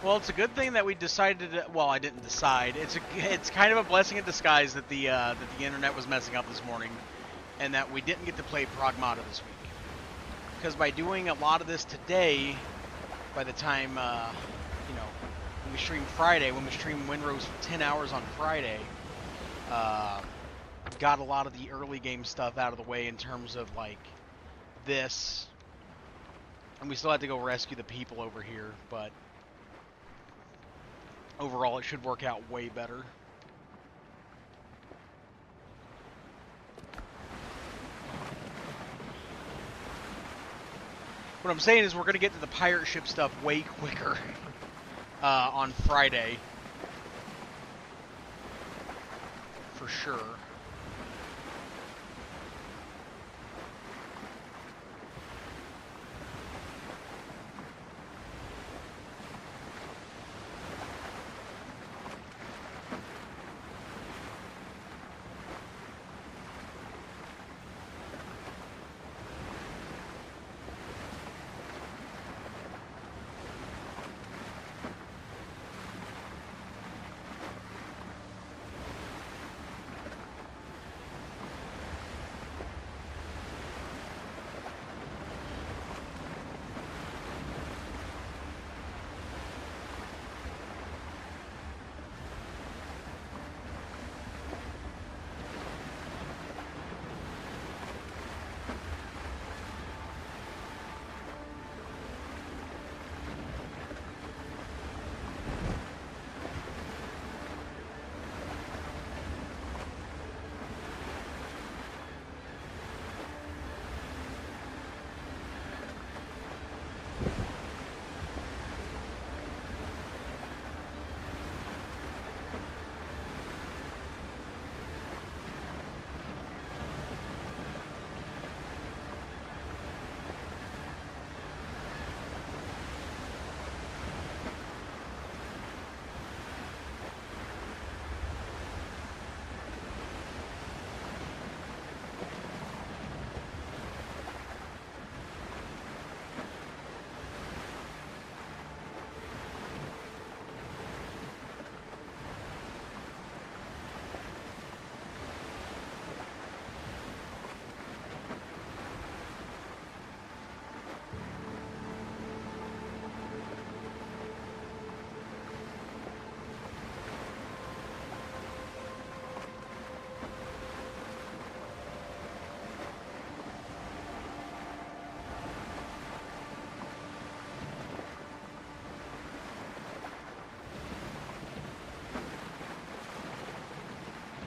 Well, it's a good thing that we decided to, well, I didn't decide. It's kind of a blessing in disguise that the internet was messing up this morning, and that we didn't get to play Pragmata this week. Because by doing a lot of this today, by the time when we stream Friday, when we stream Windrose for 10 hours on Friday, uh, got a lot of the early game stuff out of the way in terms of like this, and we still had to go rescue the people over here, but overall it should work out way better. What I'm saying is we're going to get to the pirate ship stuff way quicker on Friday, for sure.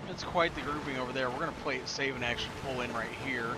It's quite the grouping over there. We're going to play it safe and actually pull in right here.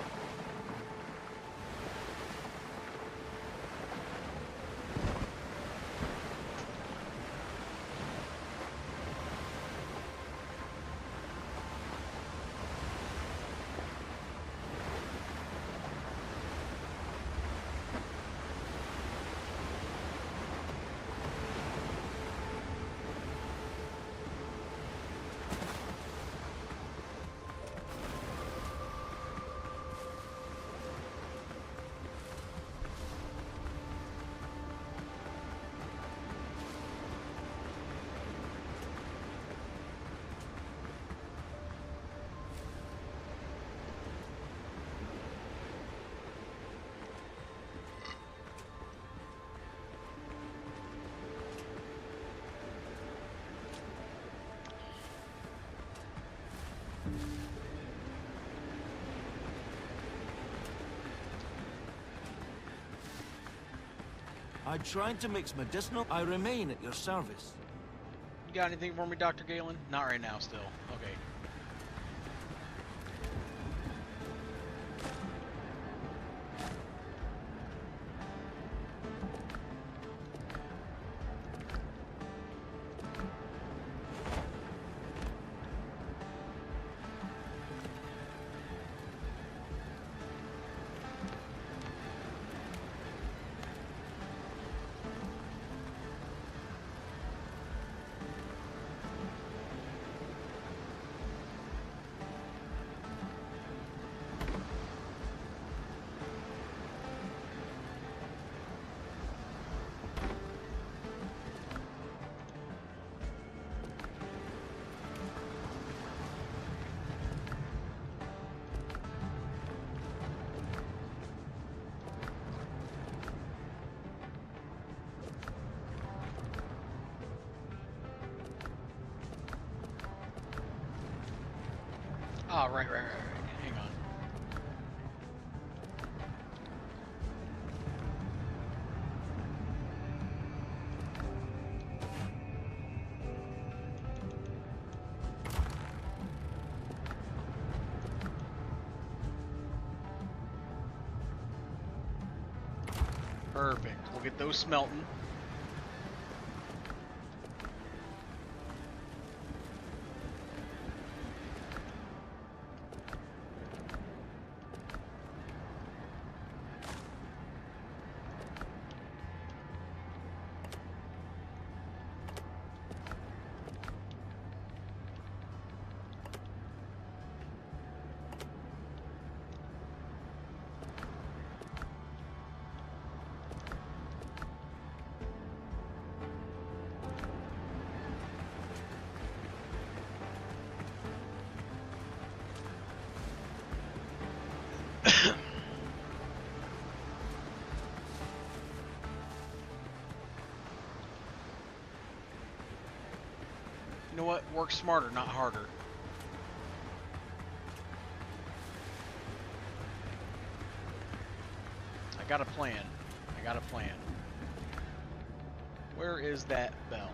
I tried to mix medicinal. I remain at your service. You got anything for me, Dr. Galen? Not right now, still. Okay. Oh, right. Hang on. Perfect. We'll get those smelting. You know what? Work smarter, not harder. I got a plan. Where is that bell?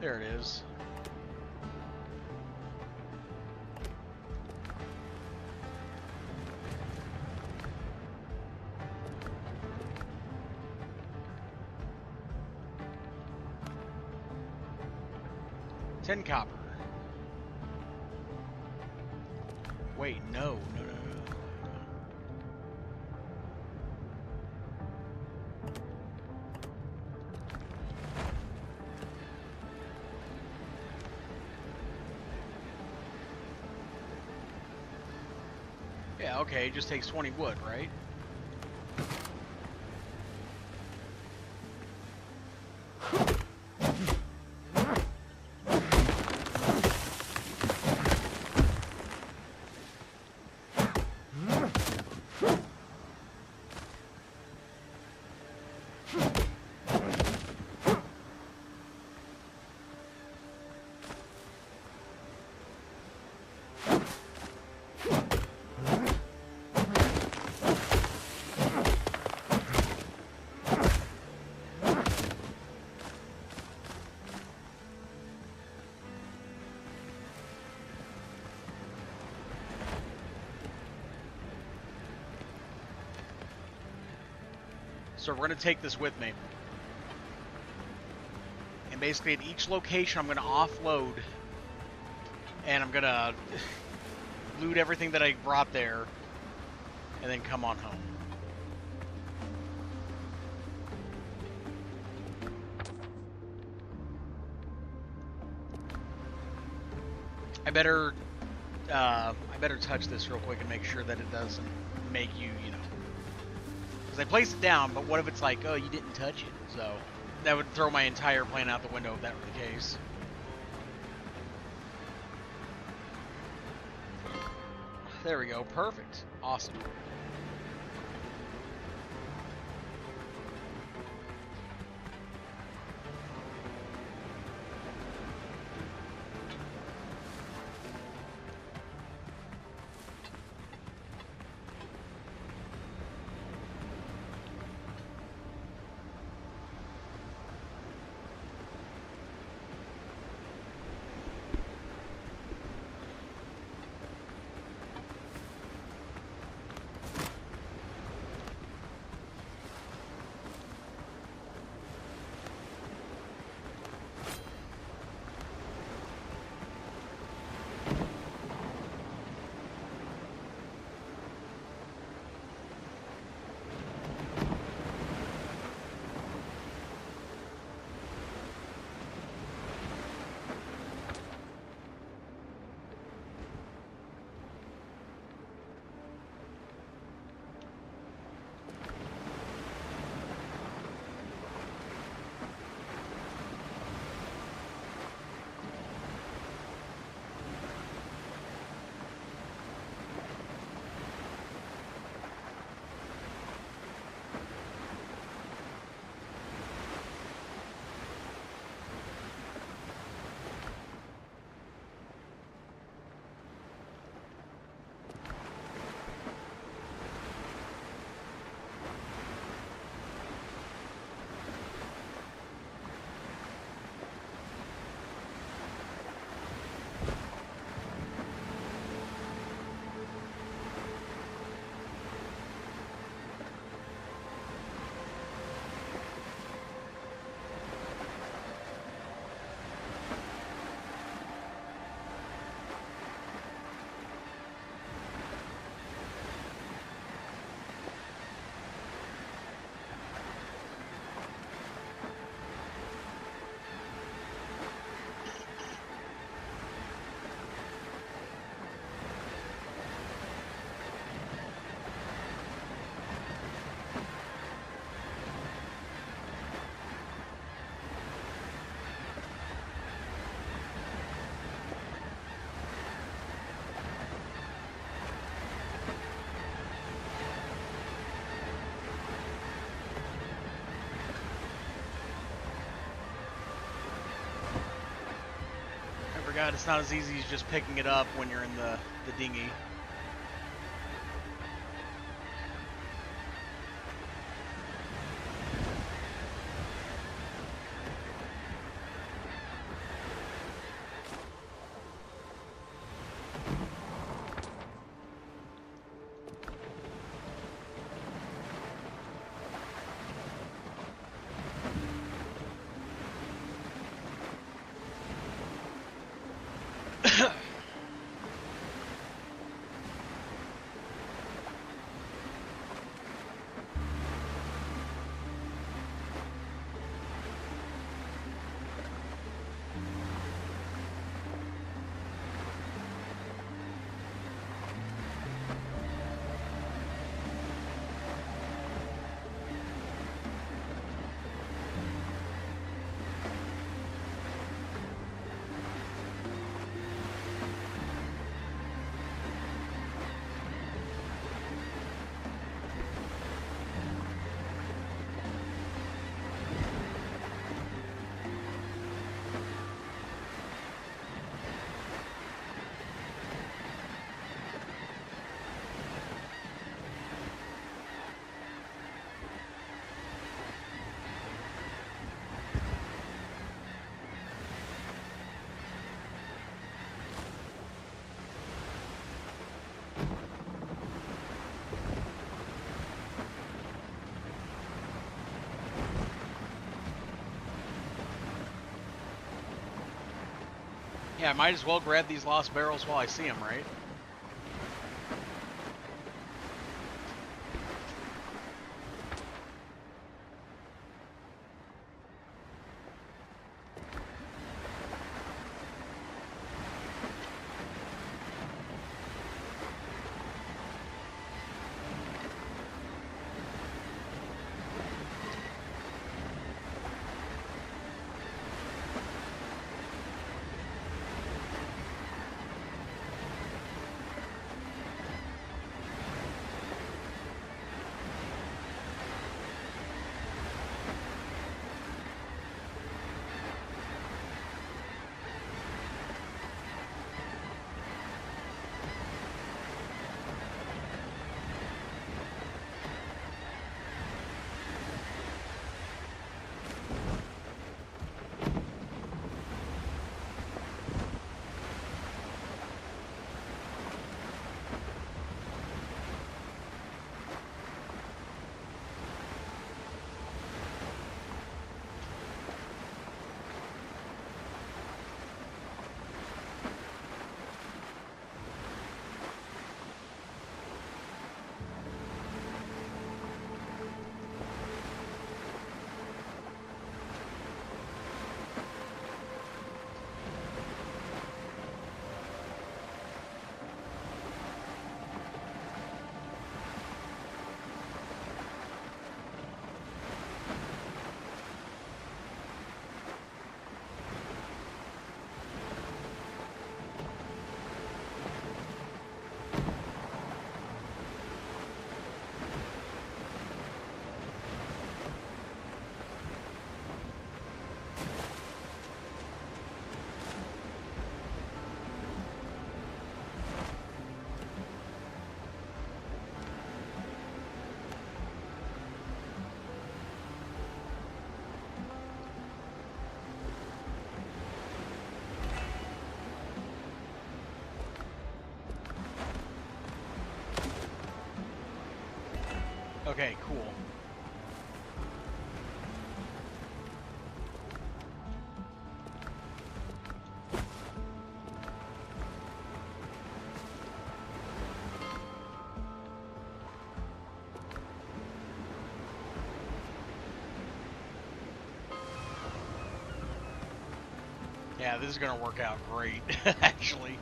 There it is. Ten copper. Wait, no. Yeah, okay, it just takes 20 wood, right? So we're going to take this with me. And basically at each location I'm going to offload. And I'm going to loot everything that I brought there. And then come on home. I better touch this real quick and make sure that it doesn't make you, because I placed it down, but what if it's like, oh, you didn't touch it? So that would throw my entire plan out the window if that were the case. There we go. Perfect. Awesome. God, it's not as easy as just picking it up when you're in the dinghy. Yeah, I might as well grab these lost barrels while I see them, right? Okay, cool. Yeah, this is gonna work out great, actually.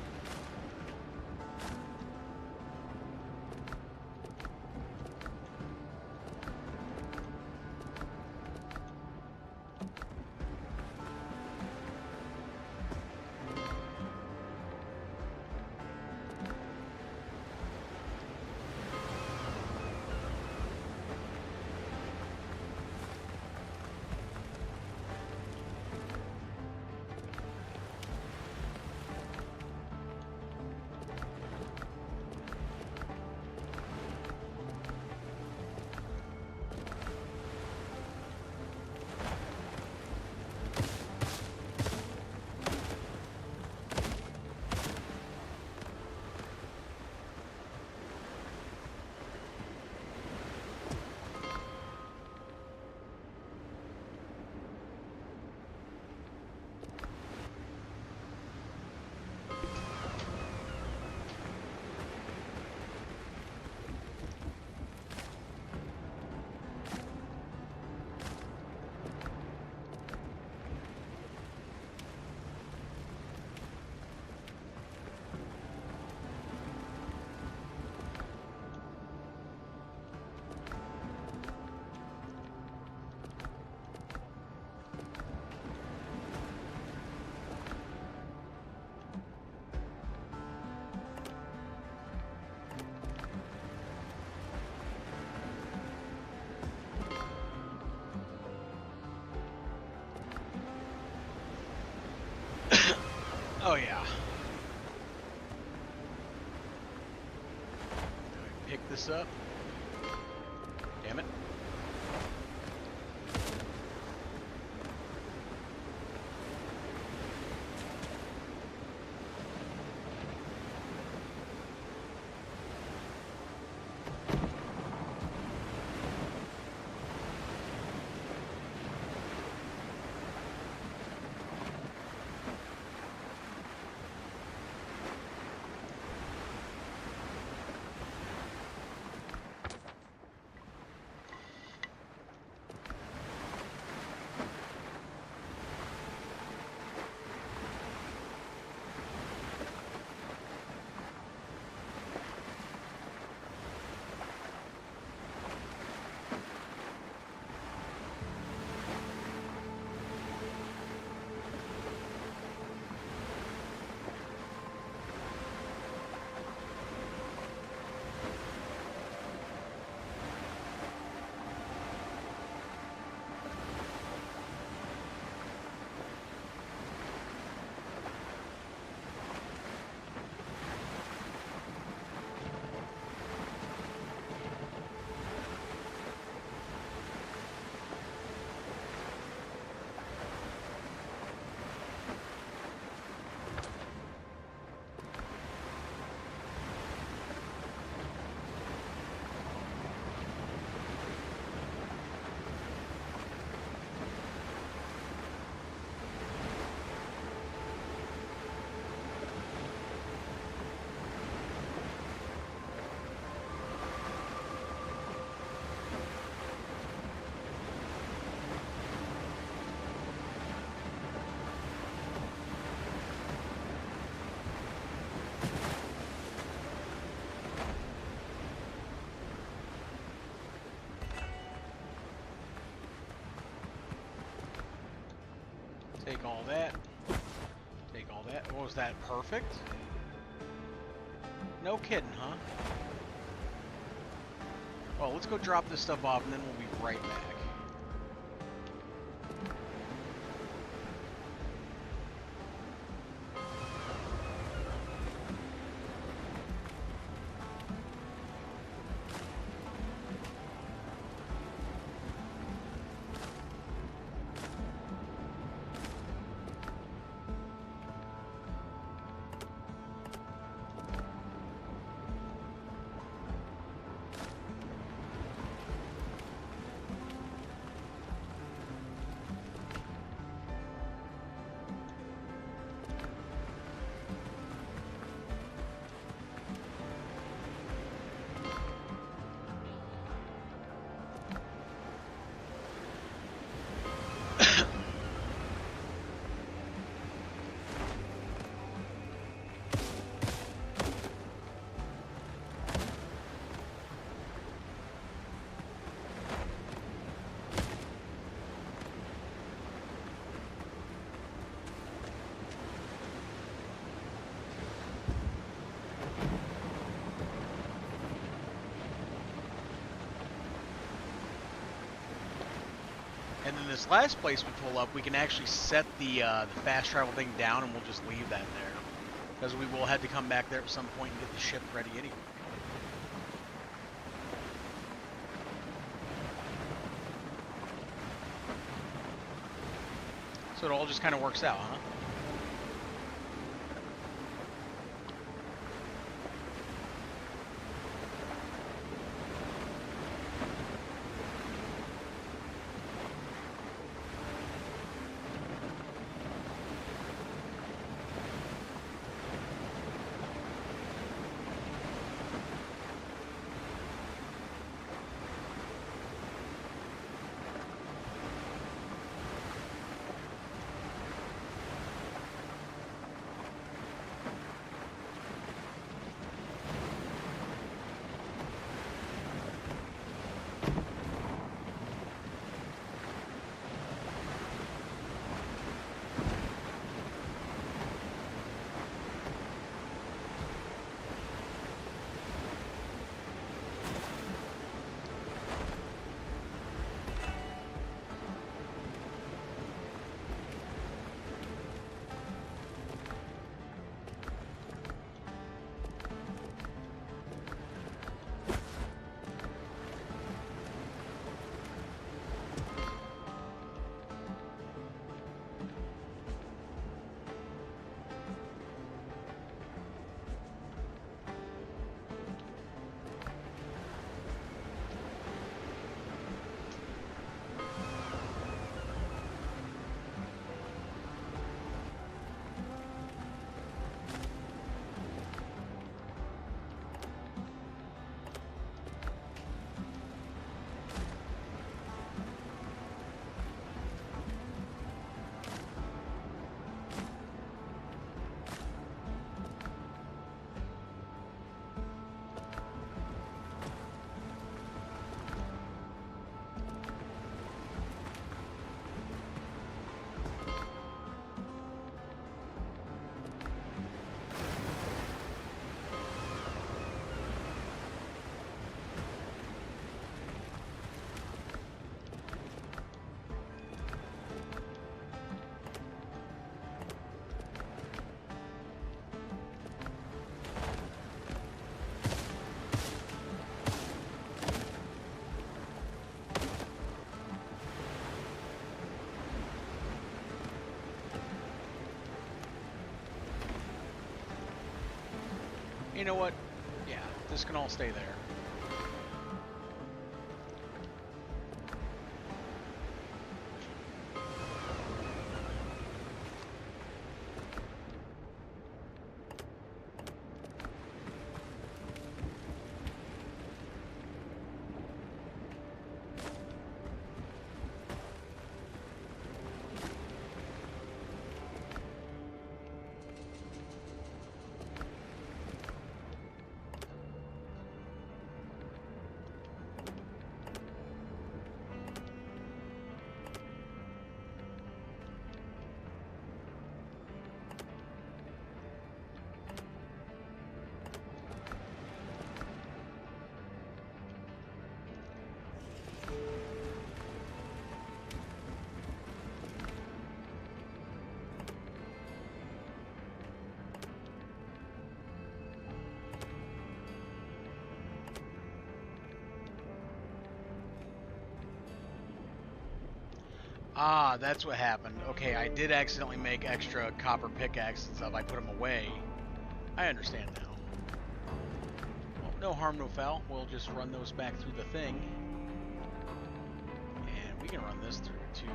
Oh yeah. Pick this up. Damn it. Take all that. Take all that. What was that? Perfect? No kidding, huh? Well, let's go drop this stuff off and then we'll be right back. And then this last place we pull up, we can actually set the fast travel thing down, and we'll just leave that there, because we will have to come back there at some point and get the ship ready anyway. So it all just kind of works out, huh? You know what? Yeah, this can all stay there. Ah, that's what happened. Okay, I did accidentally make extra copper pickaxe and stuff. I put them away. I understand now. Well, no harm, no foul. We'll just run those back through the thing. And we can run this through too.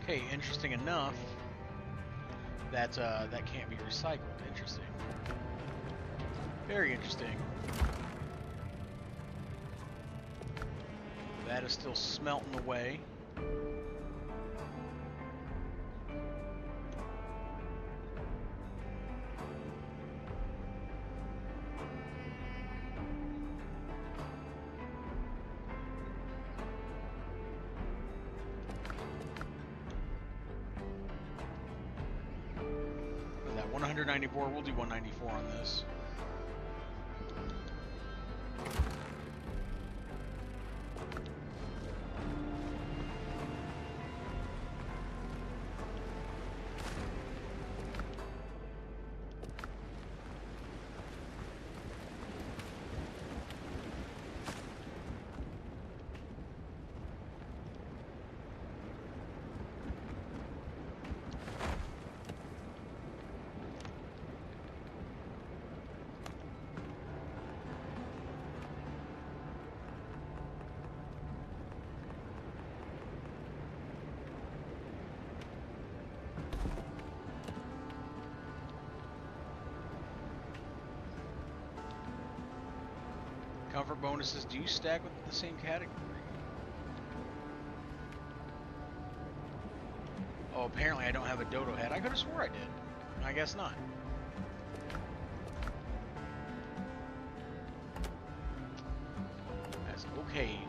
Okay, interesting enough. That can't be recycled. Interesting. Very interesting. That is still smelting away. And that 194, we'll do 194 on this. Comfort bonuses do stack with the same category. Oh, apparently I don't have a dodo head. I could have swore I did. I guess not. That's okay.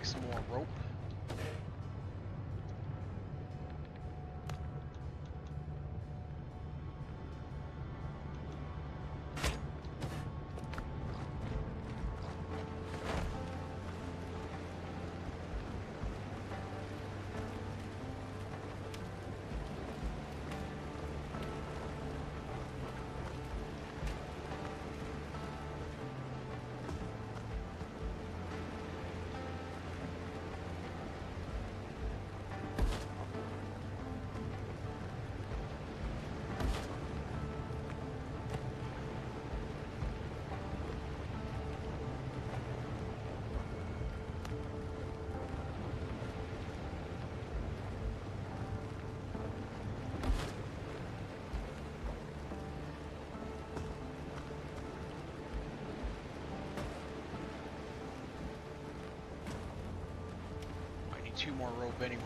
make some more rope. I need 2 more rope anyway.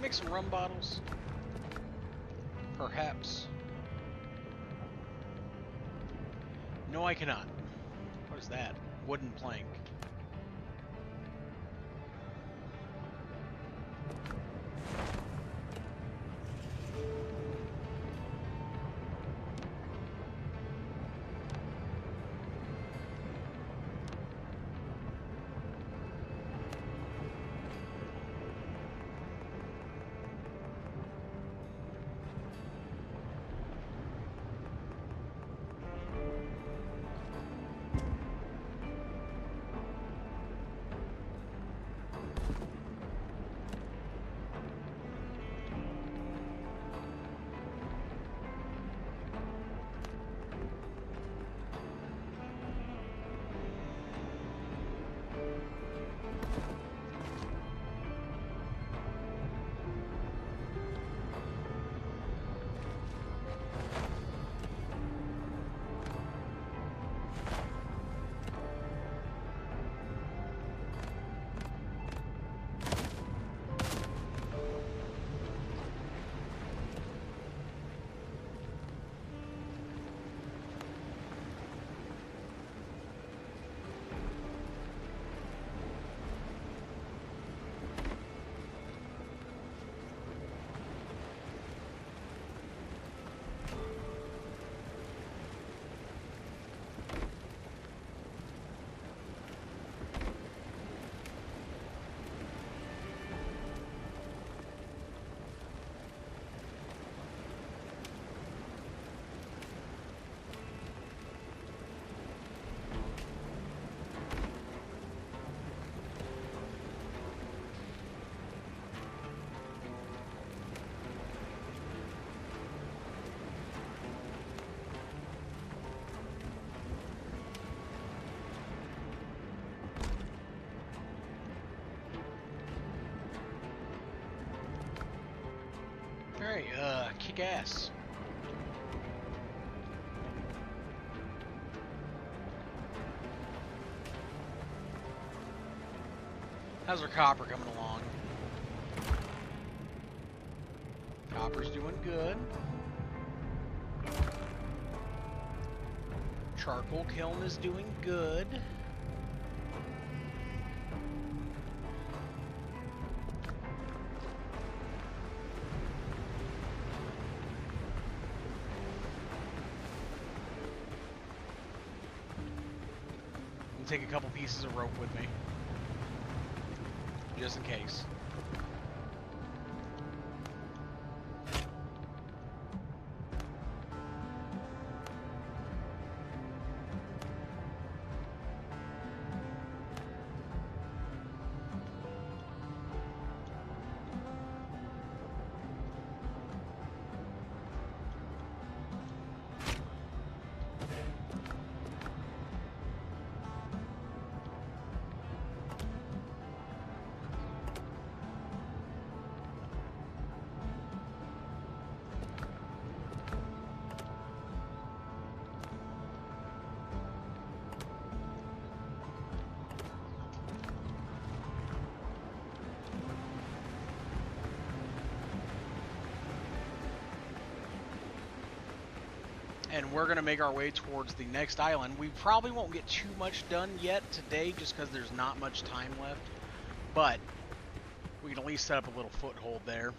Make some rum bottles? Perhaps. No, I cannot. What is that? Wooden plank. Alright, kick ass. How's our copper coming along? Copper's doing good. Charcoal kiln is doing good. Take a couple pieces of rope with me, just in case. and we're going to make our way towards the next island. We probably won't get too much done yet today just because there's not much time left, but we can at least set up a little foothold there.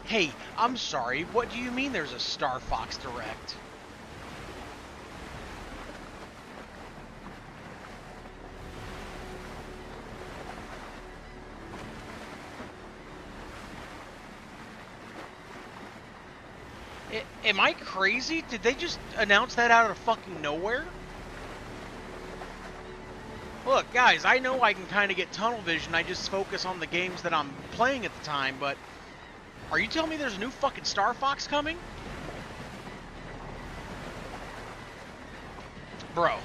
Hey, I'm sorry, what do you mean there's a Star Fox Direct? Am I crazy? Did they just announce that out of fucking nowhere? Look, guys, I know I can kind of get tunnel vision. I just focus on the games that I'm playing at the time, but are you telling me there's a new fucking Star Fox coming? Bro.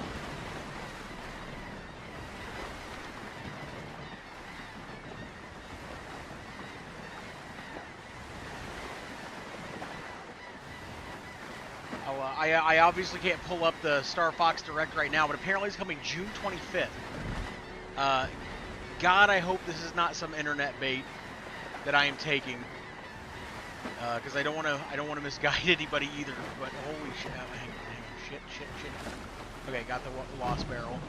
I obviously can't pull up the Star Fox Direct right now, but apparently it's coming June 25th. God, I hope this is not some internet bait that I am taking, because I don't want to misguide anybody either. But holy shit! Hang on, shit. Okay, got the lost barrel.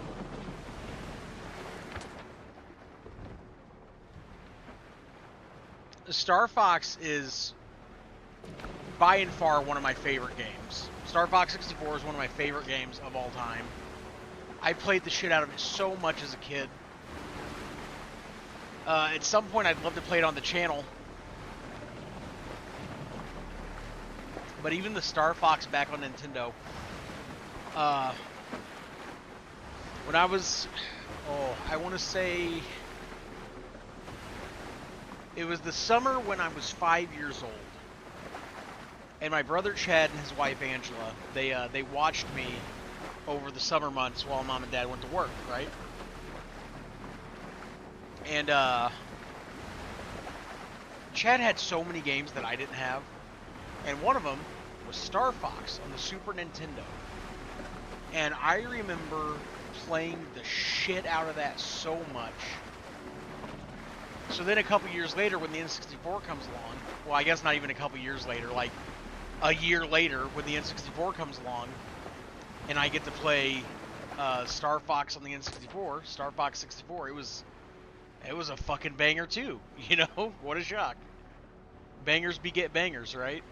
Star Fox is by and far one of my favorite games. Star Fox 64 is one of my favorite games of all time. I played the shit out of it so much as a kid. At some point, I'd love to play it on the channel. But even the Star Fox back on Nintendo, when I was, I want to say, it was the summer when I was 5 years old. And my brother Chad and his wife Angela, they watched me over the summer months while Mom and Dad went to work, right? And Chad had so many games that I didn't have, and one of them was Star Fox on the Super Nintendo. And I remember playing the shit out of that so much. So then a couple years later, when the N64 comes along, well, I guess not even a couple years later, like a year later, when the N64 comes along, and I get to play Star Fox on the N64, Star Fox 64, it was a fucking banger too. You know, what a shock. Bangers beget bangers, right?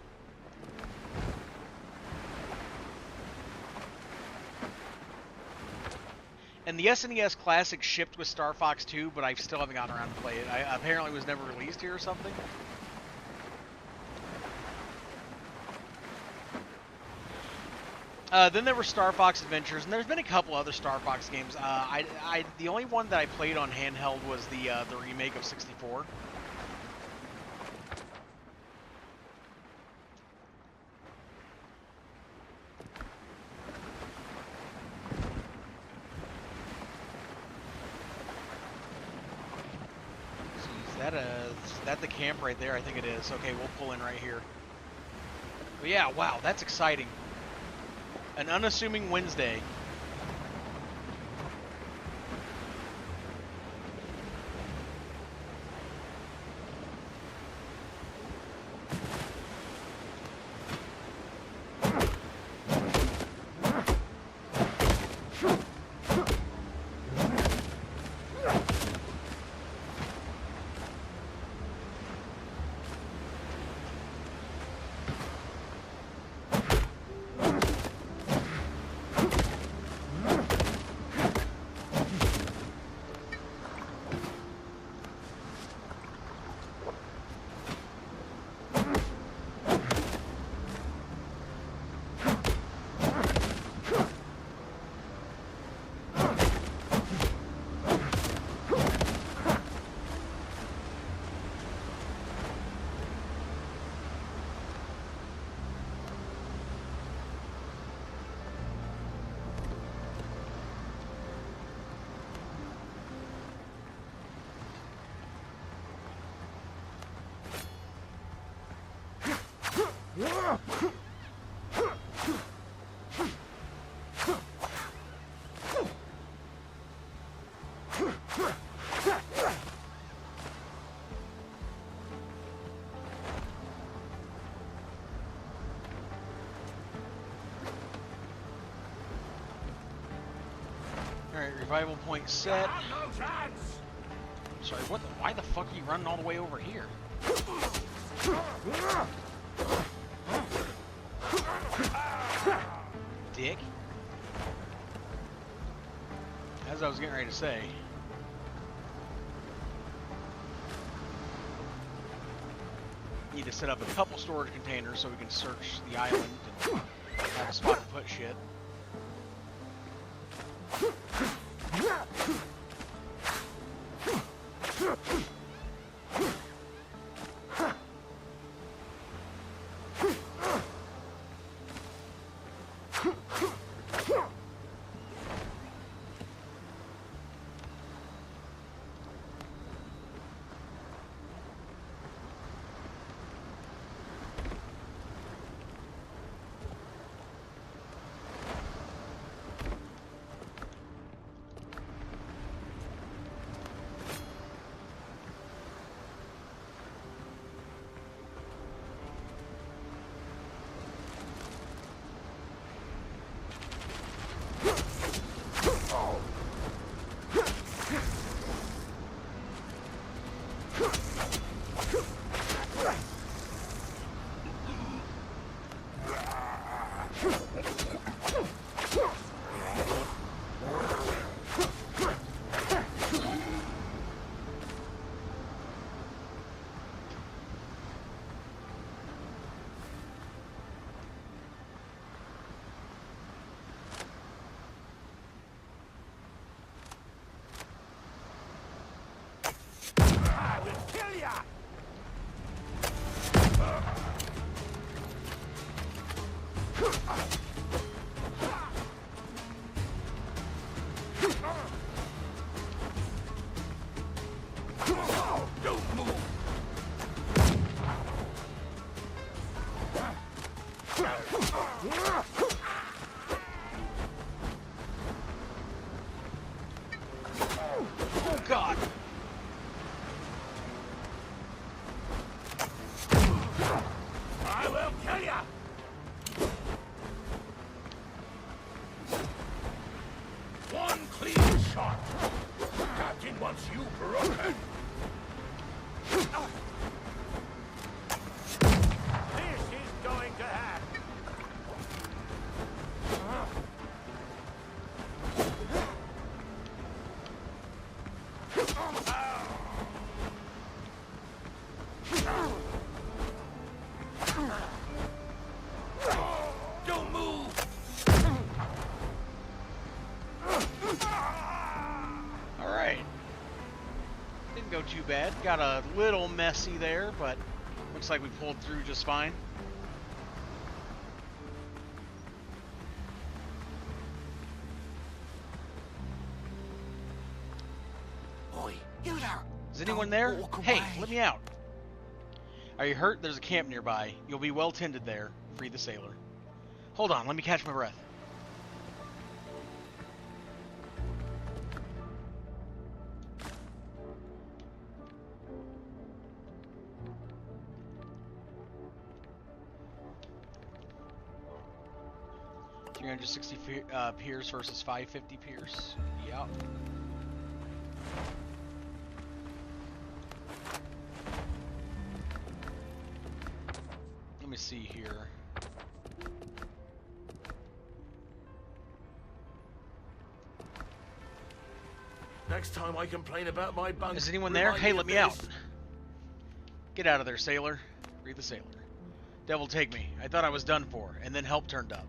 And the SNES Classic shipped with Star Fox 2, but I still haven't gotten around to play it. Apparently it was never released here or something. Then there were Star Fox Adventures, and there's been a couple other Star Fox games. The only one that I played on handheld was the remake of 64. Is that the camp right there? I think it is. Okay, we'll pull in right here. But yeah, wow, that's exciting. An unassuming Wednesday. Alright, revival point set. No chance. Sorry, what the, why the fuck are you running all the way over here? Dick. As I was getting ready to say. Need to set up a couple storage containers so we can search the island and have a spot to put shit. I will kill ya. Don't move. Oh god! I will kill ya. One clean shot. Captain wants you broken. This is going to happen. Don't move. Alright. Didn't go too bad. Got a little messy there, but looks like we pulled through just fine. Oi, you there. Is anyone Don't there? walk Hey, away. let me out. Are you hurt? There's a camp nearby. You'll be well tended there. Free the sailor. Hold on, let me catch my breath. Pierce versus 550 Pierce. Yep. Let me see here. Next time I complain about my bunk. Is anyone there? remind Hey, of let me this. out. Get out of there, sailor. Read the sailor. Devil take me. I thought I was done for, and then help turned up.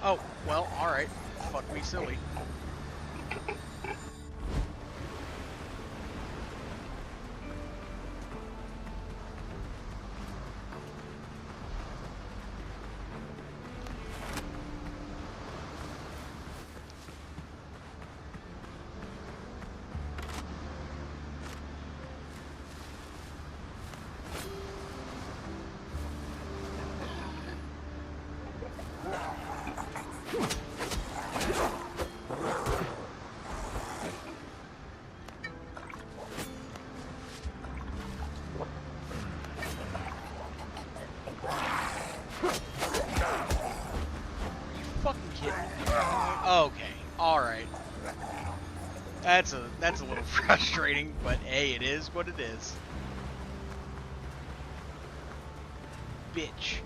Oh, well, alright. Fuck me silly. Fucking kidding me. Okay, alright. That's a little frustrating, but hey, it is what it is. Bitch.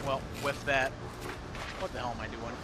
Well, with that, what the hell am I doing?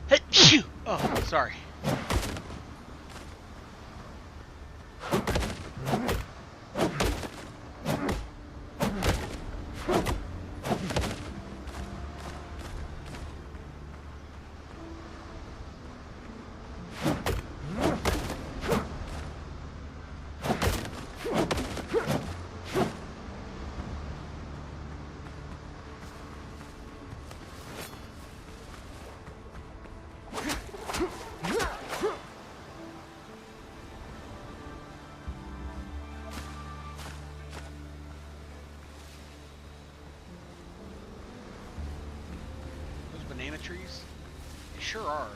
Hey, phew! Oh, sorry. trees? They sure are.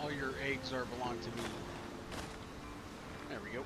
All your eggs are belong to me. There we go.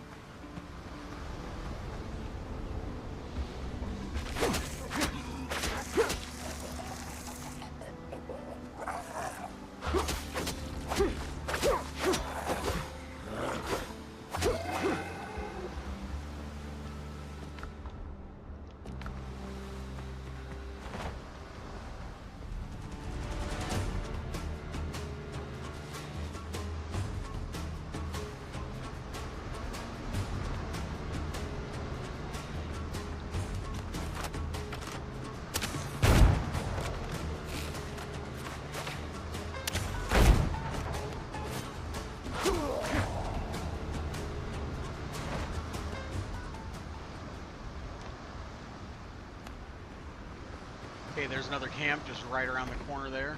Okay, there's another camp just right around the corner there.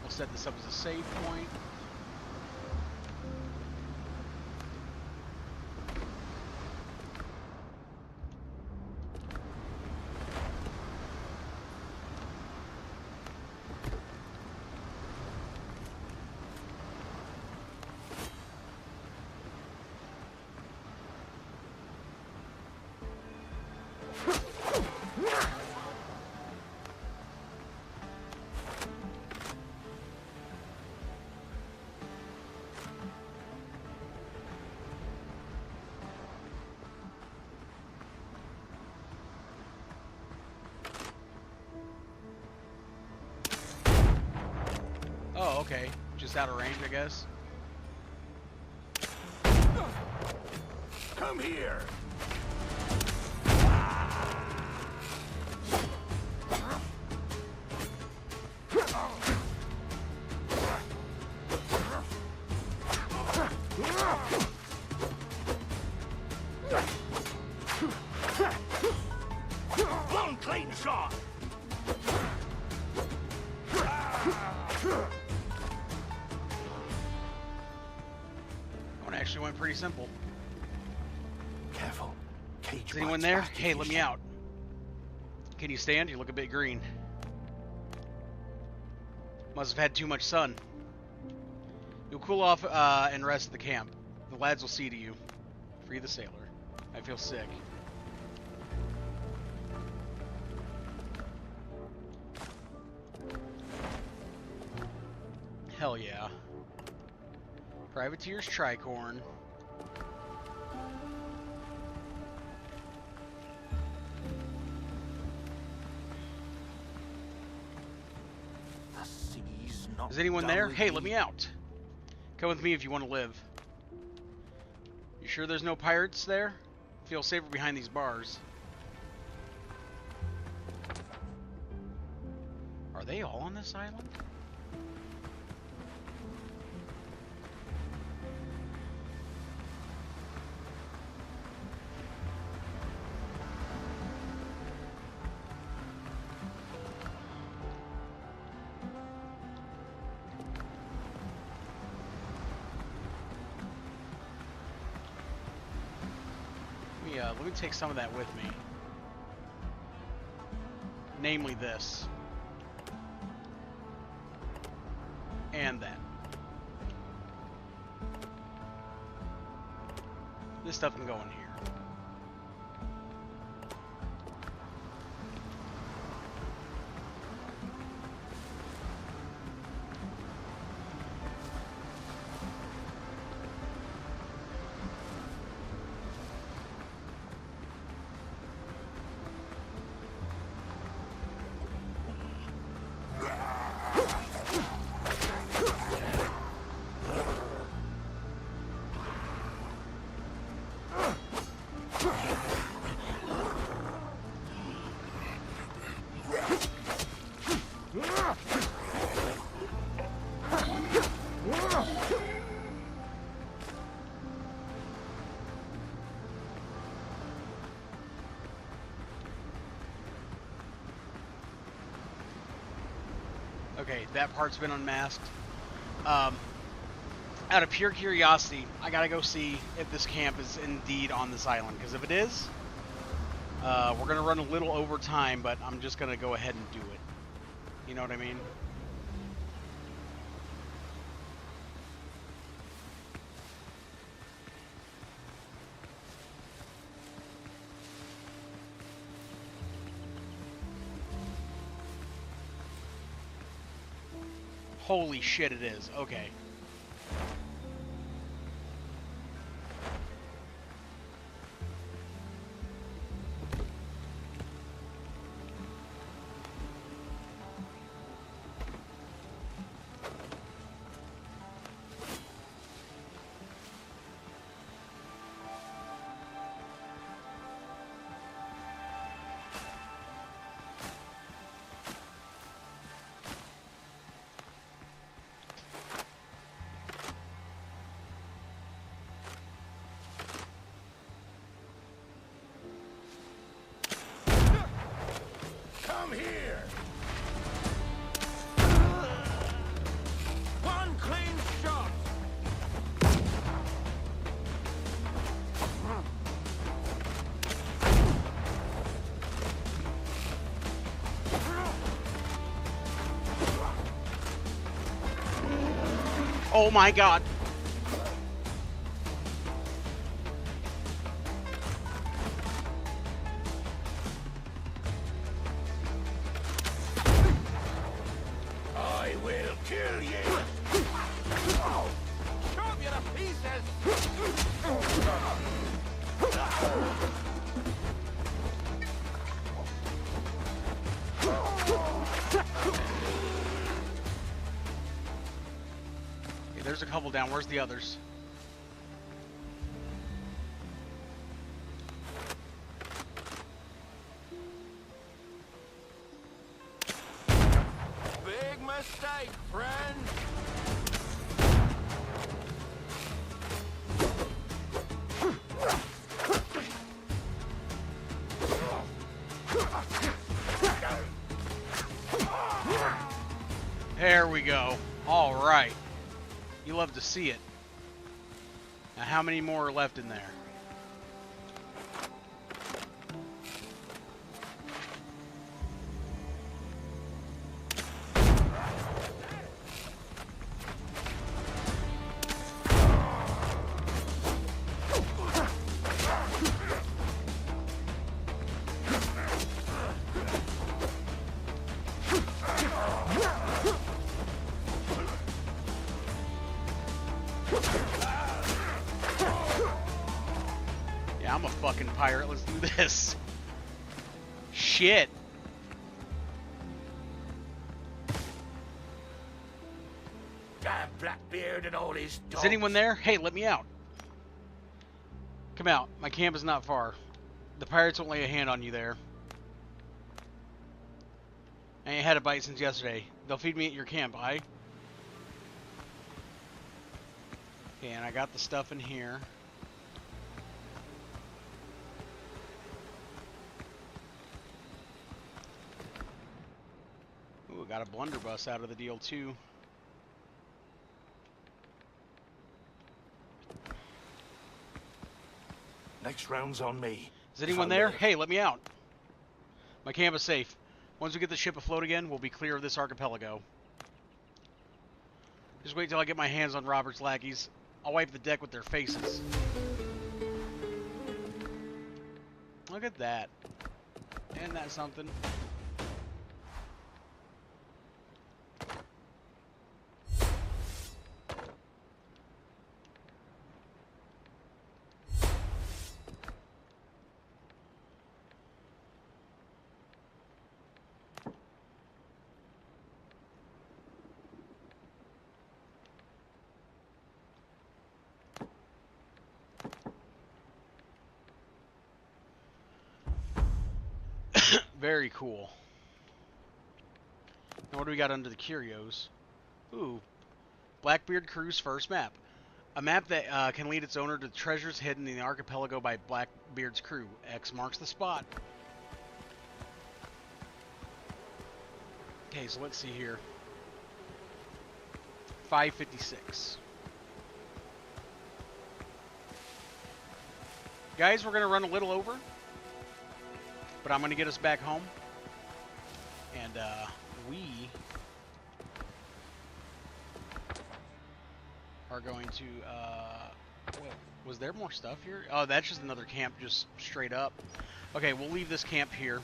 We'll set this up as a save point. Oh, okay. Just out of range, I guess. Come here. One clean shot. That one actually went pretty simple. Careful. Cage Is anyone bites there? back Hey, if let you me shoot. out. Can you stand? You look a bit green. Must have had too much sun. You'll cool off and rest at the camp. The lads will see to you. Free the sailor. I feel sick. Hell yeah. Privateer's Tricorn. The sea's not Is anyone there? done Hey, with let me. me out. Come with me if you want to live. You sure there's no pirates there? Feel safer behind these bars. Are they all on this island? Let me take some of that with me. Namely this. And that. This stuff can go in here. Okay, that part's been unmasked. Out of pure curiosity, I gotta go see if this camp is indeed on this island. Because if it is, we're gonna run a little over time, but I'm just gonna go ahead and do it. You know what I mean? Holy shit, it is. Okay. Come here! One clean shot! Oh my god. I will kill you! Chop you to pieces! Okay, there's a couple down. Where's the others? Big mistake, friend! There we go. All right. You love to see it. Now, how many more are left in there? Yeah, I'm a fucking pirate. Let's do this. Shit. Damn Blackbeard and all his dogs. Is anyone there? Hey, let me out. Come out. My camp is not far. The pirates won't lay a hand on you there. I ain't had a bite since yesterday. They'll feed me at your camp, aye? Okay, and I got the stuff in here. Ooh, got a blunderbuss out of the deal, too. Next round's on me. Is anyone there? Hey, let me out. My camp is safe. Once we get the ship afloat again, we'll be clear of this archipelago. Just wait till I get my hands on Robert's lackeys. I'll wipe the deck with their faces. Look at that. Isn't that something? Very cool. Now what do we got under the curios? Ooh. Blackbeard Crew's first map. A map that can lead its owner to treasures hidden in the archipelago by Blackbeard's crew. X marks the spot. Okay, so let's see here. 556. Guys, we're going to run a little over. But I'm going to get us back home. And we are going to... wait, was there more stuff here? Oh, that's just another camp just straight up. Okay, we'll leave this camp here.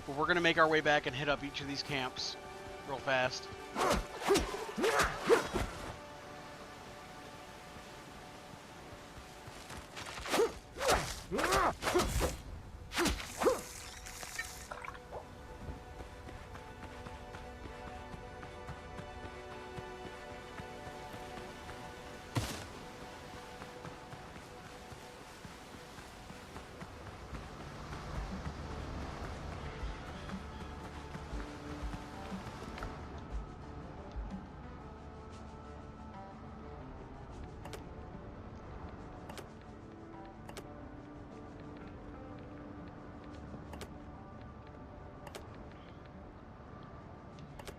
But we're going to make our way back and hit up each of these camps real fast.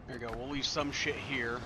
There you go. We'll leave some shit here.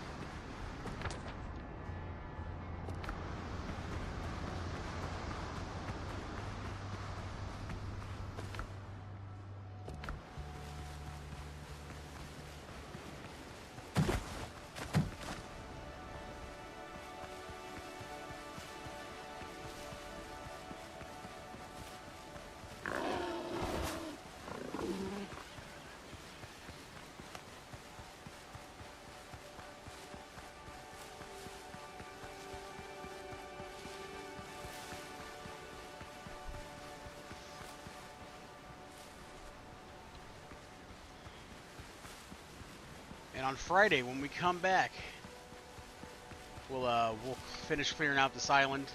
And on Friday, when we come back, we'll finish clearing out this island.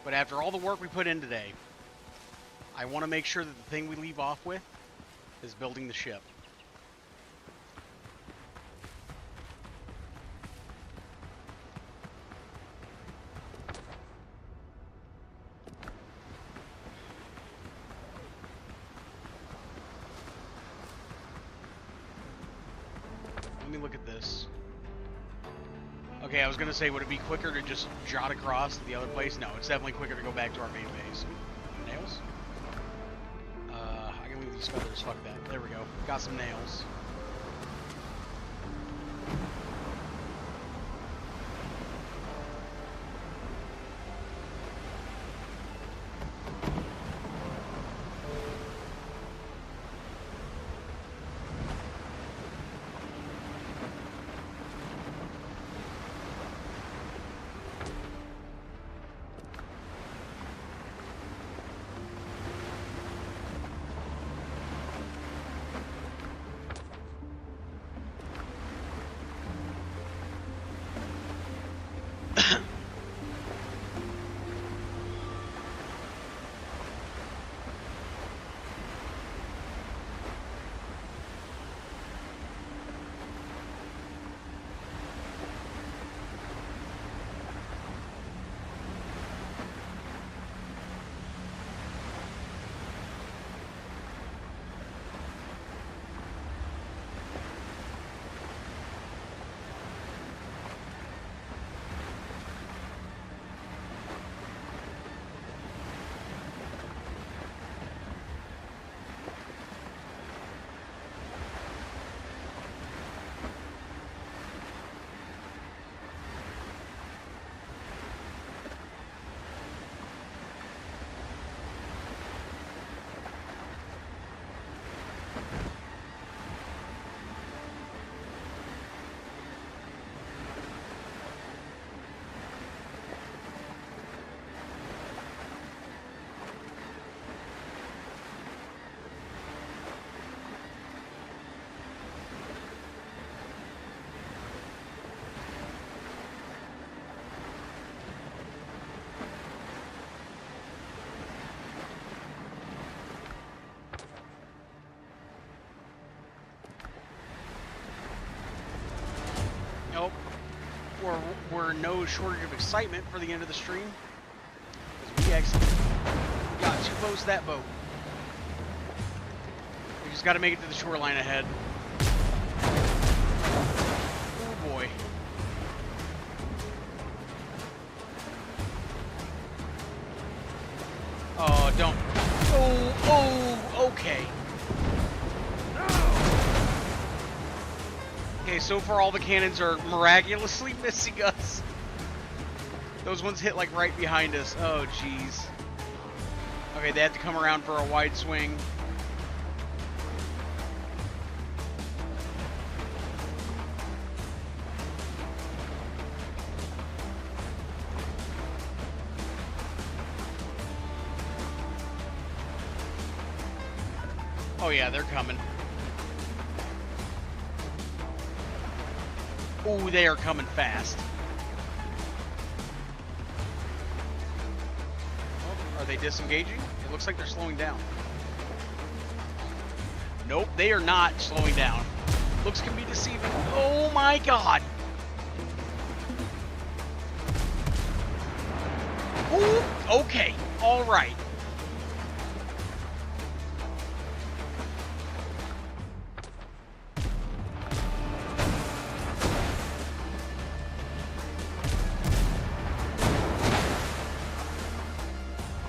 But after all the work we put in today, I want to make sure that the thing we leave off with is building the ship. Let me look at this. Okay, I was gonna say, would it be quicker to just jot across to the other place? No, it's definitely quicker to go back to our main base. Nails? I can leave these feathers, fuck that. There we go. Got some nails. we're in no shortage of excitement for the end of the stream. Because we actually got too close to that boat. We just got to make it to the shoreline ahead. Oh boy. Oh, don't. Oh, okay. Okay, so far all the cannons are miraculously missing us. Those ones hit like right behind us. Oh, jeez. Okay, they have to come around for a wide swing. Oh yeah, they're coming. Oh, they are coming fast. Oh, are they disengaging? It looks like they're slowing down. Nope, they are not slowing down. Looks can be deceiving. Oh my god! Ooh, okay, alright.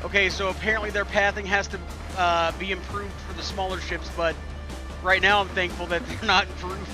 Okay, so apparently their pathing has to be improved for the smaller ships, but right now I'm thankful that they're not improved.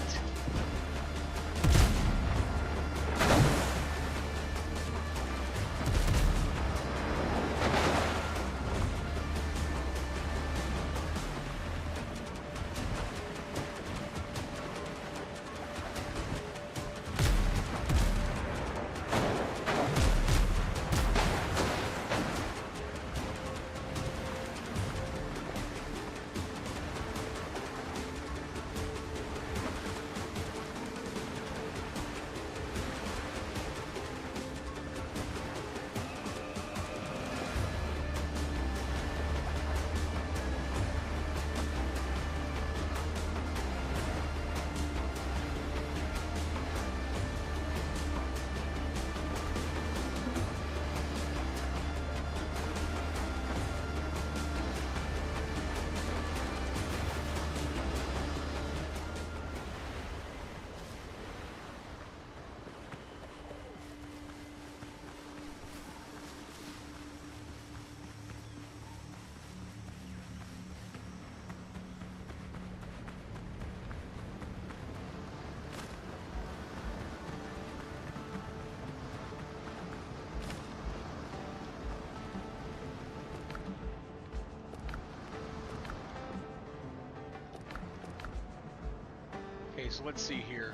Okay, so let's see here.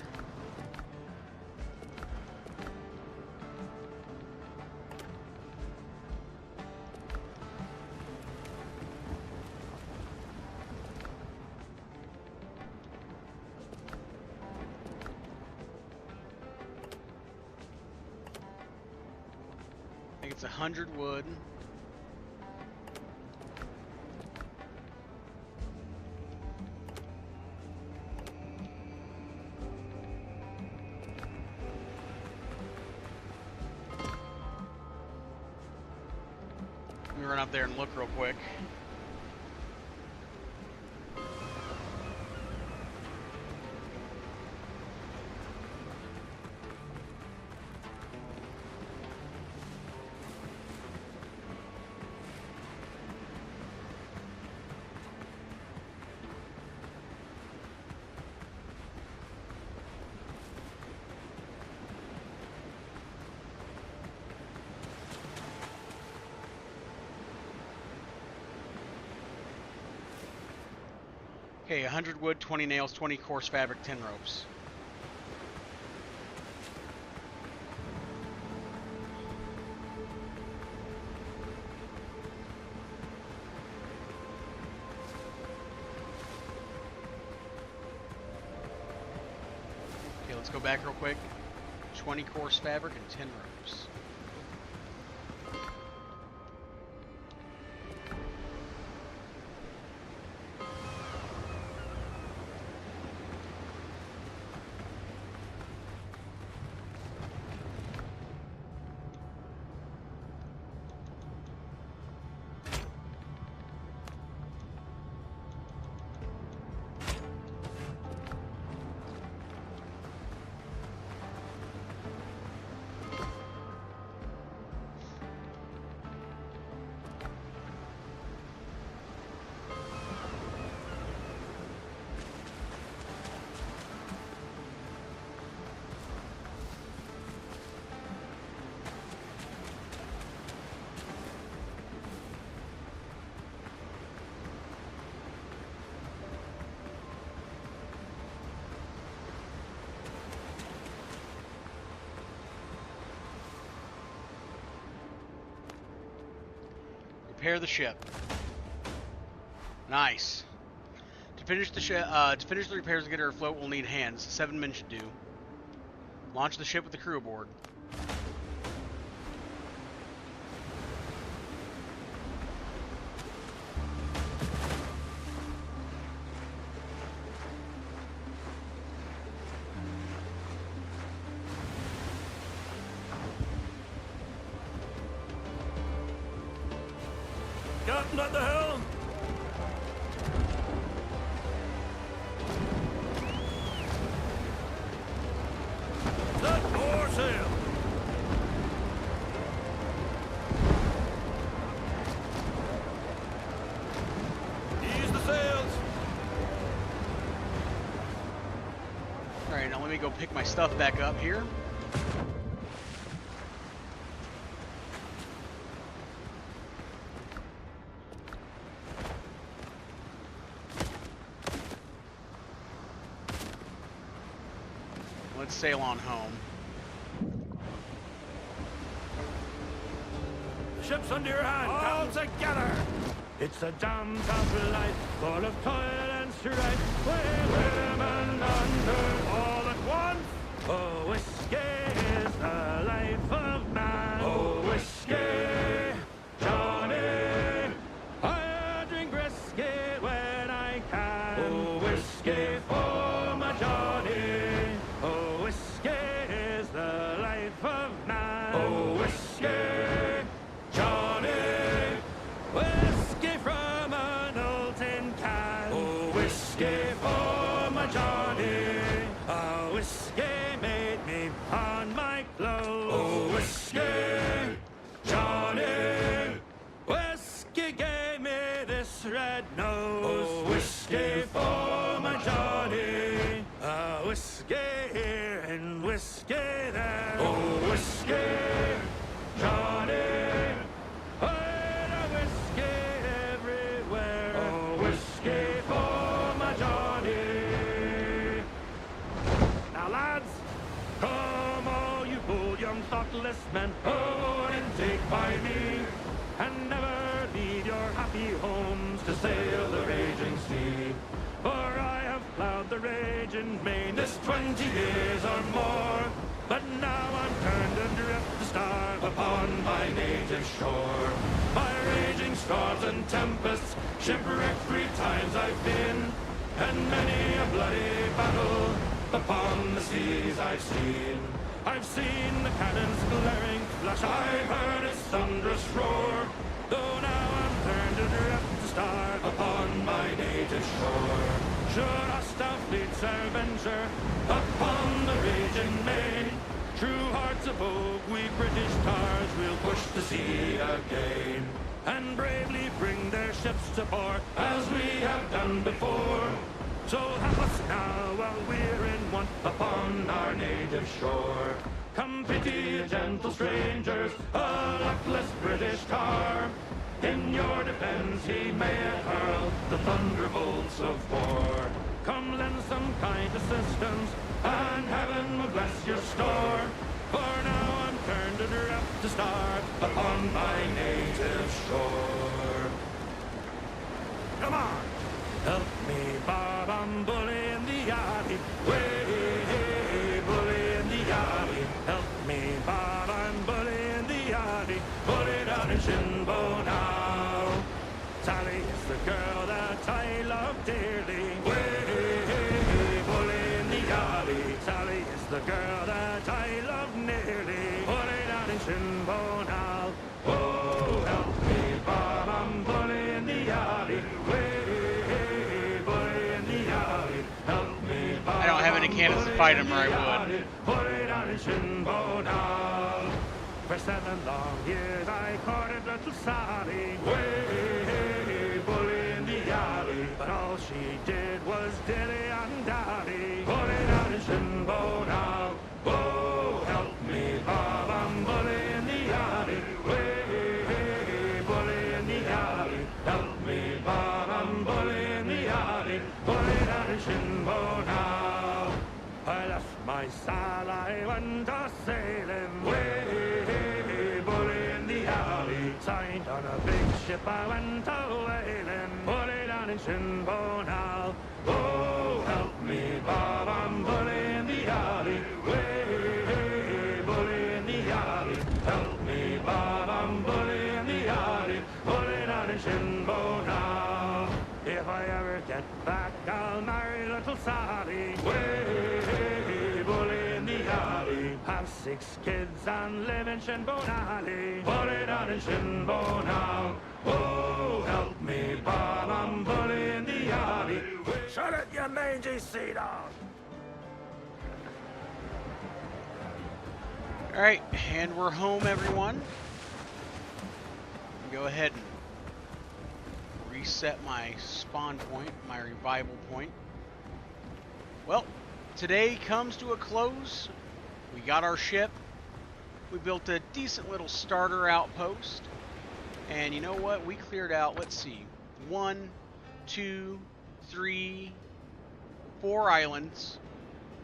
I think it's 100 wood. Let me run up there and look real quick. Okay, 100 wood, 20 nails, 20 coarse fabric, 10 ropes. Okay, let's go back real quick. 20 coarse fabric and 10 ropes. repair the ship. Nice. To finish the repairs and get her afloat, we'll need hands. 7 men should do. Launch the ship with the crew aboard. Captain at the helm! Set more sail! Ease the sails! Alright, now let me go pick my stuff back up here. Let's sail on home. Ship's under your hand, all together! It's a damn tough life, full of toil and strife, with women under all at once. Oh, whiskey is the life of man. Oh, whiskey, Johnny, I drink whiskey when I can. Oh, whiskey for my Johnny. Oh, whiskey is the life of man. Oh, whiskey, Johnny. Whiskey from an old tin can. Oh, whiskey for my Johnny. Oh, whiskey made me pawn my clothes. Oh, whiskey, Johnny. Whiskey gave me this red nose. Oh, whiskey for my Johnny. Oh, whiskey here and whiskey there. Oh, whiskey, Johnny. Thoughtless men, oh, and take by me, and never leave your happy homes to sail the raging sea. For I have plowed the raging main this 20 years or more, but now I'm turned adrift to starve upon my native shore. By raging storms and tempests, shipwrecked 3 times I've been, and many a bloody battle upon the seas I've seen. I've seen the cannon's glaring flash, I've heard its thunderous roar, though now I'm turned adrift to starve upon my native shore. Sure hast our fleets our venture upon the raging main, true hearts of oak, we British tars will push the sea again, and bravely bring their ships to port, as we have done before. So help us now while we're in want upon our native shore. Come pity the gentle strangers, a luckless British tar. In your defense he may hurl the thunderbolts of war. Come lend some kind assistance, and heaven will bless your store. For now I'm turned adrift to starve upon my native shore. Come on! Help me, Bob, I'm bully in the alley. Way, bully in the alley. Help me, Bob, I'm bully in the alley. Bully down in Shinbo now. Sally is the girl that I love dearly. Way, bully in the alley. Sally is the girl that I love nearly. Bully down in Shinbo now. Oh, help me, Bob, I'm bully in the alley. I don't have any cannons to fight him, or I would. For 7 long years I courted little Sally, way bully in the alley. But all she did was dilly and dally, bully down in Shinbo now. Oh, help me, Bob, I'm bully in the alley, way bully in the alley. Help me, Bob, I'm bully in the alley, bully down in Shinbo now. I left my Sally, went a sailing, way bully in the alley. Signed on a big ship I went a-whaling, bully down in Shinbone Hal. Oh, help me, Bob, I'm bully in the alley. Way, bully in the alley. Help me, Bob, I'm bully in the alley. Bully down in Shinbone Hal. If I ever get back, I'll marry little Sally. Way, bully in the alley. Have 6 kids and live in Shinbone Alley. Bully down in Shinbone Hal. Oh, help me, Bob, I'm bully in the alley. Shut it, you mangy sea dog. Alright, and we're home, everyone. Go ahead and reset my spawn point, my revival point. Well, today comes to a close. We got our ship. We built a decent little starter outpost. And you know what? We cleared out, let's see, 1, 2, 3, 4 islands.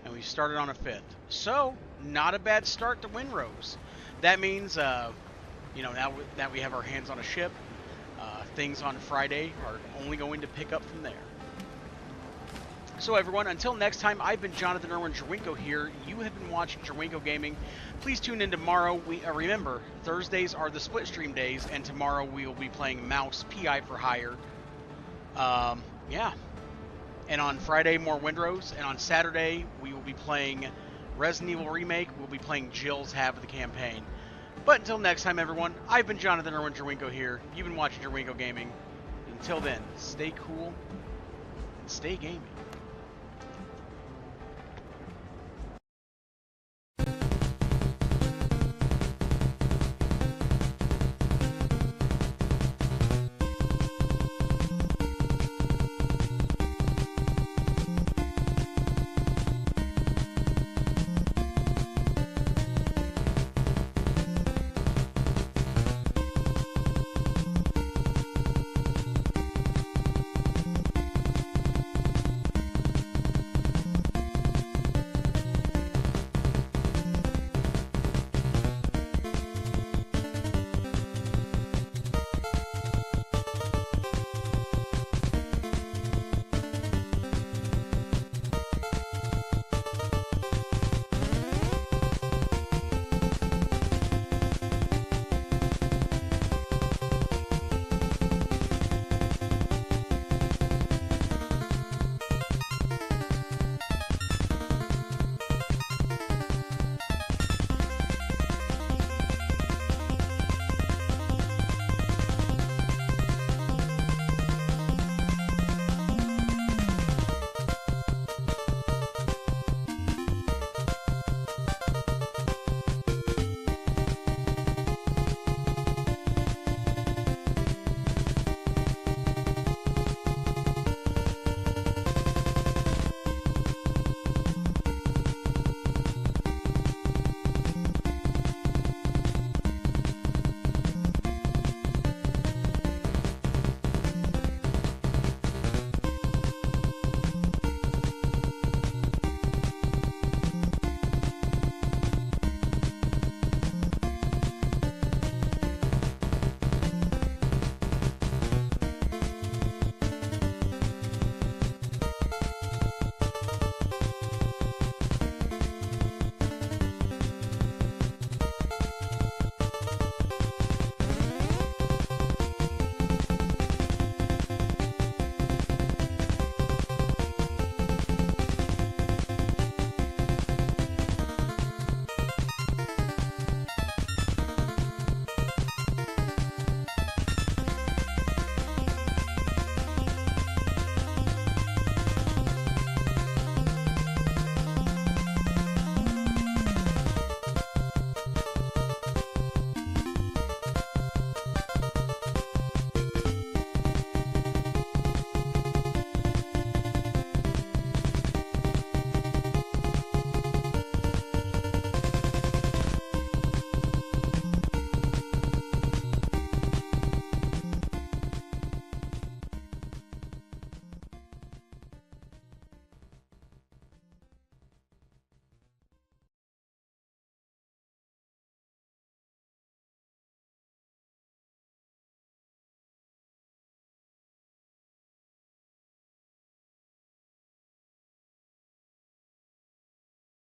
And we started on a 5th. So, not a bad start to Windrose. That means, you know, now that we have our hands on a ship, things on Friday are only going to pick up from there. So everyone, until next time, I've been Jonathan Irwin Jerwinko here. You have been watching Jerwinko Gaming. Please tune in tomorrow. Remember, Thursdays are the split stream days, and tomorrow we will be playing Mouse PI for Hire. Yeah. And on Friday, more Windrose. And on Saturday, we will be playing Resident Evil Remake. We'll be playing Jill's half of the campaign. But until next time, everyone, I've been Jonathan Irwin Jerwinko here. You've been watching Jerwinko Gaming. Until then, stay cool and stay gaming.